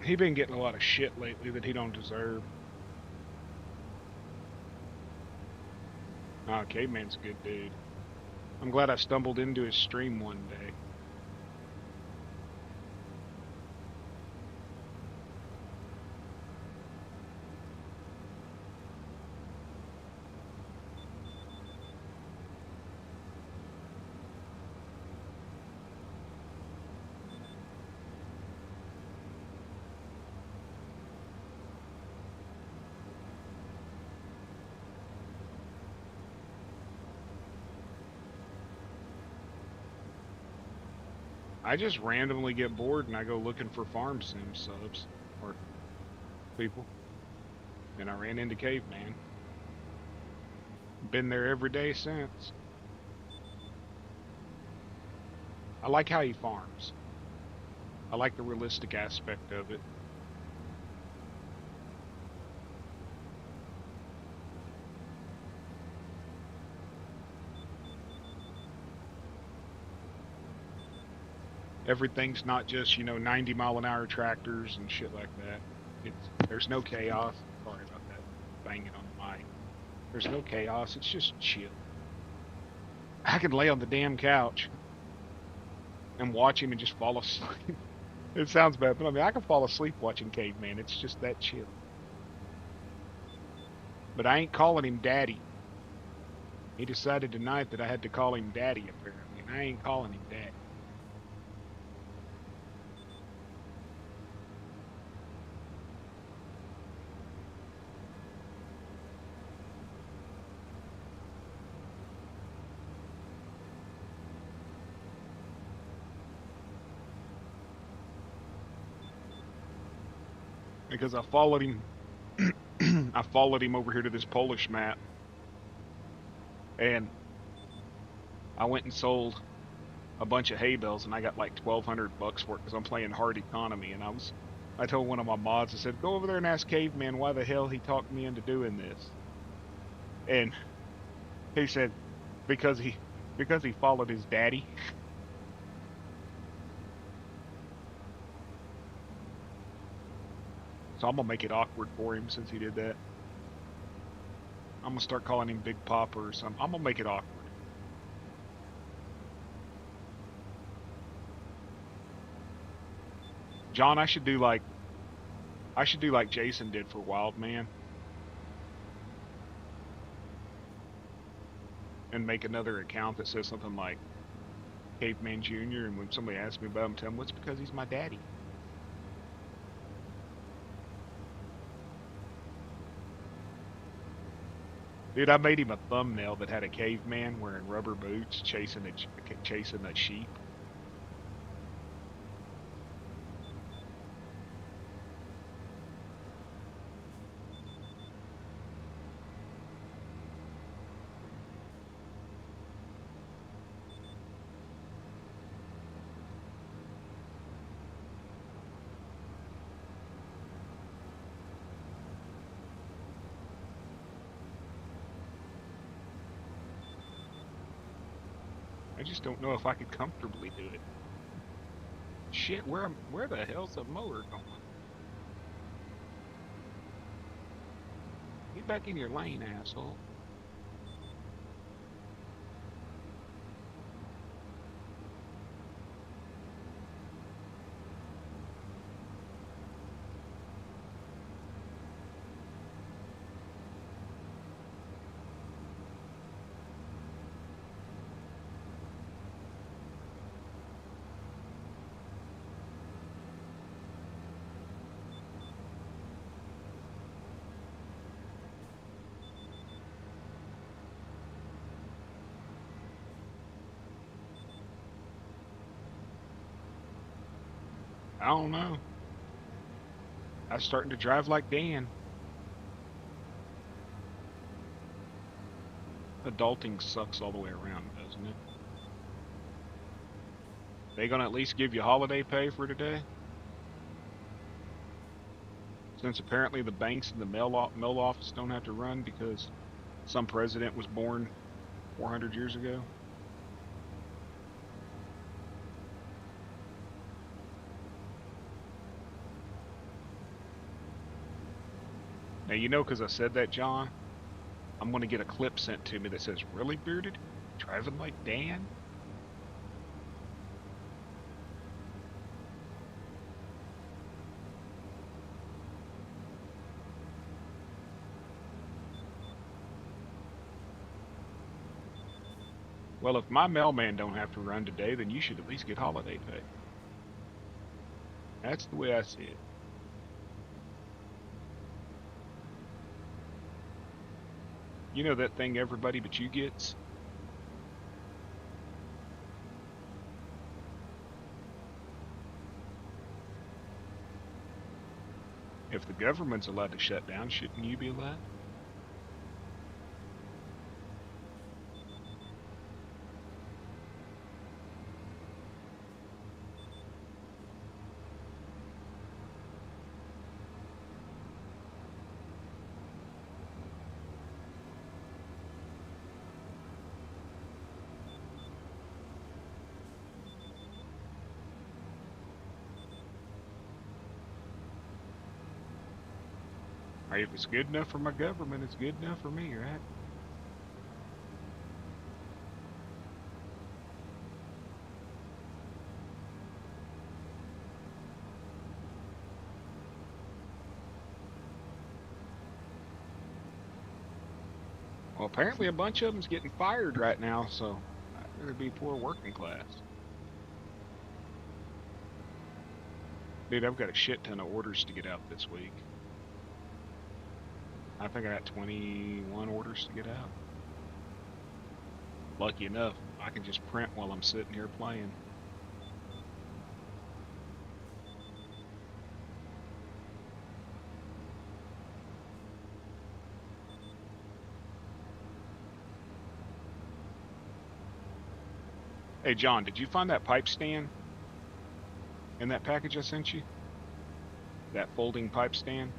He been getting a lot of shit lately that he don't deserve. Ah, Caveman's a good dude. I'm glad I stumbled into his stream one day. I just randomly get bored and I go looking for farm sim subs or people. And I ran into Caveman. Been there every day since. I like how he farms. I like the realistic aspect of it. Everything's not just, 90-mile-an-hour tractors and shit like that. There's no chaos. Sorry about that. Banging on the mic. There's no chaos. It's just chill. I could lay on the damn couch and watch him and just fall asleep. It sounds bad, but I can fall asleep watching Caveman. It's just that chill. But I ain't calling him Daddy. He decided tonight that I had to call him Daddy, apparently, and I ain't calling him Daddy. Because I followed him. I followed him over here to this Polish map, and I went and sold a bunch of hay bales, and I got like 1,200 bucks for it because I'm playing hard economy. And I told one of my mods, I said, go over there and ask Caveman why the hell he talked me into doing this. And he said, because he followed his daddy. So I'm gonna make it awkward for him since he did that. I'm gonna start calling him Big Papa or something. I'm gonna make it awkward. John, I should do like Jason did for Wild Man and make another account that says something like Caveman Jr. And when somebody asks me about him, tell him, well, it's because he's my daddy. Dude, I made him a thumbnail that had a caveman wearing rubber boots chasing a sheep. I just don't know if I could comfortably do it. Shit, where the hell's the mower going? Get back in your lane, asshole. I don't know. I was starting to drive like Dan. Adulting sucks all the way around, doesn't it? They gonna at least give you holiday pay for today? Since apparently the banks and the mail office don't have to run because some president was born 400 years ago. Now, you know, because I said that, John, I'm going to get a clip sent to me that says, really, Bearded? Driving like Dan? Well, if my mailman don't have to run today, then you should at least get holiday pay. That's the way I see it. You know that thing everybody but you gets? If the government's allowed to shut down, shouldn't you be allowed? Or if it's good enough for my government, it's good enough for me, right? Well, apparently a bunch of them's getting fired right now, so I'd rather be poor working class. Dude, I've got a shit ton of orders to get out this week. I think I got 21 orders to get out. Lucky enough, I can just print while I'm sitting here playing. Hey, John, did you find that pipe stand in that package I sent you? That folding pipe stand?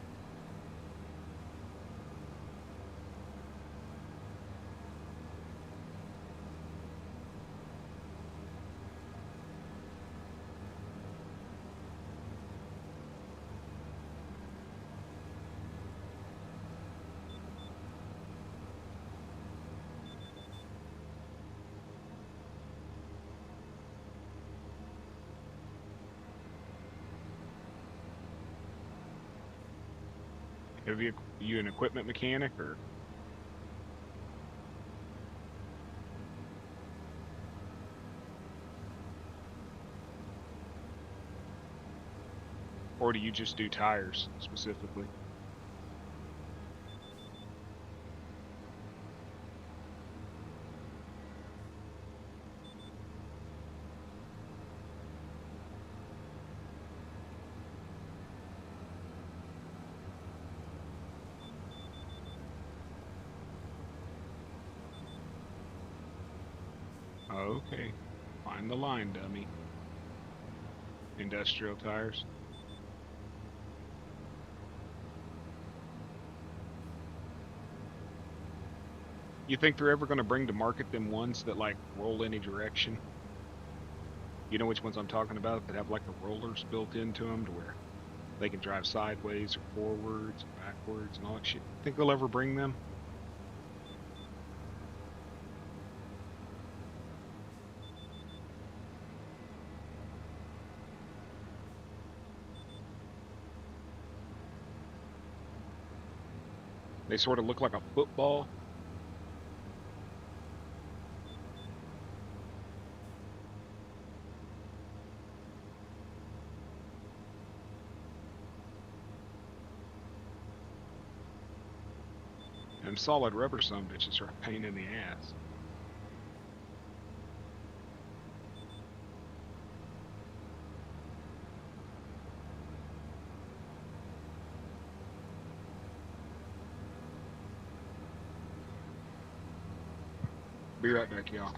Have you an equipment mechanic or do you just do tires specifically? Okay. Find the line, dummy. Industrial tires. You think they're ever going to bring to market them ones that like roll any direction? You know which ones I'm talking about that have like the rollers built into them to where they can drive sideways or forwards or backwards and all that shit. Think they'll ever bring them? They sort of look like a football. And solid rubber some bitches are a pain in the ass. Be right back, y'all.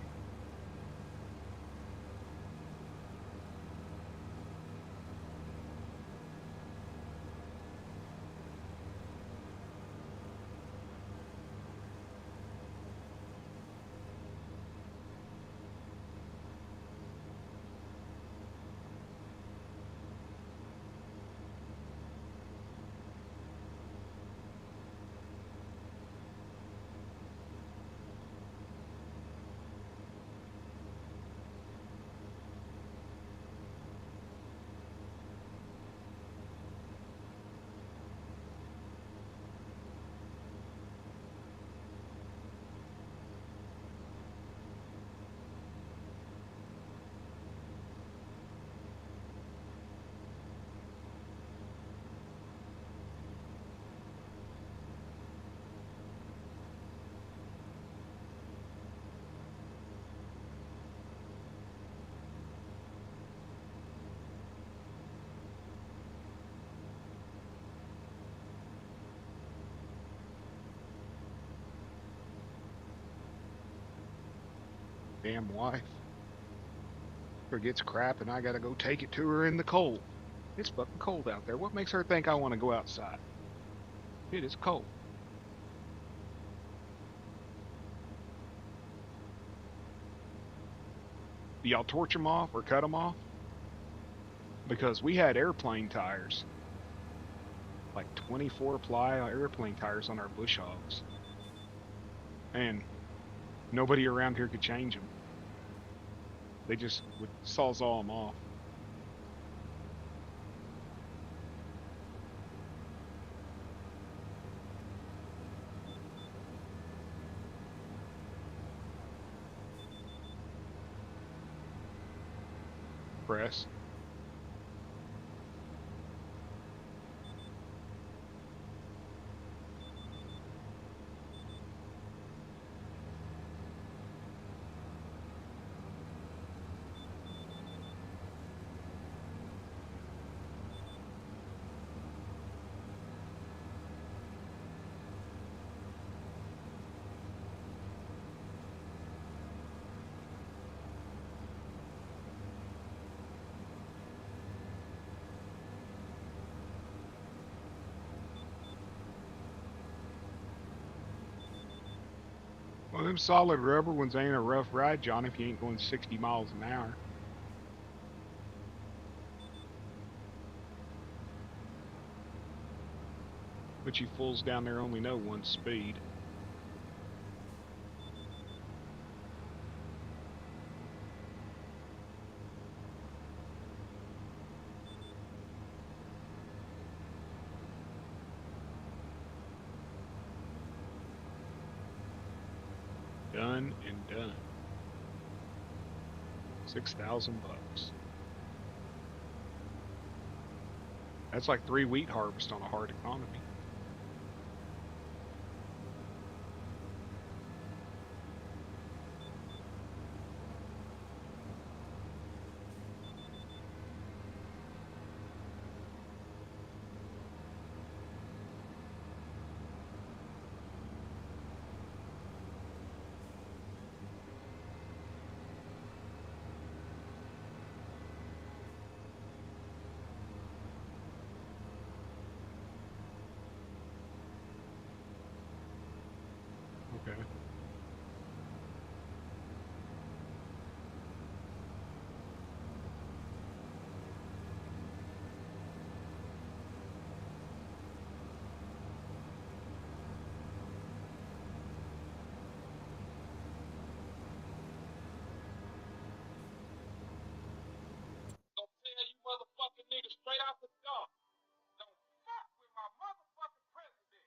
Damn wife forgets crap and I gotta go take it to her in the cold. It's fucking cold out there. What makes her think I want to go outside? It is cold. Do y'all torch them off or cut them off? Because we had airplane tires, like 24 ply airplane tires on our bush hogs. And nobody around here could change them. They just would sawzall them off. Press. Well, them solid rubber ones ain't a rough ride, John, if you ain't going 60 miles an hour. But you fools down there only know one speed. Done and done. 6,000 bucks. That's like 3 wheat harvest on a hard economy. Okay. Gonna tell you motherfucking niggas straight out the door. Don't fuck with my motherfucking president.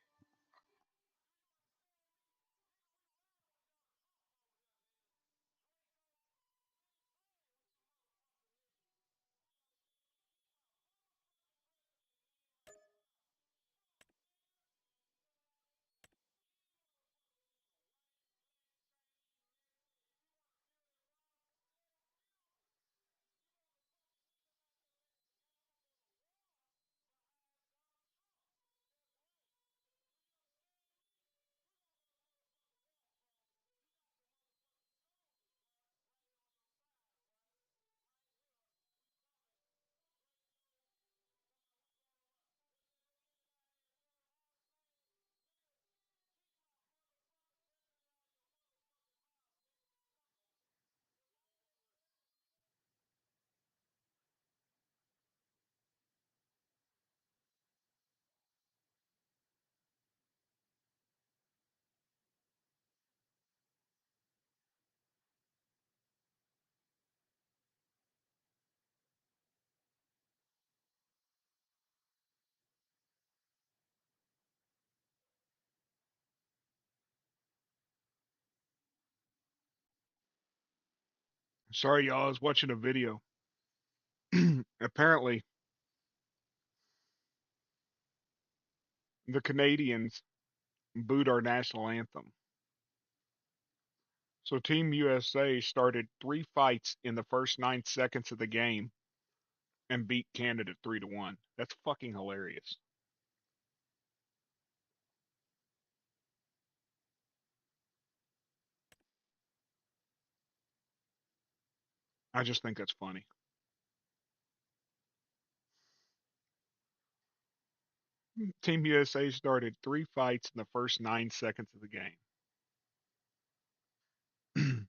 Sorry, y'all. I was watching a video. Apparently, the Canadians booed our national anthem. So Team USA started 3 fights in the first 9 seconds of the game and beat Canada 3-1. That's fucking hilarious. I just think that's funny. Team USA started 3 fights in the first 9 seconds of the game. You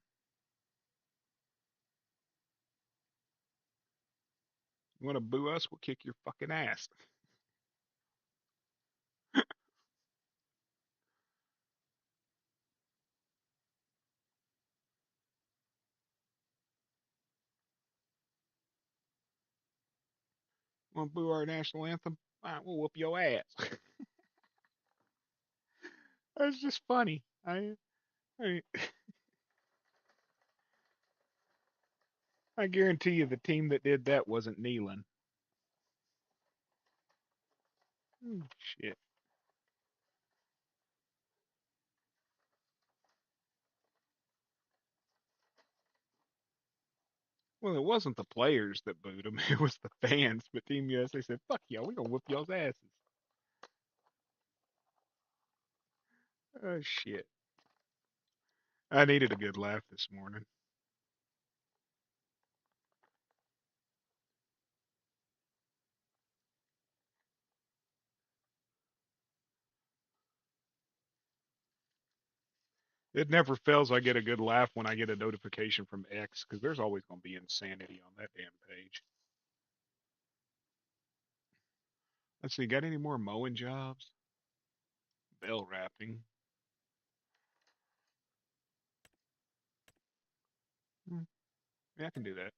want to boo us? We'll kick your fucking ass. Want to boo our national anthem? All right, we'll whoop your ass. That's just funny. I I guarantee you the team that did that wasn't kneeling. Shit. Well, it wasn't the players that booed him; it was the fans. But Team USA said, "Fuck y'all, we gonna whoop y'all's asses." Oh shit! I needed a good laugh this morning. It never fails. I get a good laugh when I get a notification from X because there's always going to be insanity on that damn page. Let's see, got any more mowing jobs? Bell wrapping. Hmm, yeah, I can do that.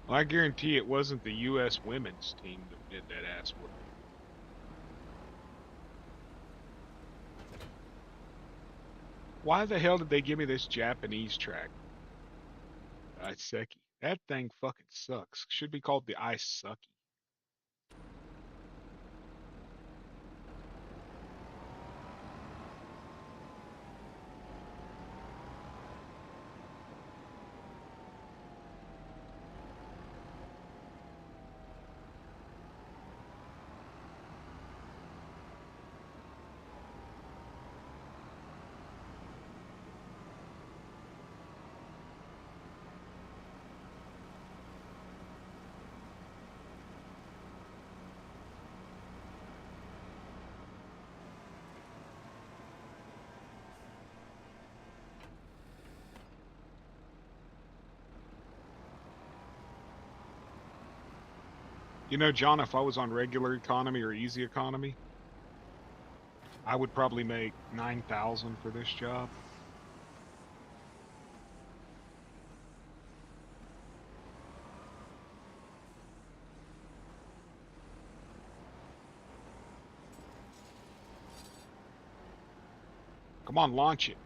Well, I guarantee it wasn't the U.S. women's team that did that ass work. Why the hell did they give me this Japanese track? Iseki. That thing fucking sucks. Should be called the Isucky. You know, John, if I was on regular economy or easy economy, I would probably make 9,000 for this job. Come on, launch it.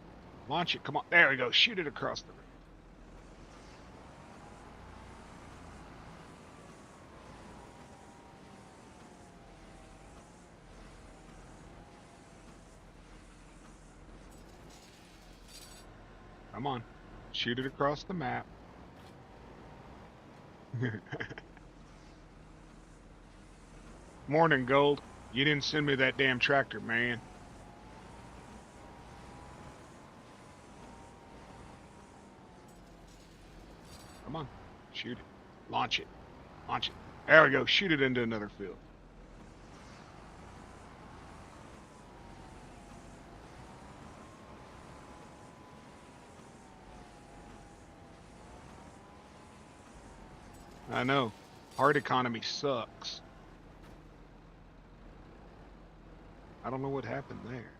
Launch it. Come on. There we go. Shoot it across the room. Come on. Shoot it across the map. Morning, Gold. You didn't send me that damn tractor, man. Come on. Shoot it. Launch it. Launch it. There we go. Shoot it into another field. I know. Hard economy sucks. I don't know what happened there.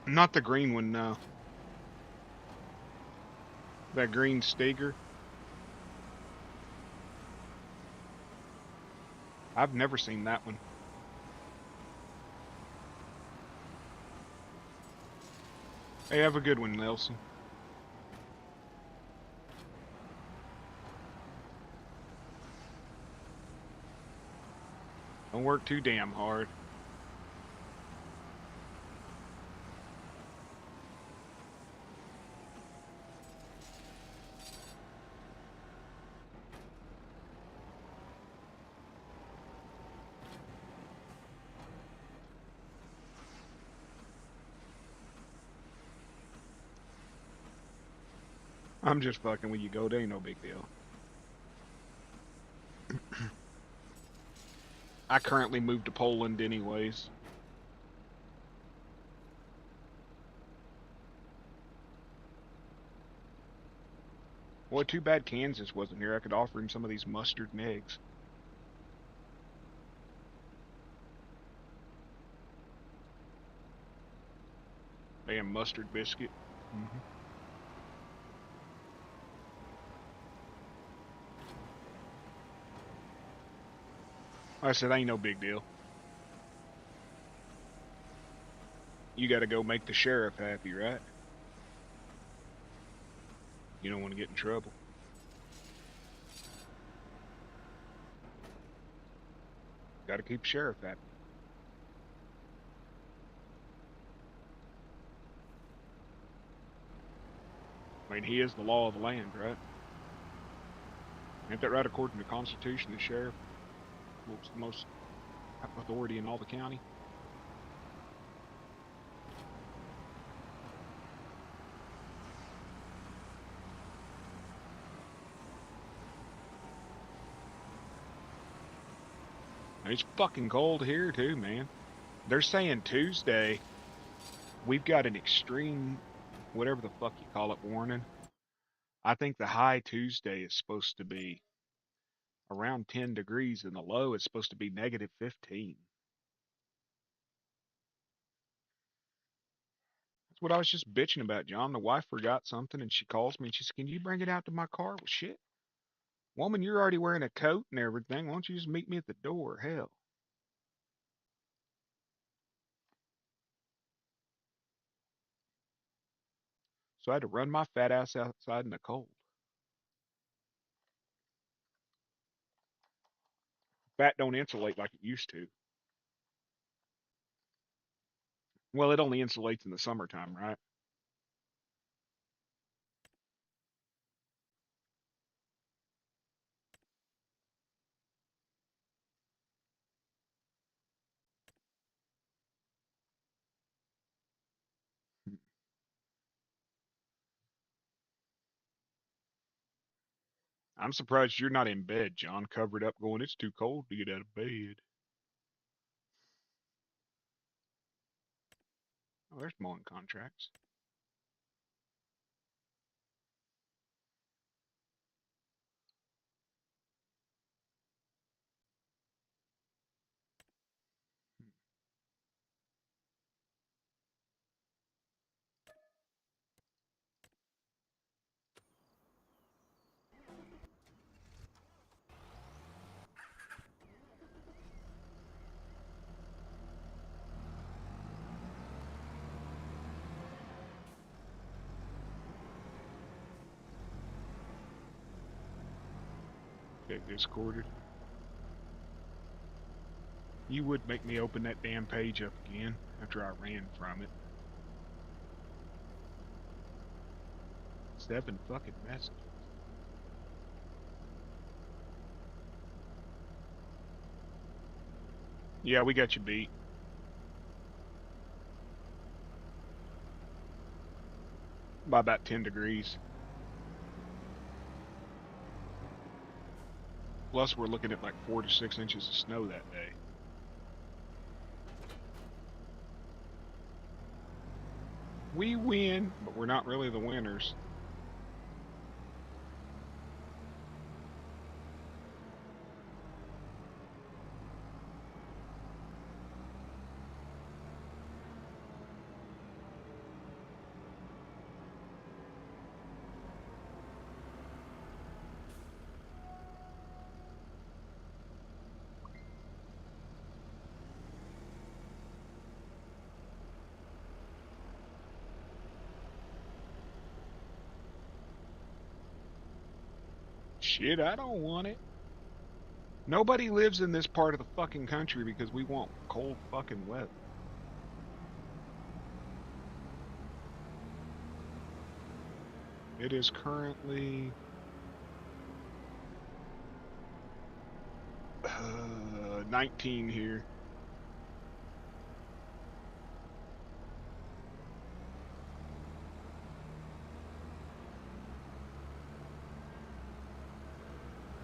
Not the green one, no. That green Stager. I've never seen that one. Hey, have a good one, Nelson. Don't work too damn hard. I'm just fucking with you, Gold. Ain't no big deal. I currently moved to Poland anyways. Boy, too bad Kansas wasn't here. I could offer him some of these mustard and eggs. Damn mustard biscuit. Mm-hmm. I said, ain't no big deal. You gotta go make the sheriff happy, right? You don't want to get in trouble. Gotta keep the sheriff happy. I mean, he is the law of the land, right? Ain't that right according to the Constitution? The sheriff holds the most authority in all the county. It's fucking cold here too, man. They're saying Tuesday we've got an extreme, whatever the fuck you call it, warning. I think the high Tuesday is supposed to be around 10 degrees and the low is supposed to be negative 15. That's what I was just bitching about, John. The wife forgot something and she calls me and she says, "Can you bring it out to my car?" Well, shit. Woman, you're already wearing a coat and everything. Why don't you just meet me at the door? Hell. So I had to run my fat ass outside in the cold. Fat don't insulate like it used to. Well, it only insulates in the summertime, right? I'm surprised you're not in bed, John, covered up going, it's too cold to get out of bed. Oh, there's mowing contracts. Get discorded. You would make me open that damn page up again after I ran from it. 7 fucking messages. Yeah, we got you beat. By about 10 degrees. Plus, we're looking at like 4 to 6 inches of snow that day. We win, but we're not really the winners. Shit, I don't want it. Nobody lives in this part of the fucking country because we want cold fucking weather. It is currently 19 here.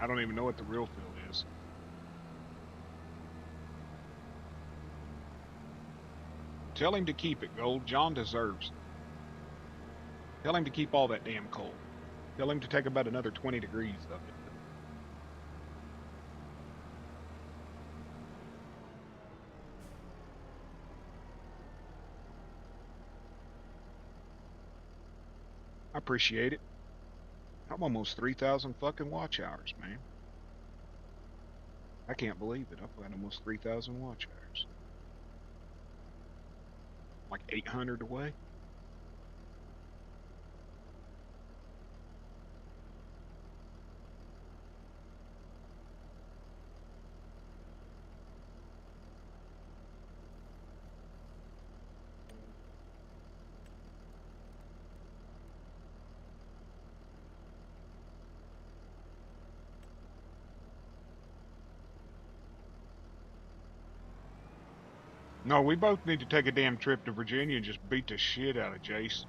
I don't even know what the real feel is. Tell him to keep it, Gold. John deserves it. Tell him to keep all that damn coal. Tell him to take about another 20 degrees of it. I appreciate it. I'm almost 3,000 fucking watch hours, man. I can't believe it. I've got almost 3,000 watch hours. Like 800 away. No, we both need to take a damn trip to Virginia and just beat the shit out of Jace.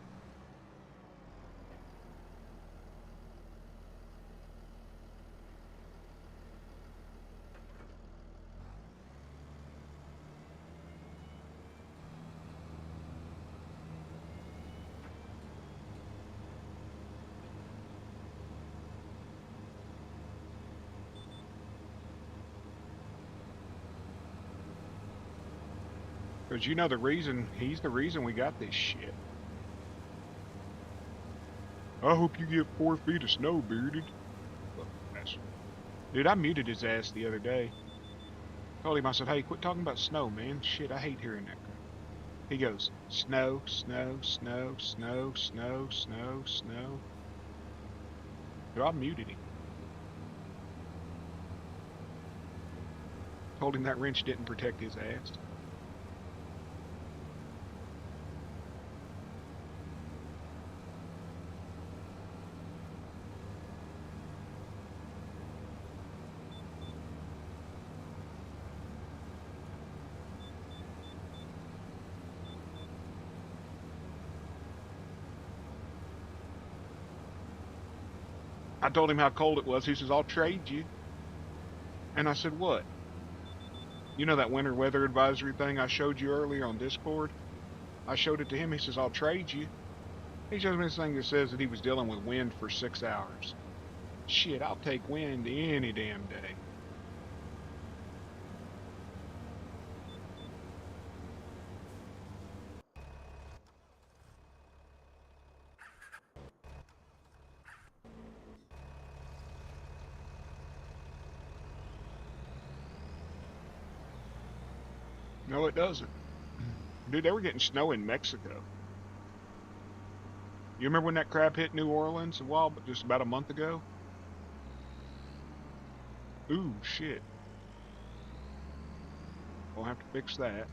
Because you know the reason, he's the reason we got this shit. I hope you get 4 feet of snow, Bearded. Fucking bastard. Dude, I muted his ass the other day. Told him, I said, hey, quit talking about snow, man. Shit, I hate hearing that crap. He goes, snow, snow, snow, snow, snow, snow, snow. So I muted him. Told him that wrench didn't protect his ass. I told him how cold it was. He says, I'll trade you. And I said, what? You know that winter weather advisory thing I showed you earlier on Discord? I showed it to him. He says, I'll trade you. He shows me this thing that says that he was dealing with wind for 6 hours. Shit, I'll take wind any damn day. No, it doesn't. Dude, they were getting snow in Mexico. You remember when that crap hit New Orleans just about a month ago? Ooh, shit. We'll have to fix that.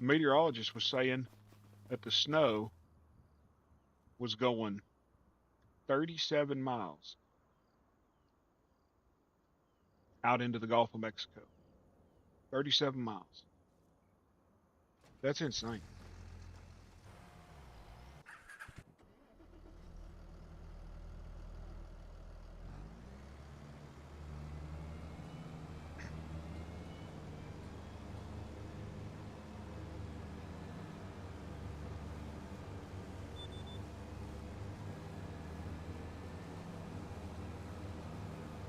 The meteorologist was saying that the snow was going 37 miles out into the Gulf of Mexico. 37 miles. That's insane.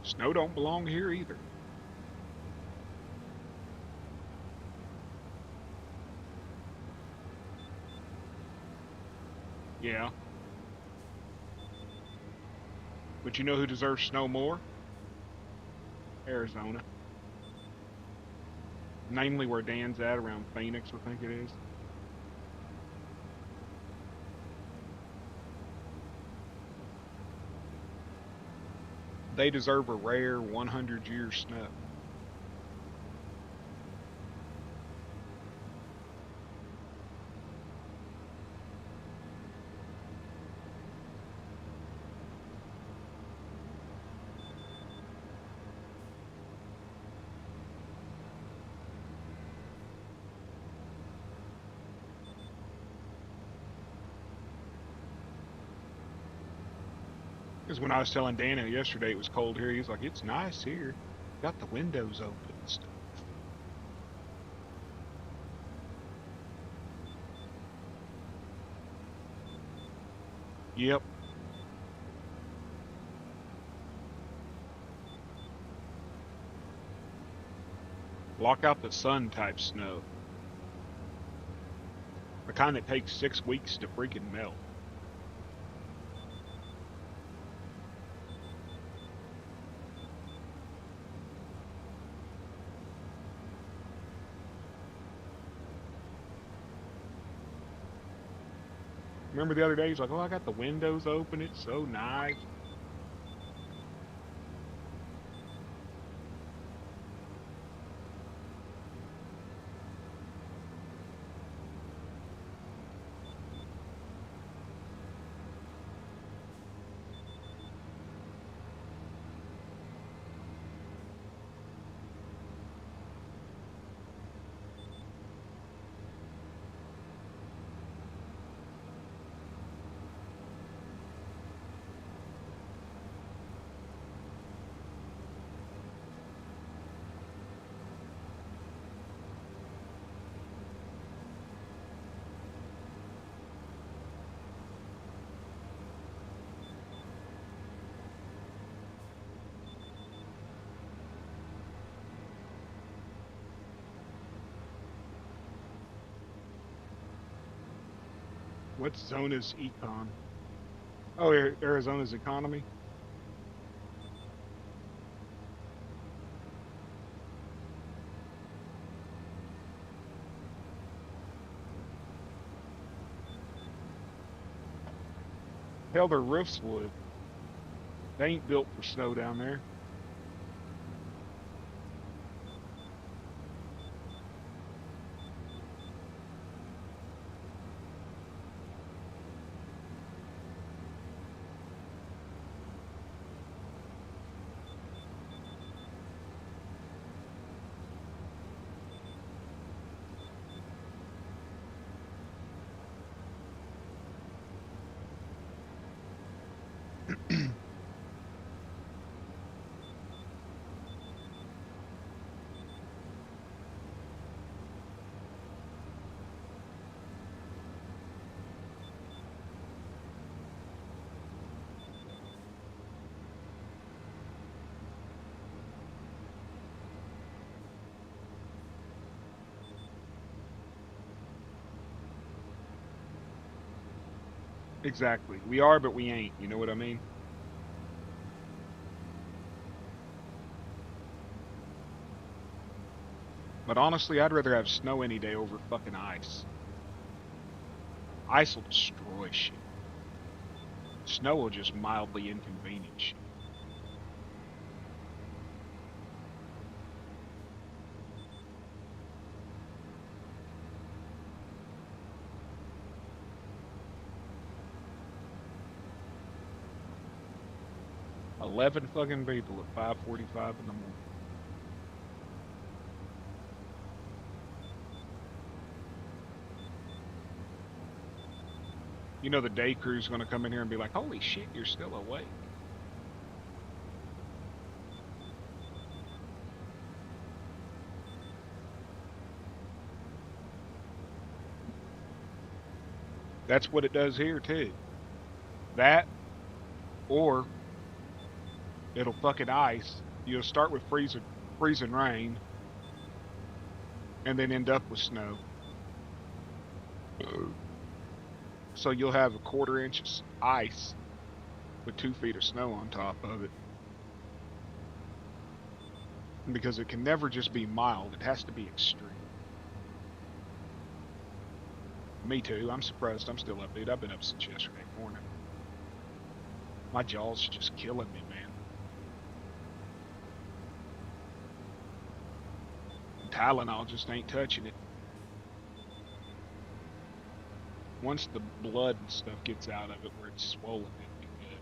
Snow don't belong here either. Yeah. But you know who deserves snow more? Arizona. Namely where Dan's at, around Phoenix, I think it is. They deserve a rare 100-year snow. Because when I was telling Dana yesterday it was cold here, he was like, it's nice here. Got the windows open and stuff. Yep. Block out the sun type snow. The kind that takes 6 weeks to freaking melt. Remember the other day, he's like, oh, I got the windows open. It's so nice. What's Zona's econ? Oh, Arizona's economy. Hell, their roofs would. They ain't built for snow down there. Exactly. We are, but we ain't. You know what I mean? But honestly, I'd rather have snow any day over fucking ice. Ice will destroy shit. Snow will just mildly inconvenience shit. $11 fucking people at 5:45 in the morning. You know the day crew's gonna come in here and be like, "Holy shit, you're still awake." That's what it does here too. That, or it'll fucking ice. You'll start with freezing rain, and then end up with snow. So you'll have a quarter-inch of ice with 2 feet of snow on top of it. Because it can never just be mild, it has to be extreme. Me too. I'm surprised I'm still up, dude. I've been up since yesterday morning. My jaw's just killing me, man. Tylenol just ain't touching it. Once the blood and stuff gets out of it where it's swollen, it'll be good.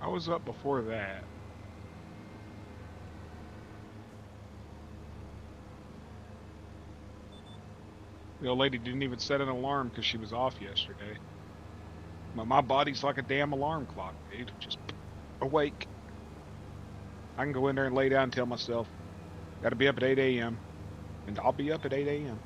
I was up before that. The old lady didn't even set an alarm because she was off yesterday. But my body's like a damn alarm clock, dude. Just awake. I can go in there and lay down and tell myself, gotta be up at 8 a.m. And I'll be up at 8 a.m.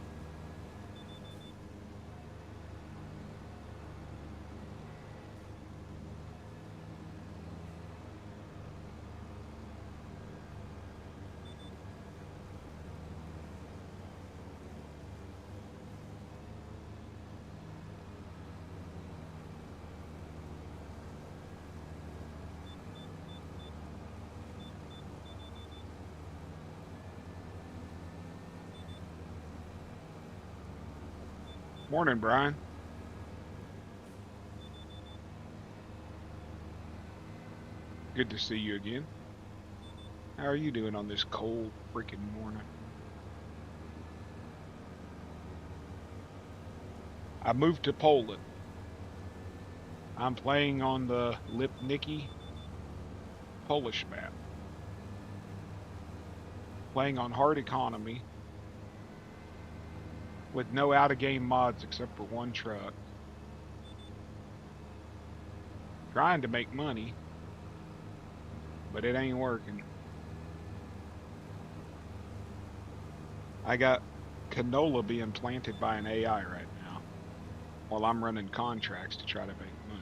Morning, Brian. Good to see you again. How are you doing on this cold freaking morning? I moved to Poland. I'm playing on the Lipniki Polish map. Playing on hard economy with no out of game mods except for one truck. Trying to make money, but it ain't working. I got canola being planted by an AI right now while I'm running contracts to try to make money.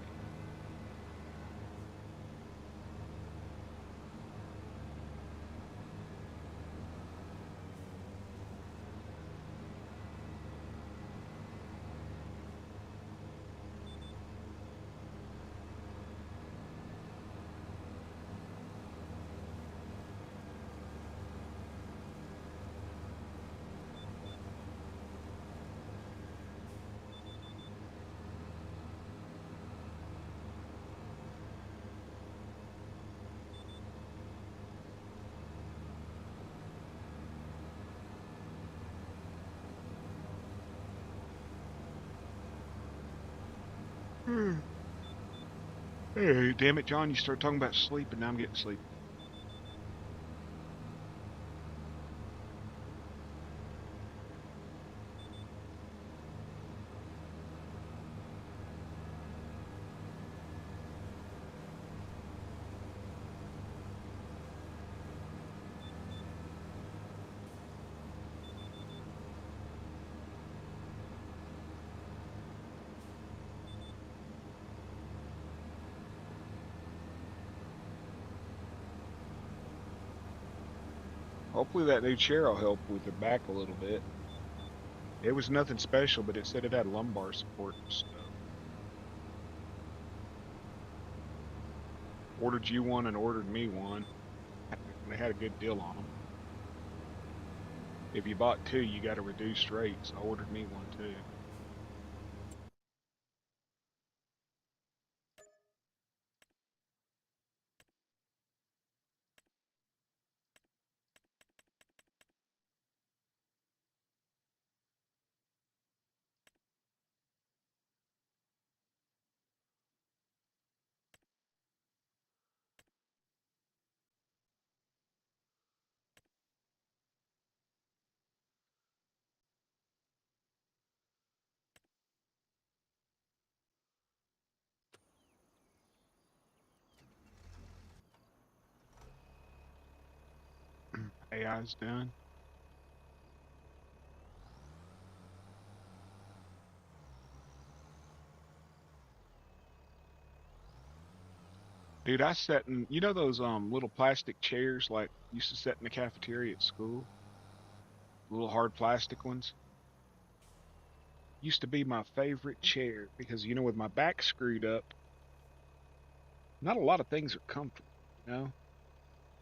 Hey, damn it, John, you start talking about sleep and now I'm getting sleepy. Hopefully that new chair will help with the back a little bit. It was nothing special, but it said it had lumbar support and stuff. Ordered you one and ordered me one. They had a good deal on them. If you bought two, you got a reduced rate, so I ordered me one too. AI's done. Dude, I sat in, you know those little plastic chairs like used to sit in the cafeteria at school? Little hard plastic ones? Used to be my favorite chair because with my back screwed up, not a lot of things are comfortable.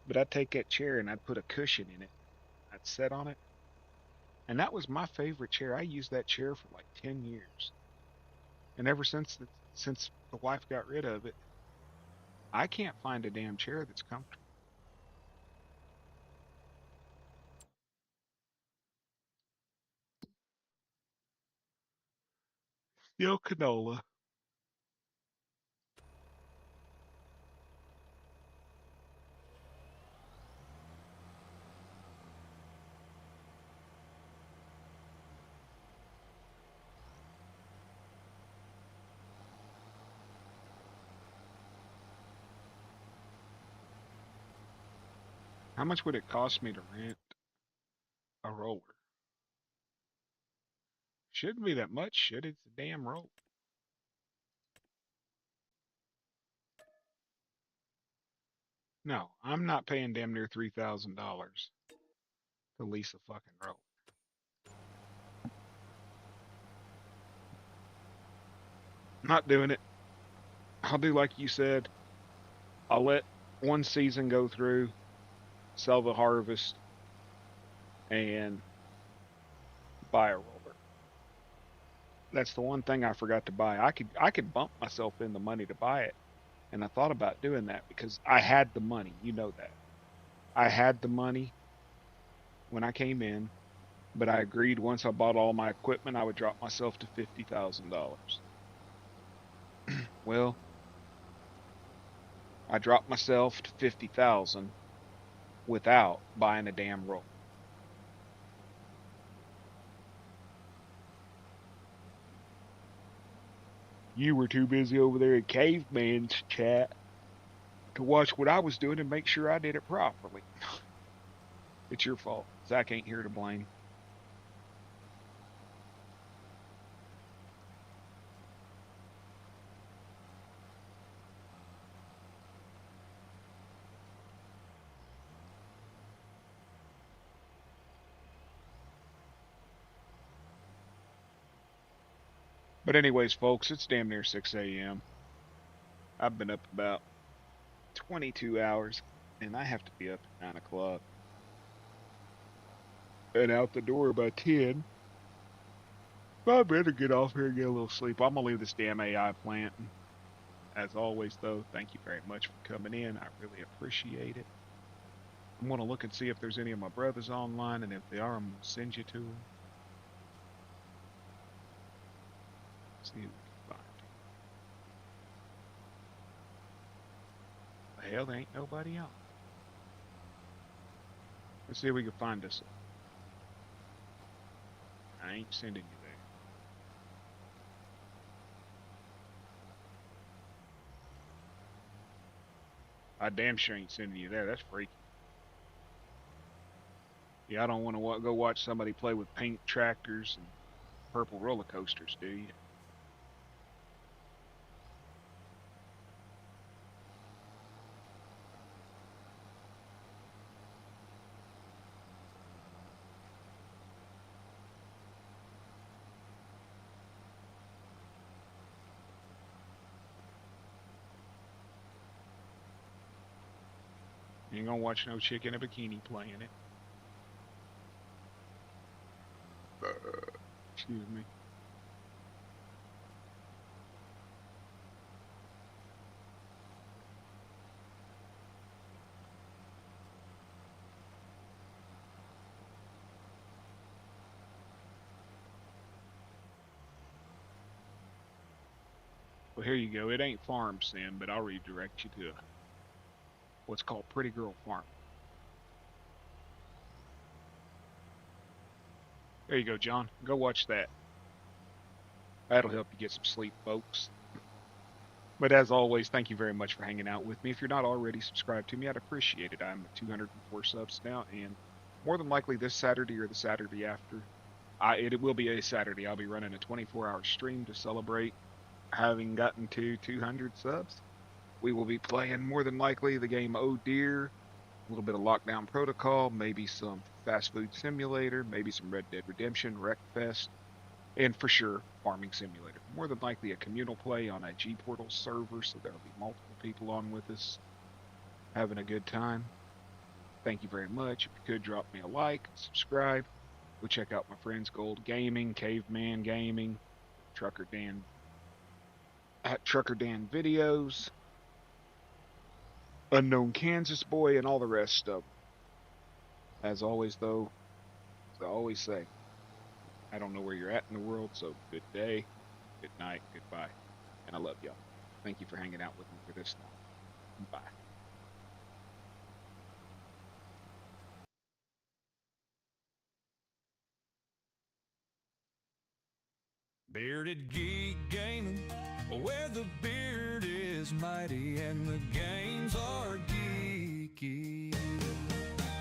But I'd take that chair and I'd put a cushion in it. I'd sit on it. And that was my favorite chair. I used that chair for like 10 years. And ever since the wife got rid of it, I can't find a damn chair that's comfortable. Yo, canola. How much would it cost me to rent a roller? Shouldn't be that much, should it? It's a damn roller. No, I'm not paying damn near $3,000 to lease a fucking roller. Not doing it. I'll do like you said. I'll let one season go through, sell the harvest, and buy a roller. That's the one thing I forgot to buy. I could bump myself in the money to buy it, And I thought about doing that because I had the money. You know that. I had the money when I came in, but I agreed once I bought all my equipment, I would drop myself to $50,000. Well, I dropped myself to 50,000 without buying a damn roll. You were too busy over there in Caveman's chat to watch what I was doing and make sure I did it properly. It's your fault. Zach ain't here to blame. But anyways, folks, it's damn near 6 a.m. I've been up about 22 hours, and I have to be up at 9 o'clock and out the door by 10. I better get off here and get a little sleep. I'm going to leave this damn AI plant. As always, though, thank you very much for coming in. I really appreciate it. I'm going to look and see if there's any of my brothers online, and if they are, I'm going to send you to them. See if we can find them. The hell, there ain't nobody out. Let's see if we can find us. I ain't sending you there. I damn sure ain't sending you there. That's freaky. Yeah, I don't want to go watch somebody play with pink tractors and purple roller coasters, do you? You ain't gonna watch no chick in a bikini playing it. Excuse me. Well, here you go. It ain't Farm Sim, but I'll redirect you to what's called Pretty Girl Farm. There you go, John. Go watch that. That'll help you get some sleep, folks. But as always, thank you very much for hanging out with me. If you're not already subscribed to me, I'd appreciate it. I'm at 204 subs now, and more than likely this Saturday or the Saturday after, it will be a Saturday. I'll be running a 24-hour stream to celebrate having gotten to 200 subs. We will be playing more than likely the game Oh Deer, a little bit of Lockdown Protocol, maybe some Fast Food Simulator, maybe some Red Dead Redemption, Wreckfest, and for sure, Farming Simulator. More than likely a communal play on a G-Portal server, so there'll be multiple people on with us, having a good time. Thank you very much. If you could, drop me a like, subscribe. Go check out my friends Gold Gaming, Caveman Gaming, Trucker Dan Videos, Unknown Kansas Boy, and all the rest of them. As always, though, as I always say, I don't know where you're at in the world, so good day, good night, goodbye, and I love y'all. Thank you for hanging out with me for this long. Bye. Bearded Geek Gaming, where the beard is mighty and the games are geeky.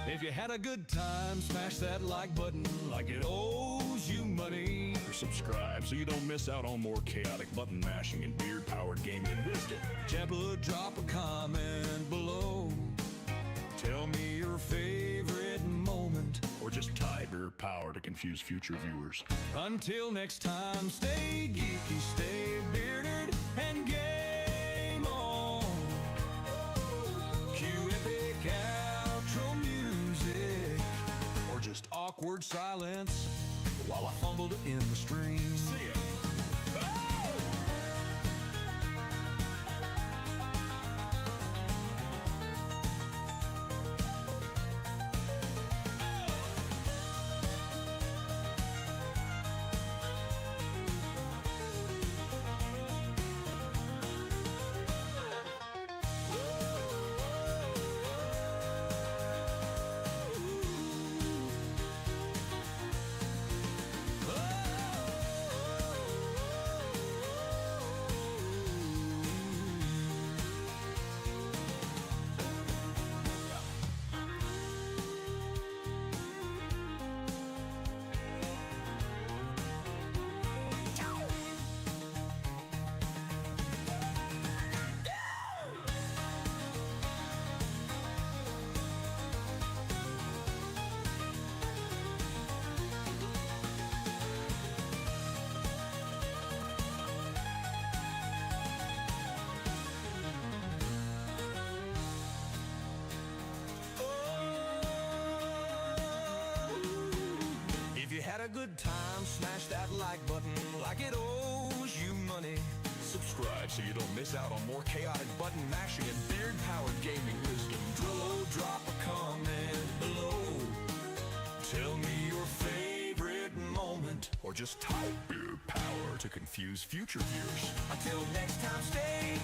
If you had a good time, smash that like button like it owes you money. Or subscribe so you don't miss out on more chaotic button mashing and beard-powered gaming wisdom. Jabba, drop a comment below. Tell me your favorite moment. Or just tie beard power to confuse future viewers. Until next time, stay geeky, stay bearded, and game on. Cue epic outro music, or just awkward silence while I fumbled in the stream. See ya. had a good time, smash that like button like it owes you money. Subscribe so you don't miss out on more chaotic button mashing and beard-powered gaming wisdom. Drop a comment below. Tell me your favorite moment, Or just type beard power to confuse future viewers. Until next time, stay